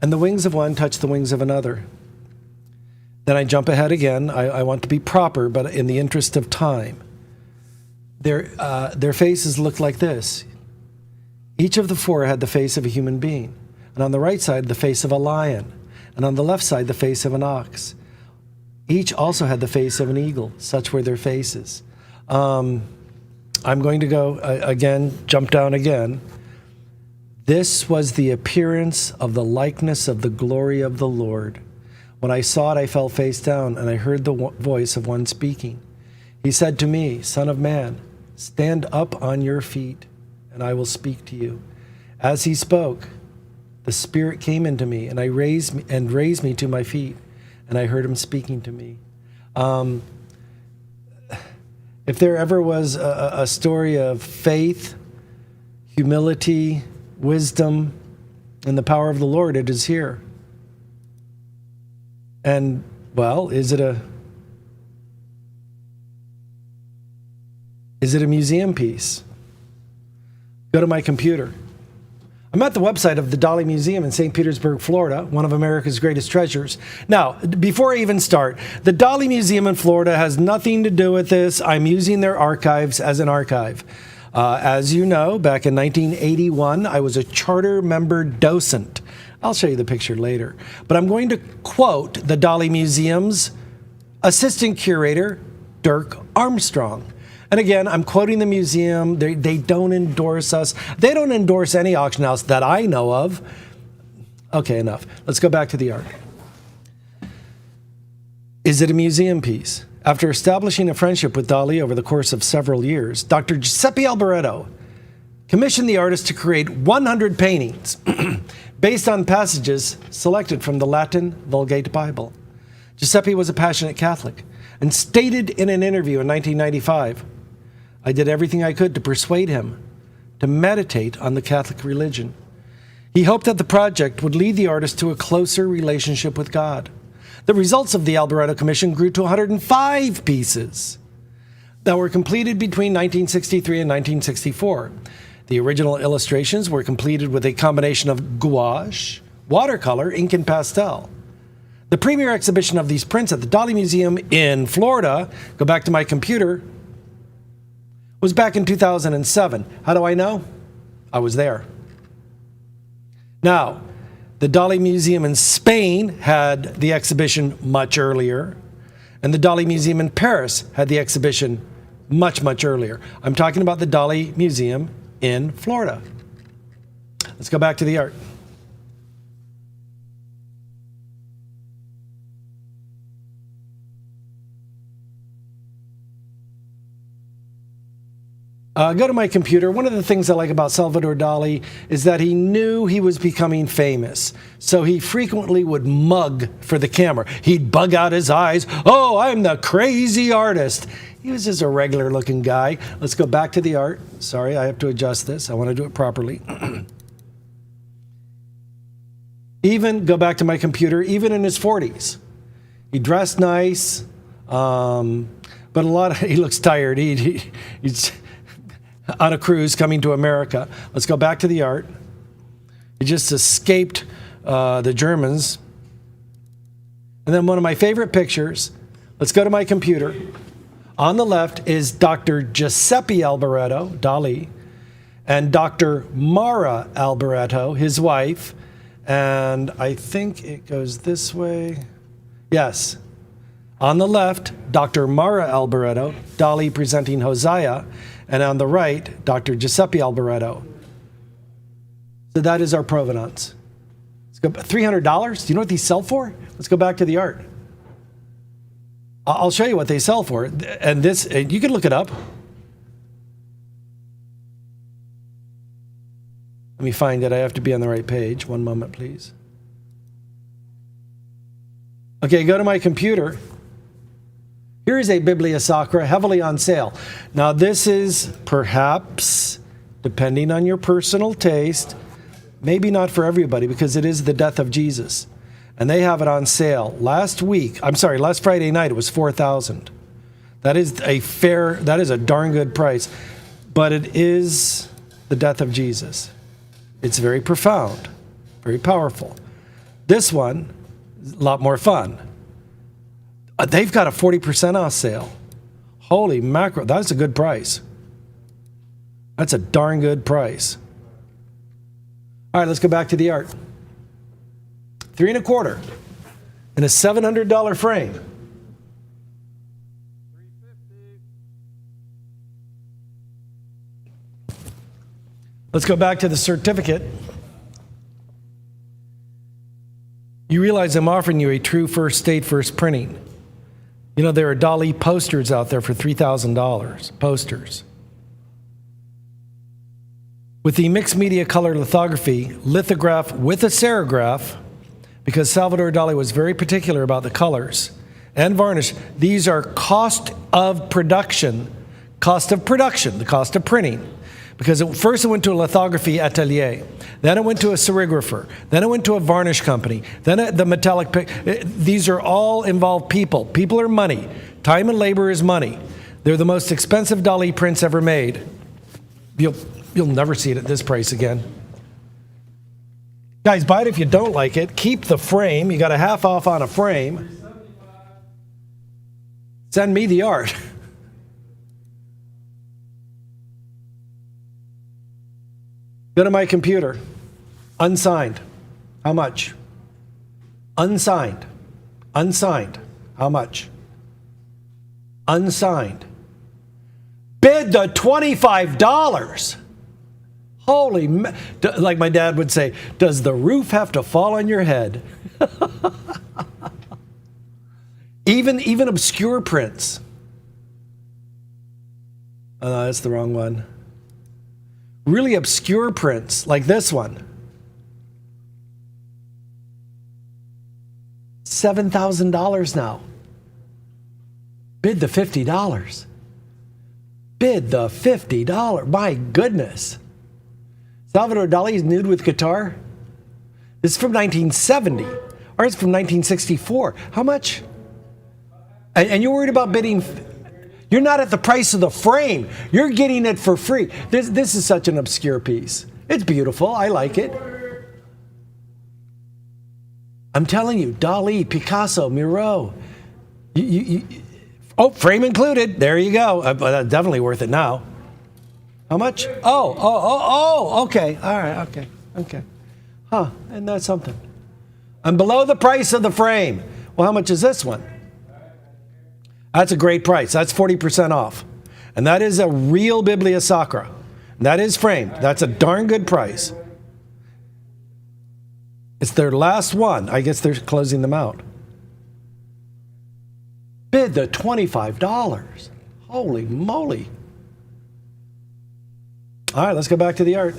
Speaker 3: And the wings of one touched the wings of another. Then I jump ahead again. I want to be proper, but in the interest of time. Their faces looked like this. Each of the 4 had the face of a human being. And on the right side, the face of a lion. And on the left side, the face of an ox. Each also had the face of an eagle. Such were their faces. I'm going to go again, jump down again. This was the appearance of the likeness of the glory of the Lord. When I saw it, I fell face down, and I heard the voice of one speaking. He said to me, Son of man, stand up on your feet, and I will speak to you. As he spoke, the Spirit came into me, and raised me to my feet, and I heard him speaking to me. If there ever was a story of faith, humility, wisdom, and the power of the Lord, it is here. And, well, is it a museum piece? Go to my computer. I'm at the website of the Dali Museum in St. Petersburg, Florida, one of America's greatest treasures. Now, before I even start, the Dali Museum in Florida has nothing to do with this. I'm using their archives as an archive. As you know, back in 1981, I was a charter member docent. I'll show you the picture later. But I'm going to quote the Dali Museum's assistant curator, Dirk Armstrong. And again, I'm quoting the museum. They don't endorse us. They don't endorse any auction house that I know of. Okay, enough. Let's go back to the art. Is it a museum piece? After establishing a friendship with Dali over the course of several years, Dr. Giuseppe Alboreto commissioned the artist to create 100 paintings based on passages selected from the Latin Vulgate Bible. Giuseppe was a passionate Catholic and stated in an interview in 1995, I did everything I could to persuade him to meditate on the Catholic religion. He hoped that the project would lead the artist to a closer relationship with God. The results of the Alboreto Commission grew to 105 pieces that were completed between 1963 and 1964. The original illustrations were completed with a combination of gouache, watercolor, ink, and pastel. The premier exhibition of these prints at the Dali Museum in Florida, go back to my computer, was back in 2007. How do I know? I was there. Now, the Dali Museum in Spain had the exhibition much earlier, and the Dali Museum in Paris had the exhibition much, much earlier. I'm talking about the Dali Museum in Florida. Let's go back to the art. Go to my computer. One of the things I like about Salvador Dali is that he knew he was becoming famous. So he frequently would mug for the camera. He'd bug out his eyes. Oh, I'm the crazy artist.
Speaker 6: He was just a regular looking guy. Let's go back to the art. Sorry, I have to adjust this. I want to do it properly. Even, go back to my computer, even in his 40s. He dressed nice, but he looks tired. He's on a cruise coming to America. Let's go back to the art. He just escaped the Germans. And then one of my favorite pictures, let's go to my computer. On the left is Dr. Giuseppe Alboreto, Dali, and Dr. Mara Alboreto, his wife. And I think it goes this way. Yes. On the left, Dr. Mara Alboreto, Dali presenting Hosea, and on the right, Dr. Giuseppe Alboreto. So that is our provenance. Let's go, $300? Do you know what these sell for? Let's go back to the art. I'll show you what they sell for. And this, you can look it up. Let me find it. I have to be on the right page. One moment, please. Okay, go to my computer. Here is a Biblia Sacra heavily on sale. Now, this is perhaps, depending on your personal taste, maybe not for everybody because it is the death of Jesus. And they have it on sale. Last Friday night, it was $4,000. That is a darn good price. But it is the death of Jesus. It's very profound, very powerful. This one is a lot more fun. They've got a 40% off sale. Holy mackerel, that's a good price. That's a darn good price. All right, let's go back to the art. $3 1/4 in a $700 frame. $350. Let's go back to the certificate. You realize I'm offering you a true first state first printing. You know, there are Dali posters out there for $3,000. Posters. With the mixed media color lithography, lithograph with a serigraph, because Salvador Dali was very particular about the colors and varnish. These are cost of production, the cost of printing. Because first it went to a lithography atelier, then it went to a serigrapher, then it went to a varnish company, then the metallic these are all involved people. People are money. Time and labor is money. They're the most expensive Dali prints ever made. You'll never see it at this price again. Guys, buy it if you don't like it. Keep the frame. You got a half off on a frame. Send me the art. Go to my computer. Unsigned. How much? Unsigned. Unsigned. How much? Unsigned. Bid the $25. Holy, like my dad would say, does the roof have to fall on your head? Even obscure prints. Oh, no, that's the wrong one. Really obscure prints, like this one. $7,000 now. Bid the $50. Bid the $50. My goodness. Salvador Dali's Nude with Guitar. This is from 1970. Or it's from 1964. How much? And you're worried about bidding. You're not at the price of the frame. You're getting it for free. This is such an obscure piece. It's beautiful. I like it. I'm telling you, Dali, Picasso, Miro. Frame included. There you go. Definitely worth it now. How much? Okay. All right. Okay. Huh. Isn't that something? I'm below the price of the frame. Well, how much is this one? That's a great price. That's 40% off. And that is a real Biblia Sacra. That is framed. That's a darn good price. It's their last one. I guess they're closing them out. Bid the $25. Holy moly. All right, let's go back to the art.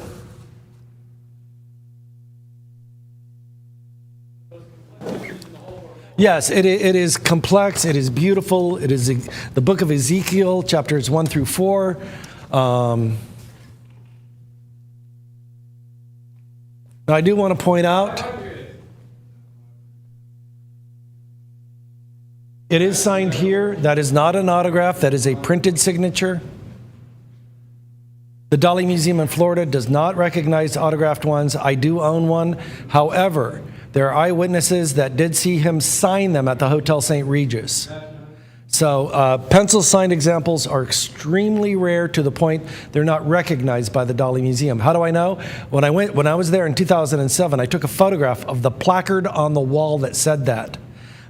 Speaker 3: Yes, it is complex. It is beautiful. It is the book of Ezekiel, chapters 1 through 4. Now, I do want to point out, it is signed here. That is not an autograph. That is a printed signature. The Dali Museum in Florida does not recognize autographed ones. I do own one. However, there are eyewitnesses that did see him sign them at the Hotel St. Regis. So pencil signed examples are extremely rare to the point they're not recognized by the Dali Museum. How do I know? When I was there in 2007, I took a photograph of the placard on the wall that said that.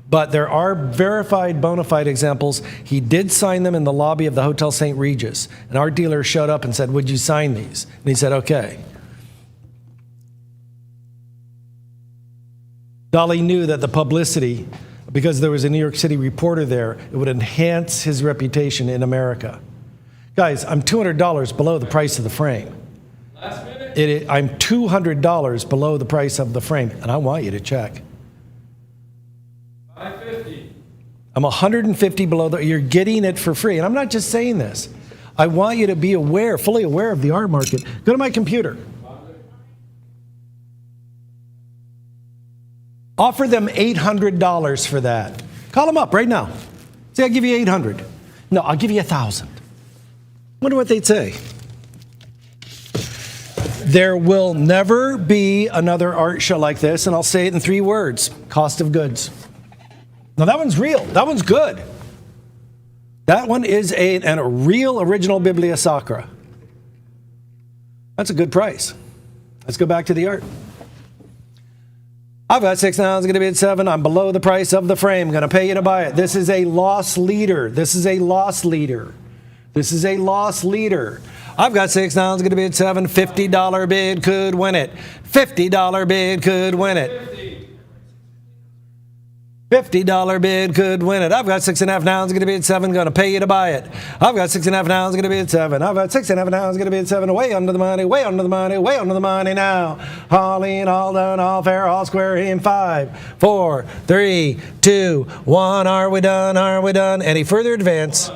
Speaker 3: But there are verified bona fide examples. He did sign them in the lobby of the Hotel St. Regis. And our dealer showed up and said, "Would you sign these?" And he said, "Okay." Dali knew that the publicity, because there was a New York City reporter there, it would enhance his reputation in America. Guys, I'm $200 below the price of the frame.
Speaker 7: Last minute?
Speaker 3: I'm $200 below the price of the frame, and I want you to check.
Speaker 7: $550.
Speaker 3: I'm $150 below you're getting it for free. And I'm not just saying this. I want you to be aware, fully aware of the art market. Go to my computer. Offer them $800 for that. Call them up right now. Say, I'll give you $800. No, I'll give you $1,000. Wonder what they'd say. There will never be another art show like this, and I'll say it in 3 words. Cost of goods. Now that one's real. That one's good. That one is a real original Biblia Sacra. That's a good price. Let's go back to the art. I've got 6 now, it's going to be at 7. I'm below the price of the frame. I'm going to pay you to buy it. This is a loss leader. This is a loss leader. This is a loss leader. I've got 6 now, it's going to be at 7. $50 bid could win it. $50 bid could win it. $50 bid could win it. I've got 6.5 now, it's going to be at 7. Going to pay you to buy it. I've got 6.5 now, it's going to be at 7. I've got 6.5 now, it's going to be at 7. Way under the money, way under the money, way under the money now. All in, all done, all fair, all square in 5, 4, 3, 2, 1. Are we done? Are we done? Any further advance?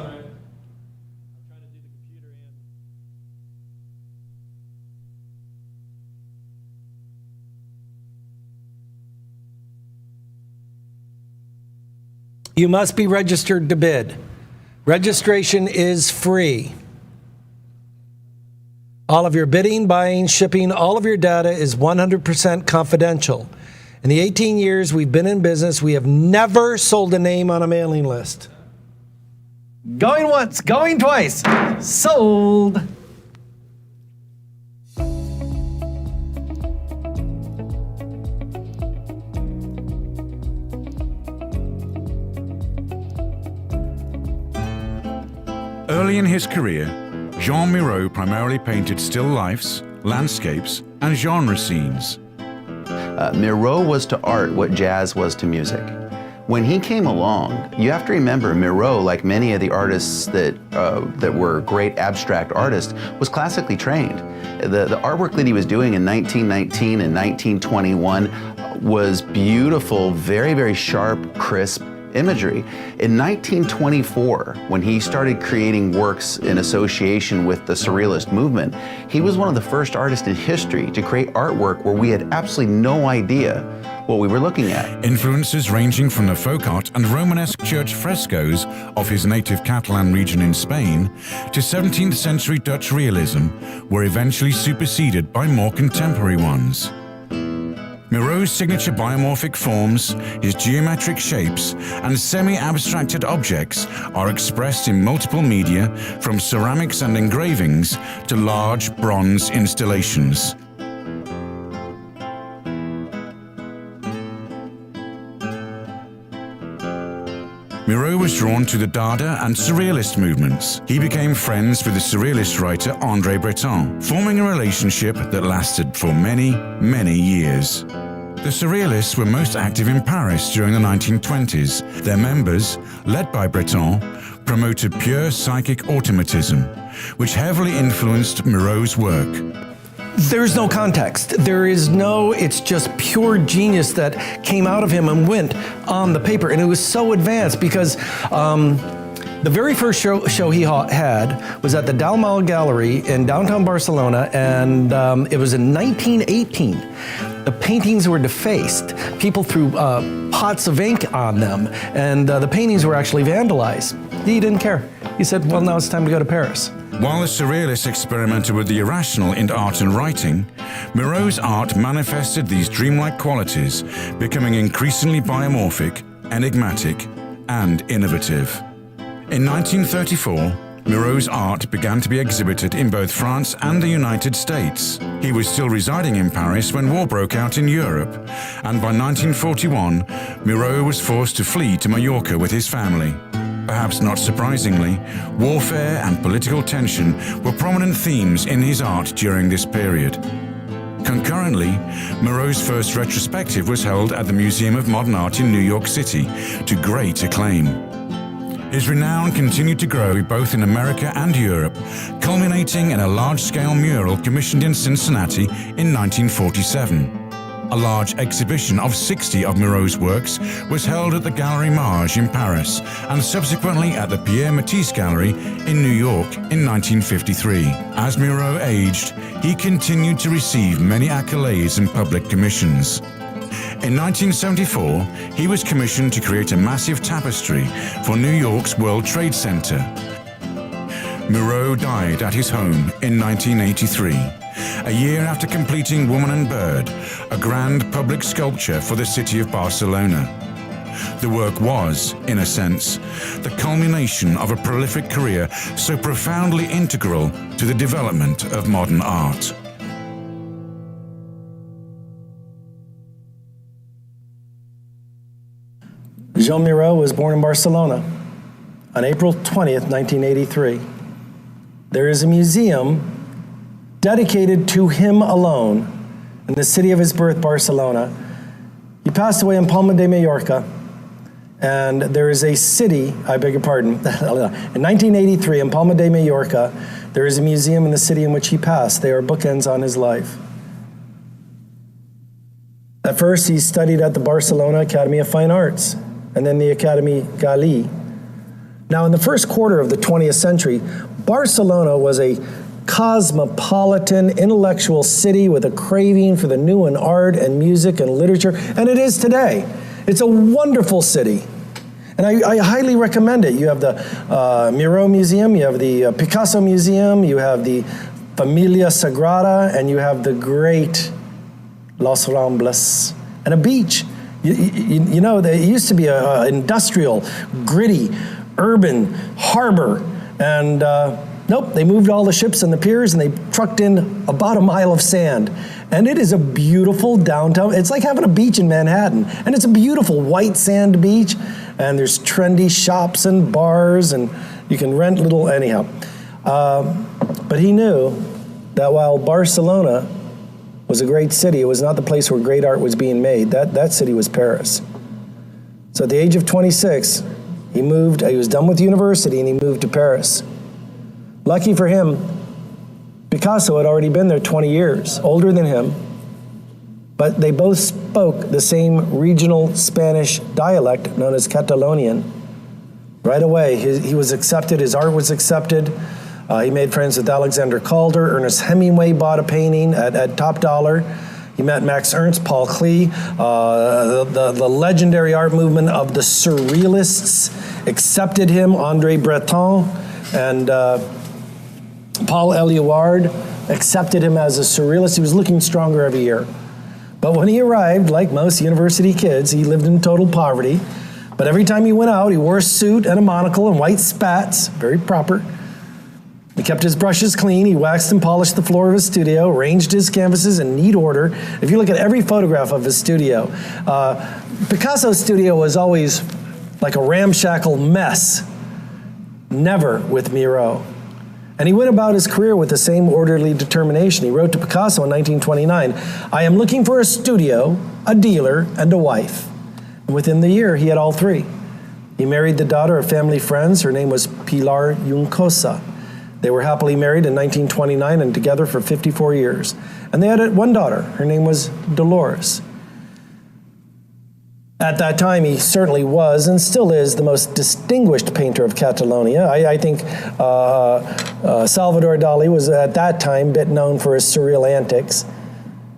Speaker 3: You must be registered to bid. Registration is free. All of your bidding, buying, shipping, all of your data is 100% confidential. In the 18 years we've been in business, we have never sold a name on a mailing list. Going once, going twice. Sold.
Speaker 8: Early in his career, Jean Miro primarily painted still lifes, landscapes, and genre scenes.
Speaker 9: Miro was to art what jazz was to music. When he came along, you have to remember Miro, like many of the artists that were great abstract artists, was classically trained. The artwork that he was doing in 1919 and 1921 was beautiful, very, very sharp, crisp imagery. In 1924, when he started creating works in association with the Surrealist movement, he was one of the first artists in history to create artwork where we had absolutely no idea what we were looking at.
Speaker 8: Influences ranging from the folk art and Romanesque church frescoes of his native Catalan region in Spain to 17th century Dutch realism were eventually superseded by more contemporary ones. Miro's signature biomorphic forms, his geometric shapes, and semi-abstracted objects are expressed in multiple media, from ceramics and engravings to large bronze installations. Miro was drawn to the Dada and Surrealist movements. He became friends with the Surrealist writer André Breton, forming a relationship that lasted for many, many years. The Surrealists were most active in Paris during the 1920s. Their members, led by Breton, promoted pure psychic automatism, which heavily influenced Miro's work.
Speaker 3: there's no context. It's just pure genius that came out of him and went on the paper. And it was so advanced because the very first show he had was at the Dalmau Gallery in downtown Barcelona, and it was in 1918. The paintings were defaced. People threw pots of ink on them, and the paintings were actually vandalized. He didn't care. He said, well, now it's time to go to Paris.
Speaker 8: While the Surrealists experimented with the irrational in art and writing, Miraut's art manifested these dreamlike qualities, becoming increasingly biomorphic, enigmatic, and innovative. In 1934, Miraut's art began to be exhibited in both France and the United States. He was still residing in Paris when war broke out in Europe, and by 1941, Miraut was forced to flee to Mallorca with his family. Perhaps not surprisingly, warfare and political tension were prominent themes in his art during this period. Concurrently, Miraut's first retrospective was held at the Museum of Modern Art in New York City, to great acclaim. His renown continued to grow both in America and Europe, culminating in a large-scale mural commissioned in Cincinnati in 1947. A large exhibition of 60 of Miraut's works was held at the Galerie Marge in Paris and subsequently at the PM EST Gallery in New York in 1953. As Miraut aged, he continued to receive many accolades and public commissions. In 1974, he was commissioned to create a massive tapestry for New York's World Trade Center. Miraut died at his home in 1983, a year after completing Woman and Bird, a grand public sculpture for the city of Barcelona. The work was, in a sense, the culmination of a prolific career so profoundly integral to the development of modern art.
Speaker 6: Jean Miraut was born in Barcelona on April 20th, 1983. There is a museum dedicated to him alone in the city of his birth, Barcelona. He passed away in Palma de Mallorca, and there is a city, I beg your pardon, in 1983 in Palma de Mallorca, there is a museum in the city in which he passed. They are bookends on his life. At first, he studied at the Barcelona Academy of Fine Arts, and then the Academy Gali. Now, in the first quarter of the 20th century, Barcelona was a cosmopolitan, intellectual city with a craving for the new in art and music and literature, and it is today. It's a wonderful city, and I highly recommend it. You have the Miraut Museum, you have the Picasso Museum, you have the Familia Sagrada, and you have the great Los Rambles, and a beach. You know, there used to be an industrial, gritty, urban harbor, and nope, they moved all the ships and the piers and they trucked in about a mile of sand. And it is a beautiful downtown. It's like having a beach in Manhattan. And it's a beautiful white sand beach. And there's trendy shops and bars and you can rent little, anyhow. But he knew that while Barcelona was a great city, it was not the place where great art was being made. That city was Paris. So at the age of 26, he moved, he was done with university and he moved to Paris. Lucky for him, Picasso had already been there 20 years, older than him, but they both spoke the same regional Spanish dialect known as Catalonian. Right away, he was accepted, his art was accepted. He made friends with Alexander Calder. Ernest Hemingway bought a painting at top dollar. He met Max Ernst, Paul Klee. The legendary art movement of the Surrealists accepted him. André Breton and Paul Éluard accepted him as a Surrealist. He was looking stronger every year. But when he arrived, like most university kids, he lived in total poverty. But every time he went out, he wore a suit and a monocle and white spats, very proper. He kept his brushes clean. He waxed and polished the floor of his studio, arranged his canvases in neat order. If you look at every photograph of his studio, Picasso's studio was always like a ramshackle mess, never with Miraut. And he went about his career with the same orderly determination. He wrote to Picasso in 1929, "I am looking for a studio, a dealer, and a wife." And within the year, he had all three. He married the daughter of family friends. Her name was Pilar Juncosa. They were happily married in 1929 and together for 54 years. And they had one daughter. Her name was Dolores. At that time, he certainly was and still is the most distinguished painter of Catalonia. I think Salvador Dali was at that time a bit known for his surreal antics,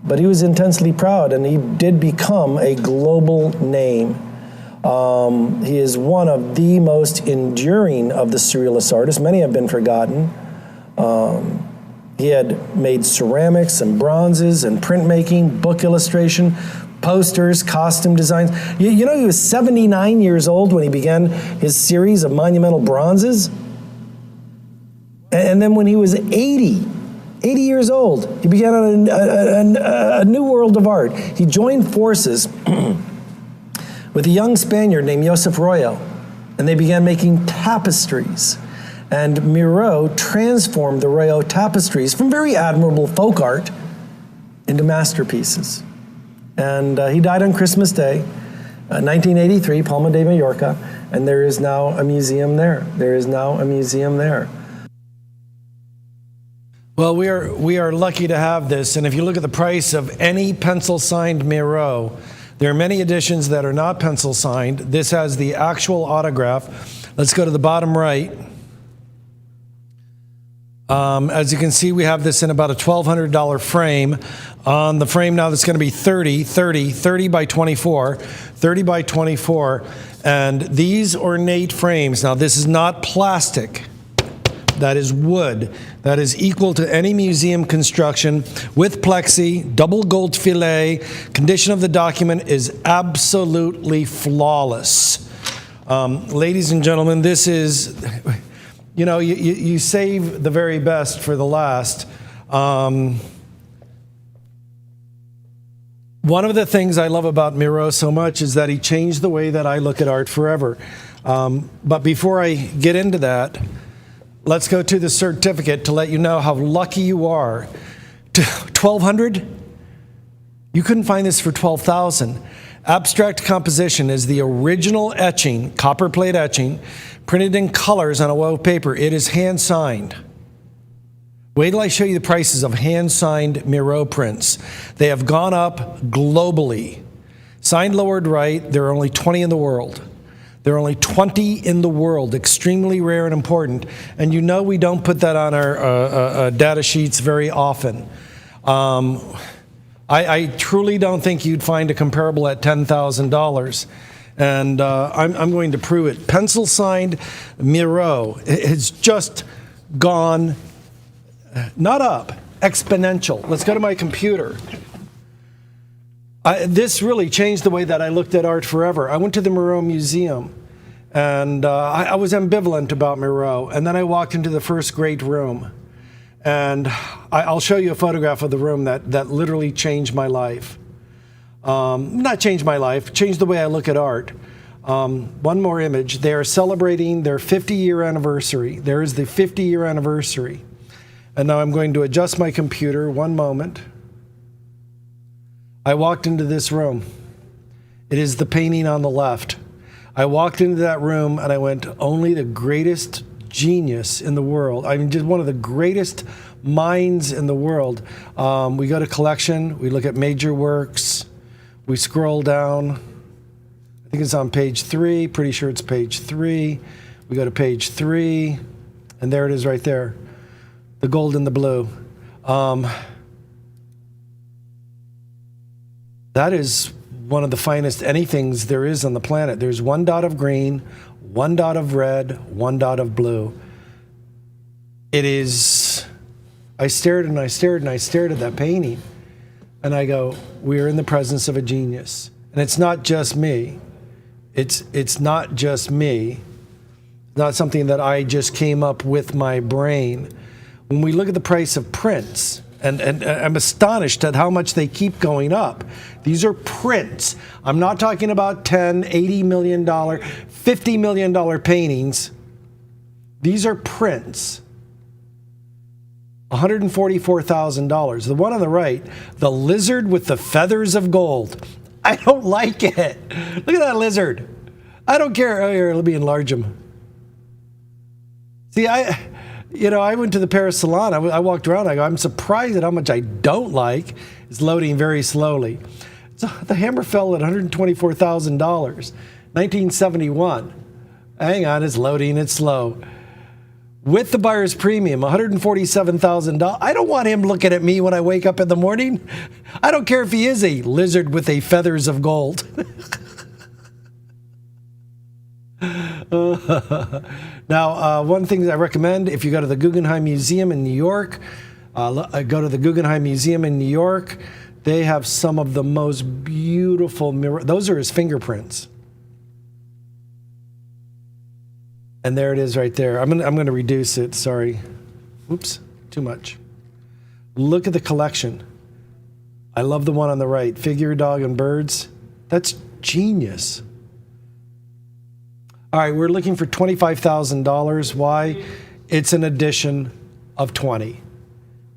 Speaker 6: but he was intensely proud, and he did become a global name. He is one of the most enduring of the surrealist artists. Many have been forgotten. He had made ceramics and bronzes and printmaking, book illustration, posters, costume designs. You know, he was 79 years old when he began his series of monumental bronzes. And then when he was 80 years old, he began a new world of art. He joined forces with a young Spaniard named Josef Royo, and they began making tapestries. And Miro transformed the Royo tapestries from very admirable folk art into masterpieces. And he died on Christmas Day, 1983, Palma de Mallorca, and there is now a museum there. There is now a museum there.
Speaker 3: Well, we are lucky to have this, and if you look at the price of any pencil-signed Miro, there are many editions that are not pencil-signed. This has the actual autograph. Let's go to the bottom right. As you can see, we have this in about a $1,200 frame. On the frame now, that's going to be 30 by 24, 30 by 24. And these ornate frames, now this is not plastic. That is wood. That is equal to any museum construction with plexi, double gold filet. Condition of the document is absolutely flawless. Ladies and gentlemen, this is, you know, you save the very best for the last. One of the things I love about Miro so much is that he changed the way that I look at art forever. But before I get into that, let's go to the certificate to let you know how lucky you are. $1,200? You couldn't find this for $12,000. Abstract composition is the original etching, copper plate etching, printed in colors on a wove paper. It is hand-signed. Wait till I show you the prices of hand-signed Miro prints. They have gone up globally. Signed lowered right, there are only 20 in the world. There are only 20 in the world, extremely rare and important. And you know we don't put that on our data sheets very often. I truly don't think you'd find a comparable at $10,000. And I'm going to prove it. Pencil signed Miro has just gone, not up, exponential. Let's go to my computer. This really changed the way that I looked at art forever. I went to the Miro Museum, and I was ambivalent about Miro. And then I walked into the first great room. And I'll show you a photograph of the room that literally changed my life. Not changed my life, changed the way I look at art. One more image. They are celebrating their 50-year anniversary. There is the 50-year anniversary. And now I'm going to adjust my computer. One moment. I walked into this room. It is the painting on the left. I walked into that room and I went, only the greatest genius in the world. I mean, just one of the greatest minds in the world. We go to collection, we look at major works, we scroll down. I think it's on page 3, pretty sure it's page 3. We go to page 3, and there it is right there. The gold and the blue. That is one of the finest anythings there is on the planet. There's one dot of green, one dot of red, one dot of blue. It is, I stared and I stared and I stared at that painting, and I go, we're in the presence of a genius. And it's not just me. It's not just me. Not something that I just came up with my brain. When we look at the price of prints, and I'm astonished at how much they keep going up. These are prints. I'm not talking about $10, $80 million, $50 million paintings. These are prints. $144,000. The one on the right, the lizard with the feathers of gold. I don't like it. Look at that lizard. I don't care. Oh, here, let me enlarge him. See, You know, I went to the Paris salon. I walked around. I go, I'm surprised at how much I don't like. It's loading very slowly. So the hammer fell at $124,000, 1971. Hang on, it's loading. It's slow. With the buyer's premium, $147,000. I don't want him looking at me when I wake up in the morning. I don't care if he is a lizard with a feathers of gold. Now, one thing that I recommend, if you go to the Guggenheim Museum in New York, go to the Guggenheim Museum in New York. They have some of the most beautiful mirrors. Those are his fingerprints. And there it is right there. I'm going to reduce it. Sorry. Oops, too much. Look at the collection. I love the one on the right. Figure, dog, and birds. That's genius. All right, we're looking for $25,000. Why? It's an edition of 20.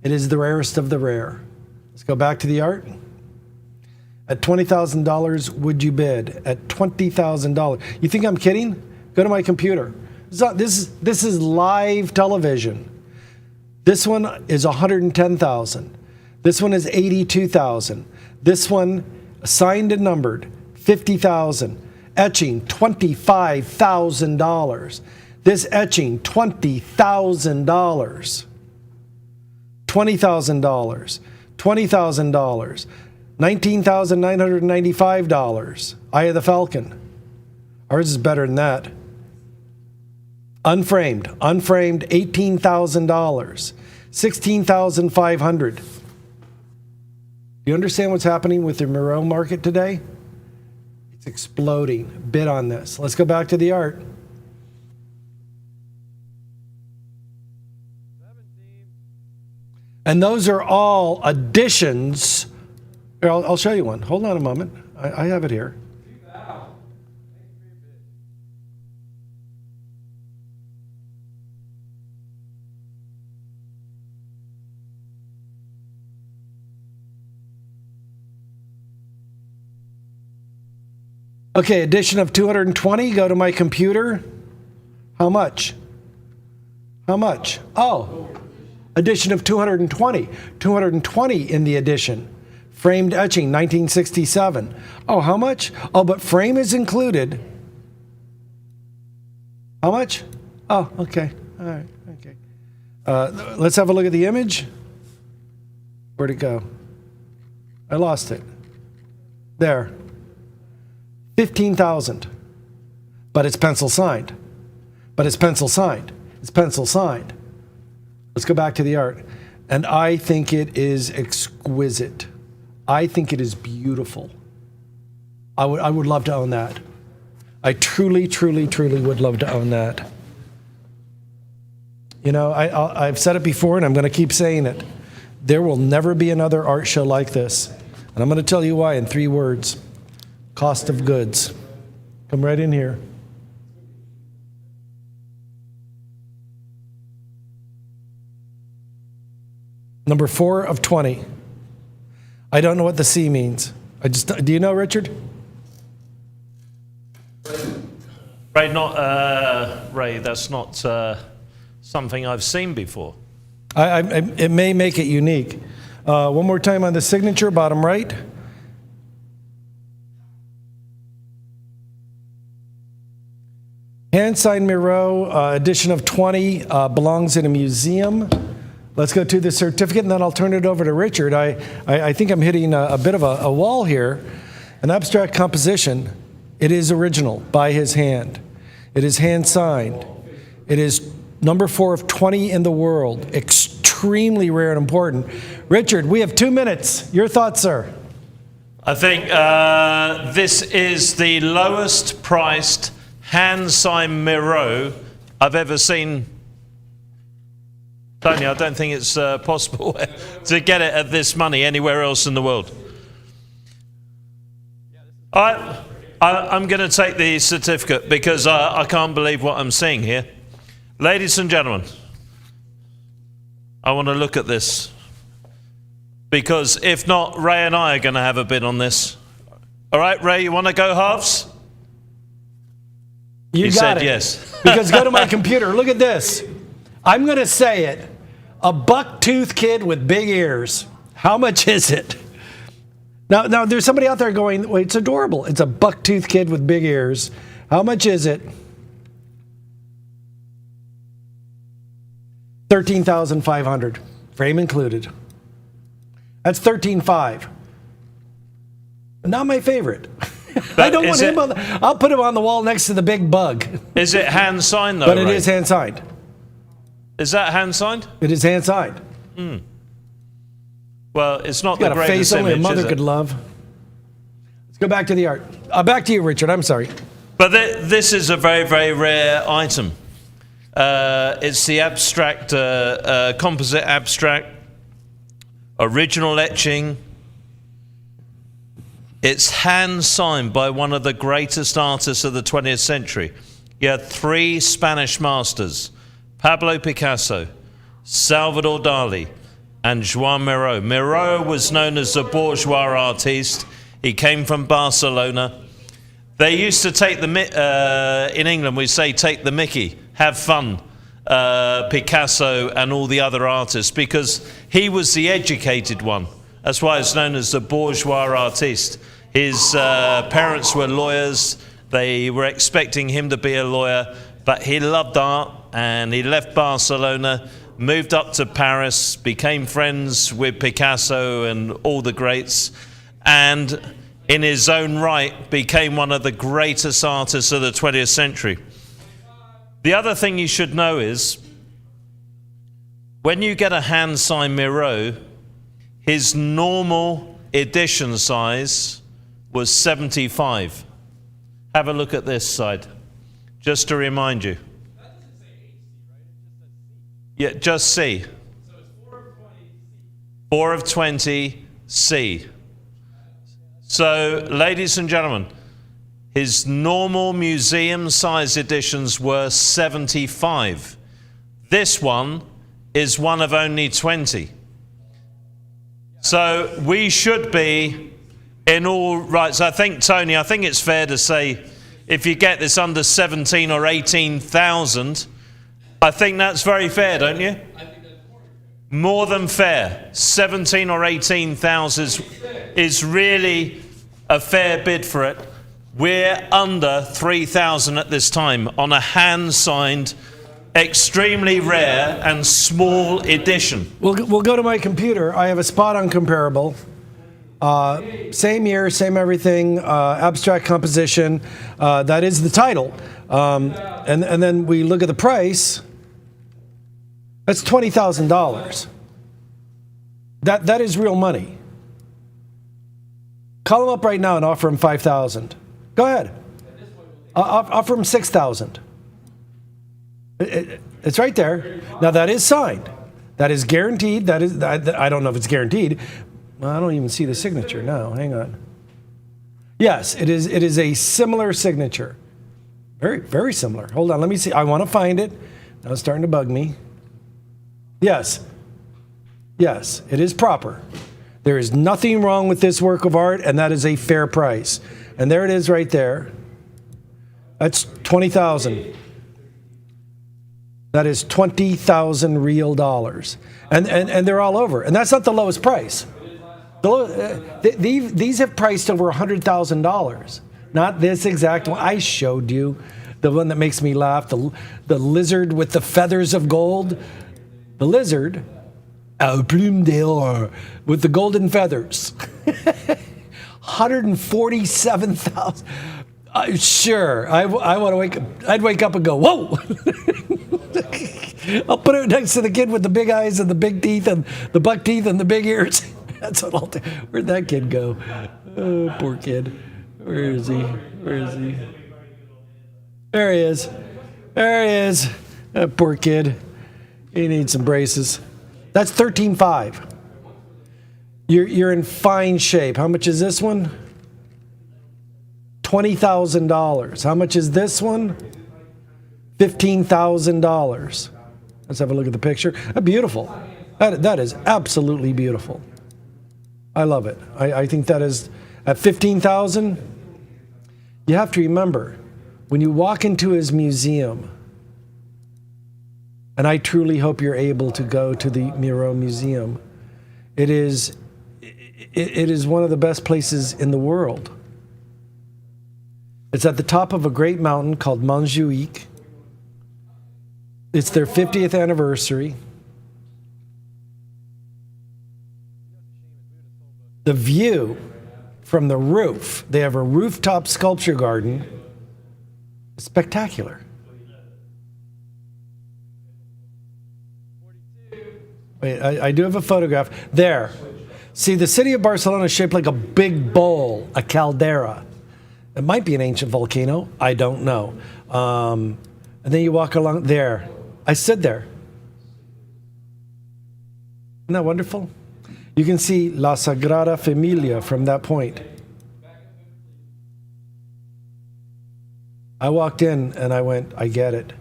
Speaker 3: It is the rarest of the rare. Let's go back to the art. At $20,000, would you bid? At $20,000. You think I'm kidding? Go to my computer. This is live television. This one is $110,000. This one is $82,000. This one, signed and numbered, $50,000. Etching, $25,000. This etching, $20,000. $20,000. $20,000. $19,995. Eye of the Falcon. Ours is better than that. Unframed, $18,000. $16,500. You understand what's happening with the Miro market today? It's exploding. Bid on this. Let's go back to the art. 17. And those are all additions. Here, I'll show you one. Hold on a moment. I have it here. Okay, edition of 220, go to my computer. How much? How much? Oh, edition of 220. 220 in the edition. Framed etching, 1967. Oh, how much? Oh, but frame is included. How much? Oh, okay. All right, okay. Let's have a look at the image. Where'd it go? I lost it. There. 15,000. But it's pencil signed. But it's pencil signed. It's pencil signed. Let's go back to the art. And I think it is exquisite. I think it is beautiful. I would love to own that. I truly, truly, truly would love to own that. You know, I've said it before and I'm going to keep saying it. There will never be another art show like this. And I'm going to tell you why in 3 words. Cost of goods. Come right in here. Number 4 of 20. I don't know what the C means. Do you know, Richard?
Speaker 1: Ray, Ray, that's not something I've seen before.
Speaker 3: It may make it unique. One more time on the signature, bottom right. Hand-signed Miro, edition of 20, belongs in a museum. Let's go to the certificate, and then I'll turn it over to Richard. I think I'm hitting a bit of a wall here. An abstract composition. It is original by his hand. It is hand-signed. It is number 4 of 20 in the world. Extremely rare and important. Richard, we have 2 minutes. Your thoughts, sir?
Speaker 1: I think this is the lowest priced hand-signed Miro I've ever seen. Tony, I don't think it's possible to get it at this money anywhere else in the world. I'm going to take the certificate because I can't believe what I'm seeing here. Ladies and gentlemen, I want to look at this because if not, Ray and I are going to have a bid on this. All right, Ray, you want to go halves?
Speaker 3: You got
Speaker 1: said
Speaker 3: it.
Speaker 1: Yes.
Speaker 3: Because go to my computer. Look at this. I'm going to say it. A buck-toothed kid with big ears. How much is it? Now, there's somebody out there going, wait, it's adorable. It's a buck-toothed kid with big ears. How much is it? $13,500, frame included. That's $13,500. Not my favorite. I don't want him on I'll put him on the wall next to the big bug.
Speaker 1: Is it hand signed though?
Speaker 3: But it is hand signed.
Speaker 1: Is that hand signed?
Speaker 3: It is hand signed.
Speaker 1: Well, it's not
Speaker 3: Got
Speaker 1: the
Speaker 3: a
Speaker 1: greatest
Speaker 3: face only a
Speaker 1: image,
Speaker 3: mother
Speaker 1: is it?
Speaker 3: could love. Let's go back to the art. Back to you, Richard. I'm sorry.
Speaker 1: But this is a very, very rare item. It's the abstract, composite abstract, original etching. It's hand signed by one of the greatest artists of the 20th century. You had 3 Spanish masters, Pablo Picasso, Salvador Dali, and Joan Miró. Miró was known as the bourgeois artiste. He came from Barcelona. They used to take in England we say take the mickey, have fun, Picasso and all the other artists, because he was the educated one. That's why it's known as the bourgeois artiste. His parents were lawyers. They were expecting him to be a lawyer, but he loved art and he left Barcelona, moved up to Paris, became friends with Picasso and all the greats, and in his own right became one of the greatest artists of the 20th century. The other thing you should know is when you get a hand-signed Miró, his normal edition size was 75. Have a look at this side, just to remind you. Yeah, just C. So it's 4 of 20 C. So, ladies and gentlemen, his normal museum size editions were 75. This one is one of only 20. So we should be in all rights. I think, Tony, I think it's fair to say if you get this under 17 or 18,000, I think that's very fair, don't you? I think that's more than fair. 17 or 18,000 is really a fair bid for it. We're under 3,000 at this time on a hand-signed, extremely rare and small edition.
Speaker 3: We'll go to my computer. I have a spot on comparable. Same year, same everything, abstract composition. That is the title. And then we look at the price. That's $20,000. That is real money. Call him up right now and offer him $5,000. Go ahead. Offer him $6,000. It's right there. Now that is signed. That is guaranteed. That is. I don't know if it's guaranteed. Well, I don't even see the signature now. Hang on. Yes, it is. It is a similar signature. Very, very similar. Hold on. Let me see. I want to find it. Now it's starting to bug me. Yes. Yes, it is proper. There is nothing wrong with this work of art, and that is a fair price. And there it is right there. That's $20,000. That is 20,000 real dollars. And they're all over. And that's not the lowest price. These have priced over $100,000. Not this exact one. I showed you the one that makes me laugh, the lizard with the feathers of gold. The lizard, au plume d'or, with the golden feathers. 147,000. Sure, I want to wake up. I'd wake up and go, whoa! I'll put it next to the kid with the big eyes and the big teeth and the buck teeth and the big ears. That's what I'll do. Where'd that kid go? Oh, poor kid. Where is he? Where is he? There he is. There he is. That poor kid. He needs some braces. That's $13,500. You're in fine shape. How much is this one? $20,000. How much is this one? $15,000. Let's have a look at the picture. Beautiful. That is absolutely beautiful. I love it. I think that is at $15,000. You have to remember, when you walk into his museum,
Speaker 6: And I truly hope you're able to go to the Miro Museum. It is one of the best places in the world. It's at the top of a great mountain called Montjuic. It's their 50th anniversary. The view from the roof, they have a rooftop sculpture garden, spectacular. Wait, I do have a photograph. There. See, the city of Barcelona is shaped like a big bowl, a caldera. It might be an ancient volcano. I don't know. And then you walk along there. I stood there. Isn't that wonderful? You can see La Sagrada Familia from that point. I walked in and I went, I get it.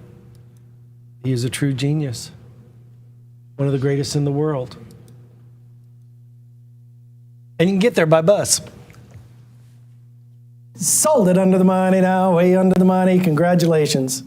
Speaker 6: He is a true genius. One of the greatest in the world. And you can get there by bus. Sold it under the money now, way under the money. Congratulations.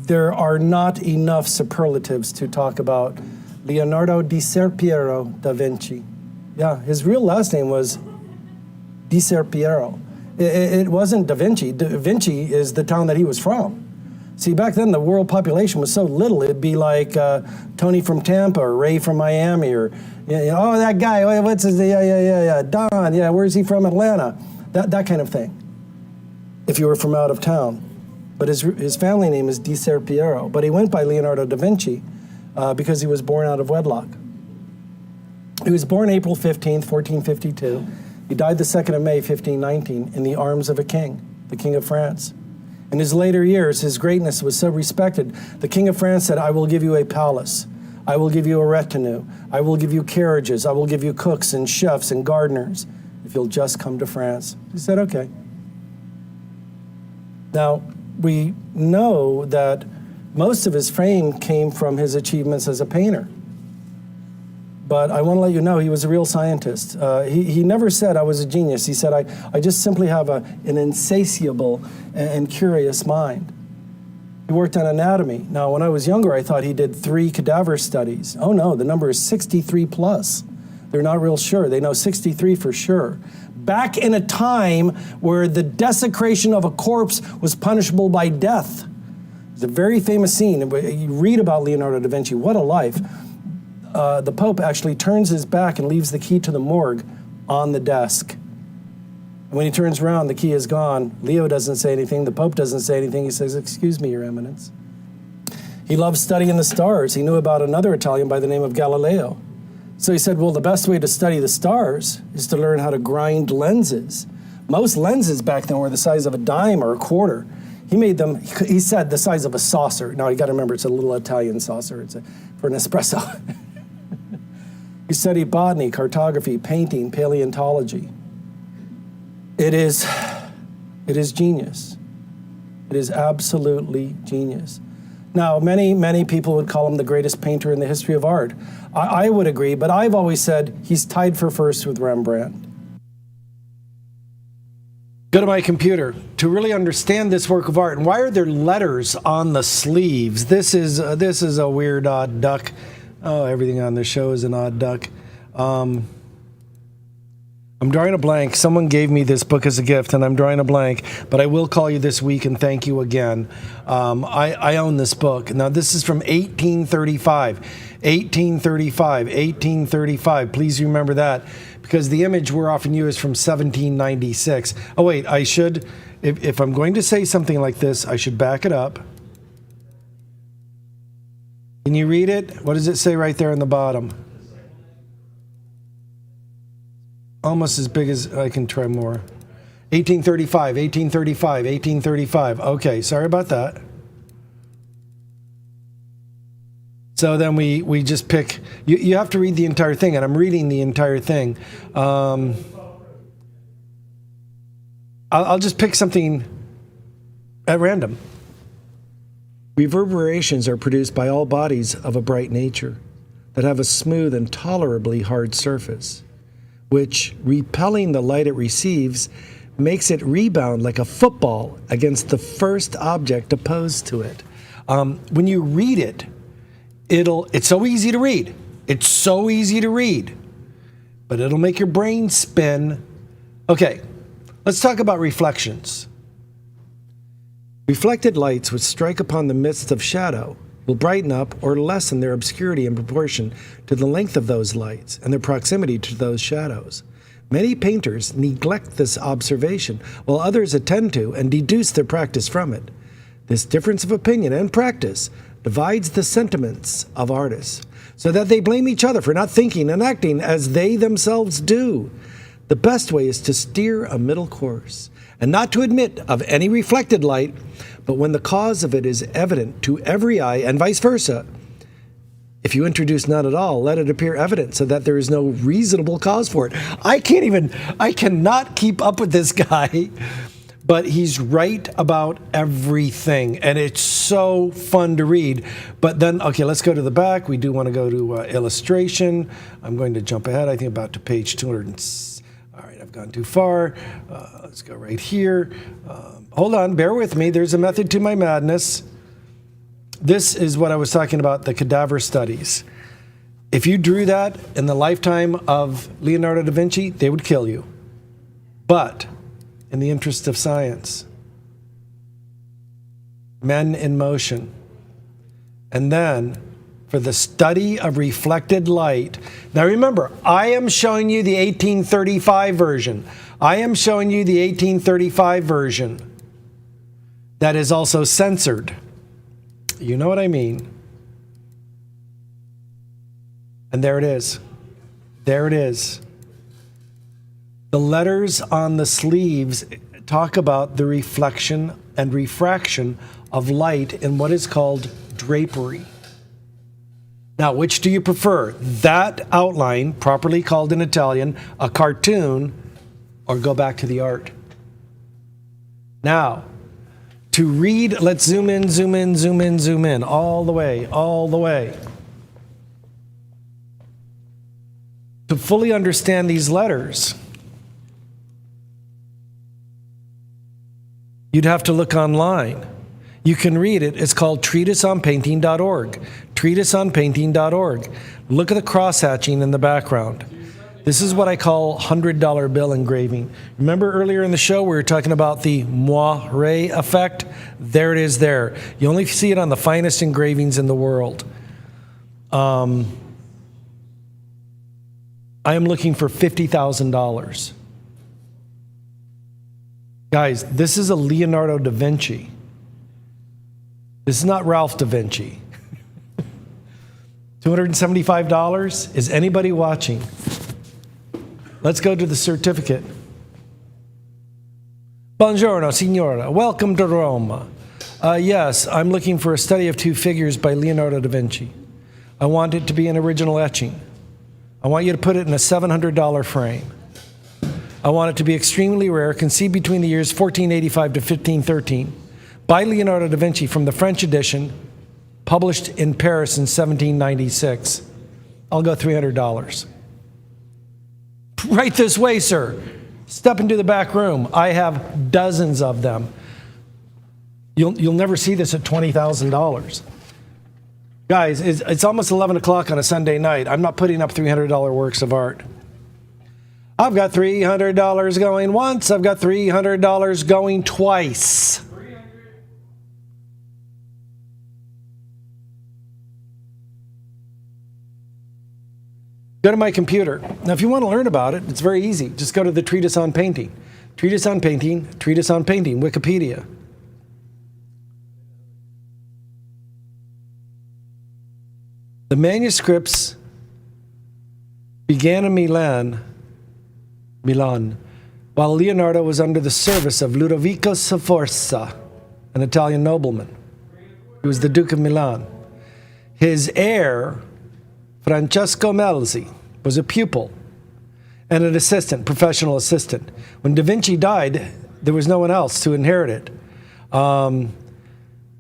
Speaker 6: There are not enough superlatives to talk about Leonardo di Ser Piero da Vinci. Yeah, his real last name was di Ser Piero. It wasn't da Vinci. Da Vinci is the town that he was from. See, back then the world population was so little, it'd be like Tony from Tampa or Ray from Miami or, oh, that guy, what's his, Don, where's he from, Atlanta? That kind of thing, if you were from out of town. But his family name is Di Ser Piero, but he went by Leonardo da Vinci because he was born out of wedlock. He was born April 15th, 1452. He died the 2nd of May, 1519, in the arms of a king, the King of France. In his later years, his greatness was so respected, the King of France said, I will give you a palace. I will give you a retinue. I will give you carriages. I will give you cooks and chefs and gardeners if you'll just come to France. He said, okay. Now, we know that most of his fame came from his achievements as a painter. But I want to let you know he was a real scientist. He never said I was a genius. He said, I just simply have an insatiable and curious mind. He worked on anatomy. Now, when I was younger, I thought he did 3 cadaver studies. Oh no, the number is 63 plus. They're not real sure. They know 63 for sure. Back in a time where the desecration of a corpse was punishable by death. It's a very famous scene. You read about Leonardo da Vinci, what a life. The Pope actually turns his back and leaves the key to the morgue on the desk. And when he turns around, the key is gone. Leo doesn't say anything. The Pope doesn't say anything. He says, excuse me, Your Eminence. He loved studying the stars. He knew about another Italian by the name of Galileo. So he said, well, the best way to study the stars is to learn how to grind lenses. Most lenses back then were the size of a dime or a quarter. He made them, he said, the size of a saucer. Now, you got to remember, it's a little Italian saucer. It's for an espresso. He studied botany, cartography, painting, paleontology. It is genius. It is absolutely genius. Now, many people would call him the greatest painter in the history of art. I would agree, but I've always said he's tied for first with Rembrandt. Go to my computer to really understand this work of art. And why are there letters on the sleeves? This is a weird odd duck. Oh, everything on this show is an odd duck. I'm drawing a blank. Someone gave me this book as a gift, and I'm drawing a blank, but I will call you this week and thank you again. I own this book. Now, this is from 1835. 1835, 1835. Please remember that, because the image we're often used from 1796. Oh, wait, I should, if I'm going to say something like this, I should back it up. Can you read it? What does it say right there in the bottom? Almost as big as I can try more. 1835, 1835, 1835. Okay, sorry about that.
Speaker 3: So then we just pick, you have to read the entire thing, and I'm reading the entire thing. I'll just pick something at random. Reverberations are produced by all bodies of a bright nature that have a smooth and tolerably hard surface, which, repelling the light it receives, makes it rebound like a football against the first object opposed to it. When you read it, it's so easy to read. It's so easy to read, but it'll make your brain spin. Okay, let's talk about reflections. Reflected lights which strike upon the midst of shadow will brighten up or lessen their obscurity in proportion to the length of those lights and their proximity to those shadows. Many painters neglect this observation, while others attend to and deduce their practice from it. This difference of opinion and practice divides the sentiments of artists, so that they blame each other for not thinking and acting as they themselves do. The best way is to steer a middle course, and not to admit of any reflected light, but when the cause of it is evident to every eye, and vice versa. If you introduce none at all, let it appear evident, so that there is no reasonable cause for it. I cannot keep up with this guy, but he's right about everything, and it's so fun to read. But then, okay, let's go to the back. We do want to go to illustration. I'm going to jump ahead, I think about to page 200. All right, I've gone too far. Let's go right here. Hold on, bear with me. There's a method to my madness. This is what I was talking about, the cadaver studies. If you drew that in the lifetime of Leonardo da Vinci, they would kill you. But in the interest of science, men in motion, and then for the study of reflected light. Now remember, I am showing you the 1835 version. I am showing you the 1835 version that is also censored. You know what I mean. And there it is. There it is. The letters on the sleeves talk about the reflection and refraction of light in what is called drapery. Now, which do you prefer? That outline, properly called in Italian, a cartoon, or go back to the art? Now, to read, let's zoom in, zoom in, zoom in, zoom in, all the way, all the way. To fully understand these letters, you'd have to look online. You can read it. It's called treatiseonpainting.org. Treatiseonpainting.org. Look at the cross-hatching in the background. This is what I call $100 bill engraving. Remember earlier in the show we were talking about the moire effect? There it is there. You only see it on the finest engravings in the world. I am looking for $50,000. Guys, this is a Leonardo da Vinci. This is not Ralph da Vinci. $275? Is anybody watching? Let's go to the certificate. Buongiorno, signora. Welcome to Rome. Yes, I'm looking for a study of two figures by Leonardo da Vinci. I want it to be an original etching. I want you to put it in a $700 frame. I want it to be extremely rare, conceived between the years 1485 to 1513, by Leonardo da Vinci from the French edition, published in Paris in 1796. I'll go $300. Right this way, sir. Step into the back room. I have dozens of them. You'll never see this at $20,000. Guys, it's almost 11 o'clock on a Sunday night. I'm not putting up $300 works of art. I've got $300 going once. I've got $300 going twice. Go to my computer. Now, if you want to learn about it, it's very easy. Just go to the Treatise on Painting. Treatise on Painting, Treatise on Painting, Wikipedia. The manuscripts began in Milan, while Leonardo was under the service of Ludovico Sforza, an Italian nobleman. He was the Duke of Milan. His heir, Francesco Melzi, was a pupil and an assistant, professional assistant. When Da Vinci died, there was no one else to inherit it. When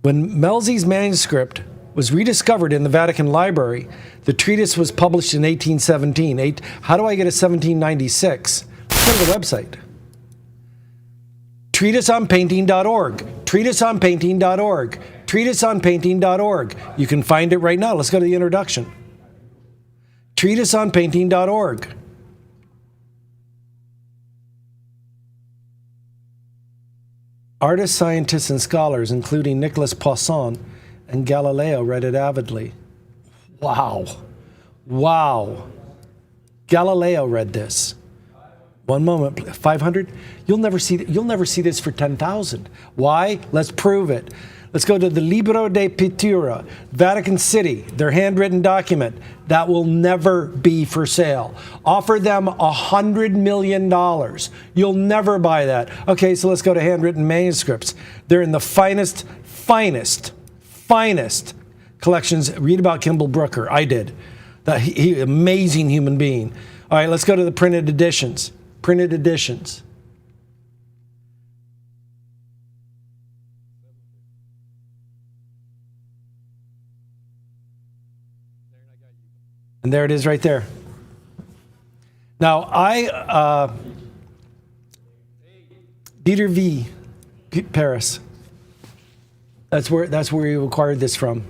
Speaker 3: Melzi's manuscript was rediscovered in the Vatican Library, the treatise was published in 1817. How do I get a 1796? Let's go to the website. Treatiseonpainting.org. Treatiseonpainting.org. Treatiseonpainting.org. You can find it right now. Let's go to the introduction. Treatiseonpainting.org. Artists, scientists, and scholars, including Nicolas Poisson and Galileo, read it avidly. Wow. Wow. Galileo read this. One moment, 500? You'll never see this for 10,000. Why? Let's prove it. Let's go to the Libro de Pittura, Vatican City, their handwritten document. That will never be for sale. Offer them $100 million. You'll never buy that. Okay, so let's go to handwritten manuscripts. They're in the finest collections. Read about Kimball Brooker. I did. Amazing human being. All right, let's go to the printed editions. Printed editions. And there it is right there. Now, Peter V. Paris. That's where you acquired this from.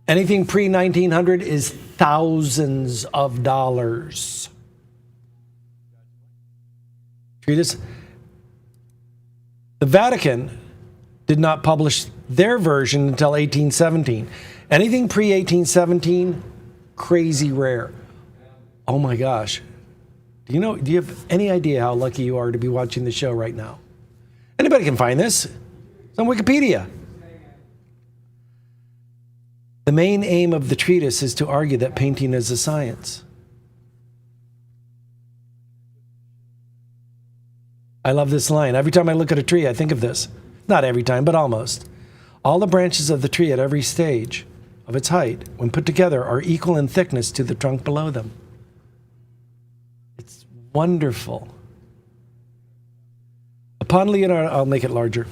Speaker 3: Anything pre-1900 is thousands of dollars. Treatise. The Vatican did not publish their version until 1817. Anything pre-1817, crazy rare. Oh my gosh. Do you have any idea how lucky you are to be watching the show right now? Anybody can find this. It's on Wikipedia. The main aim of the treatise is to argue that painting is a science. I love this line. Every time I look at a tree, I think of this. Not every time, but almost. All the branches of the tree at every stage of its height, when put together, are equal in thickness to the trunk below them. It's wonderful. Upon Leonardo, I'll make it larger.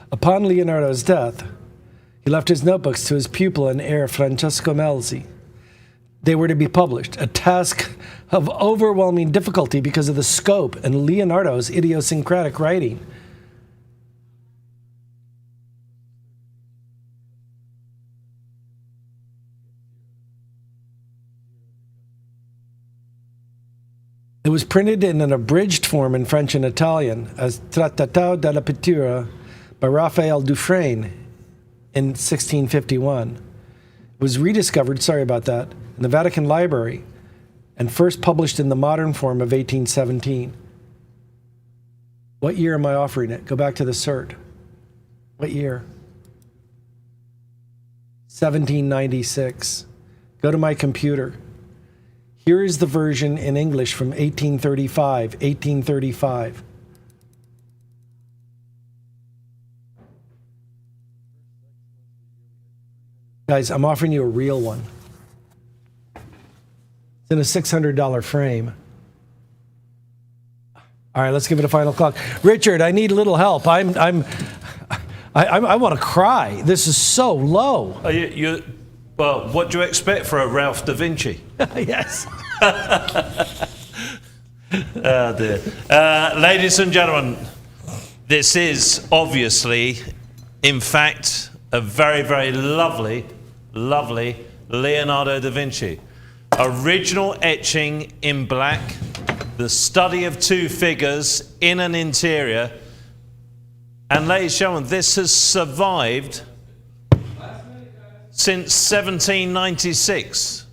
Speaker 3: Upon Leonardo's death, he left his notebooks to his pupil and heir, Francesco Melzi. They were to be published, a task of overwhelming difficulty because of the scope and Leonardo's idiosyncratic writing. It was printed in an abridged form in French and Italian as Trattato della Pittura by Raphael Dufresne in 1651. It was rediscovered, sorry about that, in the Vatican Library and first published in the modern form of 1817. What year am I offering it? Go back to the cert. What year? 1796. Go to my computer. Here is the version in English from 1835. 1835. Guys, I'm offering you a real one. It's in a $600 frame. All right, let's give it a final clock. Richard, I need a little help. I want to cry. This is so low.
Speaker 1: Well, what do you expect for a Ralph da Vinci?
Speaker 3: Yes.
Speaker 1: Oh dear. Ladies and gentlemen, this is obviously, in fact, a very, very lovely Leonardo da Vinci. Original etching in black, the study of two figures in an interior. And ladies and gentlemen, this has survived since 1796.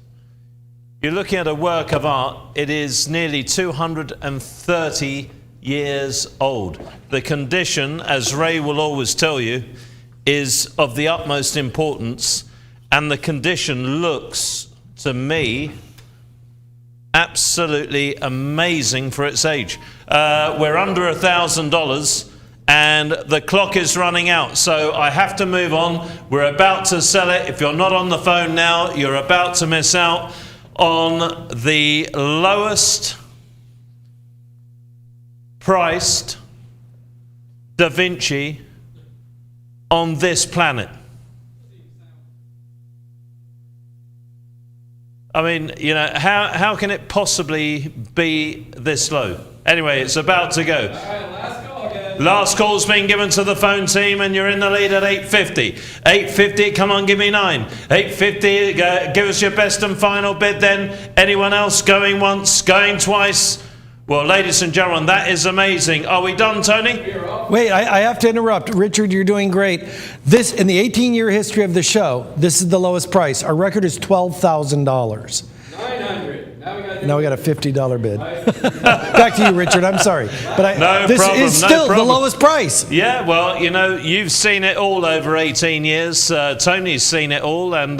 Speaker 1: You're looking at a work of art, it is nearly 230 years old. The condition, as Ray will always tell you, is of the utmost importance, and the condition looks to me Absolutely amazing for its age. We're under $1,000 and the clock is running out, so I have to move on. We're about to sell it. If you're not on the phone now, you're about to miss out on the lowest priced Da Vinci on this planet. I mean, you know, how can it possibly be this low? Anyway, it's about to go. Last call's been given to the phone team, and you're in the lead at 850. 850, come on, give me 9. 850, give us your best and final bid then. Anyone else going once, going twice? Well, ladies and gentlemen, that is amazing. Are we done, Tony?
Speaker 3: Wait, I have to interrupt. Richard, you're doing great. This, in the 18-year history of the show, this is the lowest price. Our record is $12,000.
Speaker 7: 900.
Speaker 3: Now we got a $50 bid. Back to you, Richard. I'm sorry. But this is still the lowest price.
Speaker 1: Yeah, well, you know, you've seen it all over 18 years. Tony's seen it all, and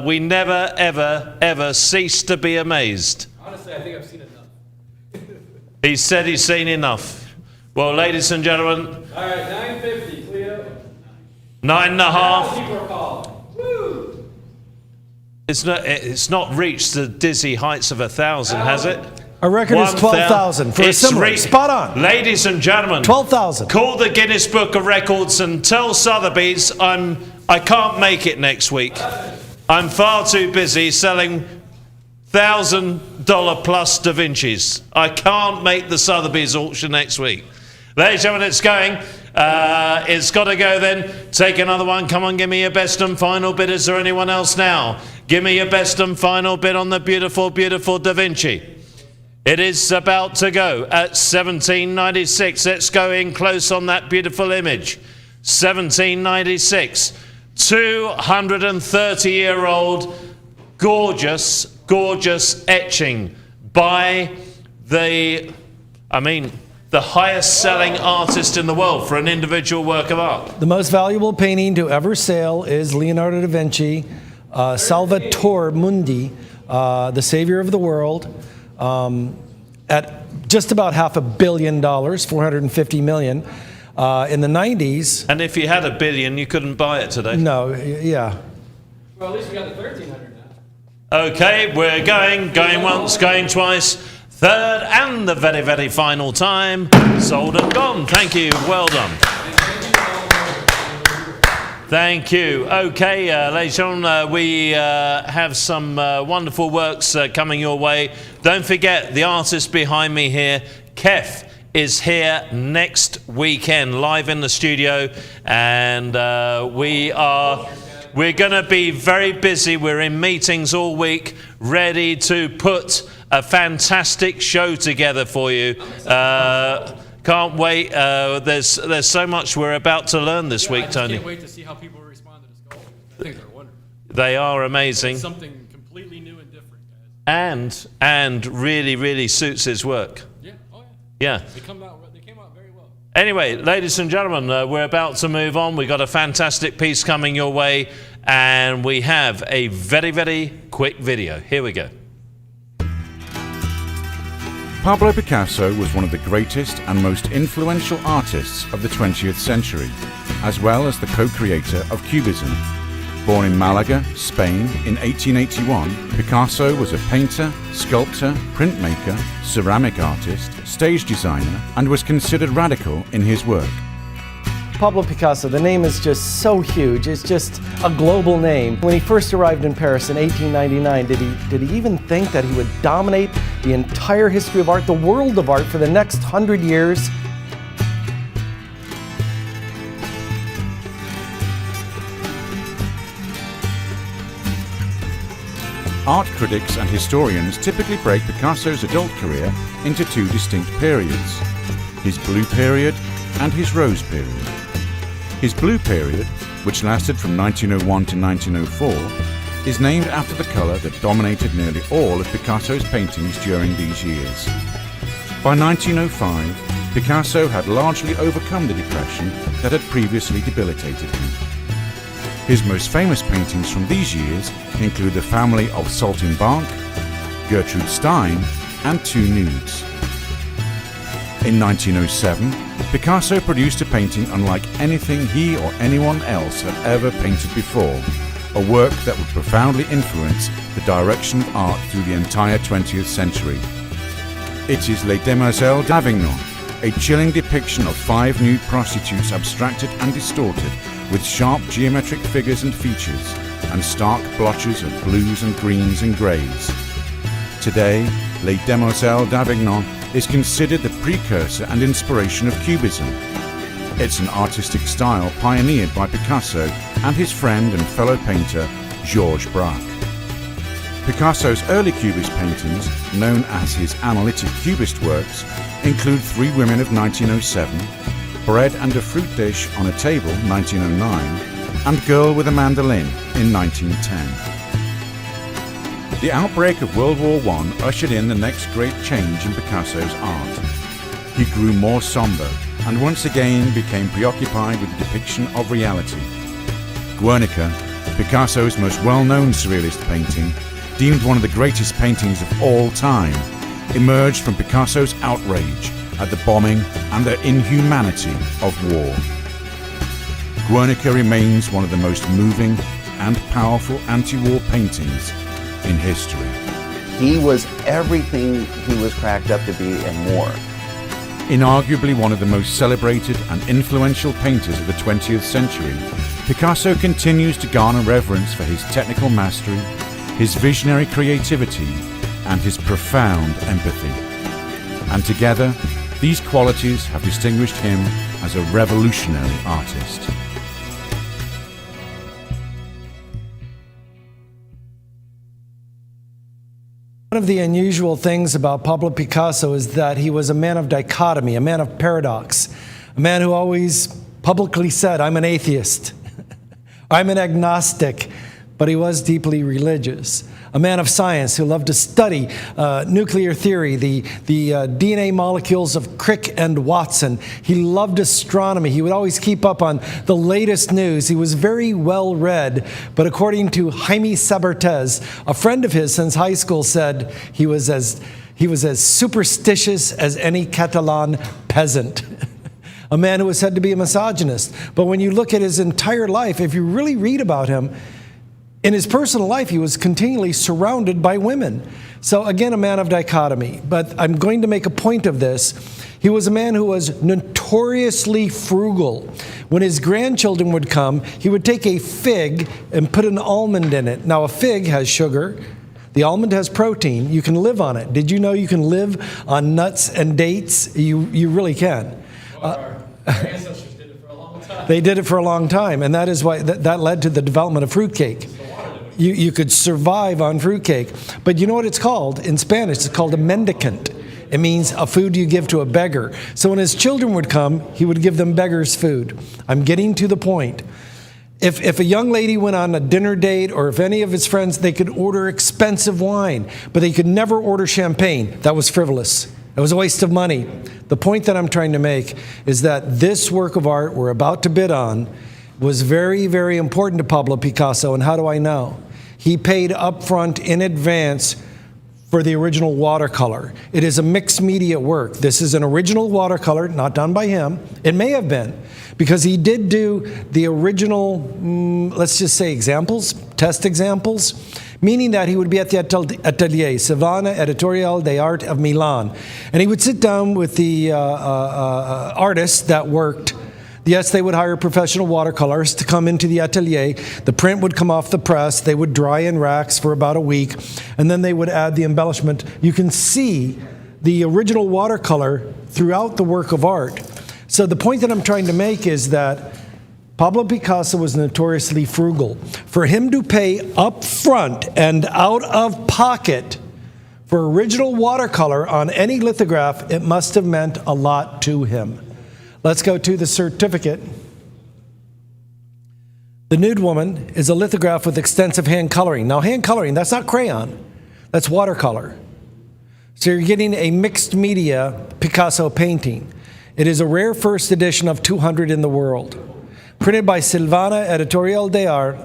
Speaker 1: we never, ever, ever cease to be amazed.
Speaker 7: Honestly, I think I've seen enough.
Speaker 1: He said he's seen enough. Well, ladies and gentlemen.
Speaker 7: All right, 950, Cleo.
Speaker 1: 9.5.
Speaker 7: People are calling. Woo!
Speaker 1: It's not reached the dizzy heights of 1,000, has it?
Speaker 3: Our record is 12,000 for a similar. Spot on.
Speaker 1: Ladies and gentlemen,
Speaker 3: 12,000.
Speaker 1: Call the Guinness Book of Records and tell Sotheby's I can't make it next week. I'm far too busy selling $1,000 plus Da Vinci's. I can't make the Sotheby's auction next week. Ladies and gentlemen, it's going. It's got to go then. Take another one. Come on, give me your best and final bid. Is there anyone else now? Give me your best and final bid on the beautiful, beautiful Da Vinci. It is about to go at $17.96. Let's go in close on that beautiful image. $17.96. 230-year-old, gorgeous, gorgeous etching by the highest selling artist in the world for an individual work of art.
Speaker 3: The most valuable painting to ever sell is Leonardo da Vinci, Salvator Mundi, the savior of the world, at just about $500 million, $450 million. In the 90s.
Speaker 1: And if you had $1 billion, you couldn't buy it today.
Speaker 3: No, yeah.
Speaker 7: Well, at least we got the 1,300 now.
Speaker 1: Okay, we're going once, going twice. Third and the very, very final time. Sold and gone. Thank you. Well done. Thank you. Okay, ladies and gentlemen, we have some wonderful works coming your way. Don't forget, the artist behind me here, Kef, is here next weekend, live in the studio, and we're going to be very busy. We're in meetings all week, ready to put a fantastic show together for you. Can't wait. There's so much we're about to learn this week, Tony.
Speaker 7: I can't wait to see how people respond to this goal. I think they're wonderful.
Speaker 1: They are amazing.
Speaker 7: It's something completely new and different, guys.
Speaker 1: And really, really suits his work.
Speaker 7: Yeah. Oh
Speaker 1: Yeah.
Speaker 7: yeah. They came out very well.
Speaker 1: Anyway, ladies and gentlemen, we're about to move on. We've got a fantastic piece coming your way, and we have a very, very quick video. Here we go.
Speaker 8: Pablo Picasso was one of the greatest and most influential artists of the 20th century, as well as the co-creator of Cubism. Born in Malaga, Spain in 1881, Picasso was a painter, sculptor, printmaker, ceramic artist, stage designer, and was considered radical in his work.
Speaker 3: Pablo Picasso, the name is just so huge. It's just a global name. When he first arrived in Paris in 1899, did he even think that he would dominate the entire history of art, the world of art, for the next 100 years?
Speaker 8: Art critics and historians typically break Picasso's adult career into two distinct periods: his blue period and his rose period. His blue period, which lasted from 1901 to 1904, is named after the colour that dominated nearly all of Picasso's paintings during these years. By 1905, Picasso had largely overcome the depression that had previously debilitated him. His most famous paintings from these years include The Family of Saltimbanque, Gertrude Stein, and 2 nudes. In 1907, Picasso produced a painting unlike anything he or anyone else had ever painted before, a work that would profoundly influence the direction of art through the entire 20th century. It is Les Demoiselles d'Avignon, a chilling depiction of 5 nude prostitutes abstracted and distorted with sharp geometric figures and features, and stark blotches of blues and greens and greys. Today, Les Demoiselles d'Avignon is considered the precursor and inspiration of Cubism. It's an artistic style pioneered by Picasso and his friend and fellow painter, Georges Braque. Picasso's early Cubist paintings, known as his analytic Cubist works, include 3 Women of 1907, Bread and a Fruit Dish on a Table, 1909, and Girl with a Mandolin in 1910. The outbreak of World War I ushered in the next great change in Picasso's art. He grew more somber and once again became preoccupied with the depiction of reality. Guernica, Picasso's most well-known surrealist painting, deemed one of the greatest paintings of all time, emerged from Picasso's outrage at the bombing and the inhumanity of war. Guernica remains one of the most moving and powerful anti-war paintings in history.
Speaker 9: He was everything he was cracked up to be and more.
Speaker 8: Inarguably one of the most celebrated and influential painters of the 20th century, Picasso continues to garner reverence for his technical mastery, his visionary creativity, and his profound empathy. And together, these qualities have distinguished him as a revolutionary artist.
Speaker 3: One of the unusual things about Pablo Picasso is that he was a man of dichotomy, a man of paradox, a man who always publicly said, "I'm an atheist, I'm an agnostic," but he was deeply religious. A man of science who loved to study nuclear theory, the DNA molecules of Crick and Watson. He loved astronomy. He would always keep up on the latest news. He was very well read, but according to Jaime Sabartez, a friend of his since high school, said he was as superstitious as any Catalan peasant. A man who was said to be a misogynist. But when you look at his entire life, if you really read about him, in his personal life, he was continually surrounded by women. So again, a man of dichotomy. But I'm going to make a point of this. He was a man who was notoriously frugal. When his grandchildren would come, he would take a fig and put an almond in it. Now, a fig has sugar. The almond has protein. You can live on it. Did you know you can live on nuts and dates? You really can.
Speaker 7: Our ancestors did it for a long time.
Speaker 3: They did it for a long time, and that is why that led to the development of fruitcake. You could survive on fruitcake. But you know what it's called? In Spanish, it's called a mendicant. It means a food you give to a beggar. So when his children would come, he would give them beggar's food. I'm getting to the point. If a young lady went on a dinner date, or if any of his friends, they could order expensive wine, but they could never order champagne. That was frivolous. It was a waste of money. The point that I'm trying to make is that this work of art we're about to bid on was very, very important to Pablo Picasso. And how do I know? He paid upfront in advance for the original watercolor. It is a mixed media work. This is an original watercolor, not done by him. It may have been, because he did do the original, let's just say examples, test examples, meaning that he would be at the Atelier, Savana Editorial d'Art of Milan. And he would sit down with the artists that worked. Yes, they would hire professional watercolorists to come into the atelier. The print would come off the press. They would dry in racks for about a week, and then they would add the embellishment. You can see the original watercolor throughout the work of art. So the point that I'm trying to make is that Pablo Picasso was notoriously frugal. For him to pay up front and out of pocket for original watercolor on any lithograph, it must have meant a lot to him. Let's go to the certificate. The Nude Woman is a lithograph with extensive hand coloring. Now, hand coloring, that's not crayon, that's watercolor. So you're getting a mixed media Picasso painting. It is a rare first edition of 200 in the world. Printed by Silvana Editorial d'Art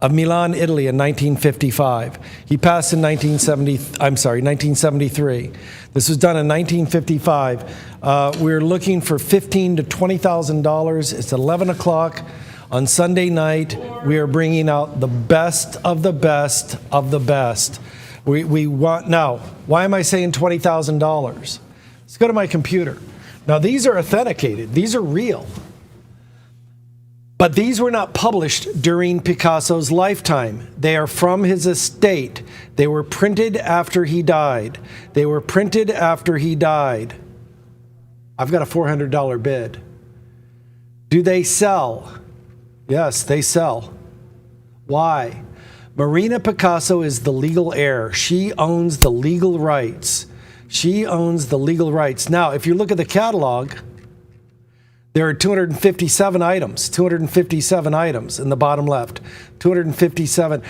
Speaker 3: of Milan, Italy in 1955. He passed in 1973. This was done in 1955. We're looking for $15,000 to $20,000. It's 11 o'clock on Sunday night. We are bringing out the best of the best of the best. We want, now, why am I saying $20,000? Let's go to my computer. Now, these are authenticated. These are real. But these were not published during Picasso's lifetime. They are from his estate. They were printed after he died. They were printed after he died. I've got a $400 bid. Do they sell? Yes, they sell. Why? Marina Picasso is the legal heir. She owns the legal rights. She owns the legal rights. Now, if you look at the catalog, there are 257 items, 257 items in the bottom left, 257.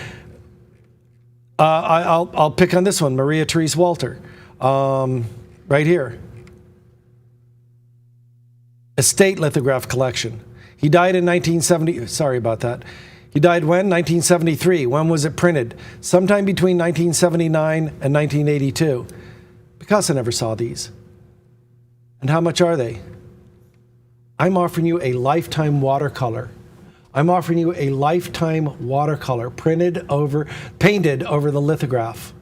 Speaker 3: I'll pick on this one, Maria Therese Walter, right here. Estate lithograph collection. He died in 1970, sorry about that. He died when? 1973. When was it printed? Sometime between 1979 and 1982. Picasso never saw these. And how much are they? I'm offering you a lifetime watercolor. I'm offering you a lifetime watercolor painted over the lithograph.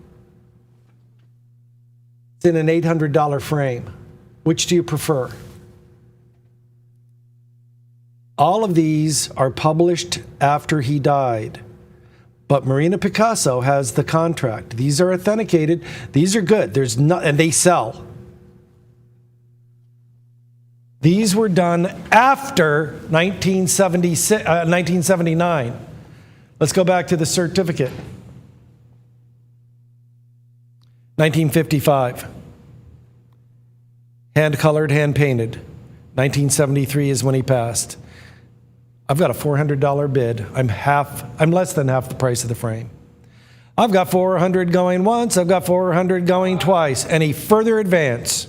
Speaker 3: It's in an $800 frame. Which do you prefer? All of these are published after he died. But Marina Picasso has the contract. These are authenticated. These are good. And they sell. These were done after 1979. Let's go back to the certificate. 1955. Hand-colored, hand-painted. 1973 is when he passed. I've got a $400 bid. I'm less than half the price of the frame. I've got $400 going once. I've got $400 going twice. Any further advance?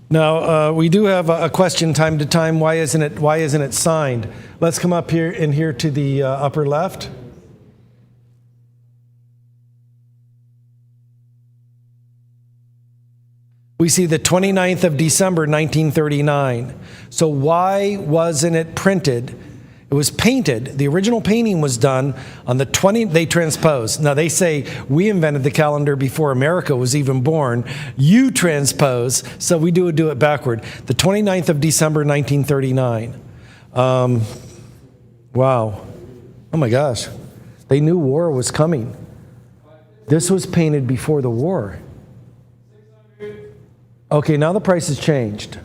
Speaker 3: Now, we do have a question time to time. Why isn't it signed? Let's come up here to the upper left. We see the 29th of December, 1939. So why wasn't it printed? It was painted. The original painting was done on the 20th. They transposed. Now they say we invented the calendar before America was even born. You transpose, so we do it backward. The 29th of December, 1939. Wow. Oh my gosh. They knew war was coming. This was painted before the war. Okay, now the price has changed.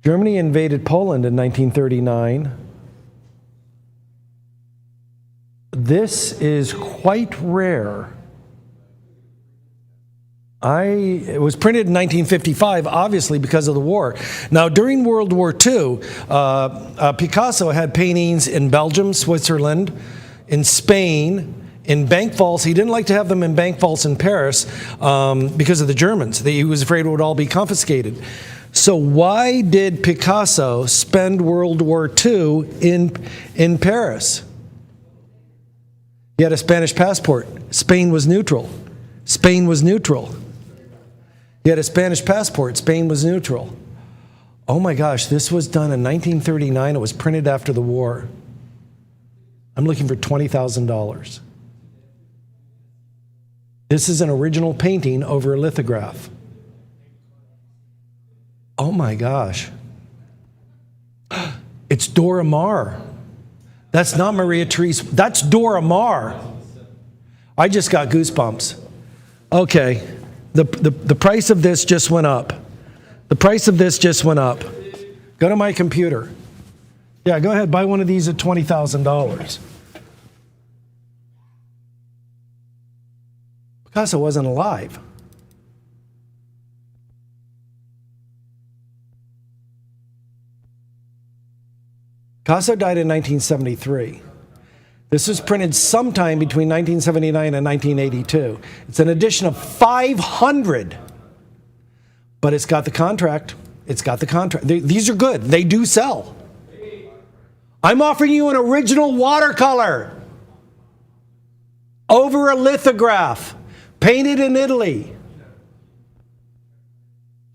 Speaker 3: Germany invaded Poland in 1939. This is quite rare. It was printed in 1955, obviously because of the war. Now, during World War II, Picasso had paintings in Belgium, Switzerland, in Spain, in bank vaults. He didn't like to have them in bank vaults in Paris because of the Germans. He was afraid it would all be confiscated. So why did Picasso spend World War II in Paris? He had a Spanish passport. Spain was neutral. Spain was neutral. He had a Spanish passport. Spain was neutral. Oh my gosh, this was done in 1939. It was printed after the war. I'm looking for $20,000. This is an original painting over a lithograph. Oh my gosh. It's Dora Maar. That's not Maria Therese. That's Dora Maar. I just got goosebumps. Okay. The price of this just went up. The price of this just went up. Go to my computer. Yeah, go ahead. Buy one of these at $20,000. Picasso wasn't alive. Picasso died in 1973. This was printed sometime between 1979 and 1982. It's an edition of 500. but it's got the contract. It's got the contract. These are good. They do sell. I'm offering you an original watercolor over a lithograph, painted in Italy.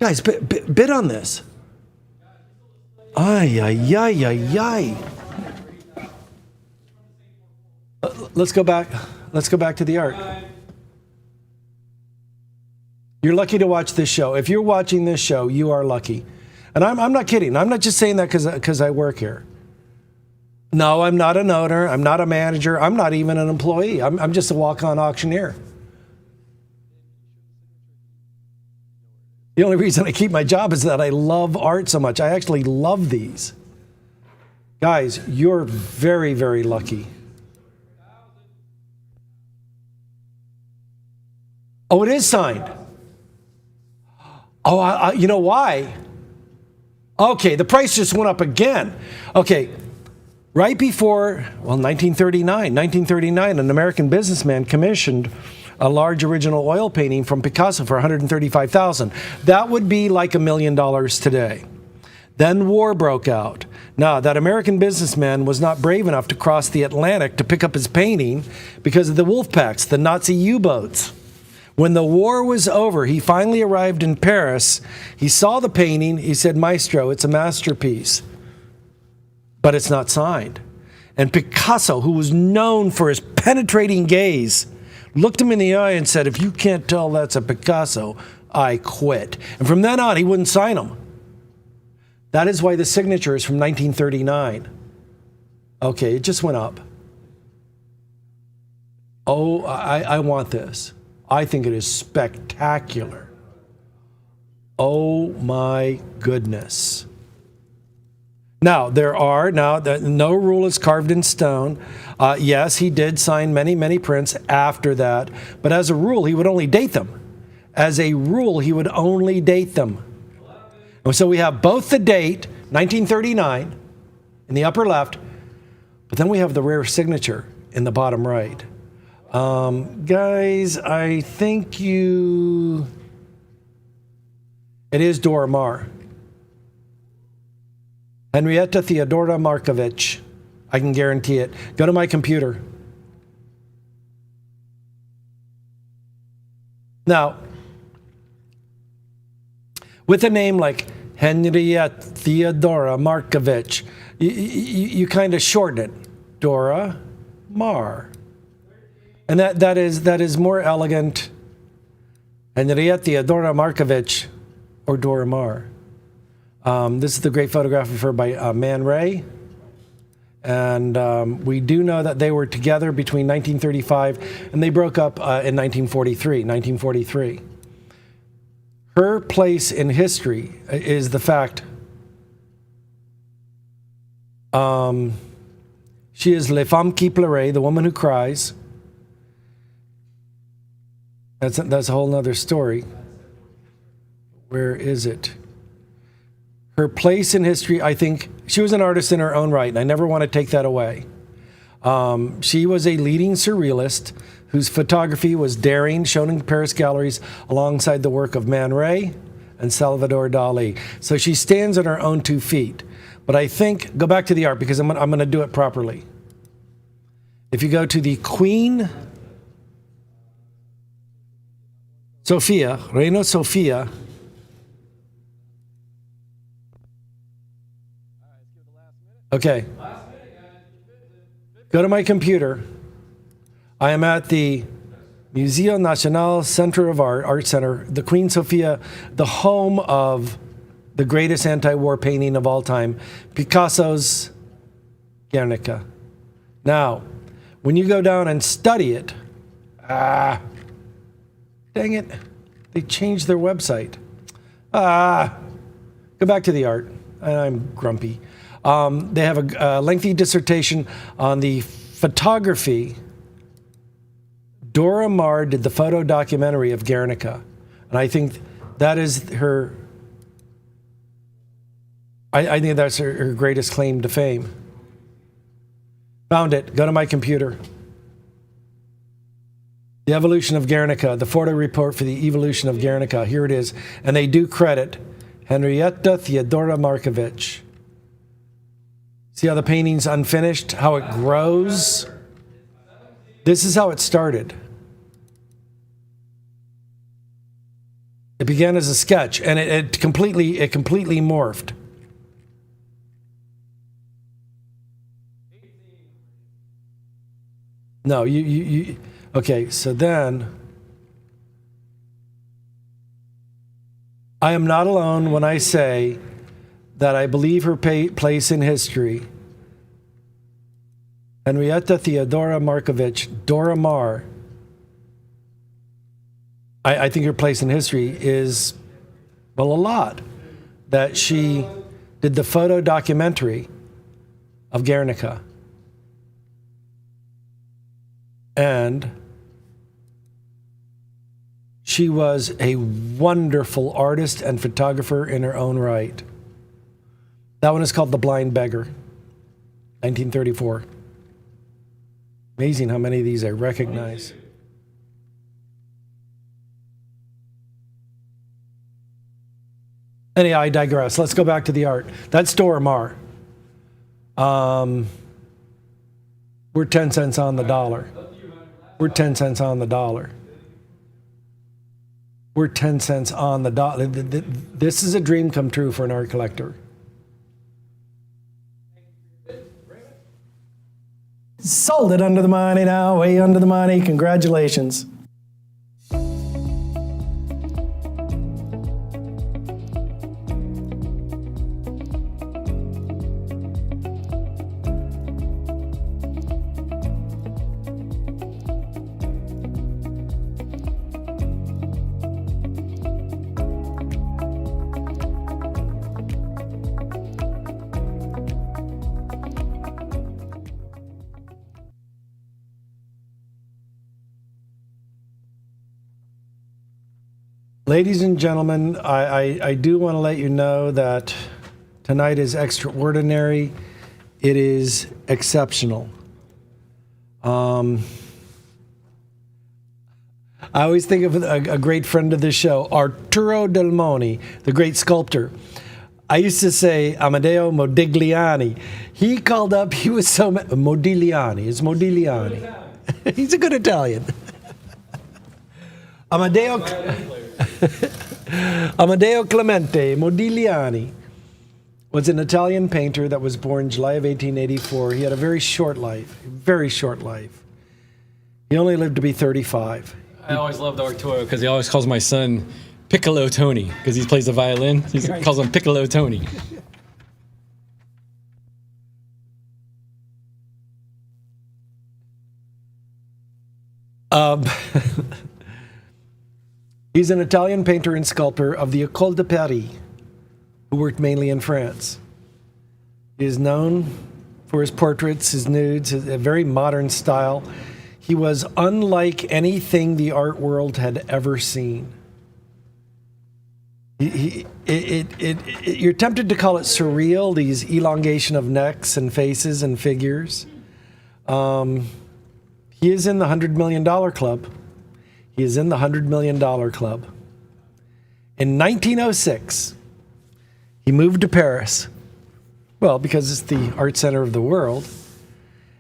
Speaker 3: Guys, bid on this. Ay, ay, ay, ay, ay. Let's go back. Let's go back to the art. You're lucky to watch this show. If you're watching this show, you are lucky. And I'm not kidding. I'm not just saying that because I work here. No, I'm not an owner. I'm not a manager. I'm not even an employee. I'm just a walk-on auctioneer. The only reason I keep my job is that I love art so much. I actually love these. Guys, you're very, very lucky. Oh, it is signed. Oh, you know why? Okay, the price just went up again. Okay, right before, 1939, an American businessman commissioned a large original oil painting from Picasso for $135,000. That would be like $1 million today. Then war broke out. Now, that American businessman was not brave enough to cross the Atlantic to pick up his painting because of the wolf packs, the Nazi U-boats. When the war was over, he finally arrived in Paris. He saw the painting. He said, "Maestro, it's a masterpiece, but it's not signed." And Picasso, who was known for his penetrating gaze, looked him in the eye and said, "If you can't tell that's a Picasso, I quit." And from then on, he wouldn't sign them. That is why the signature is from 1939. Okay, it just went up. Oh, I want this. I think it is spectacular. Oh my goodness. Now, no rule is carved in stone. Yes, he did sign many, many prints after that, but as a rule, he would only date them. As a rule, he would only date them. And so we have both the date, 1939, in the upper left, but then we have the rare signature in the bottom right. Guys, I think it is Dora Maar. Henrietta Theodora Markovich. I can guarantee it. Go to my computer. Now, with a name like Henrietta Theodora Markovich, you kind of shorten it. Dora Maar. And that is more elegant. Henrietta Theodora Markovich, or Dora Maar. This is the great photograph of her by Man Ray. And we do know that they were together between 1935 and they broke up in 1943. Her place in history is the fact she is Les Femmes qui pleurent, the woman who cries. That's a whole nother story. Where is it? Her place in history, I think, she was an artist in her own right, and I never want to take that away. She was a leading surrealist whose photography was daring, shown in Paris galleries alongside the work of Man Ray and Salvador Dali. So she stands on her own 2 feet. But I think, go back to the art because I'm going to do it properly. If you go to the Queen Sofia, Reina Sofia. Okay. Go to my computer. I am at the Museo Nacional Center of Art Center, the Queen Sofia, the home of the greatest anti-war painting of all time, Picasso's Guernica. Now, when you go down and study it, dang it, they changed their website. Go back to the art. I'm grumpy. They have a lengthy dissertation on the photography. Dora Maar did the photo documentary of Guernica. And I think that is her, I think that's her greatest claim to fame. Found it. Go to my computer. The evolution of Guernica, the photo report for the evolution of Guernica. Here it is. And they do credit Henrietta Theodora Markovich. See how the painting's unfinished, how it grows? This is how it started. It began as a sketch, and it completely morphed. No, you okay, so then I am not alone when I say that I believe her place in history. Henrietta Theodora Markovich, Dora Maar. I think her place in history is, well, a lot. That she did the photo documentary of Guernica. And she was a wonderful artist and photographer in her own right. That one is called The Blind Beggar, 1934. Amazing how many of these I recognize. Anyway, I digress. Let's go back to the art. That's Dora Maar. We're 10 cents on the dollar. We're 10 cents on the dollar. We're 10 cents on the dollar. This is a dream come true for an art collector.
Speaker 6: Sold it under the money now, way under the money. Congratulations.
Speaker 3: Ladies and gentlemen, I do want to let you know that tonight is extraordinary. It is exceptional. I always think of a great friend of the show, Arturo Del Moni, the great sculptor. I used to say Amedeo Modigliani. He called up, he was so... Modigliani, it's Modigliani. He's a good Italian. Amedeo Clemente Modigliani was an Italian painter that was born July of 1884. He had a very short life, very short life. He only lived to be 35.
Speaker 7: I always loved Arturo because he always calls my son Piccolo Tony because he plays the violin. He calls him Piccolo Tony.
Speaker 3: He's an Italian painter and sculptor of the École de Paris, who worked mainly in France. He is known for his portraits, his nudes, a very modern style. He was unlike anything the art world had ever seen. You're tempted to call it surreal, these elongation of necks and faces and figures. He is in the $100 million club. He is in the $100 million club. In 1906, he moved to Paris. Well, because it's the art center of the world.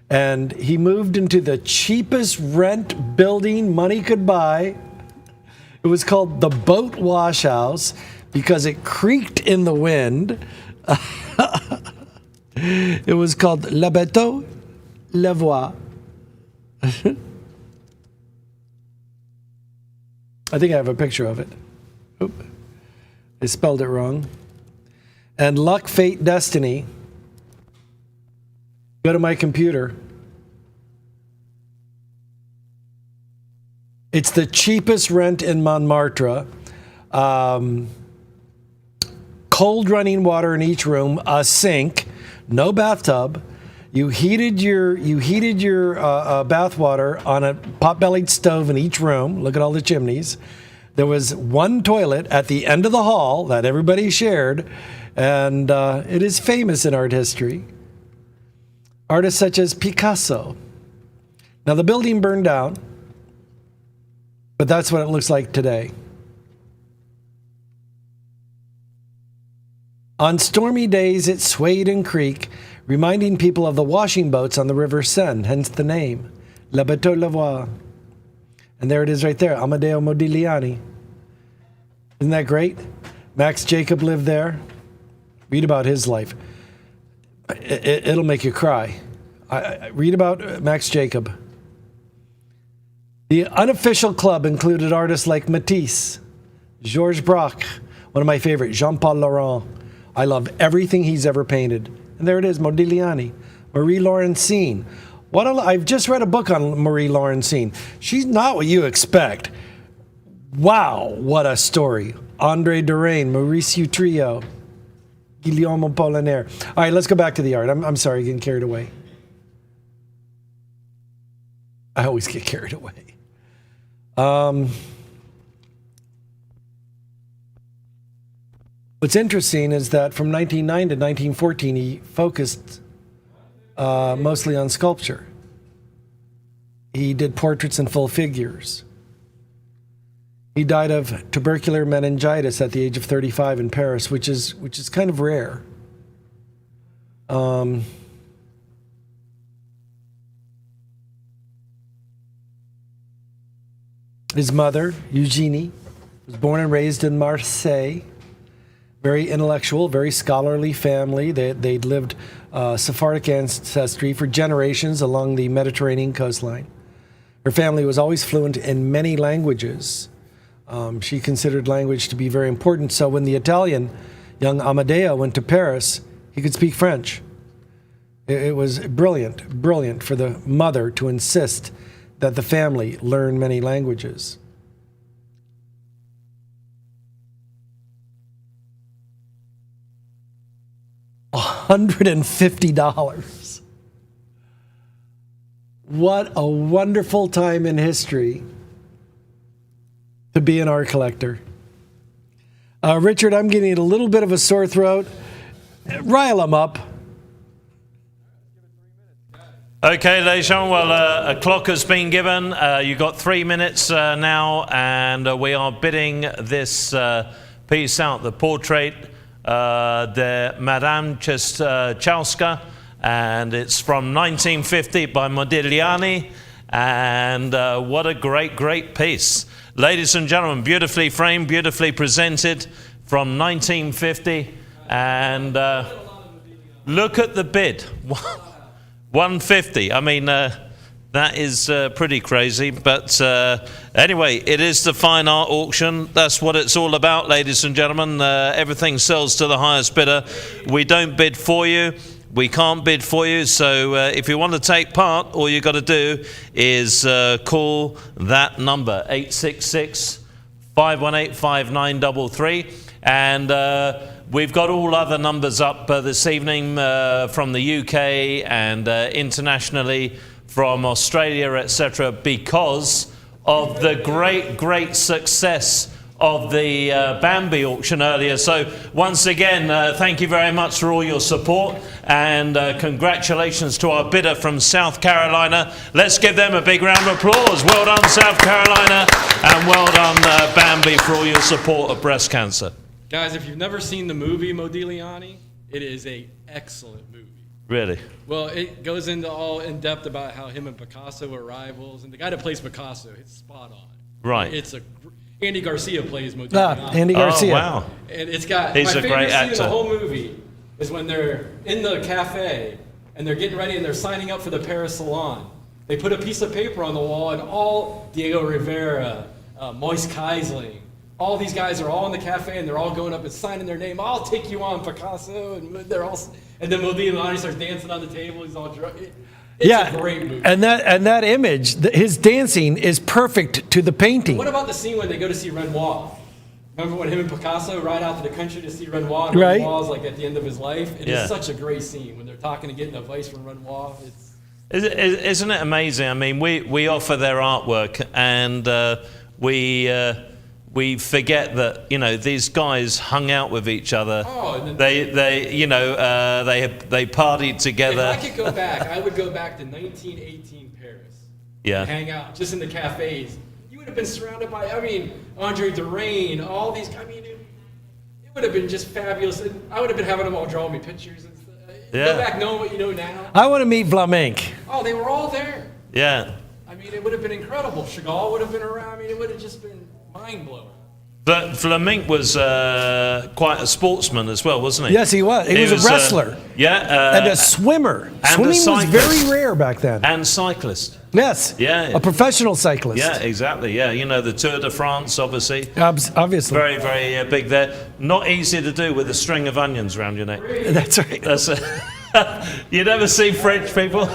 Speaker 3: And he moved into the cheapest rent building money could buy. It was called the Boat Wash House because it creaked in the wind. It was called Le Bateau Le Voie. I think I have a picture of it. Oop. They spelled it wrong. And Luck, Fate, Destiny. Go to my computer. It's the cheapest rent in Montmartre. Cold running water in each room, a sink, no bathtub. You heated your bath water on a pot-bellied stove in each room. Look at all the chimneys. There was one toilet at the end of the hall that everybody shared, and it is famous in art history. Artists such as Picasso. Now the building burned down, But that's what it looks like today. On stormy days, it swayed and creaked, reminding people of the washing boats on the River Seine, hence the name, Le Bateau Lavoir. And there it is right there, Amedeo Modigliani. Isn't that great? Max Jacob lived there. Read about his life. It'll make you cry. Read about Max Jacob. The unofficial club included artists like Matisse, Georges Braque, one of my favorite, Jean-Paul Laurent. I love everything he's ever painted. And there it is, Modigliani. Marie Laurencin. I've just read a book on Marie Laurencin. She's not what you expect. Wow, what a story. André Derain, Maurice Utrillo, Guillaume Apollinaire. All right, let's go back to the art. I'm sorry, getting carried away. I always get carried away. What's interesting is that from 1909 to 1914, he focused mostly on sculpture. He did portraits and full figures. He died of tubercular meningitis at the age of 35 in Paris, which is kind of rare. His mother, Eugénie, was born and raised in Marseille. Very intellectual, very scholarly family. They'd lived Sephardic ancestry for generations along the Mediterranean coastline. Her family was always fluent in many languages. She considered language to be very important, so when the Italian, young Amedeo, went to Paris, he could speak French. It was brilliant for the mother to insist that the family learn many languages. $150. What a wonderful time in history to be an art collector. Richard, I'm getting a little bit of a sore throat. Rile them up.
Speaker 1: Okay, ladies and gentlemen, well, a clock has been given. You've got 3 minutes now, and we are bidding this piece out, the portrait de Madame Czechowska, and it's from 1950 by Modigliani, and what a great piece. Ladies and gentlemen, beautifully framed, beautifully presented from 1950, and look at the bid. 150. I mean, that is pretty crazy. But anyway, it is the fine art auction. That's what it's all about, ladies and gentlemen. Everything sells to the highest bidder. We don't bid for you. We can't bid for you. So if you want to take part, all you got to do is call that number, 866-518-5933. And we've got all other numbers up this evening from the UK and internationally from Australia, etc., because of the great success of the Bambi auction earlier. So once again, thank you very much for all your support, and congratulations to our bidder from South Carolina. Let's give them a big round of applause. Well done, South Carolina, and well done, Bambi, for all your support of breast cancer.
Speaker 7: Guys, if you've never seen the movie Modigliani, it is an excellent movie.
Speaker 1: Really?
Speaker 7: Well, it goes into all in depth about how him and Picasso were rivals, and the guy that plays Picasso, it's spot on.
Speaker 1: Right.
Speaker 7: It's Andy Garcia plays Modigliani.
Speaker 3: Andy Garcia.
Speaker 1: Oh, wow.
Speaker 7: And it's got
Speaker 1: He's
Speaker 7: my
Speaker 1: a
Speaker 7: favorite
Speaker 1: great
Speaker 7: scene
Speaker 1: actor.
Speaker 7: in the whole movie is when they're in the cafe and they're getting ready and they're signing up for the Paris Salon. They put a piece of paper on the wall, and all Diego Rivera, Moise Keisling, all these guys are all in the cafe, and they're all going up and signing their name. I'll take you on, Picasso, and they're all. And then Modigliani starts dancing on the table. He's all drunk. It's a great movie.
Speaker 3: And that image, his dancing is perfect to the painting.
Speaker 7: What about the scene when they go to see Renoir? Remember when him and Picasso ride out to the country to see Renoir? And
Speaker 3: Right.
Speaker 7: Renoir's like at the end of his life. It is such a great scene when they're talking and getting advice from Renoir.
Speaker 1: Isn't it amazing? I mean, we offer their artwork, and we forget that, you know, these guys hung out with each other.
Speaker 7: Oh, and then
Speaker 1: they partied together.
Speaker 7: If I could go back, I would go back to 1918 Paris.
Speaker 1: Yeah.
Speaker 7: And hang out just in the cafes. You would have been surrounded by, Andre Durain, all these, it would have been just fabulous. And I would have been having them all draw me pictures and stuff. Go back knowing what you know now.
Speaker 3: I want to meet Flamenc.
Speaker 7: Oh, they were all there.
Speaker 1: Yeah.
Speaker 7: It would have been incredible. Chagall would have been around. It would have just been mind-blowing.
Speaker 1: But Flamenc was quite a sportsman as well, wasn't he?
Speaker 3: Yes, he was. He was a wrestler.
Speaker 1: And
Speaker 3: a swimmer.
Speaker 1: And
Speaker 3: Swimming
Speaker 1: a
Speaker 3: was very rare back then.
Speaker 1: And cyclist.
Speaker 3: Yes.
Speaker 1: Yeah.
Speaker 3: A professional cyclist.
Speaker 1: Yeah, exactly. Yeah, the Tour de France, obviously.
Speaker 3: Obviously.
Speaker 1: Very, very big there. Not easy to do with a string of onions around your neck.
Speaker 3: That's right.
Speaker 1: You never see French people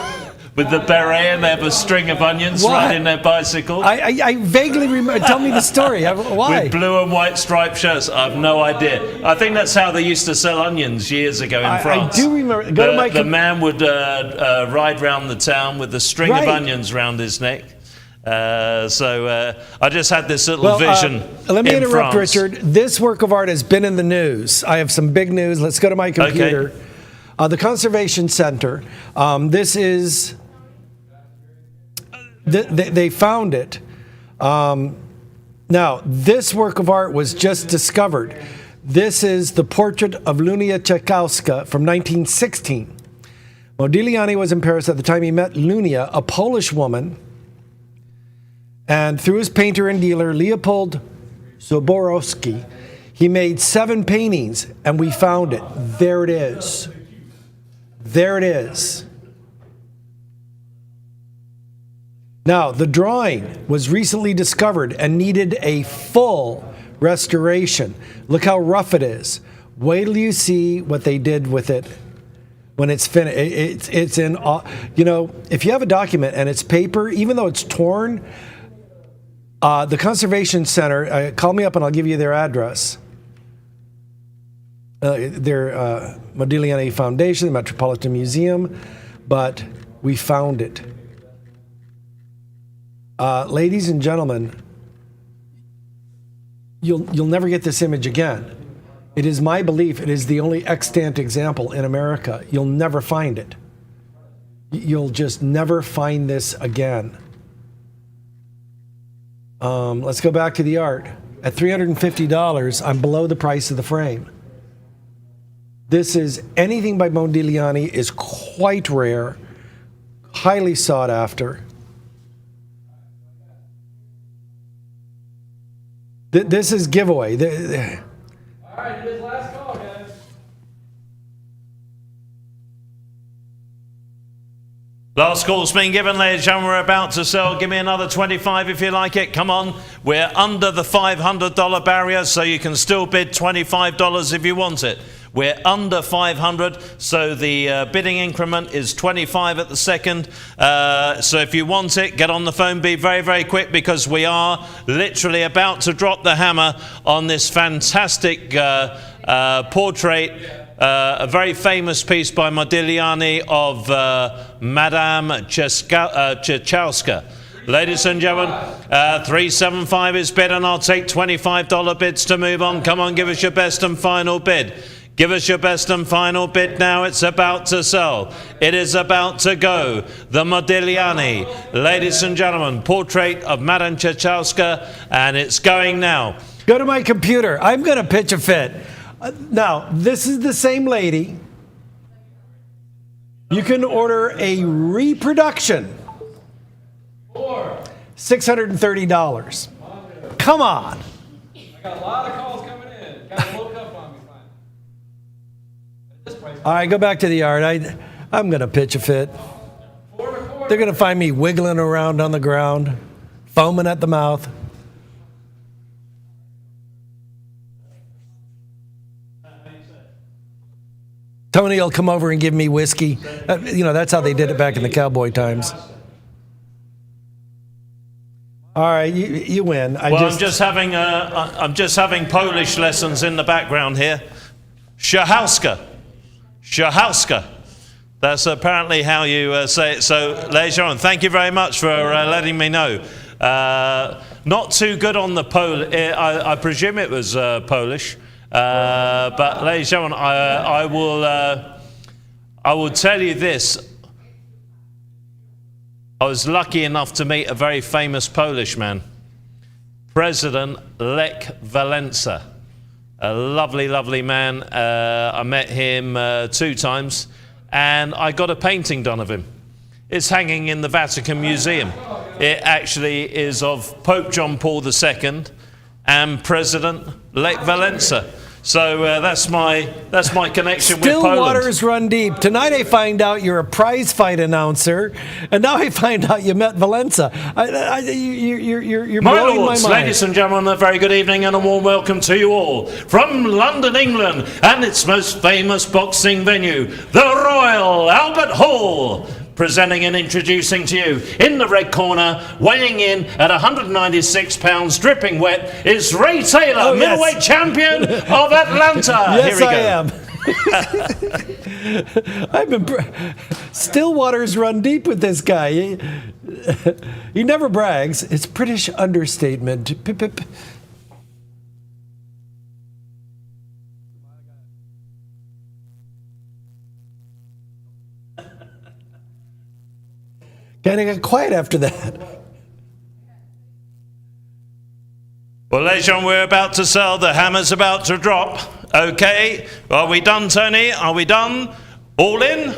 Speaker 1: with the beret and they have a string of onions riding their bicycle.
Speaker 3: I vaguely remember. Tell me the story. Why?
Speaker 1: With blue and white striped shirts. I have no idea. I think that's how they used to sell onions years ago in France.
Speaker 3: I do remember.
Speaker 1: The man would ride round the town with a string of onions round his neck. So I just had this little vision.
Speaker 3: Let me interrupt,
Speaker 1: France.
Speaker 3: Richard. This work of art has been in the news. I have some big news. Let's go to my computer.
Speaker 1: Okay.
Speaker 3: The Conservation Center. This is. They found it. Now, this work of art was just discovered. This is the portrait of Lunia Czechowska from 1916. Modigliani was in Paris at the time he met Lunia, a Polish woman, and through his painter and dealer, Leopold Zaborowski, he made 7 paintings, and we found it. There it is. There it is. Now, the drawing was recently discovered and needed a full restoration. Look how rough it is. Wait till you see what they did with it when it's finished. It's in, if you have a document and it's paper, even though it's torn, the Conservation Center, call me up and I'll give you their address. Their Modigliani Foundation, the Metropolitan Museum, but we found it. Ladies and gentlemen, you'll never get this image again. It is my belief it is the only extant example in America. You'll never find it. You'll just never find this again. Let's go back to the art. At $350, I'm below the price of the frame. This is anything by Modigliani is quite rare, highly sought after. This is giveaway.
Speaker 7: All right, it is last call, guys.
Speaker 1: Last call's been given, ladies and gentlemen. We're about to sell. Give me another 25 if you like it. Come on. We're under the $500 barrier, so you can still bid $25 if you want it. We're under 500, so the bidding increment is 25 at the second. So if you want it, get on the phone. Be very, very quick because we are literally about to drop the hammer on this fantastic portrait, a very famous piece by Modigliani of Madame Czechowska. Ladies and gentlemen, 375 is bid, and I'll take $25 bids to move on. Come on, give us your best and final bid. Give us your best and final bid now. It's about to sell. It is about to go. The Modigliani, ladies and gentlemen, portrait of Madame Czechowska, and it's going now.
Speaker 3: Go to my computer. I'm going to pitch a fit. Now, this is the same lady. You can order a reproduction. $630. Come on.
Speaker 7: I got a lot of calls coming in. Got to look up on me.
Speaker 3: All right, go back to the art. I'm going to pitch a fit. They're going to find me wiggling around on the ground, foaming at the mouth. Tony will come over and give me whiskey. That's how they did it back in the cowboy times. All right, you win.
Speaker 1: I'm just having Polish lessons in the background here. Czechowska. That's apparently how you say it. So, ladies and gentlemen, thank you very much for letting me know. Not too good on the Polish. I presume it was Polish. But, ladies and gentlemen, I will tell you this. I was lucky enough to meet a very famous Polish man. President Lech Walesa. A lovely, lovely man. I met him 2 times, and I got a painting done of him. It's hanging in the Vatican Museum. It actually is of Pope John Paul II and President Lech Walesa. So that's my connection with Poland.
Speaker 3: Still waters run deep. Tonight I find out you're a prize fight announcer, and now I find out you met Walesa. You're
Speaker 1: My
Speaker 3: blowing
Speaker 1: lords,
Speaker 3: my mind.
Speaker 1: ladies and gentlemen, a very good evening and a warm welcome to you all from London, England, and its most famous boxing venue, the Royal Albert Hall. Presenting and introducing to you, in the red corner, weighing in at 196 pounds, dripping wet, is Ray Taylor, middleweight champion of Atlanta.
Speaker 3: Yes,
Speaker 1: Here we
Speaker 3: I am. I've been still waters run deep with this guy. He never brags. It's British understatement. Pip, pip. Kind of got quiet after that.
Speaker 1: Well, ladies and gentlemen, we're about to sell. The hammer's about to drop. Okay. Are we done, Tony? Are we done? All in?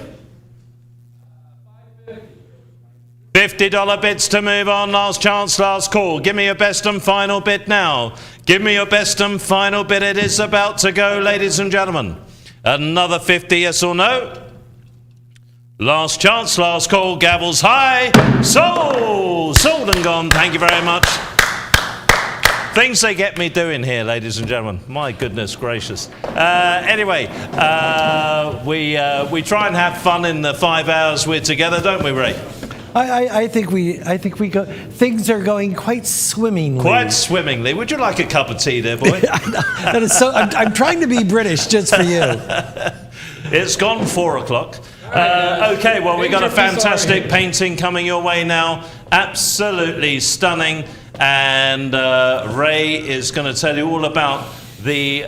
Speaker 1: $50 bids to move on. Last chance, last call. Give me your best and final bid now. Give me your best and final bid. It is about to go, ladies and gentlemen. Another 50, yes or no? Last chance, last call, gavels high. Sold and gone. Thank you very much. Things they get me doing here, ladies and gentlemen. My goodness gracious. Anyway, we try and have fun in the 5 hours we're together, don't we, Ray?
Speaker 3: I think we go. Things are going quite swimmingly.
Speaker 1: Quite swimmingly. Would you like a cup of tea, there, boy?
Speaker 3: That is so. I'm trying to be British just for you.
Speaker 1: It's gone 4 o'clock. Okay, well, we've got a fantastic painting coming your way now. Absolutely stunning. And Ray is going to tell you all about the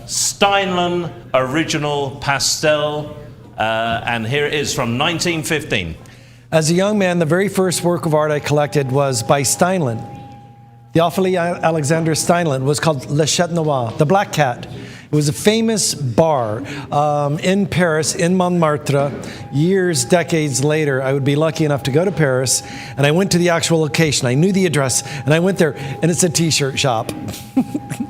Speaker 1: Steinlen original pastel. And here it is from 1915.
Speaker 3: As a young man, the very first work of art I collected was by Steinlen. Theophile Alexander Steinlen was called Le Chat Noir, the Black Cat. It was a famous bar in Paris, in Montmartre. Years, decades later, I would be lucky enough to go to Paris, and I went to the actual location. I knew the address, and I went there, and it's a t-shirt shop.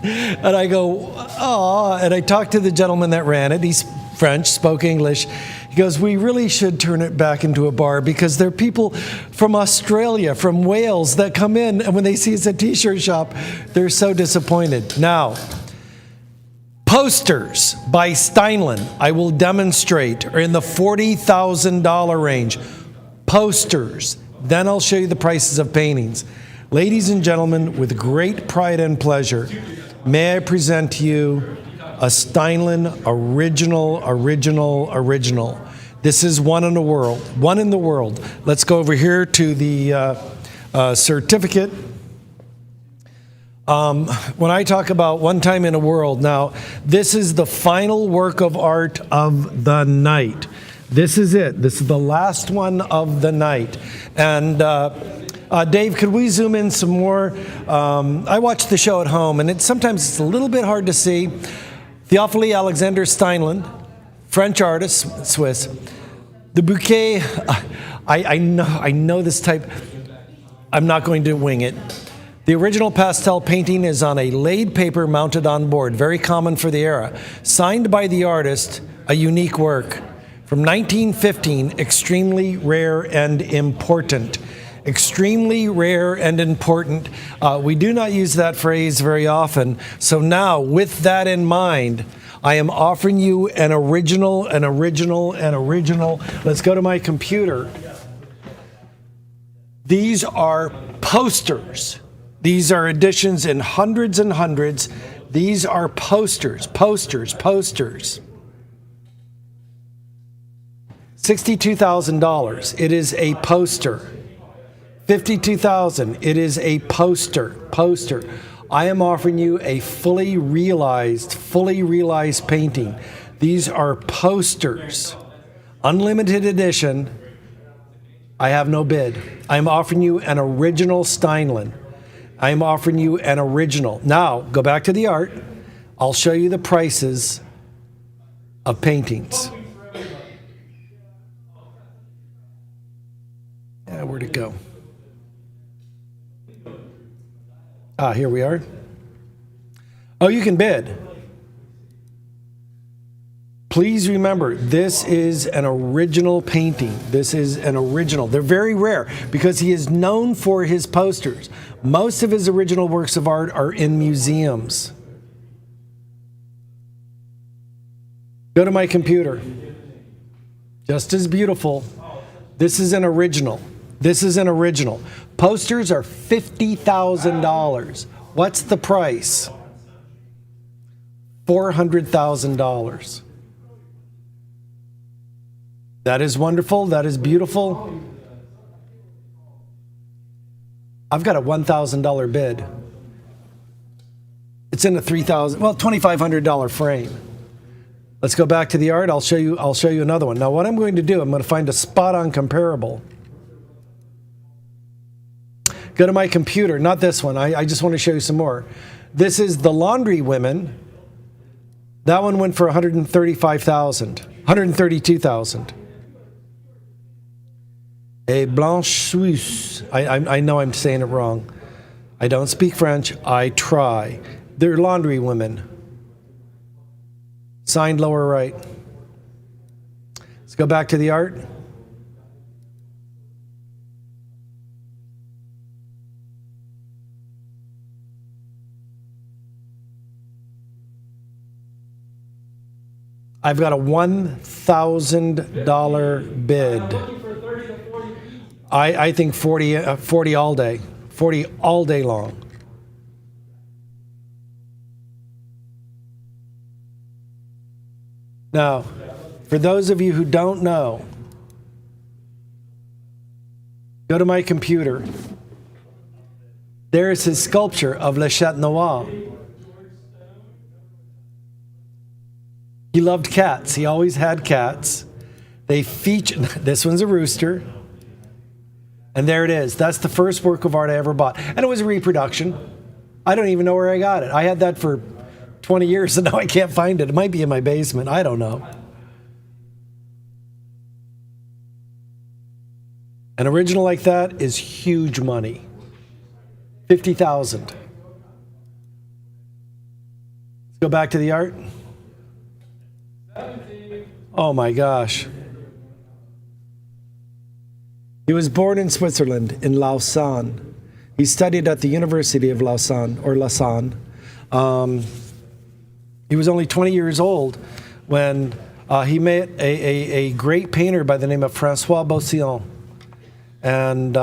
Speaker 3: And I go, oh, and I talked to the gentleman that ran it. He's French, spoke English. He goes, we really should turn it back into a bar because there are people from Australia, from Wales that come in, and when they see it's a t-shirt shop, they're so disappointed. Now, posters by Steinlen, I will demonstrate, are in the $40,000 range. Posters. Then I'll show you the prices of paintings. Ladies and gentlemen, with great pride and pleasure, may I present to you a Steinlen original. This is one in the world. One in the world. Let's go over here to the certificate. When I talk about one time in a world, now this is the final work of art of the night. This is it. This is the last one of the night. And Dave, could we zoom in some more? I watch the show at home, and sometimes it's a little bit hard to see. Theophile Alexander Steinlen, French artist, Swiss. The bouquet, I know this type. I'm not going to wing it. The original pastel painting is on a laid paper mounted on board, very common for the era. Signed by the artist, a unique work. From 1915, extremely rare and important. Extremely rare and important. We do not use that phrase very often. So now, with that in mind, I am offering you an original. Let's go to my computer. These are posters. These are editions in hundreds and hundreds. These are posters. $62,000. It is a poster. $52,000. It is a poster. I am offering you a fully realized painting. These are posters. Unlimited edition. I have no bid. I'm offering you an original Steinlen. I'm offering you an original. Now, go back to the art. I'll show you the prices of paintings. Where'd it go? Here we are. Oh, you can bid. Please remember, this is an original painting. This is an original. They're very rare because he is known for his posters. Most of his original works of art are in museums. Go to my computer. Just as beautiful. This is an original. This is an original. Posters are $50,000. What's the price? $400,000. That is wonderful. That is beautiful. I've got a $1,000 bid. It's in a $2,500 frame. Let's go back to the art. I'll show you another one. Now what I'm going to do, I'm going to find a spot-on comparable. Go to my computer, not this one. I just want to show you some more. This is The Laundry Women. That one went for $132,000. A blancheuse. I know I'm saying it wrong. I don't speak French. I try. They're laundry women. Signed lower right. Let's go back to the art. I've got a $1,000 bid. I think 40 all day. 40 all day long. Now, for those of you who don't know, go to my computer. There is his sculpture of Le Sat Nov. He loved cats. He always had cats. They feature, this one's a rooster. And there it is. That's the first work of art I ever bought. And it was a reproduction. I don't even know where I got it. I had that for 20 years and now I can't find it. It might be in my basement. I don't know. An original like that is huge money. $50,000. Let's go back to the art. Oh my gosh. He was born in Switzerland, in Lausanne. He studied at the University of Lausanne, or Lausanne. He was only 20 years old when he met a great painter by the name of Francois Beausillon. And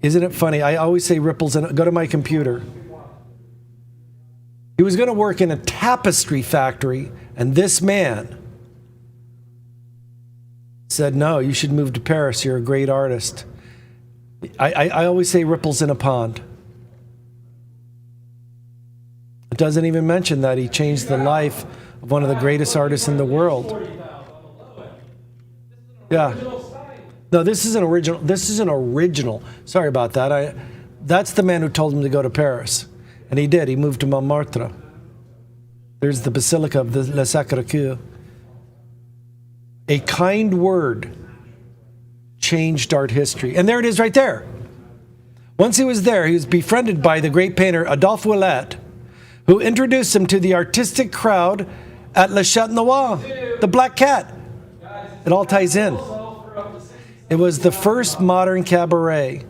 Speaker 3: isn't it funny? I always say ripples in it. Go to my computer. He was going to work in a tapestry factory, and this man said, no, you should move to Paris. You're a great artist. I always say ripples in a pond. It doesn't even mention that he changed the life of one of the greatest artists in the world. Yeah. No, this is an original. This is an original. Sorry about that. That's the man who told him to go to Paris. And he did. He moved to Montmartre. There's the Basilica of the Le Sacré-Cœur. A kind word changed art history. And there it is right there. Once he was there, he was befriended by the great painter Adolphe Ouellet, who introduced him to the artistic crowd at Le Chat Noir, the Black Cat. It all ties in. It was the first modern cabaret,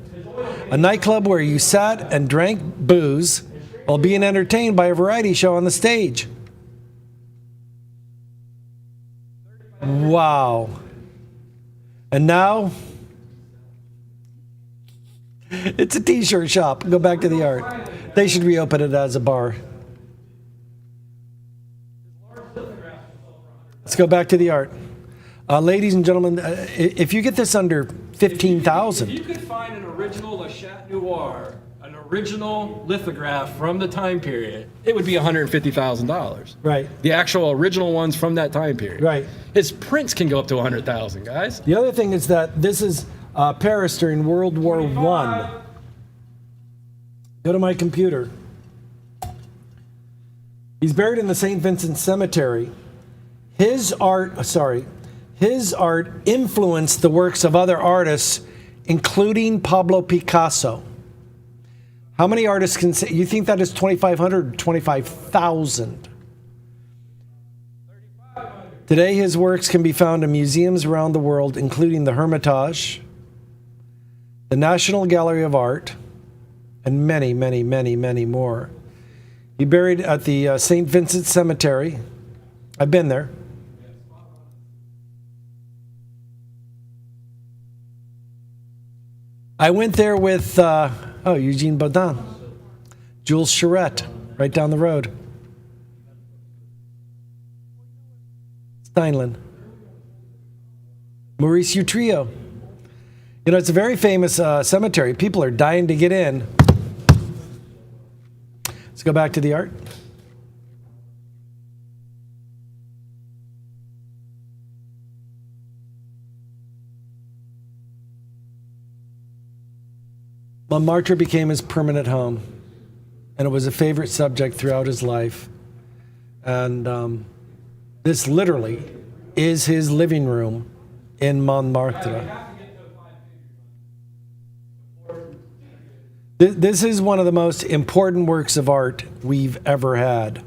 Speaker 3: a nightclub where you sat and drank booze while being entertained by a variety show on the stage. Wow. And now, it's a t-shirt shop. Go back to the art. They should reopen it as a bar. Let's go back to the art. Ladies and gentlemen, if you get this under $15,000.
Speaker 7: If you could find an original Le Chat Noir, an original lithograph from the time period, it would be $150,000.
Speaker 3: Right.
Speaker 7: The actual original ones from that time period.
Speaker 3: Right.
Speaker 7: His prints can go up to $100,000, guys.
Speaker 3: The other thing is that this is Paris during World War I.
Speaker 6: Go to my computer. He's buried in the St. Vincent Cemetery. His art influenced the works of other artists, including Pablo Picasso. How many artists can say, you think that is 2,500 or 25,000? Today, his works can be found in museums around the world, including the Hermitage, the National Gallery of Art, and many, many, many, many more. He buried at the St. Vincent Cemetery. I've been there. I went there with Eugene Baudin, Jules Charette, right down the road. Steinlen. Maurice Utrillo. You know, it's a very famous cemetery. People are dying to get in. Let's go back to the art. Montmartre became his permanent home, and it was a favorite subject throughout his life. And this literally is his living room in Montmartre. This is one of the most important works of art we've ever had.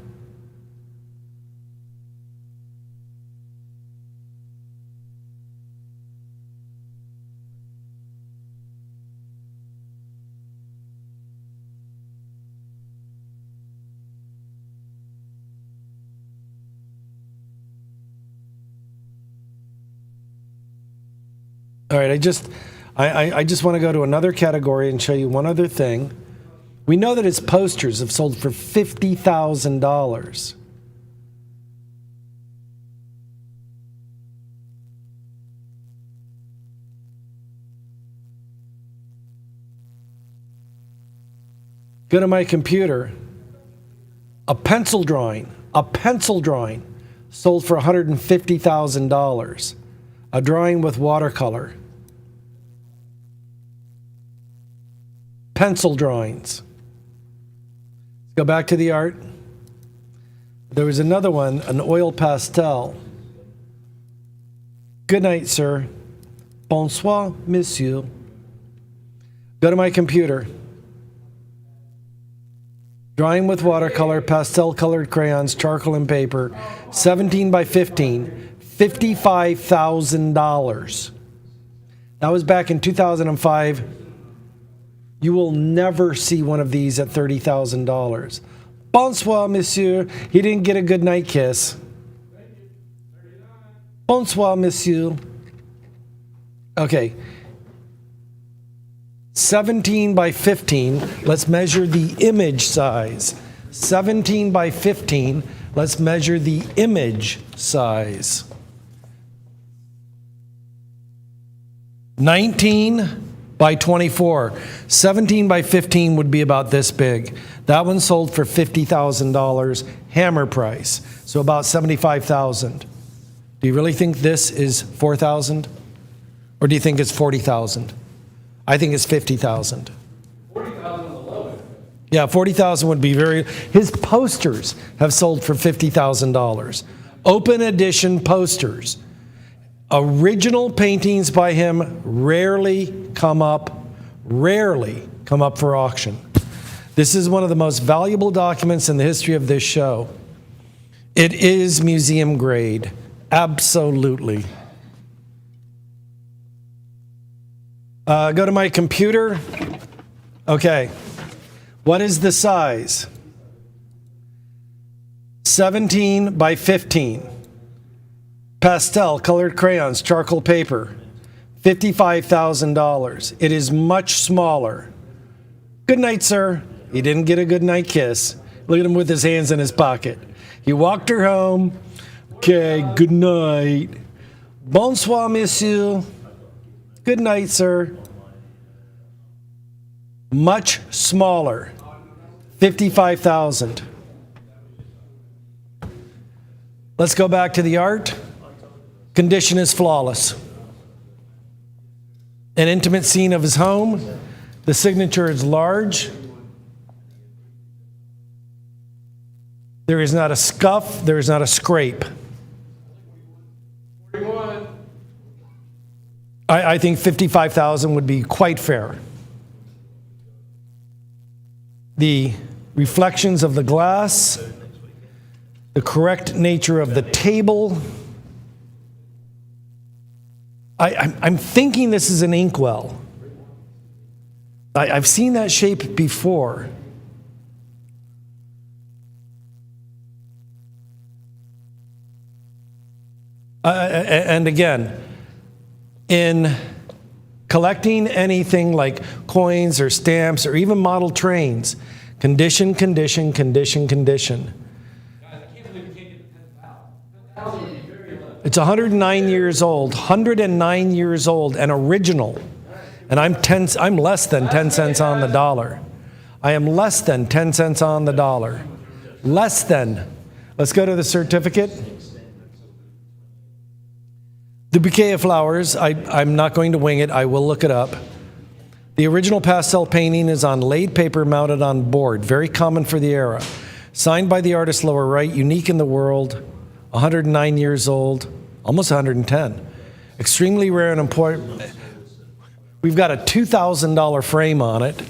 Speaker 6: All right, I just want to go to another category and show you one other thing. We know that his posters have sold for $50,000. Go to my computer. A pencil drawing sold for $150,000. A drawing with watercolor. Pencil drawings. Let's go back to the art. There was another one, an oil pastel. Good night, sir. Bonsoir, monsieur. Go to my computer. Drawing with watercolor, pastel colored crayons, charcoal and paper, 17 by 15. $55,000. That was back in 2005. You will never see one of these at $30,000. Bonsoir, monsieur. He didn't get a good night kiss. Bonsoir, monsieur. Okay. 17 by 15. Let's measure the image size. 17 by 15. Let's measure the image size. 19 by 24. 17 by 15 would be about this big. That one sold for $50,000, hammer price, so about $75,000. Do you really think this is $4,000? Or do you think it's $40,000? I think it's $50,000. $40,000 on the low end. Yeah, $40,000 would be very... His posters have sold for $50,000. Open edition posters. Original paintings by him rarely come up for auction. This is one of the most valuable documents in the history of this show. It is museum grade, absolutely. Go to my computer. Okay, what is the size? 17 by 15. Pastel, colored crayons, charcoal paper, $55,000. It is much smaller. Good night, sir. He didn't get a good night kiss. Look at him with his hands in his pocket. He walked her home. Okay, good night. Bonsoir, monsieur. Good night, sir. Much smaller. $55,000. Let's go back to the art. Condition is flawless. An intimate scene of his home. The signature is large.
Speaker 3: There is not a scuff. There is not a scrape.
Speaker 7: 41.
Speaker 3: I think 55,000 would be quite fair. The reflections of the glass, the correct nature of the table. I'm thinking this is an inkwell. I've seen that shape before. And again, in collecting anything like coins or stamps or even model trains, condition, condition, condition, condition. It's 109 years old, 109 years old, and original. And I'm less than 10 cents on the dollar. I am less than 10 cents on the dollar. Less than. Let's go to the certificate. The bouquet of flowers, I'm not going to wing it. I will look it up. The original pastel painting is on laid paper mounted on board. Very common for the era. Signed by the artist lower right, unique in the world, 109 years old, almost 110. Extremely rare and important. We've got a $2,000 frame on it.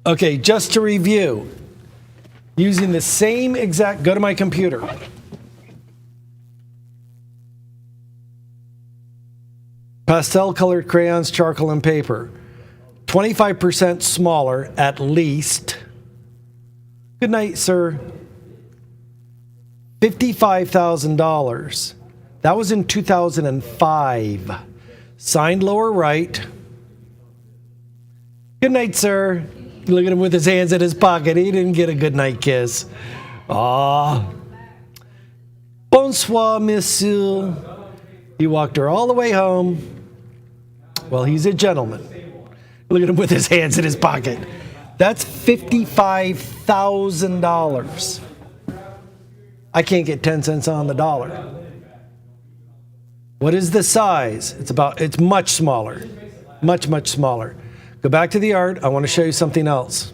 Speaker 3: Okay, just to review, using the same exact, go to my computer. Pastel colored crayons, charcoal, and paper. 25% smaller, at least. Good night, sir. $55,000. That was in 2005. Signed lower right. Good night, sir. Look at him with his hands in his pocket. He didn't get a good night kiss. Ah. Bonsoir, monsieur. He walked her all the way home. Well, he's a gentleman. Look at him with his hands in his pocket. That's $55,000. I can't get 10 cents on the dollar. What is the size? It's much smaller. Much, much smaller. Go back to the art. I want to show you something else.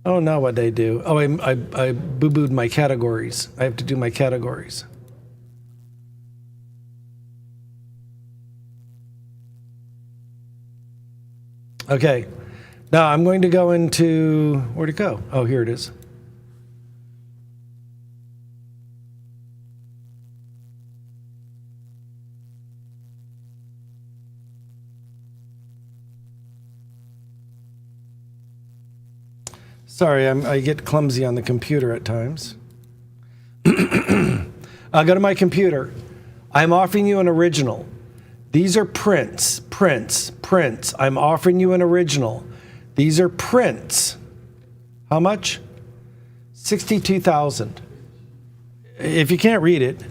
Speaker 3: Oh, now what they do? Oh, I boo-booed my categories. I have to do my categories. Okay. Now I'm going to go into, where'd it go? Oh, here it is. Sorry, I get clumsy on the computer at times. I'll go to my computer. I'm offering you an original. These are prints. I'm offering you an original. These are prints. How much? $62,000. If you can't read it,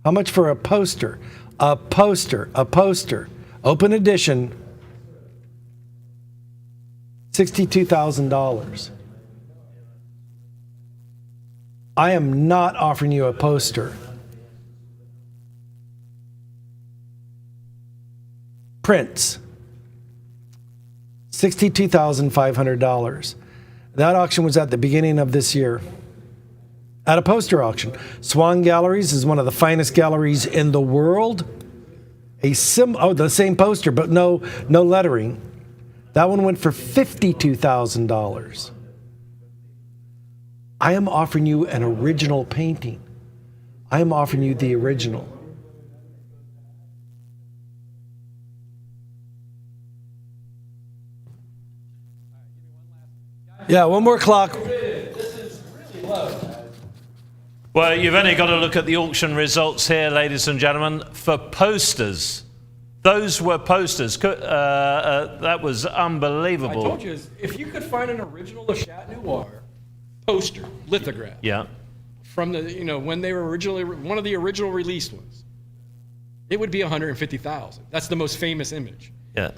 Speaker 3: how much for a poster? A poster. Open edition. $62,000. I am not offering you a poster. Prints. $62,500. That auction was at the beginning of this year. At a poster auction. Swan Galleries is one of the finest galleries in the world. The same poster, but no lettering. That one went for $52,000. I am offering you an original painting. I am offering you the original. Yeah, one more clock.
Speaker 7: This is really low.
Speaker 1: Well, you've only got to look at the auction results here, ladies and gentlemen, for posters. Those were posters. That was unbelievable.
Speaker 7: I told you, if you could find an original Le Chat Noir poster, lithograph,
Speaker 1: yeah,
Speaker 7: from the, when they were originally, one of the original released ones, it would be $150,000. That's the most famous image.
Speaker 1: Yeah.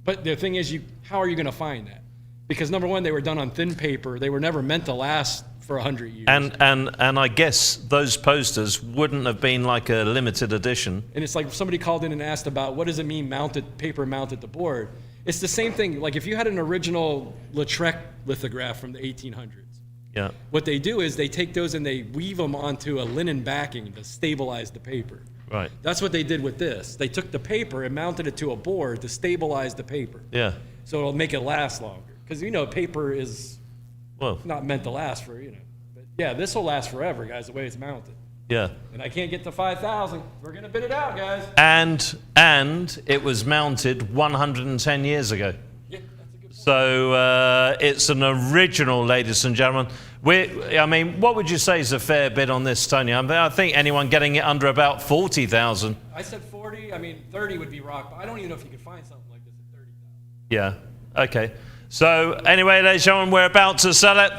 Speaker 7: But the thing is, how are you going to find that? Because number one, they were done on thin paper. They were never meant to last for 100 years.
Speaker 1: And I guess those posters wouldn't have been like a limited edition.
Speaker 7: And it's like somebody called in and asked about what does it mean paper mounted to board. It's the same thing. Like if you had an original Lautrec lithograph from the 1800s,
Speaker 1: Yeah.
Speaker 7: what they do is they take those and they weave them onto a linen backing to stabilize the paper.
Speaker 1: Right.
Speaker 7: That's what they did with this. They took the paper and mounted it to a board to stabilize the paper.
Speaker 1: Yeah.
Speaker 7: So it'll make it last longer. Because, paper is
Speaker 1: Well,
Speaker 7: not meant to last for, But yeah, this will last forever, guys, the way it's mounted.
Speaker 1: yeah.
Speaker 7: And I can't get to 5,000. We're going to bid it out, guys.
Speaker 1: And it was mounted 110 years ago.
Speaker 7: Yeah, that's a good point.
Speaker 1: So it's an original, ladies and gentlemen. What would you say is a fair bid on this, Tony? I think anyone getting it under about 40,000.
Speaker 7: I said 40. 30 would be rock. But I don't even know if you could find something like this at 30,000.
Speaker 1: Yeah. Okay. So anyway, ladies and gentlemen, we're about to sell it.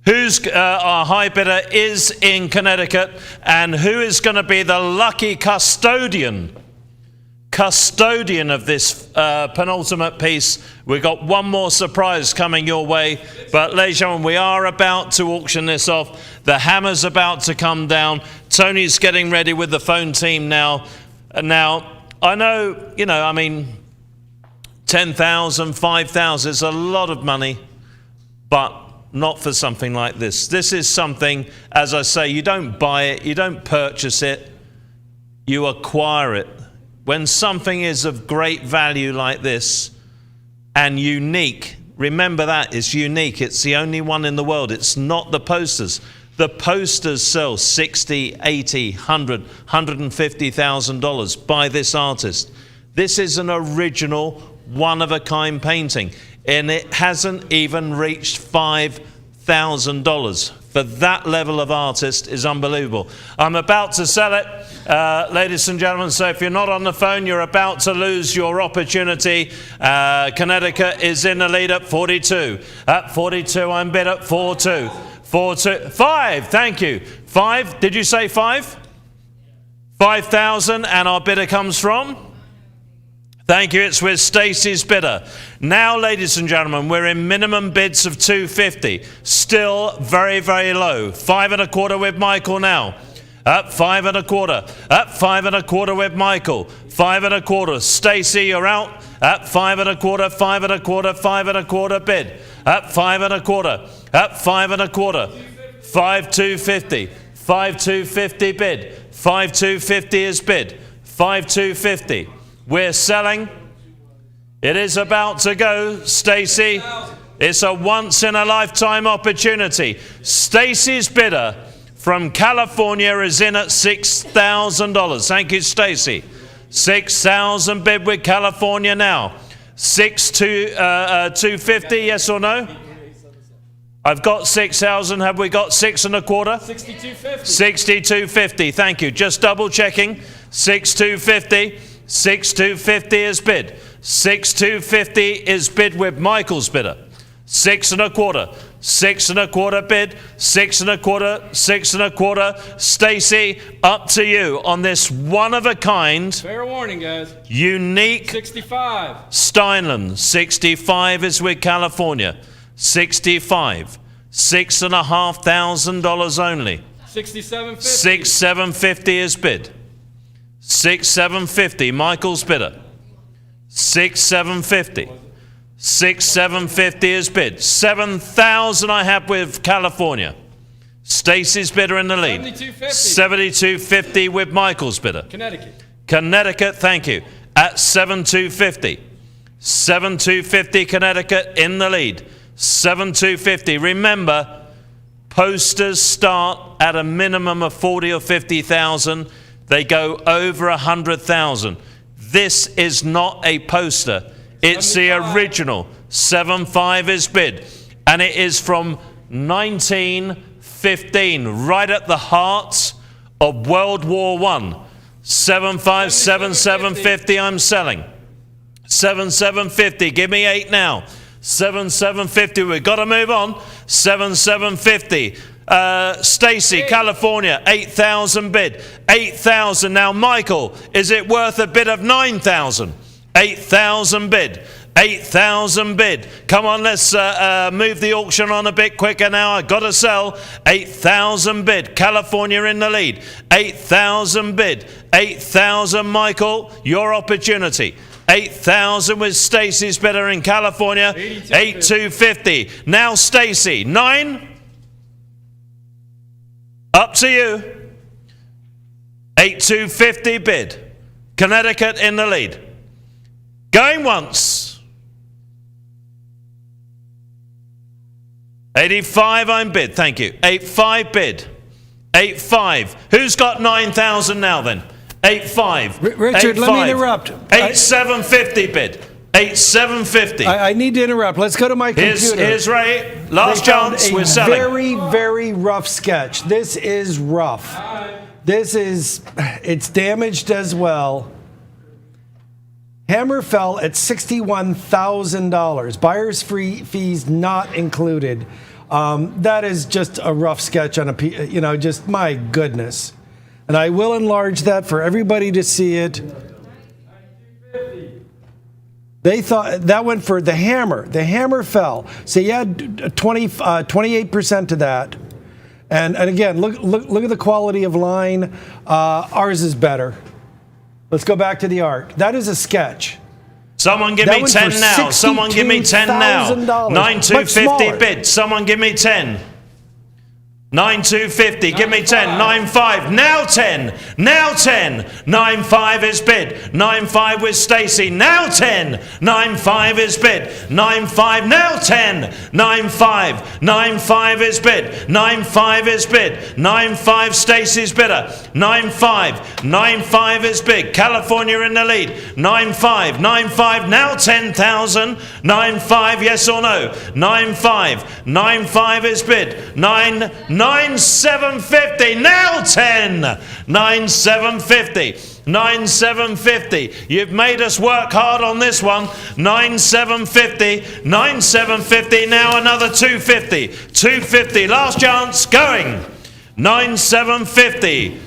Speaker 1: Who's our high bidder is in Connecticut, and who is going to be the lucky custodian of this penultimate piece? We've got one more surprise coming your way, but ladies and gentlemen, we are about to auction this off. The hammer's about to come down. Tony's getting ready with the phone team now. Now, I know, 10,000, 5,000 is a lot of money, but not for something like this. This is something, as I say, you don't buy it, you don't purchase it, you acquire it. When something is of great value like this and unique, remember that, it's unique. It's the only one in the world. It's not the posters. The posters sell $60, $80, $100, $150,000 by this artist. This is an original, one-of-a-kind painting, and it hasn't even reached $5,000. For that level of artist is unbelievable. I'm about to sell it, ladies and gentlemen, so if you're not on the phone, you're about to lose your opportunity. Connecticut is in the lead at 42. At 42, I'm bid at 4-2. 4-2. 5, thank you. 5, did you say 5? 5,000, and our bidder comes from? Thank you, it's with Stacey's bidder. Now, ladies and gentlemen, we're in minimum bids of $250. Still very, very low. 5 1/4 with Michael now. Up 5 1/4. Up 5 1/4 with Michael. 5 1/4. Stacey, you're out. Up 5 1/4. 5 1/4. 5 1/4 bid. Up 5 1/4. Up 5 1/4. 5,250. 5,250 bid. 5,250 is bid. 5,250. We're selling. It is about to go, Stacey. It's a once-in-a-lifetime opportunity. Stacey's bidder from California is in at $6,000. Thank you, Stacey. 6,000 bid with California now. 6,250, yes or no? I've got 6,000. Have we got 6 1/4?
Speaker 7: 62.50.
Speaker 1: 62.50. Thank you. Just double checking. 62.50. 6,250 is bid. 6,250 is bid with Michael's bidder. 6 1/4. 6 1/4 bid. 6 1/4. 6 1/4. Stacey, up to you on this one-of-a-kind,
Speaker 7: Fair warning, guys.
Speaker 1: unique
Speaker 7: 65.
Speaker 1: Steinland. 65 is with California. 65. $6,500 only.
Speaker 7: 67.50.
Speaker 1: 6,750 is bid. 6,750, Michael's bidder. 6,750. 6,750 is bid. 7,000 I have with California. Stacey's bidder in the lead.
Speaker 7: 72.50.
Speaker 1: 72.50 with Michael's bidder.
Speaker 7: Connecticut.
Speaker 1: Connecticut, thank you, at 7,250. 7,250 Connecticut in the lead. 7,250. Remember, posters start at a minimum of 40 or 50,000. They go over 100,000. This is not a poster. It's the original. 7.5 is bid. And it is from 1915, right at the heart of World War I. 7.5, 7,750 I'm selling. 7,750, give me 8 now. 7,750, we've got to move on. 7,750. Stacey, California, 8,000 bid. 8,000. Now, Michael, is it worth a bid of 9,000? 8,000 bid. 8,000 bid. Come on, let's move the auction on a bit quicker now. I got to sell. 8,000 bid. California in the lead. 8,000 bid. 8,000, Michael, your opportunity. 8,000 with Stacy's bidder in California. 8,250. Now Stacy. 9. Up to you. 8,250 bid. Connecticut in the lead. Going once. 85 I'm bid, thank you. 85 bid. 85. Who's got 9,000 now then? 85.
Speaker 3: Richard,
Speaker 1: 85.
Speaker 3: let me interrupt.
Speaker 1: 8,750 bid. 8,750.
Speaker 3: I need to interrupt. Let's go to my computer.
Speaker 1: Here's Ray. Last chance, we're selling.
Speaker 3: Very, very rough sketch. This is rough. It's damaged as well. Hammer fell at $61,000. Buyer's fees not included. That is just a rough sketch on just my goodness. And I will enlarge that for everybody to see it. They thought that went for the hammer. The hammer fell. So you had 28% to that. And again, look at the quality of line. Ours is better. Let's go back to the art. That is a sketch.
Speaker 1: Someone give me 10 now. Someone give me 10 now. 9,250 bid. Someone give me 10. 9,250. Give me 10. 9,500. Now 10. Now 10. 9,500 is bid. 9,500 with Stacy. Now 10. 9,500 is bid. 9,500. Now 10. 9,500. 9,500 is bid. 9,500 is bid. 9,500 Stacy's bidder. 9,500. 9,500 is bid. California in the lead. 9,500. 9,500. Now 10,000. 9,500. Yes or no? 9,500. 9,500 is bid. 9,750. Now 10. 9,750. 9,750. You've made us work hard on this one. 9,750. 9,750. Now another 250. 250. Last chance. Going. 9,750.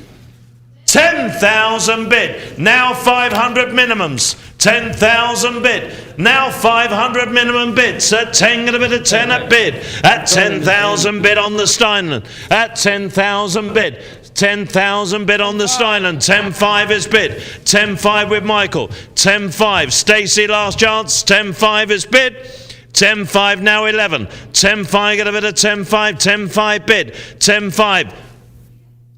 Speaker 1: 10,000 bid. Now 500 minimums. 10,000 bid. Now 500 minimum bids. At 10 and a bit of 10 at bid. At 10,000 bid on the Steinland. At 10,000 bid. 10,000 bid on the Steinland. 10,500 is bid. 10,500 with Michael. 10,500. Stacy last chance. 10,500 is bid. 10,500 now 11. 10,500 get a bit of 10,500. 10,500 bid. 10,500.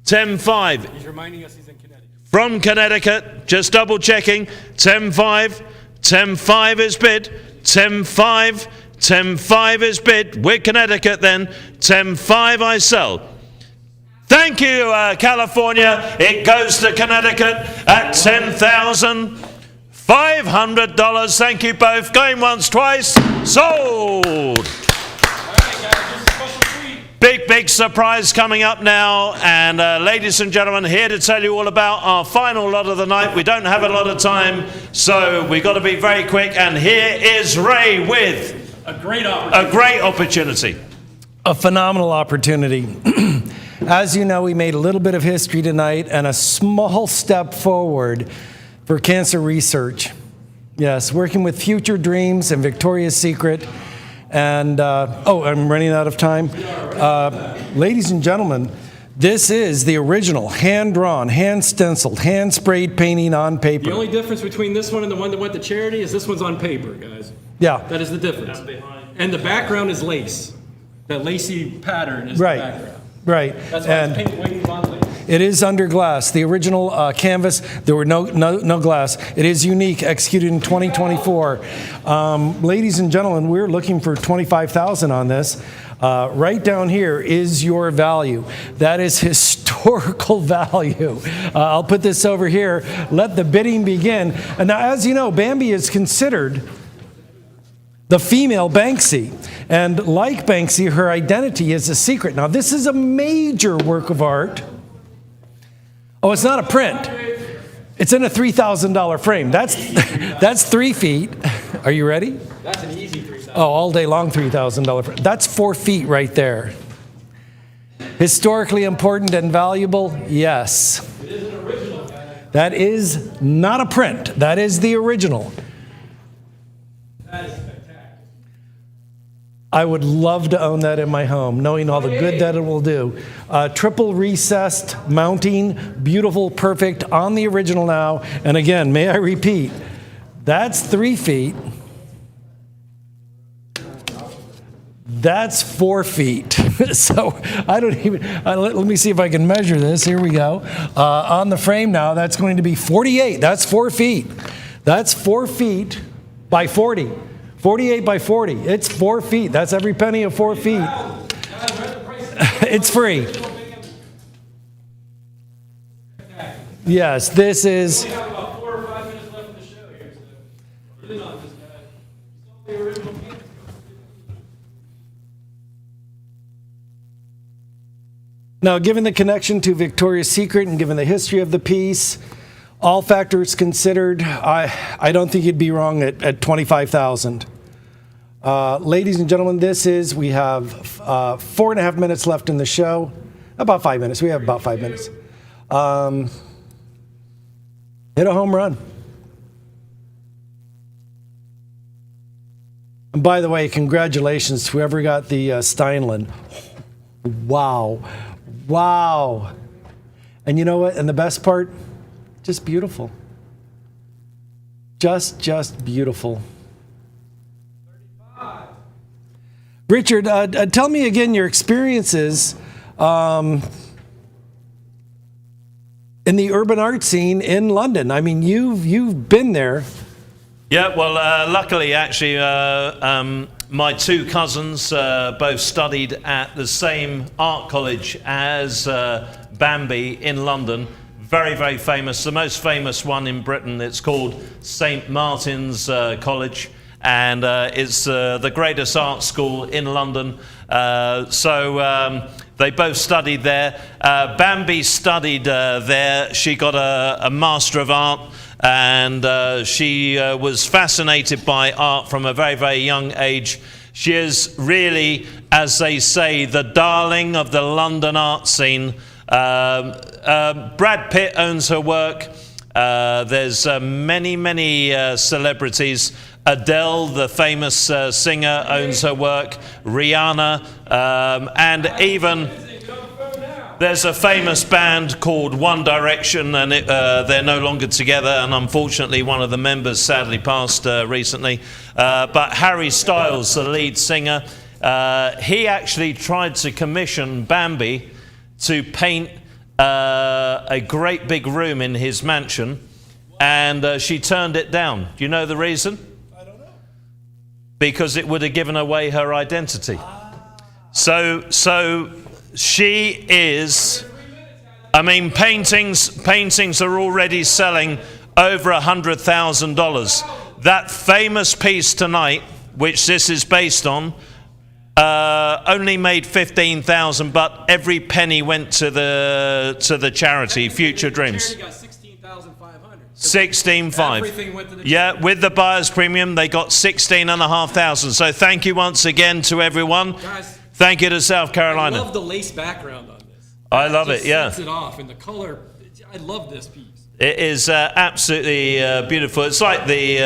Speaker 1: 10,500.
Speaker 7: He's reminding us he's in Connecticut.
Speaker 1: From Connecticut, just double checking. 10,500. 10,500 is bid. 10,500. 10,500 is bid. With Connecticut then. 10,500 I sell. Thank you, California. It goes to Connecticut at $10,500. Thank you both. Going once, twice. Sold. Big surprise coming up now. And ladies and gentlemen, here to tell you all about our final lot of the night. We don't have a lot of time, so we've got to be very quick. And here is Ray with
Speaker 7: a great opportunity.
Speaker 3: A phenomenal opportunity. As you know, we made a little bit of history tonight and a small step forward for cancer research. Yes, working with Future Dreams and Victoria's Secret. And, I'm running out of time. Ladies and gentlemen, this is the original, hand-drawn, hand-stenciled, hand-sprayed painting on paper.
Speaker 7: The only difference between this one and the one that went to charity is this one's on paper, guys.
Speaker 3: Yeah.
Speaker 7: That is the difference. And the background is lace. That lacy pattern is the background.
Speaker 3: Right.
Speaker 7: That's why it's pink wings on lace.
Speaker 3: It is under glass. The original canvas, there were no glass. It is unique, executed in 2024. Ladies and gentlemen, we're looking for $25,000 on this. Right down here is your value. That is historical value. I'll put this over here. Let the bidding begin. And now, as you know, Bambi is considered the female Banksy. And like Banksy, her identity is a secret. Now, this is a major work of art. Oh, it's not a print. It's in a $3,000 frame. That's 3 feet. Are you ready?
Speaker 7: That's an easy $3,000.
Speaker 3: Oh, all day long $3,000 frame. That's 4 feet right there. Historically important and valuable? Yes.
Speaker 7: It is an original.
Speaker 3: That is not a print. That is the original.
Speaker 7: That is
Speaker 6: I would love to own that in my home, knowing all the good that it will do. Triple recessed mounting, beautiful, perfect, on the original now. And again, may I repeat, that's 3 feet. That's 4 feet. So I don't even, let me see if I can measure this. Here we go. On the frame now, that's going to be 48. That's 4 feet. That's 4 feet by 40. 48 by 40. It's 4 feet. That's every penny of 4 feet. It's free. Yes, this is.
Speaker 7: We have about 4 or 5 minutes left in the show here, so really not this bad. You saw the original piece.
Speaker 6: Now, given the connection to Victoria's Secret and given the history of the piece, all factors considered, I don't think you'd be wrong at $25,000. Ladies and gentlemen, we have 4.5 minutes left in the show. About 5 minutes. We have about 5 minutes. Hit a home run. And by the way, congratulations to whoever got the Steinlen. Wow. Wow. And you know what? And the best part? Just beautiful. Just beautiful. 35. Richard, tell me again your experiences in the urban art scene in London. I mean, you've been there.
Speaker 1: Yeah, well, luckily, actually, my 2 cousins both studied at the same art college as Bambi in London. Very, very famous. The most famous one in Britain. It's called St. Martin's College, and it's the greatest art school in London. So they both studied there. Bambi studied there. She got a Master of Art, and she was fascinated by art from a very, very young age. She is really, as they say, the darling of the London art scene. Brad Pitt owns her work. There's many celebrities. Adele, the famous singer, owns her work. Rihanna, and even there's a famous band called One Direction, and they're no longer together, and unfortunately one of the members sadly passed recently. But Harry Styles, the lead singer, he actually tried to commission Bambi to paint a great big room in his mansion, and she turned it down. Do you know the reason? I don't know. Because it would have given away her identity. So she is, I mean, paintings are already selling over $100,000. That famous piece tonight, which this is based on, only made $15,000, but every penny went to the charity Future Dreams.
Speaker 7: Got $16,500.
Speaker 1: 16.5.
Speaker 7: Everything went to the
Speaker 1: yeah,
Speaker 7: charity.
Speaker 1: with the buyer's premium, they got 16,500. So thank you once again to everyone.
Speaker 7: Guys,
Speaker 1: thank you to South Carolina.
Speaker 7: I love the lace background on this.
Speaker 1: I love
Speaker 7: Just
Speaker 1: it. Yeah.
Speaker 7: sets it off, and the color. I love this piece.
Speaker 1: It is absolutely beautiful. It's like the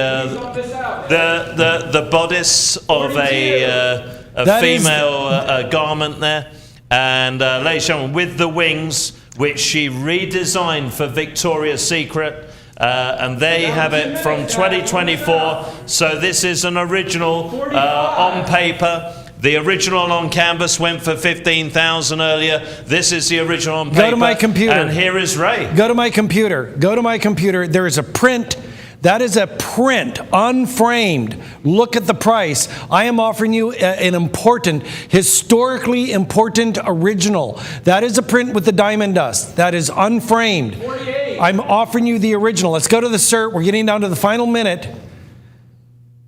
Speaker 1: bodice of a female garment there, and ladies and gentlemen, with the wings, which she redesigned for Victoria's Secret, and they have it from 2024. So this is an original on paper. The original on canvas went for $15,000 earlier. This is the original on paper.
Speaker 6: Go to my computer.
Speaker 1: And here is Ray.
Speaker 6: Go to my computer. Go to my computer. There is a print. That is a print, unframed. Look at the price. I am offering you an important, historically important original. That is a print with the diamond dust. That is unframed.
Speaker 7: 48.
Speaker 6: I'm offering you the original. Let's go to the cert. We're getting down to the final minute.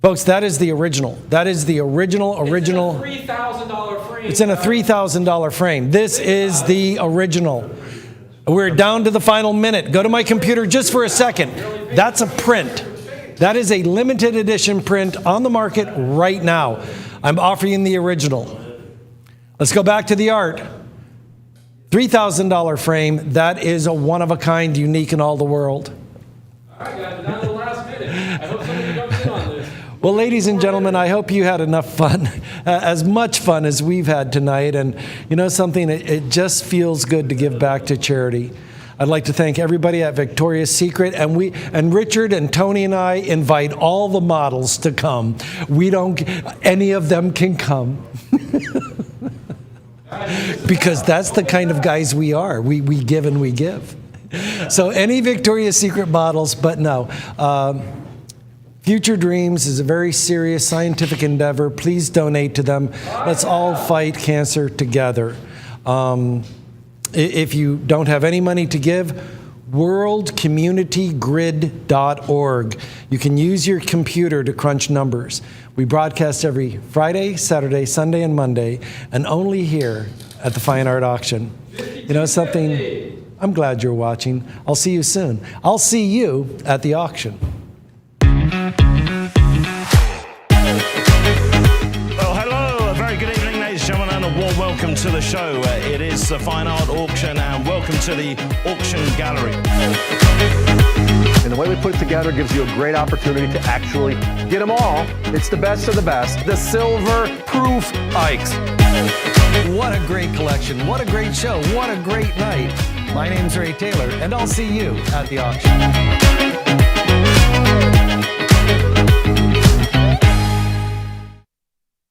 Speaker 6: Folks, that is the original. That is the original.
Speaker 7: It's in a $3,000 frame.
Speaker 6: It's in a $3,000 frame. This is the original. We're down to the final minute. Go to my computer just for a second. That's a print. That is a limited edition print on the market right now. I'm offering the original. Let's go back to the art. $3,000 frame. That is a one-of-a-kind, unique in all the world.
Speaker 7: All right, guys, we're down to the last minute. I hope somebody jumps in on this.
Speaker 3: Well, ladies and gentlemen, I hope you had enough fun, as much fun as we've had tonight. And you know something, it just feels good to give back to charity. I'd like to thank everybody at Victoria's Secret, and Richard and Tony and I invite all the models to come. Any of them can come. Because that's the kind of guys we are. We give and we give. So any Victoria's Secret models, but no. Future Dreams is a very serious scientific endeavor. Please donate to them. Let's all fight cancer together. If you don't have any money to give, worldcommunitygrid.org. You can use your computer to crunch numbers. We broadcast every Friday, Saturday, Sunday, and Monday, and only here at the Fine Art Auction. You know something? I'm glad you're watching. I'll see you soon. I'll see you at the auction.
Speaker 1: Warm welcome to the show. It is the Fine Art Auction, and welcome to the auction gallery.
Speaker 2: And the way we put it together gives you a great opportunity to actually get them all. It's the best of the best. The silver proof Ikes.
Speaker 3: What a great collection. What a great show. What a great night. My name's Ray Taylor, and I'll see you at the auction.